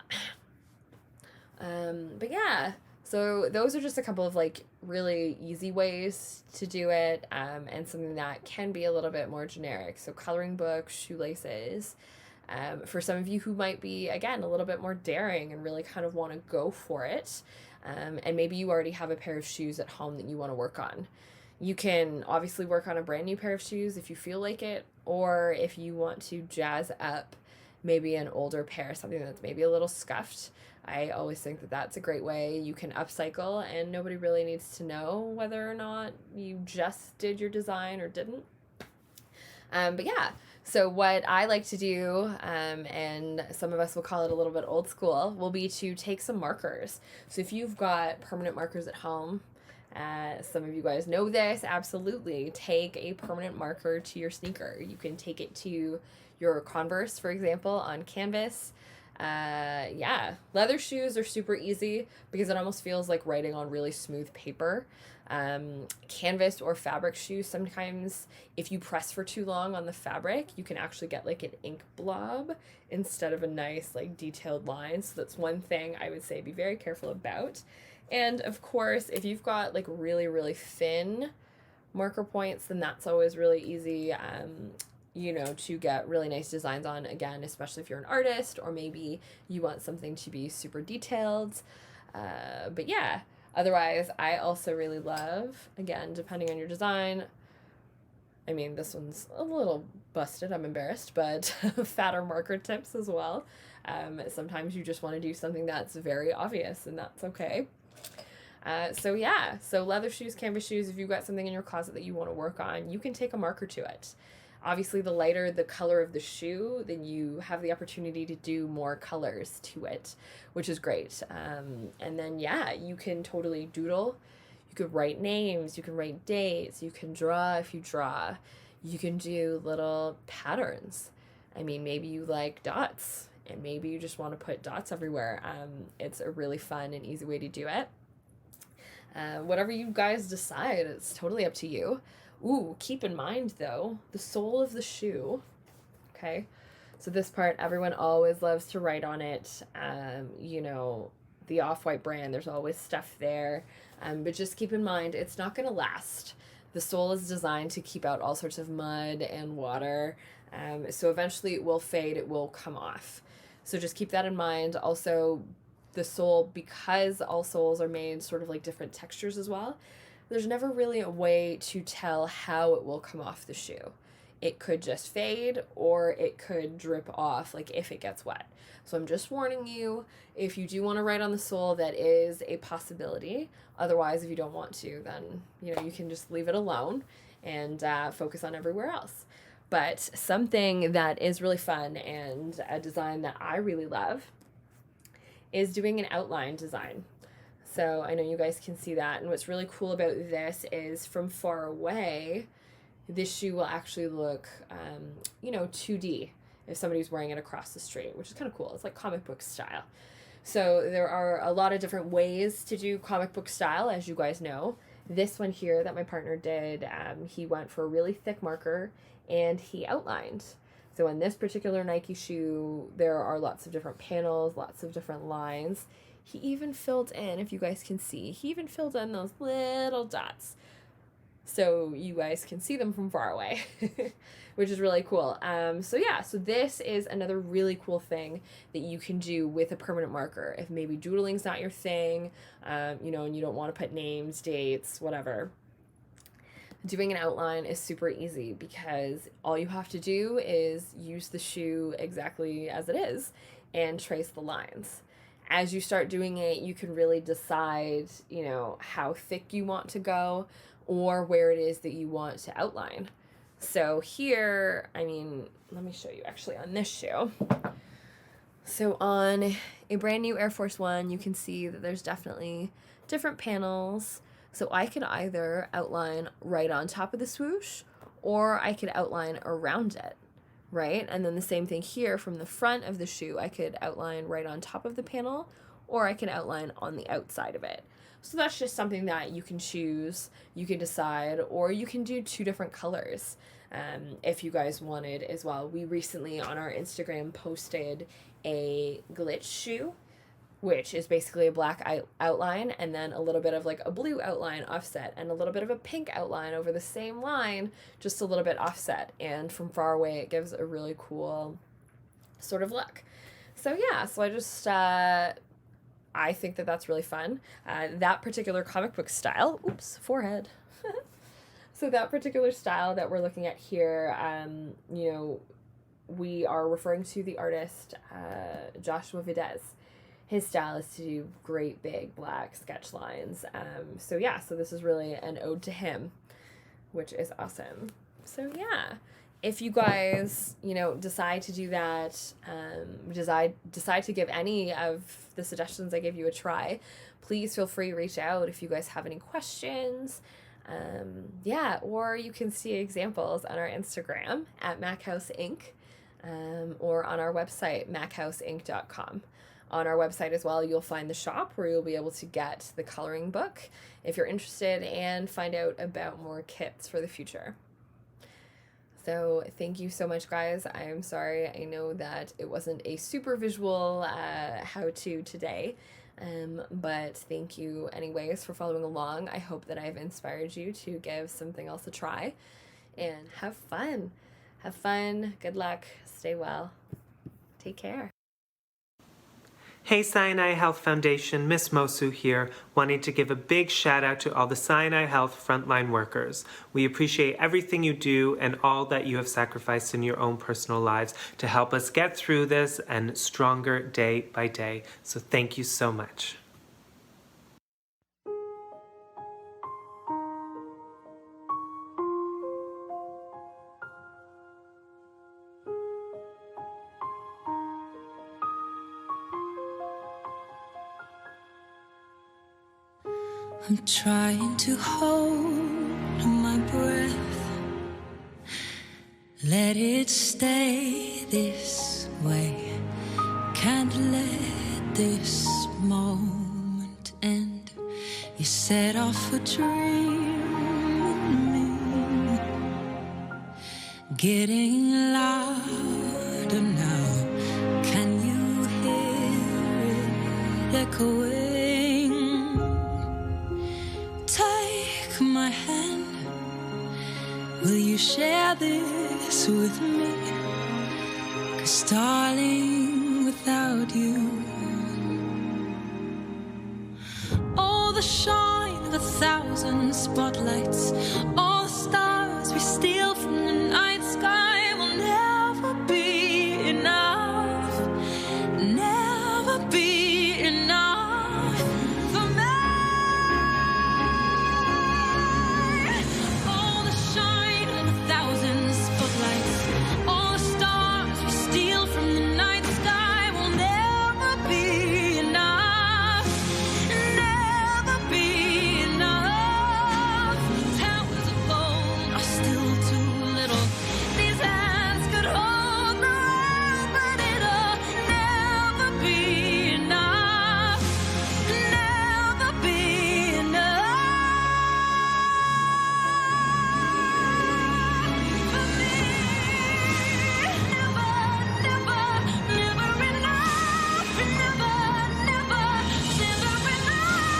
But yeah, so those are just a couple of like really easy ways to do it, and something that can be a little bit more generic. So coloring books, shoelaces. For some of you who might be, again, a little bit more daring and really kind of want to go for it, and maybe you already have a pair of shoes at home that you want to work on. You can obviously work on a brand new pair of shoes if you feel like it, or if you want to jazz up maybe an older pair, something that's maybe a little scuffed. I always think that that's a great way. You can upcycle and nobody really needs to know whether or not you just did your design or didn't. But yeah, so what I like to do, and some of us will call it a little bit old school, will be to take some markers. So if you've got permanent markers at home, some of you guys know this, absolutely. Take a permanent marker to your sneaker. You can take it to your Converse, for example, on canvas. Yeah, leather shoes are super easy because it almost feels like writing on really smooth paper. Canvas or fabric shoes, sometimes if you press for too long on the fabric, you can actually get like an ink blob instead of a nice like detailed line. So that's one thing I would say be very careful about. And of course, if you've got like really, really thin marker points, then that's always really easy, to get really nice designs on, again, especially if you're an artist or maybe you want something to be super detailed. But yeah, otherwise, I also really love, again, depending on your design, I mean, this one's a little busted, I'm embarrassed, but fatter marker tips as well. Sometimes you just want to do something that's very obvious, and that's okay. So leather shoes, canvas shoes, if you've got something in your closet that you want to work on, you can take a marker to it. Obviously, the lighter the color of the shoe, then you have the opportunity to do more colors to it, which is great. And then, yeah, you can totally doodle. You You could write names, you can write dates, you can draw if you draw, you can do little patterns. I mean, maybe you like dots and maybe you just want to put dots everywhere. It's a really fun and easy way to do it. Whatever you guys decide, it's totally up to you. Ooh, keep in mind though, the sole of the shoe, okay? So this part, everyone always loves to write on it. You know, the Off-White brand, there's always stuff there. But just keep in mind, it's not gonna last. The sole is designed to keep out all sorts of mud and water. So eventually it will fade, it will come off. So just keep that in mind. Also, the sole, because all soles are made sort of like different textures as well, there's never really a way to tell how it will come off the shoe. It could just fade or it could drip off, like if it gets wet. So I'm just warning you, if you do want to write on the sole, that is a possibility. Otherwise, if you don't want to, then you know, you can just leave it alone and focus on everywhere else. But something that is really fun and a design that I really love is doing an outline design. So I know you guys can see that, and what's really cool about this is from far away, this shoe will actually look, you know, 2D if somebody's wearing it across the street, which is kind of cool. It's like comic book style. So there are a lot of different ways to do comic book style, as you guys know. This one here that my partner did, he went for a really thick marker and he outlined. So in this particular Nike shoe, there are lots of different panels, lots of different lines. He even filled in, if you guys can see, he even filled in those little dots, so you guys can see them from far away, which is really cool. So yeah, so this is another really cool thing that you can do with a permanent marker. If maybe doodling's not your thing, you know, and you don't want to put names, dates, whatever, doing an outline is super easy because all you have to do is use the shoe exactly as it is and trace the lines. As you start doing it, you can really decide, you know, how thick you want to go or where it is that you want to outline. So here, I mean, let me show you actually on this shoe. So on a brand new Air Force One, you can see that there's definitely different panels. So I could either outline right on top of the swoosh or I could outline around it, right? And then the same thing here from the front of the shoe, I could outline right on top of the panel or I can outline on the outside of it. So that's just something that you can choose, you can decide, or you can do two different colors if you guys wanted as well. We recently on our Instagram posted a glitch shoe, which is basically a black outline and then a little bit of like a blue outline offset and a little bit of a pink outline over the same line, just a little bit offset. And from far away, it gives a really cool sort of look. So yeah, so I just, I think that that's really fun. That particular comic book style, oops, forehead. So that particular style that we're looking at here, you know, we are referring to the artist Joshua Videz. His style is to do great big black sketch lines. So yeah, so this is really an ode to him, which is awesome. So yeah, if you guys, you know, decide to do that, decide to give any of the suggestions I gave you a try, please feel free to reach out if you guys have any questions. Yeah, or you can see examples on our Instagram at MacHouse Inc. Or on our website, MacHouseInc.com. On our website as well, you'll find the shop where you'll be able to get the coloring book if you're interested and find out about more kits for the future. So thank you so much, guys. I am sorry. I know that it wasn't a super visual how-to today, but thank you anyways for following along. I hope that I've inspired you to give something else a try and have fun. Have fun. Good luck. Stay well. Take care. Hey Sinai Health Foundation, Miss Mosu here, wanting to give a big shout out to all the Sinai Health frontline workers. We appreciate everything you do and all that you have sacrificed in your own personal lives to help us get through this and stronger day by day. So thank you so much. I'm trying to hold my breath. Let it stay this way. Can't let this moment end. You set off a dream in me, getting louder now. Can you hear it echoing? Take my hand. Will you share this with me? 'Cause darling, without you, all the shine of 1,000 spotlights, all the stars we steal from the night sky will never be enough, never be enough for me. All the shine of 1,000 spotlights, all the stars we steal from the night sky will never be enough, never be enough. Towers of gold are still too little. These hands could hold the world, but it'll never be enough, never be enough for me. Never, never, never enough. Never, never, never enough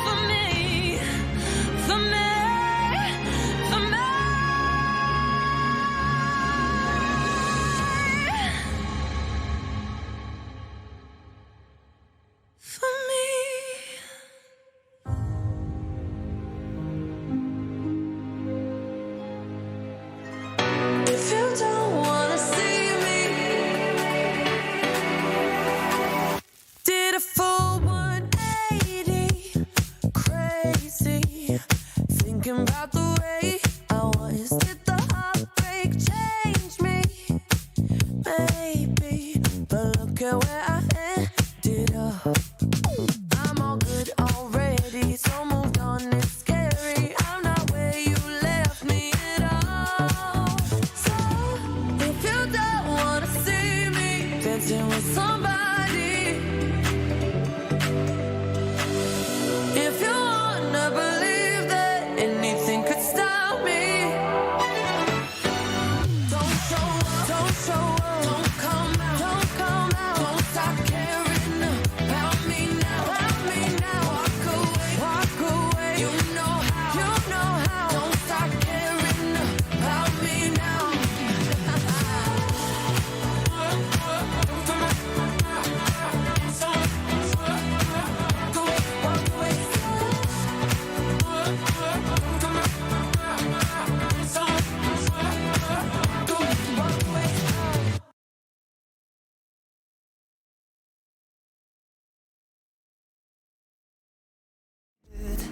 for me, for me, for me. For me. If you don't wanna see me, did a full 180, crazy, thinking about the way I was. Did the heartbreak change me? Maybe, but look at where I ended up. I'm all good already, so moved on, it's scary. I'm not where you left me at all. So, if you don't wanna see me dancing with somebody, if you wanna believe that anything could stop me, don't show up, don't show up, don't come out, don't come out, don't stop caring about me now, walk away, you know how, don't stop caring about me now.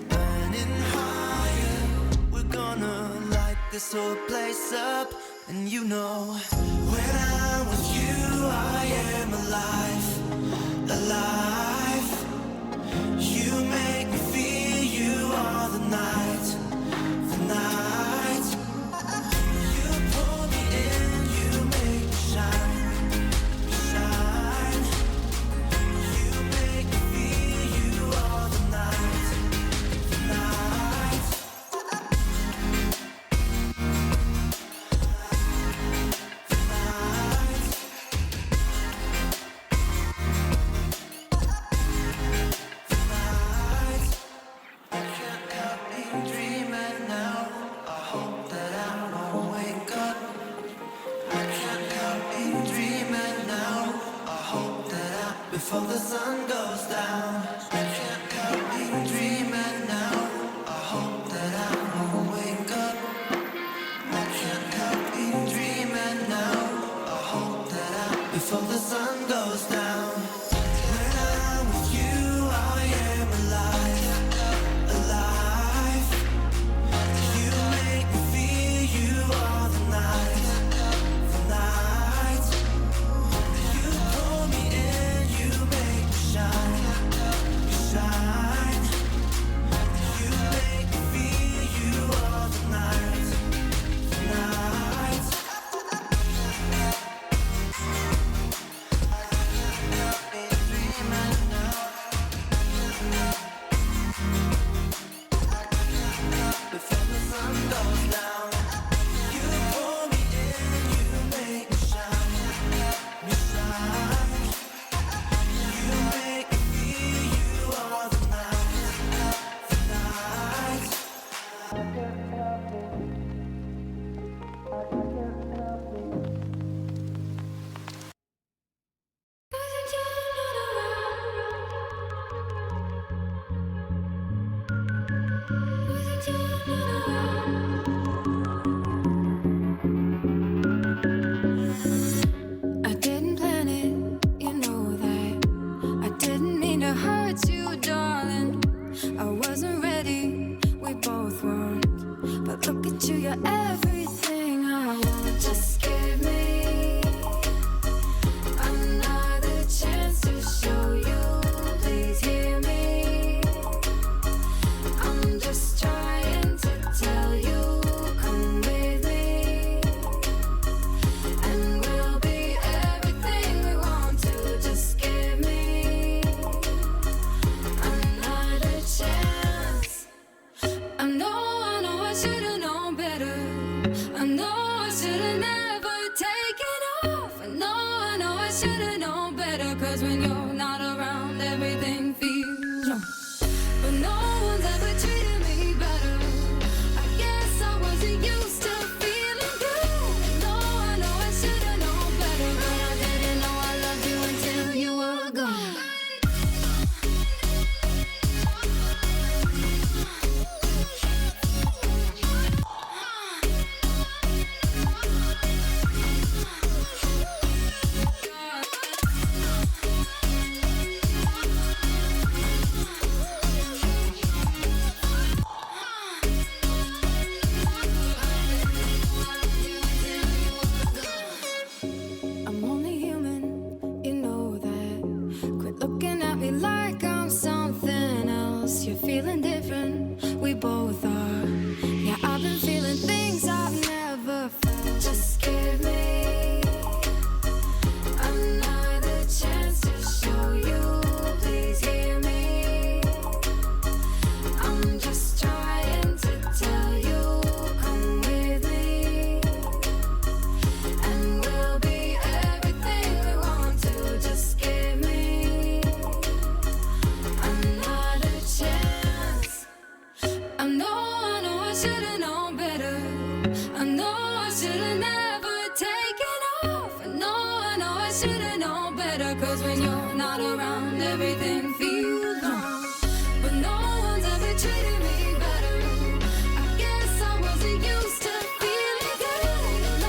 Burning higher, we're gonna light this whole place up. And you know, when I'm with you, I am alive, alive. You make me feel you are the night, the night. You pull me in, you make me shine, shine. You make me feel you are the night, the night. Before the sun goes down, I can't help me dreaming now. I hope that I won't wake up. I can't help me dreaming now. I hope that before the sun goes down. When I'm with you, I am alive, alive. You make me feel you are the night, the night. You pull me in, you make me shine, shine. Looking at me like I'm something else. You're feeling different, we both are. Yeah, I've been feeling things I've never felt. Just give me another chance to show you. Please hear me. I'm just trying to tell you, come with me, and we'll be everything we want to. Just give me another chance. I know I should've known better. I know I should've never taken off. I know I should've known better. Cause when you're not around, everything feels wrong. But no one's ever treated me better. I guess I wasn't used to feeling good. I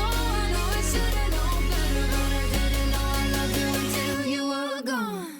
know I should've known better. But I didn't know I loved you until you were gone.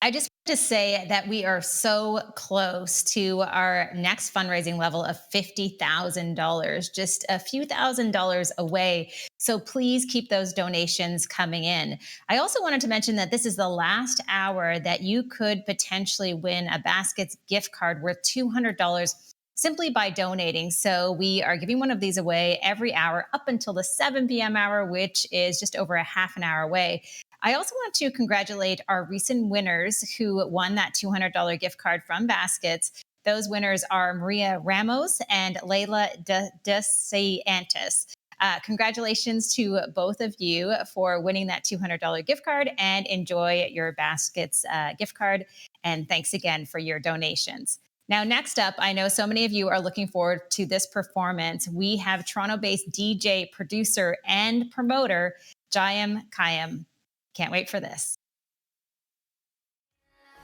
I just want to say that we are so close to our next fundraising level of $50,000, just a few $1,000s away. So please keep those donations coming in. I also wanted to mention that this is the last hour that you could potentially win a Baskets gift card worth $200 simply by donating. So we are giving one of these away every hour up until the 7 p.m. hour, which is just over a half an hour away. I also want to congratulate our recent winners who won that $200 gift card from Baskets. Those winners are Maria Ramos and Layla DeSantis. Congratulations to both of you for winning that $200 gift card, and enjoy your Baskets gift card. And thanks again for your donations. Now, next up, I know so many of you are looking forward to this performance. We have Toronto-based DJ, producer, and promoter, Jayam Kayam. Can't wait for this.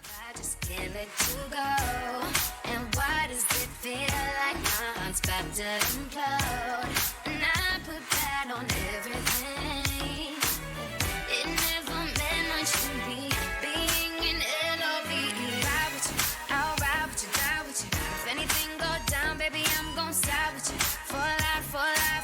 I just can't let you go. And why does it feel like my heart's about to implode? And I put that on everything. It never meant much to me, being an L-O-V-E. Ride with you, I'll ride with you, die with you. If anything go down, baby, I'm gon' side with you. For life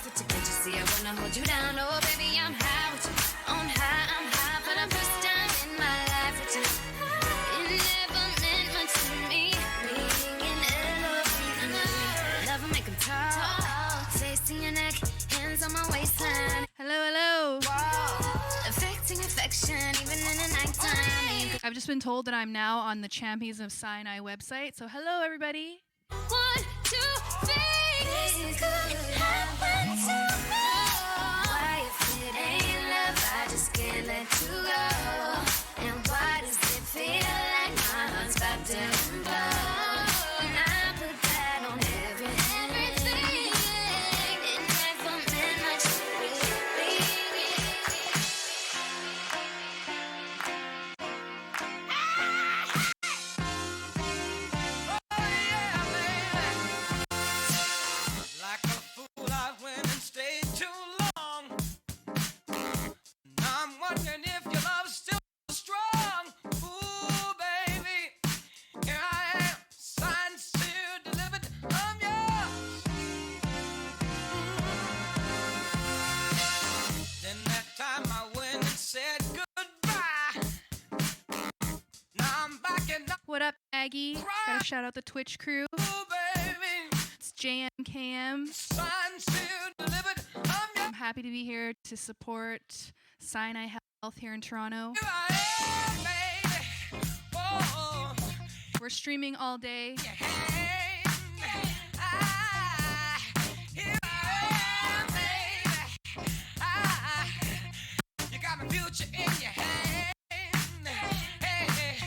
with you. Can't you see I wanna hold you down? Oh, baby, I'm high with you. On high, I'm high for the first time in my life with you. It never meant much to me, being in L-O-V-E. Love will make 'em talk, taste in your neck, hands on my waistline. Hello. Whoa, affecting affection, even in the nighttime. I've just been told that I'm now on the Champions of Sinai website. So hello, everybody. 1, 2, 3. This could happen to me. Why if it ain't love, I just can't let you go. And why does it feel like my heart's about to implode? And I put that on everything. It never meant much to me. Like a fool, I went and stayed too long. Now I'm wondering if your love's still strong. Ooh, baby, here I am, signed, sealed, delivered, I'm yours. Then that time I went and said goodbye. Now I'm backing up. What up, Maggie? Gotta shout out the Twitch crew. It's JMKM. I'm happy to be here to support Sinai Health here in Toronto. We're streaming all day. You got my future in your hand. Hey,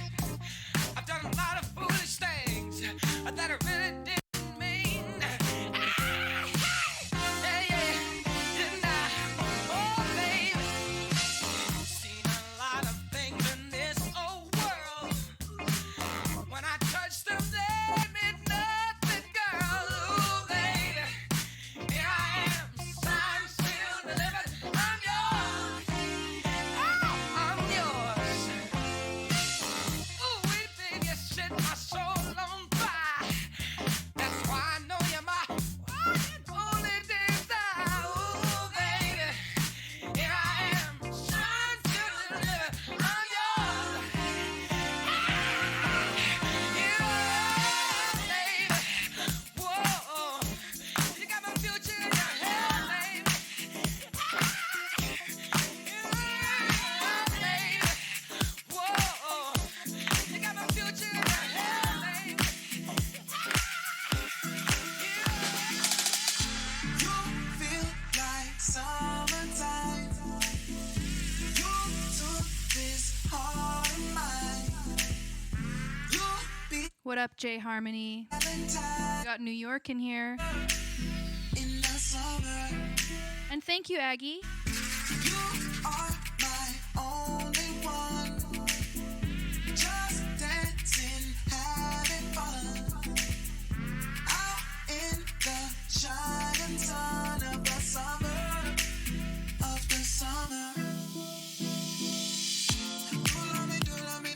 I've done a lot of foolish things that I really didn't mean. Didn't I? Oh, baby. Seen a lot of things in this What up, Jay Harmony? We got New York in here. And thank you, Aggie. You are my only one. Just dancing, having fun. Out in the shining sun of the summer. Of the summer. Do love me, do love me,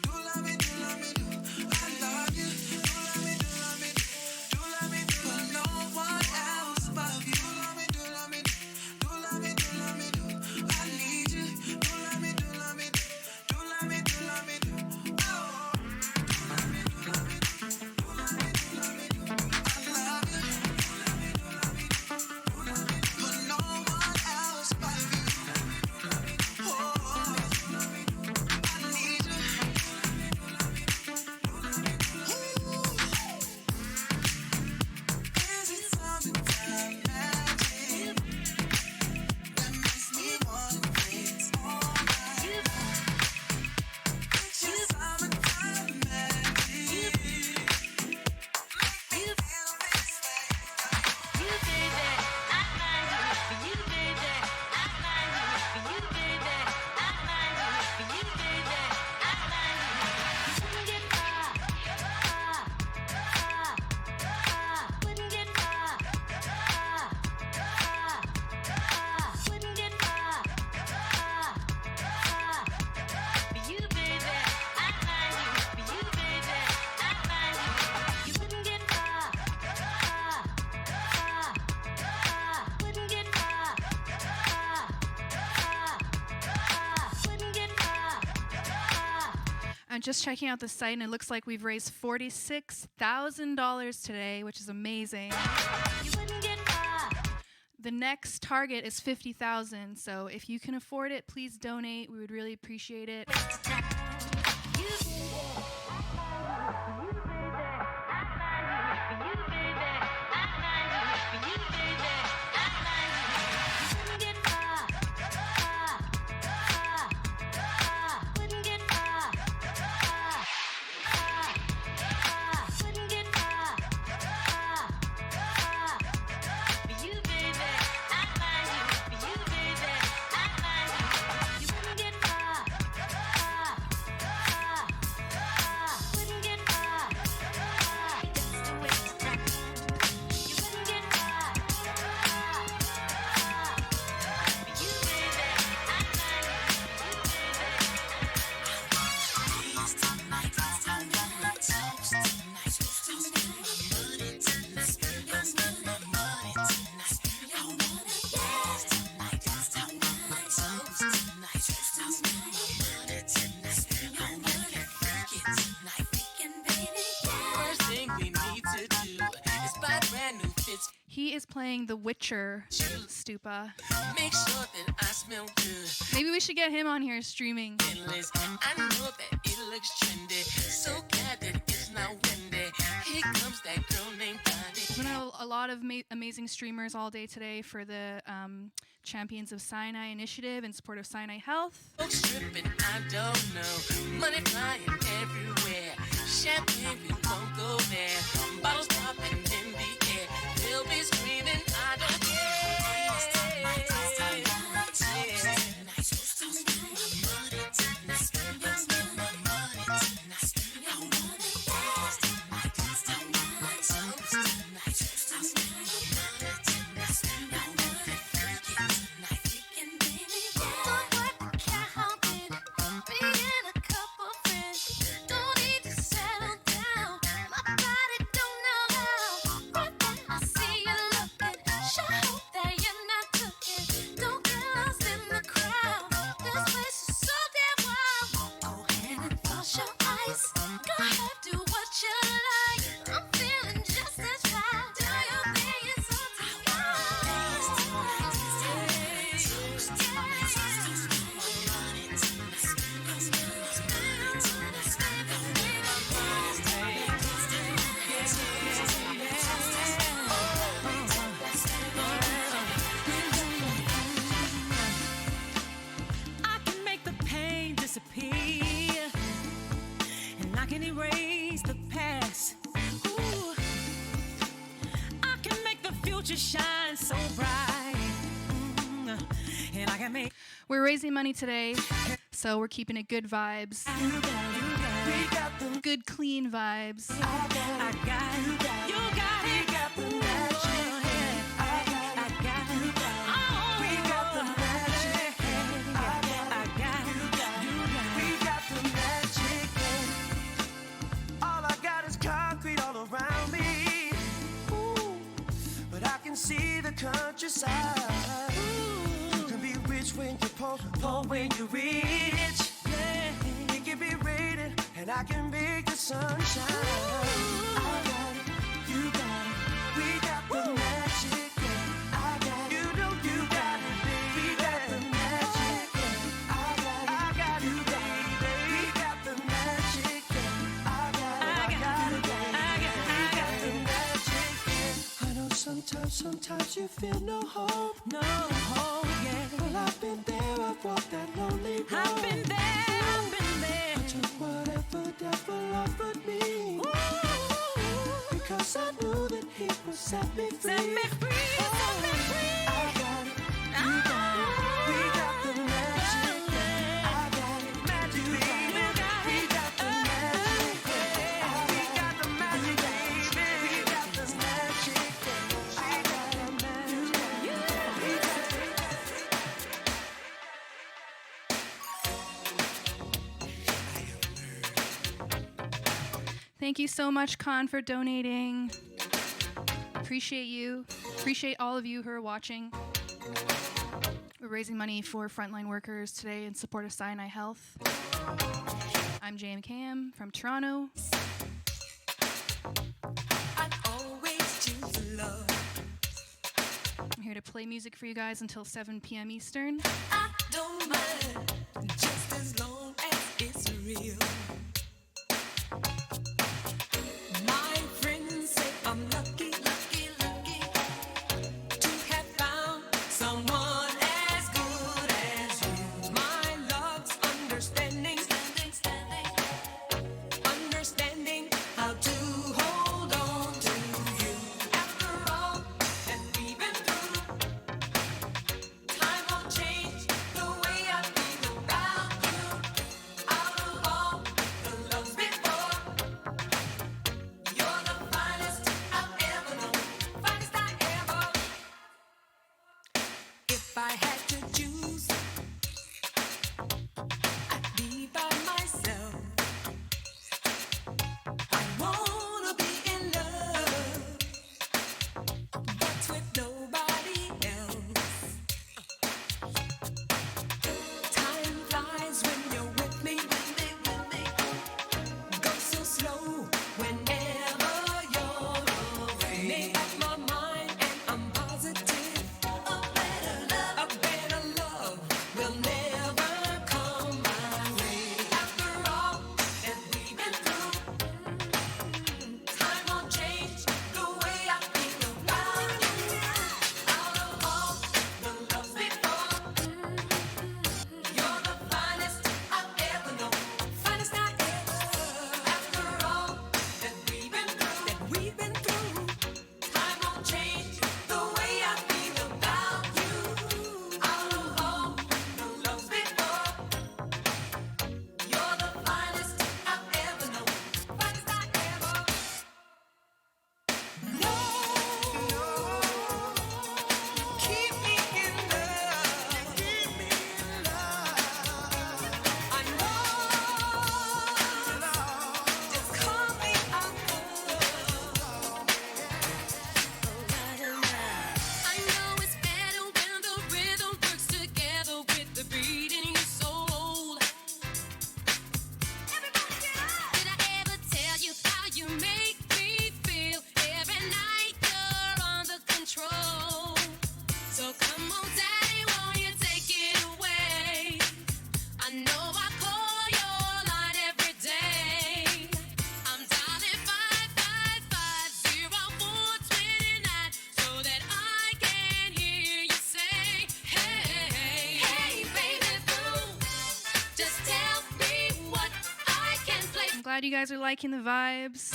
do love me, do love me, do. I love you. Do love me, do love me, do love me, do. But no one else above you. Do love me, do love me, do love me, do love me, do. I need you. Do love me, do love me, do love me, do love me, do. Oh, do love me, do love me, do love me, do love me, do. I love you. Do love me, do love me, do love me, but no one else but you. Oh, do love me, I need you. Is it summertime magic that makes me wanna dance all night? It's just summertime magic. Make me feel this way. You baby, I find you for you baby. I find you for you baby. I find you for you baby. I find you. Wouldn't get far, far, far, far. Wouldn't get far, far, far, far. Wouldn't get far, far, far. For you baby, I find you. For you baby, I find you. You wouldn't get far, far, far, far. Wouldn't get far, far, far, far. Wouldn't get far, far. I'm just checking out the site, and it looks like we've raised $46,000 today, which is amazing. The next target is $50,000, so if you can afford it, please donate. We would really appreciate it. He is playing The Witcher, Stupa. Make sure that I smell good. Maybe we should get him on here streaming. Endless. I know that it looks trendy. So glad that it's not windy. Here comes that girl named Bonnie. There's been a lot of amazing streamers all day today for the Champions of Sinai initiative in support of Sinai Health. Folks tripping, I don't know. Money flying everywhere. Champagne, we won't go there. Bottles popping in the air. They'll be screaming, I don't care. future shines so bright. And I can make We're raising money today, so we're keeping it good vibes. Good, clean vibes. See the countryside. You can be rich when you're poor, poor when you're rich. Yeah, it can be raining, and I can make the sunshine. I got it, you got it, we got the magic. Yeah, I got it, you know you got it, baby. We got the magic. Yeah, I got it, you baby. We got the magic. Yeah, I got it, we got the magic. Yeah. I know sometimes you feel no hope, yeah. Well, I've been there, I've walked that lonely road. I've been there. I took whatever devil offered me. Because I knew that he would set me free. Set me free, set me free. I got it, you got it, we got the magic. Yeah. I got it, magic, you got it, we got the magic. Yeah. We got the magic, baby. We got the magic. Thank you so much, Con, for donating. Appreciate you. Appreciate all of you who are watching. We're raising money for frontline workers today in support of Sinai Health. I'm Jam Cam from Toronto. I'm here to play music for you guys until 7 p.m. Eastern. I don't mind, just as long as it's real. My friends say I'm lucky, lucky, lucky to have found someone as good as you. My love's understanding, understanding how to hold on to you. After all that we've been through, time won't change the way I feel about you. Out of all the loves before, you're the finest I've ever known, finest I ever. If I had to choose, I'd be by myself. I wanna be in love, but with nobody else. Time flies when you're with me. Go so slow whenever you're away. Made up my mind and I'm positive. A better love will never come my way. After all that we've been through, time won't change the way I feel about you. Out of all the loves before, you're the finest I've ever known, finest I ever. After all that we've been through, time won't change the way I feel about you. Out of all the loves before, you're the finest I've ever known, finest I ever. No, keep me in love, keep me in love. I know, just call me up. I know it's better when the rhythm works together with the beat in your soul. Did I ever tell you how you make me feel? Every night you're under control. So come on, daddy, won't you take it away? I know I call your line every day. I'm dialing 555-0429 so that I can hear you say, hey, hey, baby, boo. Just tell me what I can play. I'm glad you guys are liking the vibes.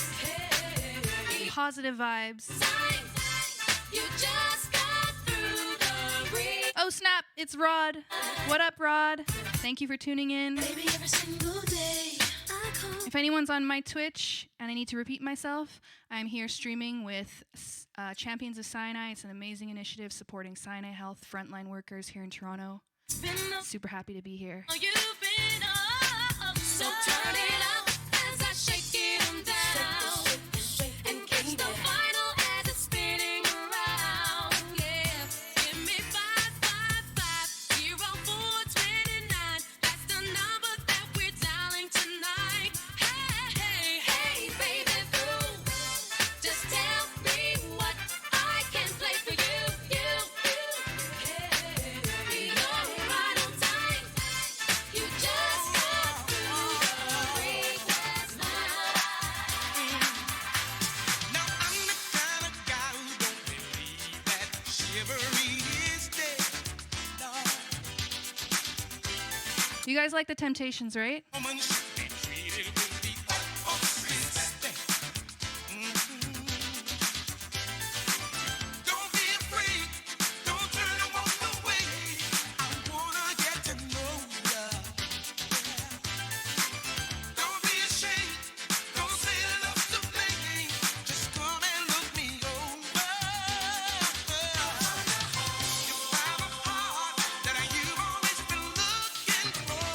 Positive vibes. You just got through the read. Oh snap, it's Rod. What up, Rod? Thank you for tuning in. Baby, every single day I call. If anyone's on my Twitch and I need to repeat myself, I'm here streaming with Champions of Sinai. It's an amazing initiative supporting Sinai Health frontline workers here in Toronto. Super happy to be here. So turn it up as I shake it down. And catch the vinyl as it's spinning around. Yeah, give me 555-0429. That's the number that we're dialing tonight. Hey, hey, baby boo, just tell me what I can play for you. You're right on time. You just got through the request line. Now I'm the kind of guy who don't believe that chivalry is dead. No, You guys like the Temptations, right? woman should be treated with the utmost respect. Don't be afraid. Don't turn and walk away. I wanna get to know ya. Don't be ashamed. Don't say love's the blame. Just come and look me over. You have a heart that you've always been looking for.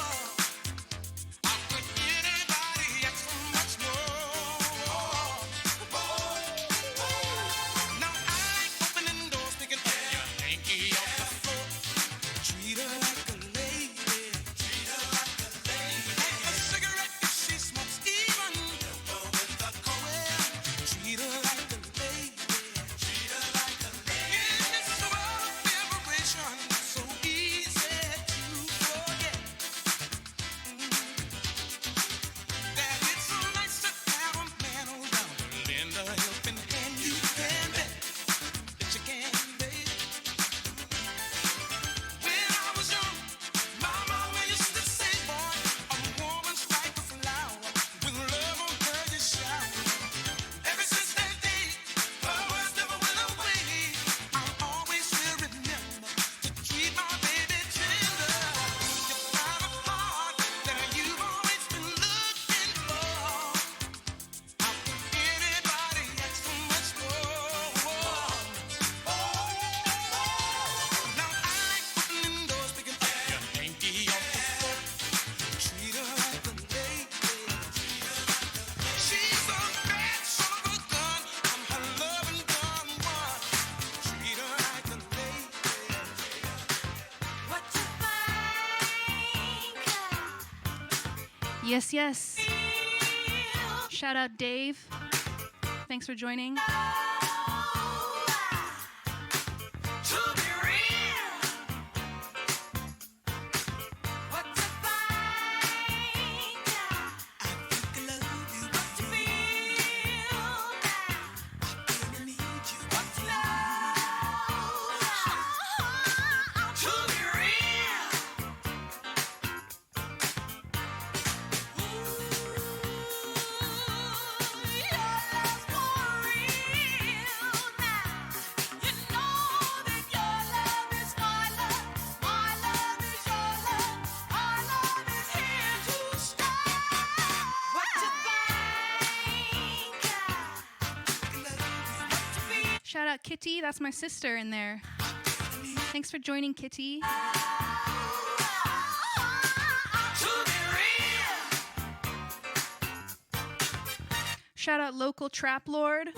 How could anybody ask for much more? Now I like opening doors, picking up your hanky off the floor. Treat her like a lady. Treat her like a lady. A cigarette if she smokes, even with the cold. Treat her like a lady. Treat her like a lady. In this world of liberation, so easy to forget. That it's so nice to have a man around to lend a helping hand. You can bet that you can, baby. When I was young, my mama used to say, boy, a woman's like a flower. With love on her, you shower. Ever since that day, her words never went away. I'll always will remember to treat my baby tender. You have a heart that you've always been looking for. How could anybody ask for much more? Now I like opening doors, picking up your hanky off the floor. Treat her like a lady. She's a bad son of a gun. I'm her loving gun one. Treat her like a lady. What you Yes, yes. Shout out Dave. Thanks for joining. To be real. What you find? I think I love you. What you feel? I really need you. What you know? To be real. Shout out Kitty, that's my sister in there. Thanks for joining, Kitty. Shout out local trap lord.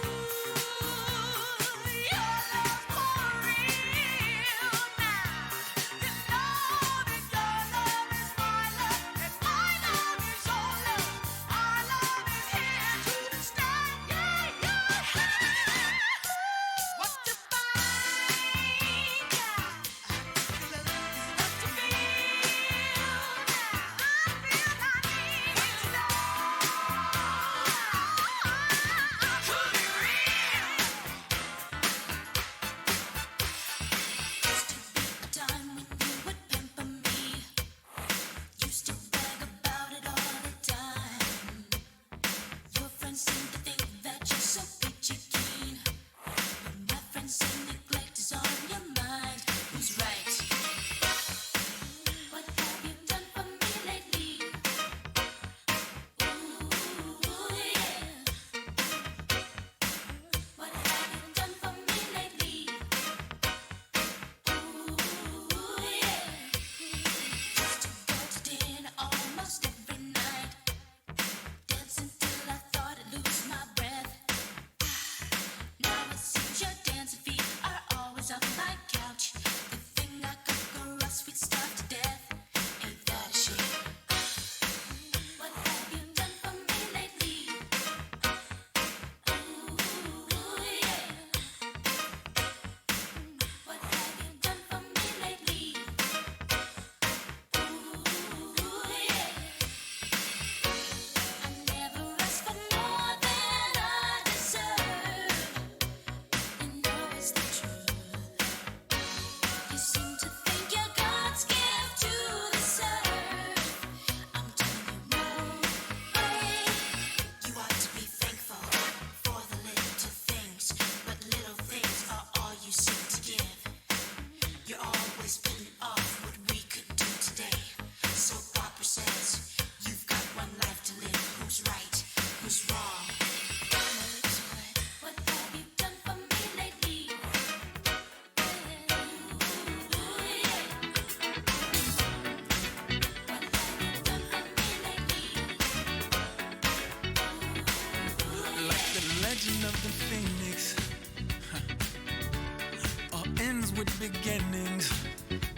beginnings.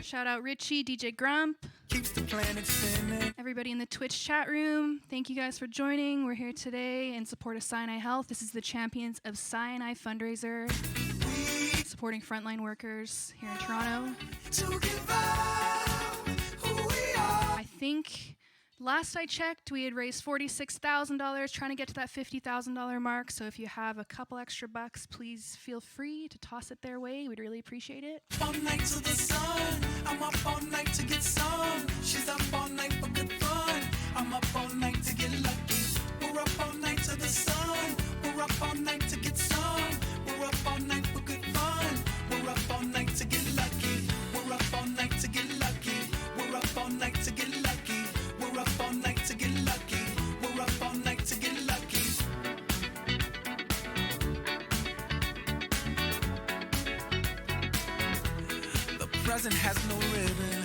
Shout out Richie, DJ Grump. Keeps the planet spinning. Everybody in the Twitch chat room, thank you guys for joining. We're here today in support of Sinai Health. This is the Champions of Sinai fundraiser, supporting frontline workers here in Toronto. I think last I checked, we had raised $46,000, trying to get to that $50,000 mark. So if you have a couple extra bucks, please feel free to toss it their way. We'd really appreciate it. All night to the sun. I'm up all night to get some. She's up all night for good fun. I'm up all night to get lucky. We're up all night to the sun. We're up all night to get some. We're up all night for good fun. We're up all night to get lucky. We're up all night to get lucky. We're up all night to get lucky. We're up all night to get lucky. We're up all night to get lucky. The present has no ribbon.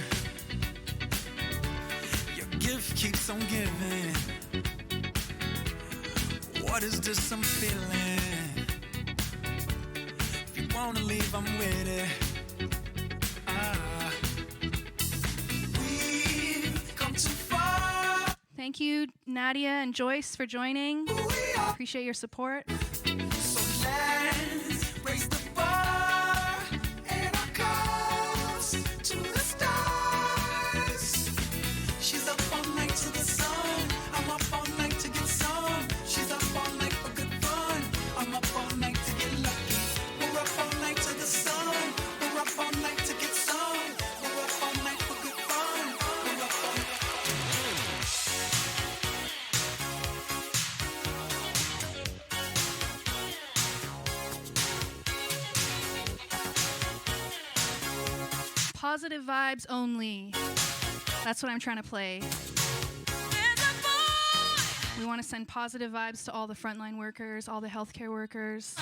Your gift keeps on giving. What is this I'm feeling? If you wanna leave, I'm with it. We've come too far. Thank you, Nadia and Joyce, for joining. Appreciate your support. So let's raise the bar and our cups to the stars. She's up all night to the sun. I'm up all night to get some. She's up all night for good fun. I'm up all night to get lucky. We're up all night to the sun. We're up all night to get some. We're up all night for good fun. We're up all night. Positive vibes only. That's what I'm trying to play. We want to send positive vibes to all the frontline workers, all the healthcare workers.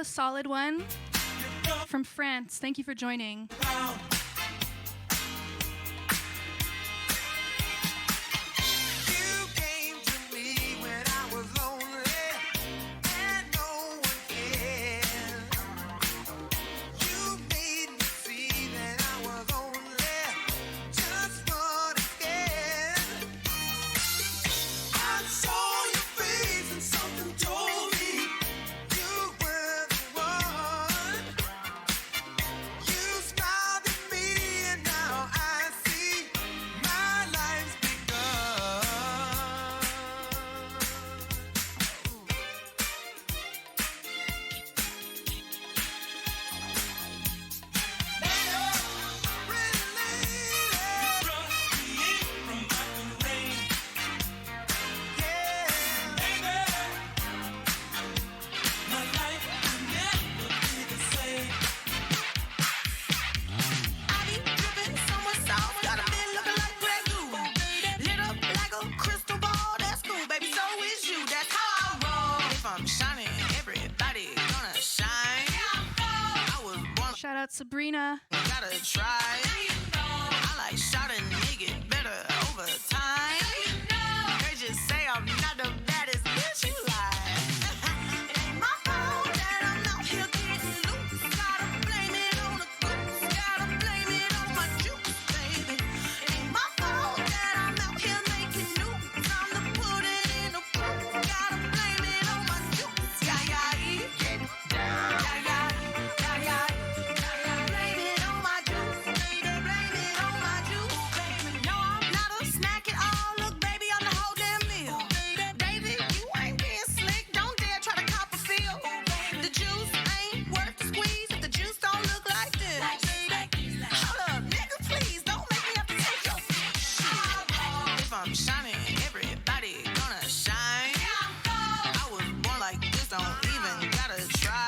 Solid one from France. Thank you for joining. You smiled at me. out Sabrina. Gotta try. I like shot a nigga better over time. They just say I'm not the baddest bitch you like. It ain't my fault that I'm out here getting loose. Gotta blame it on the goose. Gotta blame it on my juice, baby. It ain't my fault that I'm out here making news. I'm the put it in the proof. Gotta blame it on my juice. Yeah, get down. Yeah. Blame it on my juice, baby. Blame it on my juice, baby. No, I'm not a snack at all. Look, baby, I'm the whole damn meal. Baby, you ain't being slick. Don't dare try to cop a feel. The juice ain't worth the squeeze if the juice don't look like this. Hold up, nigga, please don't make me have to take your shit. If I'm shining, everybody gonna shine. I was born like this, don't even gotta try.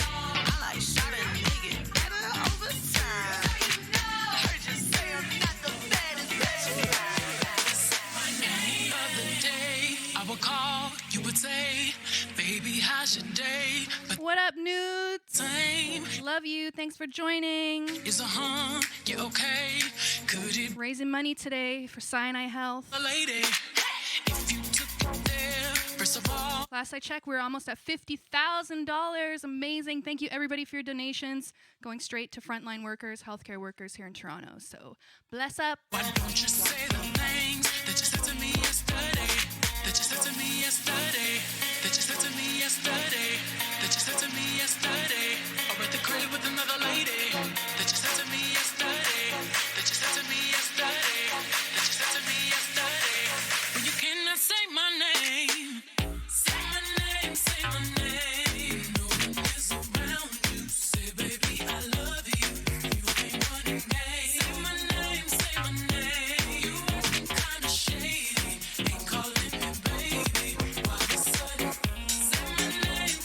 I like shot a nigga better over time. Heard you say I'm not the baddest bitch you My name of the day, I will call, you would say, baby, how's your day? But What up, nudes? same Love you. Thanks for joining. is a you okay? Could it Raising money today for Sinai Health. a lady? If you took it there, first of all, Last I checked, we're almost at $50,000. Amazing. Thank you, everybody, for your donations. Going straight to frontline workers, healthcare workers here in Toronto. So, bless up. why don't you say the things that you said to me yesterday? That you said to me yesterday. That you said to me yesterday. That you said to me yesterday. Or at the crib with another lady. That you said to me yesterday. That you said to me yesterday. That you said to me yesterday. When you cannot say my name. Say my name, say my name. No one is around you. Say, baby, I love you. You ain't running game. Say my name, say my name. You acting kinda shady. Ain't calling me baby. Why the sudden? Say my name,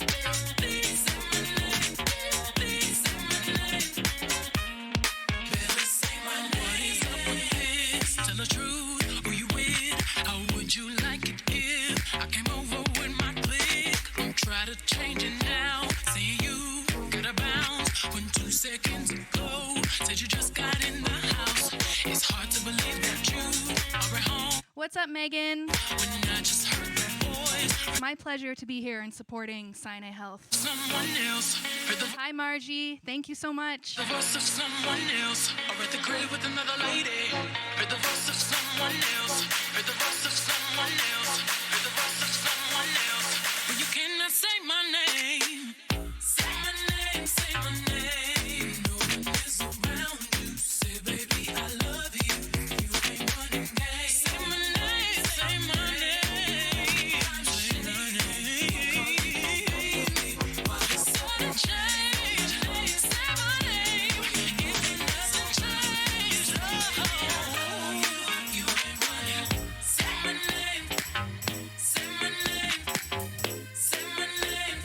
please say my name. Please say my name. Better say my name. What is up with this? Tell the truth. Who you with? How would you like it if I came over with my clique? Don't try to change it now. See you gotta bounce when 2 seconds ago said you just got in the house. It's hard to believe that you are at home What's up, Megan? when I just heard the voice. My pleasure to be here and supporting Sinai Health. Someone else heard the Hi, Margie. Thank you so much. voice of someone else, or at the crib with another lady. Heard the voice of someone else. Heard the voice of someone else. Heard the voice of someone else. When you cannot say my name. Say my name, say my name. No one is around you. Say, baby, I love you. You ain't running game. Say my name, say my name. Say my name. Why the sudden change? Say my name. If it doesn't change, oh, you ain't running. Say my name. Say my name. Say my name.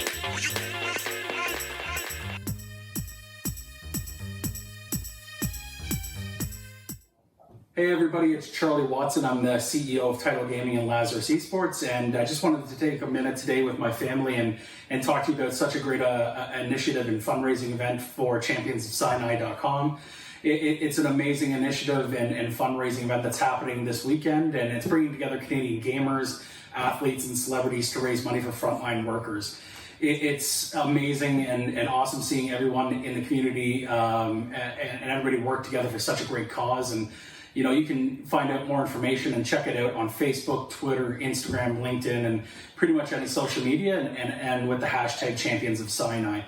Hey everybody, it's Charlie Watson. I'm the CEO of Title Gaming and Lazarus Esports, and I just wanted to take a minute today with my family and talk to you about such a great initiative and fundraising event for championsofsinai.com. It's an amazing initiative and fundraising event that's happening this weekend, and it's bringing together Canadian gamers, athletes, and celebrities to raise money for frontline workers. It's amazing and awesome seeing everyone in the community and everybody work together for such a great cause. And you know, you can find out more information and check it out on Facebook, Twitter, Instagram, LinkedIn, and pretty much any social media, and with the hashtag Champions of Sinai.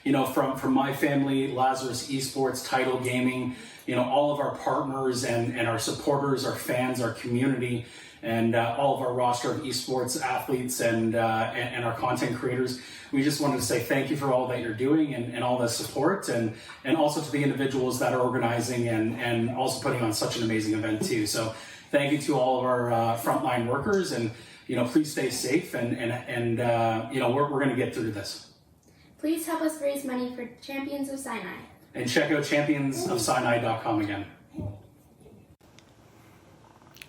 You know, from my family, Lazarus Esports, Title Gaming, you know, all of our partners and our supporters, our fans, our community, and all of our roster of esports athletes and our content creators. We just wanted to say thank you for all that you're doing and all the support, and also to the individuals that are organizing and also putting on such an amazing event too. So thank you to all of our frontline workers, and you know, please stay safe and you know, we're going to get through this. Please help us raise money for Champions of Sinai. And check out championsofsinai.com again.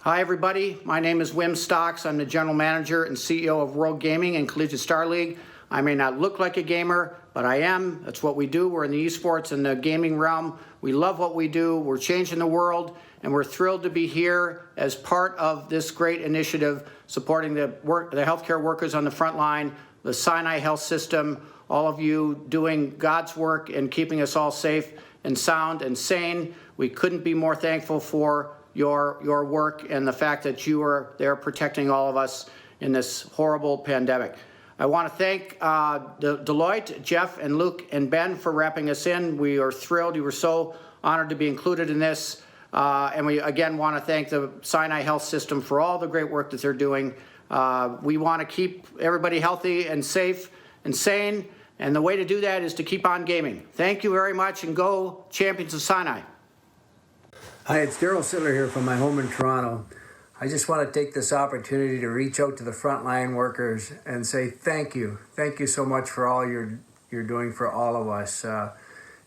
Hi everybody, my name is Wim Stocks. I'm the General Manager and CEO of World Gaming and Collegiate Star League. I may not look like a gamer, but I am. That's what we do. We're in the esports and the gaming realm. We love what we do. We're changing the world, and we're thrilled to be here as part of this great initiative supporting the healthcare workers on the front line, the Sinai Health System, all of you doing God's work and keeping us all safe and sound and sane. We couldn't be more thankful for your work and the fact that you are there protecting all of us in this horrible pandemic. I want to thank Deloitte, Jeff and Luke and Ben for wrapping us in. We are thrilled. You were so honored to be included in this. And we again want to thank the Sinai Health System for all the great work that they're doing. We want to keep everybody healthy and safe and sane. And the way to do that is to keep on gaming. Thank you very much, and go Champions of Sinai. Hi, it's Daryl Sittler here from my home in Toronto. I just want to take this opportunity to reach out to the frontline workers and say thank you. Thank you so much for all you're doing for all of us.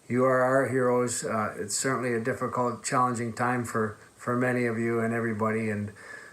You are our heroes. It's certainly a difficult, challenging time for many of you and everybody. And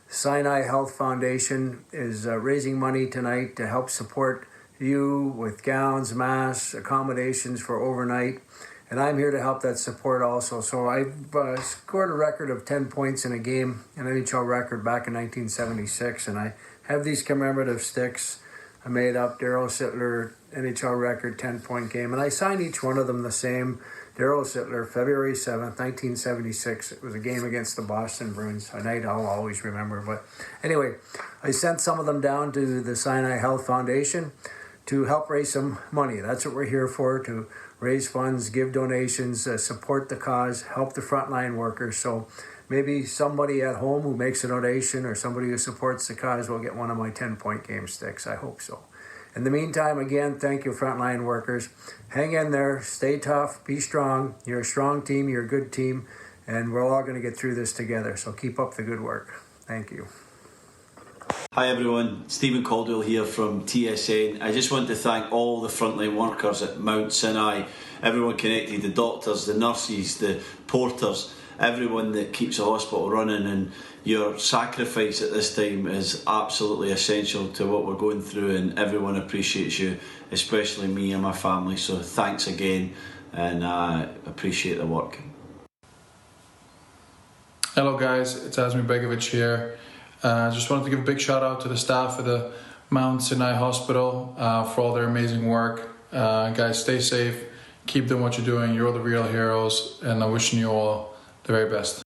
Sinai Health Foundation is raising money tonight to help support you with gowns, masks, accommodations for overnight. And I'm here to help that support also. So I've scored a record of 10 points in a game, an NHL record back in 1976. And I have these commemorative sticks I made up, Daryl Sittler, NHL record, 10-point game. And I signed each one of them the same. Daryl Sittler, February 7th, 1976. It was a game against the Boston Bruins, a night I'll always remember. But anyway, I sent some of them down to the Sinai Health Foundation to help raise some money. That's what we're here for, to raise funds, give donations, support the cause, help the frontline workers. So maybe somebody at home who makes a donation or somebody who supports the cause will get one of my 10-point game sticks. I hope so. In the meantime, again, thank you, frontline workers. Hang in there, stay tough, be strong. You're a strong team, you're a good team, and we're all going to get through this together. So keep up the good work. Thank you. Hi everyone, Stephen Caldwell here from TSN. I just want to thank all the frontline workers at Mount Sinai, everyone connected, the doctors, the nurses, the porters, everyone that keeps the hospital running, and your sacrifice at this time is absolutely essential to what we're going through, and everyone appreciates you, especially me and my family. So thanks again, and I appreciate the work. Hello guys, it's Asmi Begovic here. Just wanted to give a big shout out to the staff of the Mount Sinai Hospital for all their amazing work. Guys, stay safe, keep doing what you're doing, you're all the real heroes, and I'm wishing you all the very best.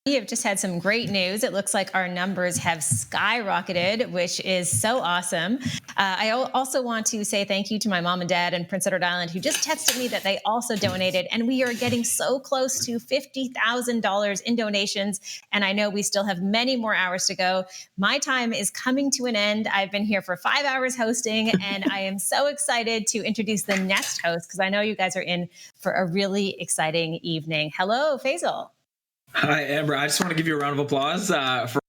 We have just had some great news. It looks like our numbers have skyrocketed, which is so awesome. I also want to say thank you to my mom and dad in Prince Edward Island who just texted me that they also donated, and we are getting so close to $50,000 in donations, and I know we still have many more hours to go. My time is coming to an end. I've been here for 5 hours hosting, and I am so excited to introduce the next host because I know you guys are in for a really exciting evening. Hello, Faisal. Hi, Amber. I just want to give you a round of applause for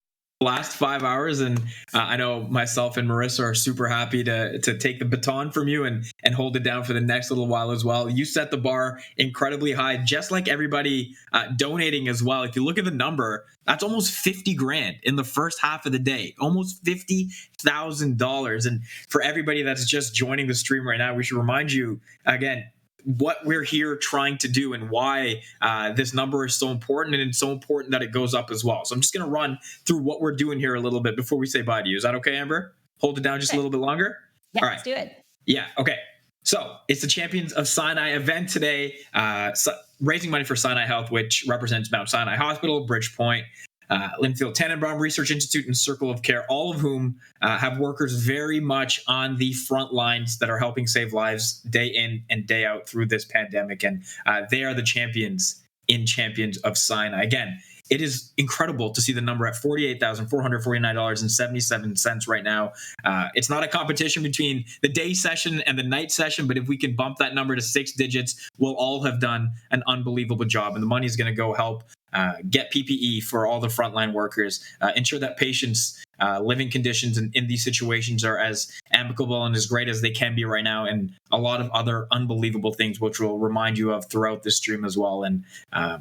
the last 5 hours. And I know myself and Marissa are super happy to take the baton from you and hold it down for the next little while as well. You set the bar incredibly high, just like everybody donating as well. If you look at the number, that's almost 50 grand in the first half of the day, almost $50,000. And for everybody that's just joining the stream right now, we should remind you again, what we're here trying to do and why this number is so important, and it's so important that it goes up as well. So I'm just going to run through what we're doing here a little bit before we say bye to you. Is that okay, Amber? Hold it down just a little bit longer? Yeah, all right. Let's do it. Yeah, okay. So it's the Champions of Sinai event today, raising money for Sinai Health, which represents Mount Sinai Hospital, Bridgepoint, Linfield Tannenbaum Research Institute, and Circle of Care, all of whom have workers very much on the front lines that are helping save lives day in and day out through this pandemic. And they are the champions in Champions of Sinai. Again, it is incredible to see the number at $48,449.77 right now. It's not a competition between the day session and the night session, but if we can bump that number to 6 digits, we'll all have done an unbelievable job. And the money is going to go help get PPE for all the frontline workers, ensure that patients' living conditions in these situations are as amicable and as great as they can be right now, and a lot of other unbelievable things, which we'll remind you of throughout this stream as well. And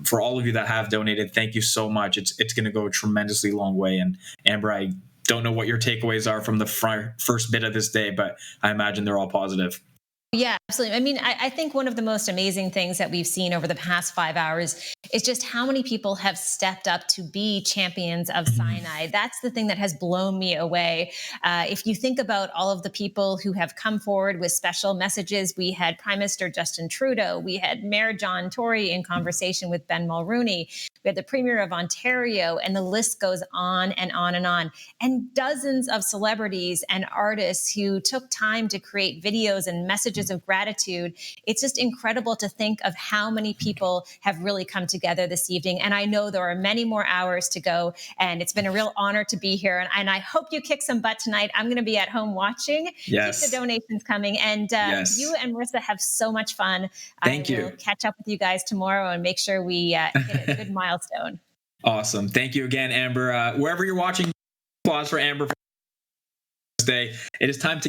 for all of you that have donated, thank you so much. It's going to go a tremendously long way. And Amber, I don't know what your takeaways are from the first bit of this day, but I imagine they're all positive. Yeah, absolutely. I mean, I think one of the most amazing things that we've seen over the past 5 hours is just how many people have stepped up to be champions of Sinai. That's the thing that has blown me away. If you think about all of the people who have come forward with special messages, we had Prime Minister Justin Trudeau, we had Mayor John Tory in conversation with Ben Mulroney, we had the Premier of Ontario, and the list goes on and on and on. And dozens of celebrities and artists who took time to create videos and messages of gratitude. It's just incredible to think of how many people have really come together this evening. And I know there are many more hours to go. And it's been a real honor to be here. And I hope you kick some butt tonight. I'm going to be at home watching. Yes. Keep the donations coming. And Yes. you and Marissa have so much fun. Thank you. I will catch up with you guys tomorrow and make sure we hit a good milestone. Awesome. Thank you again, Amber. Wherever you're watching, applause for Amber for this day. It is time to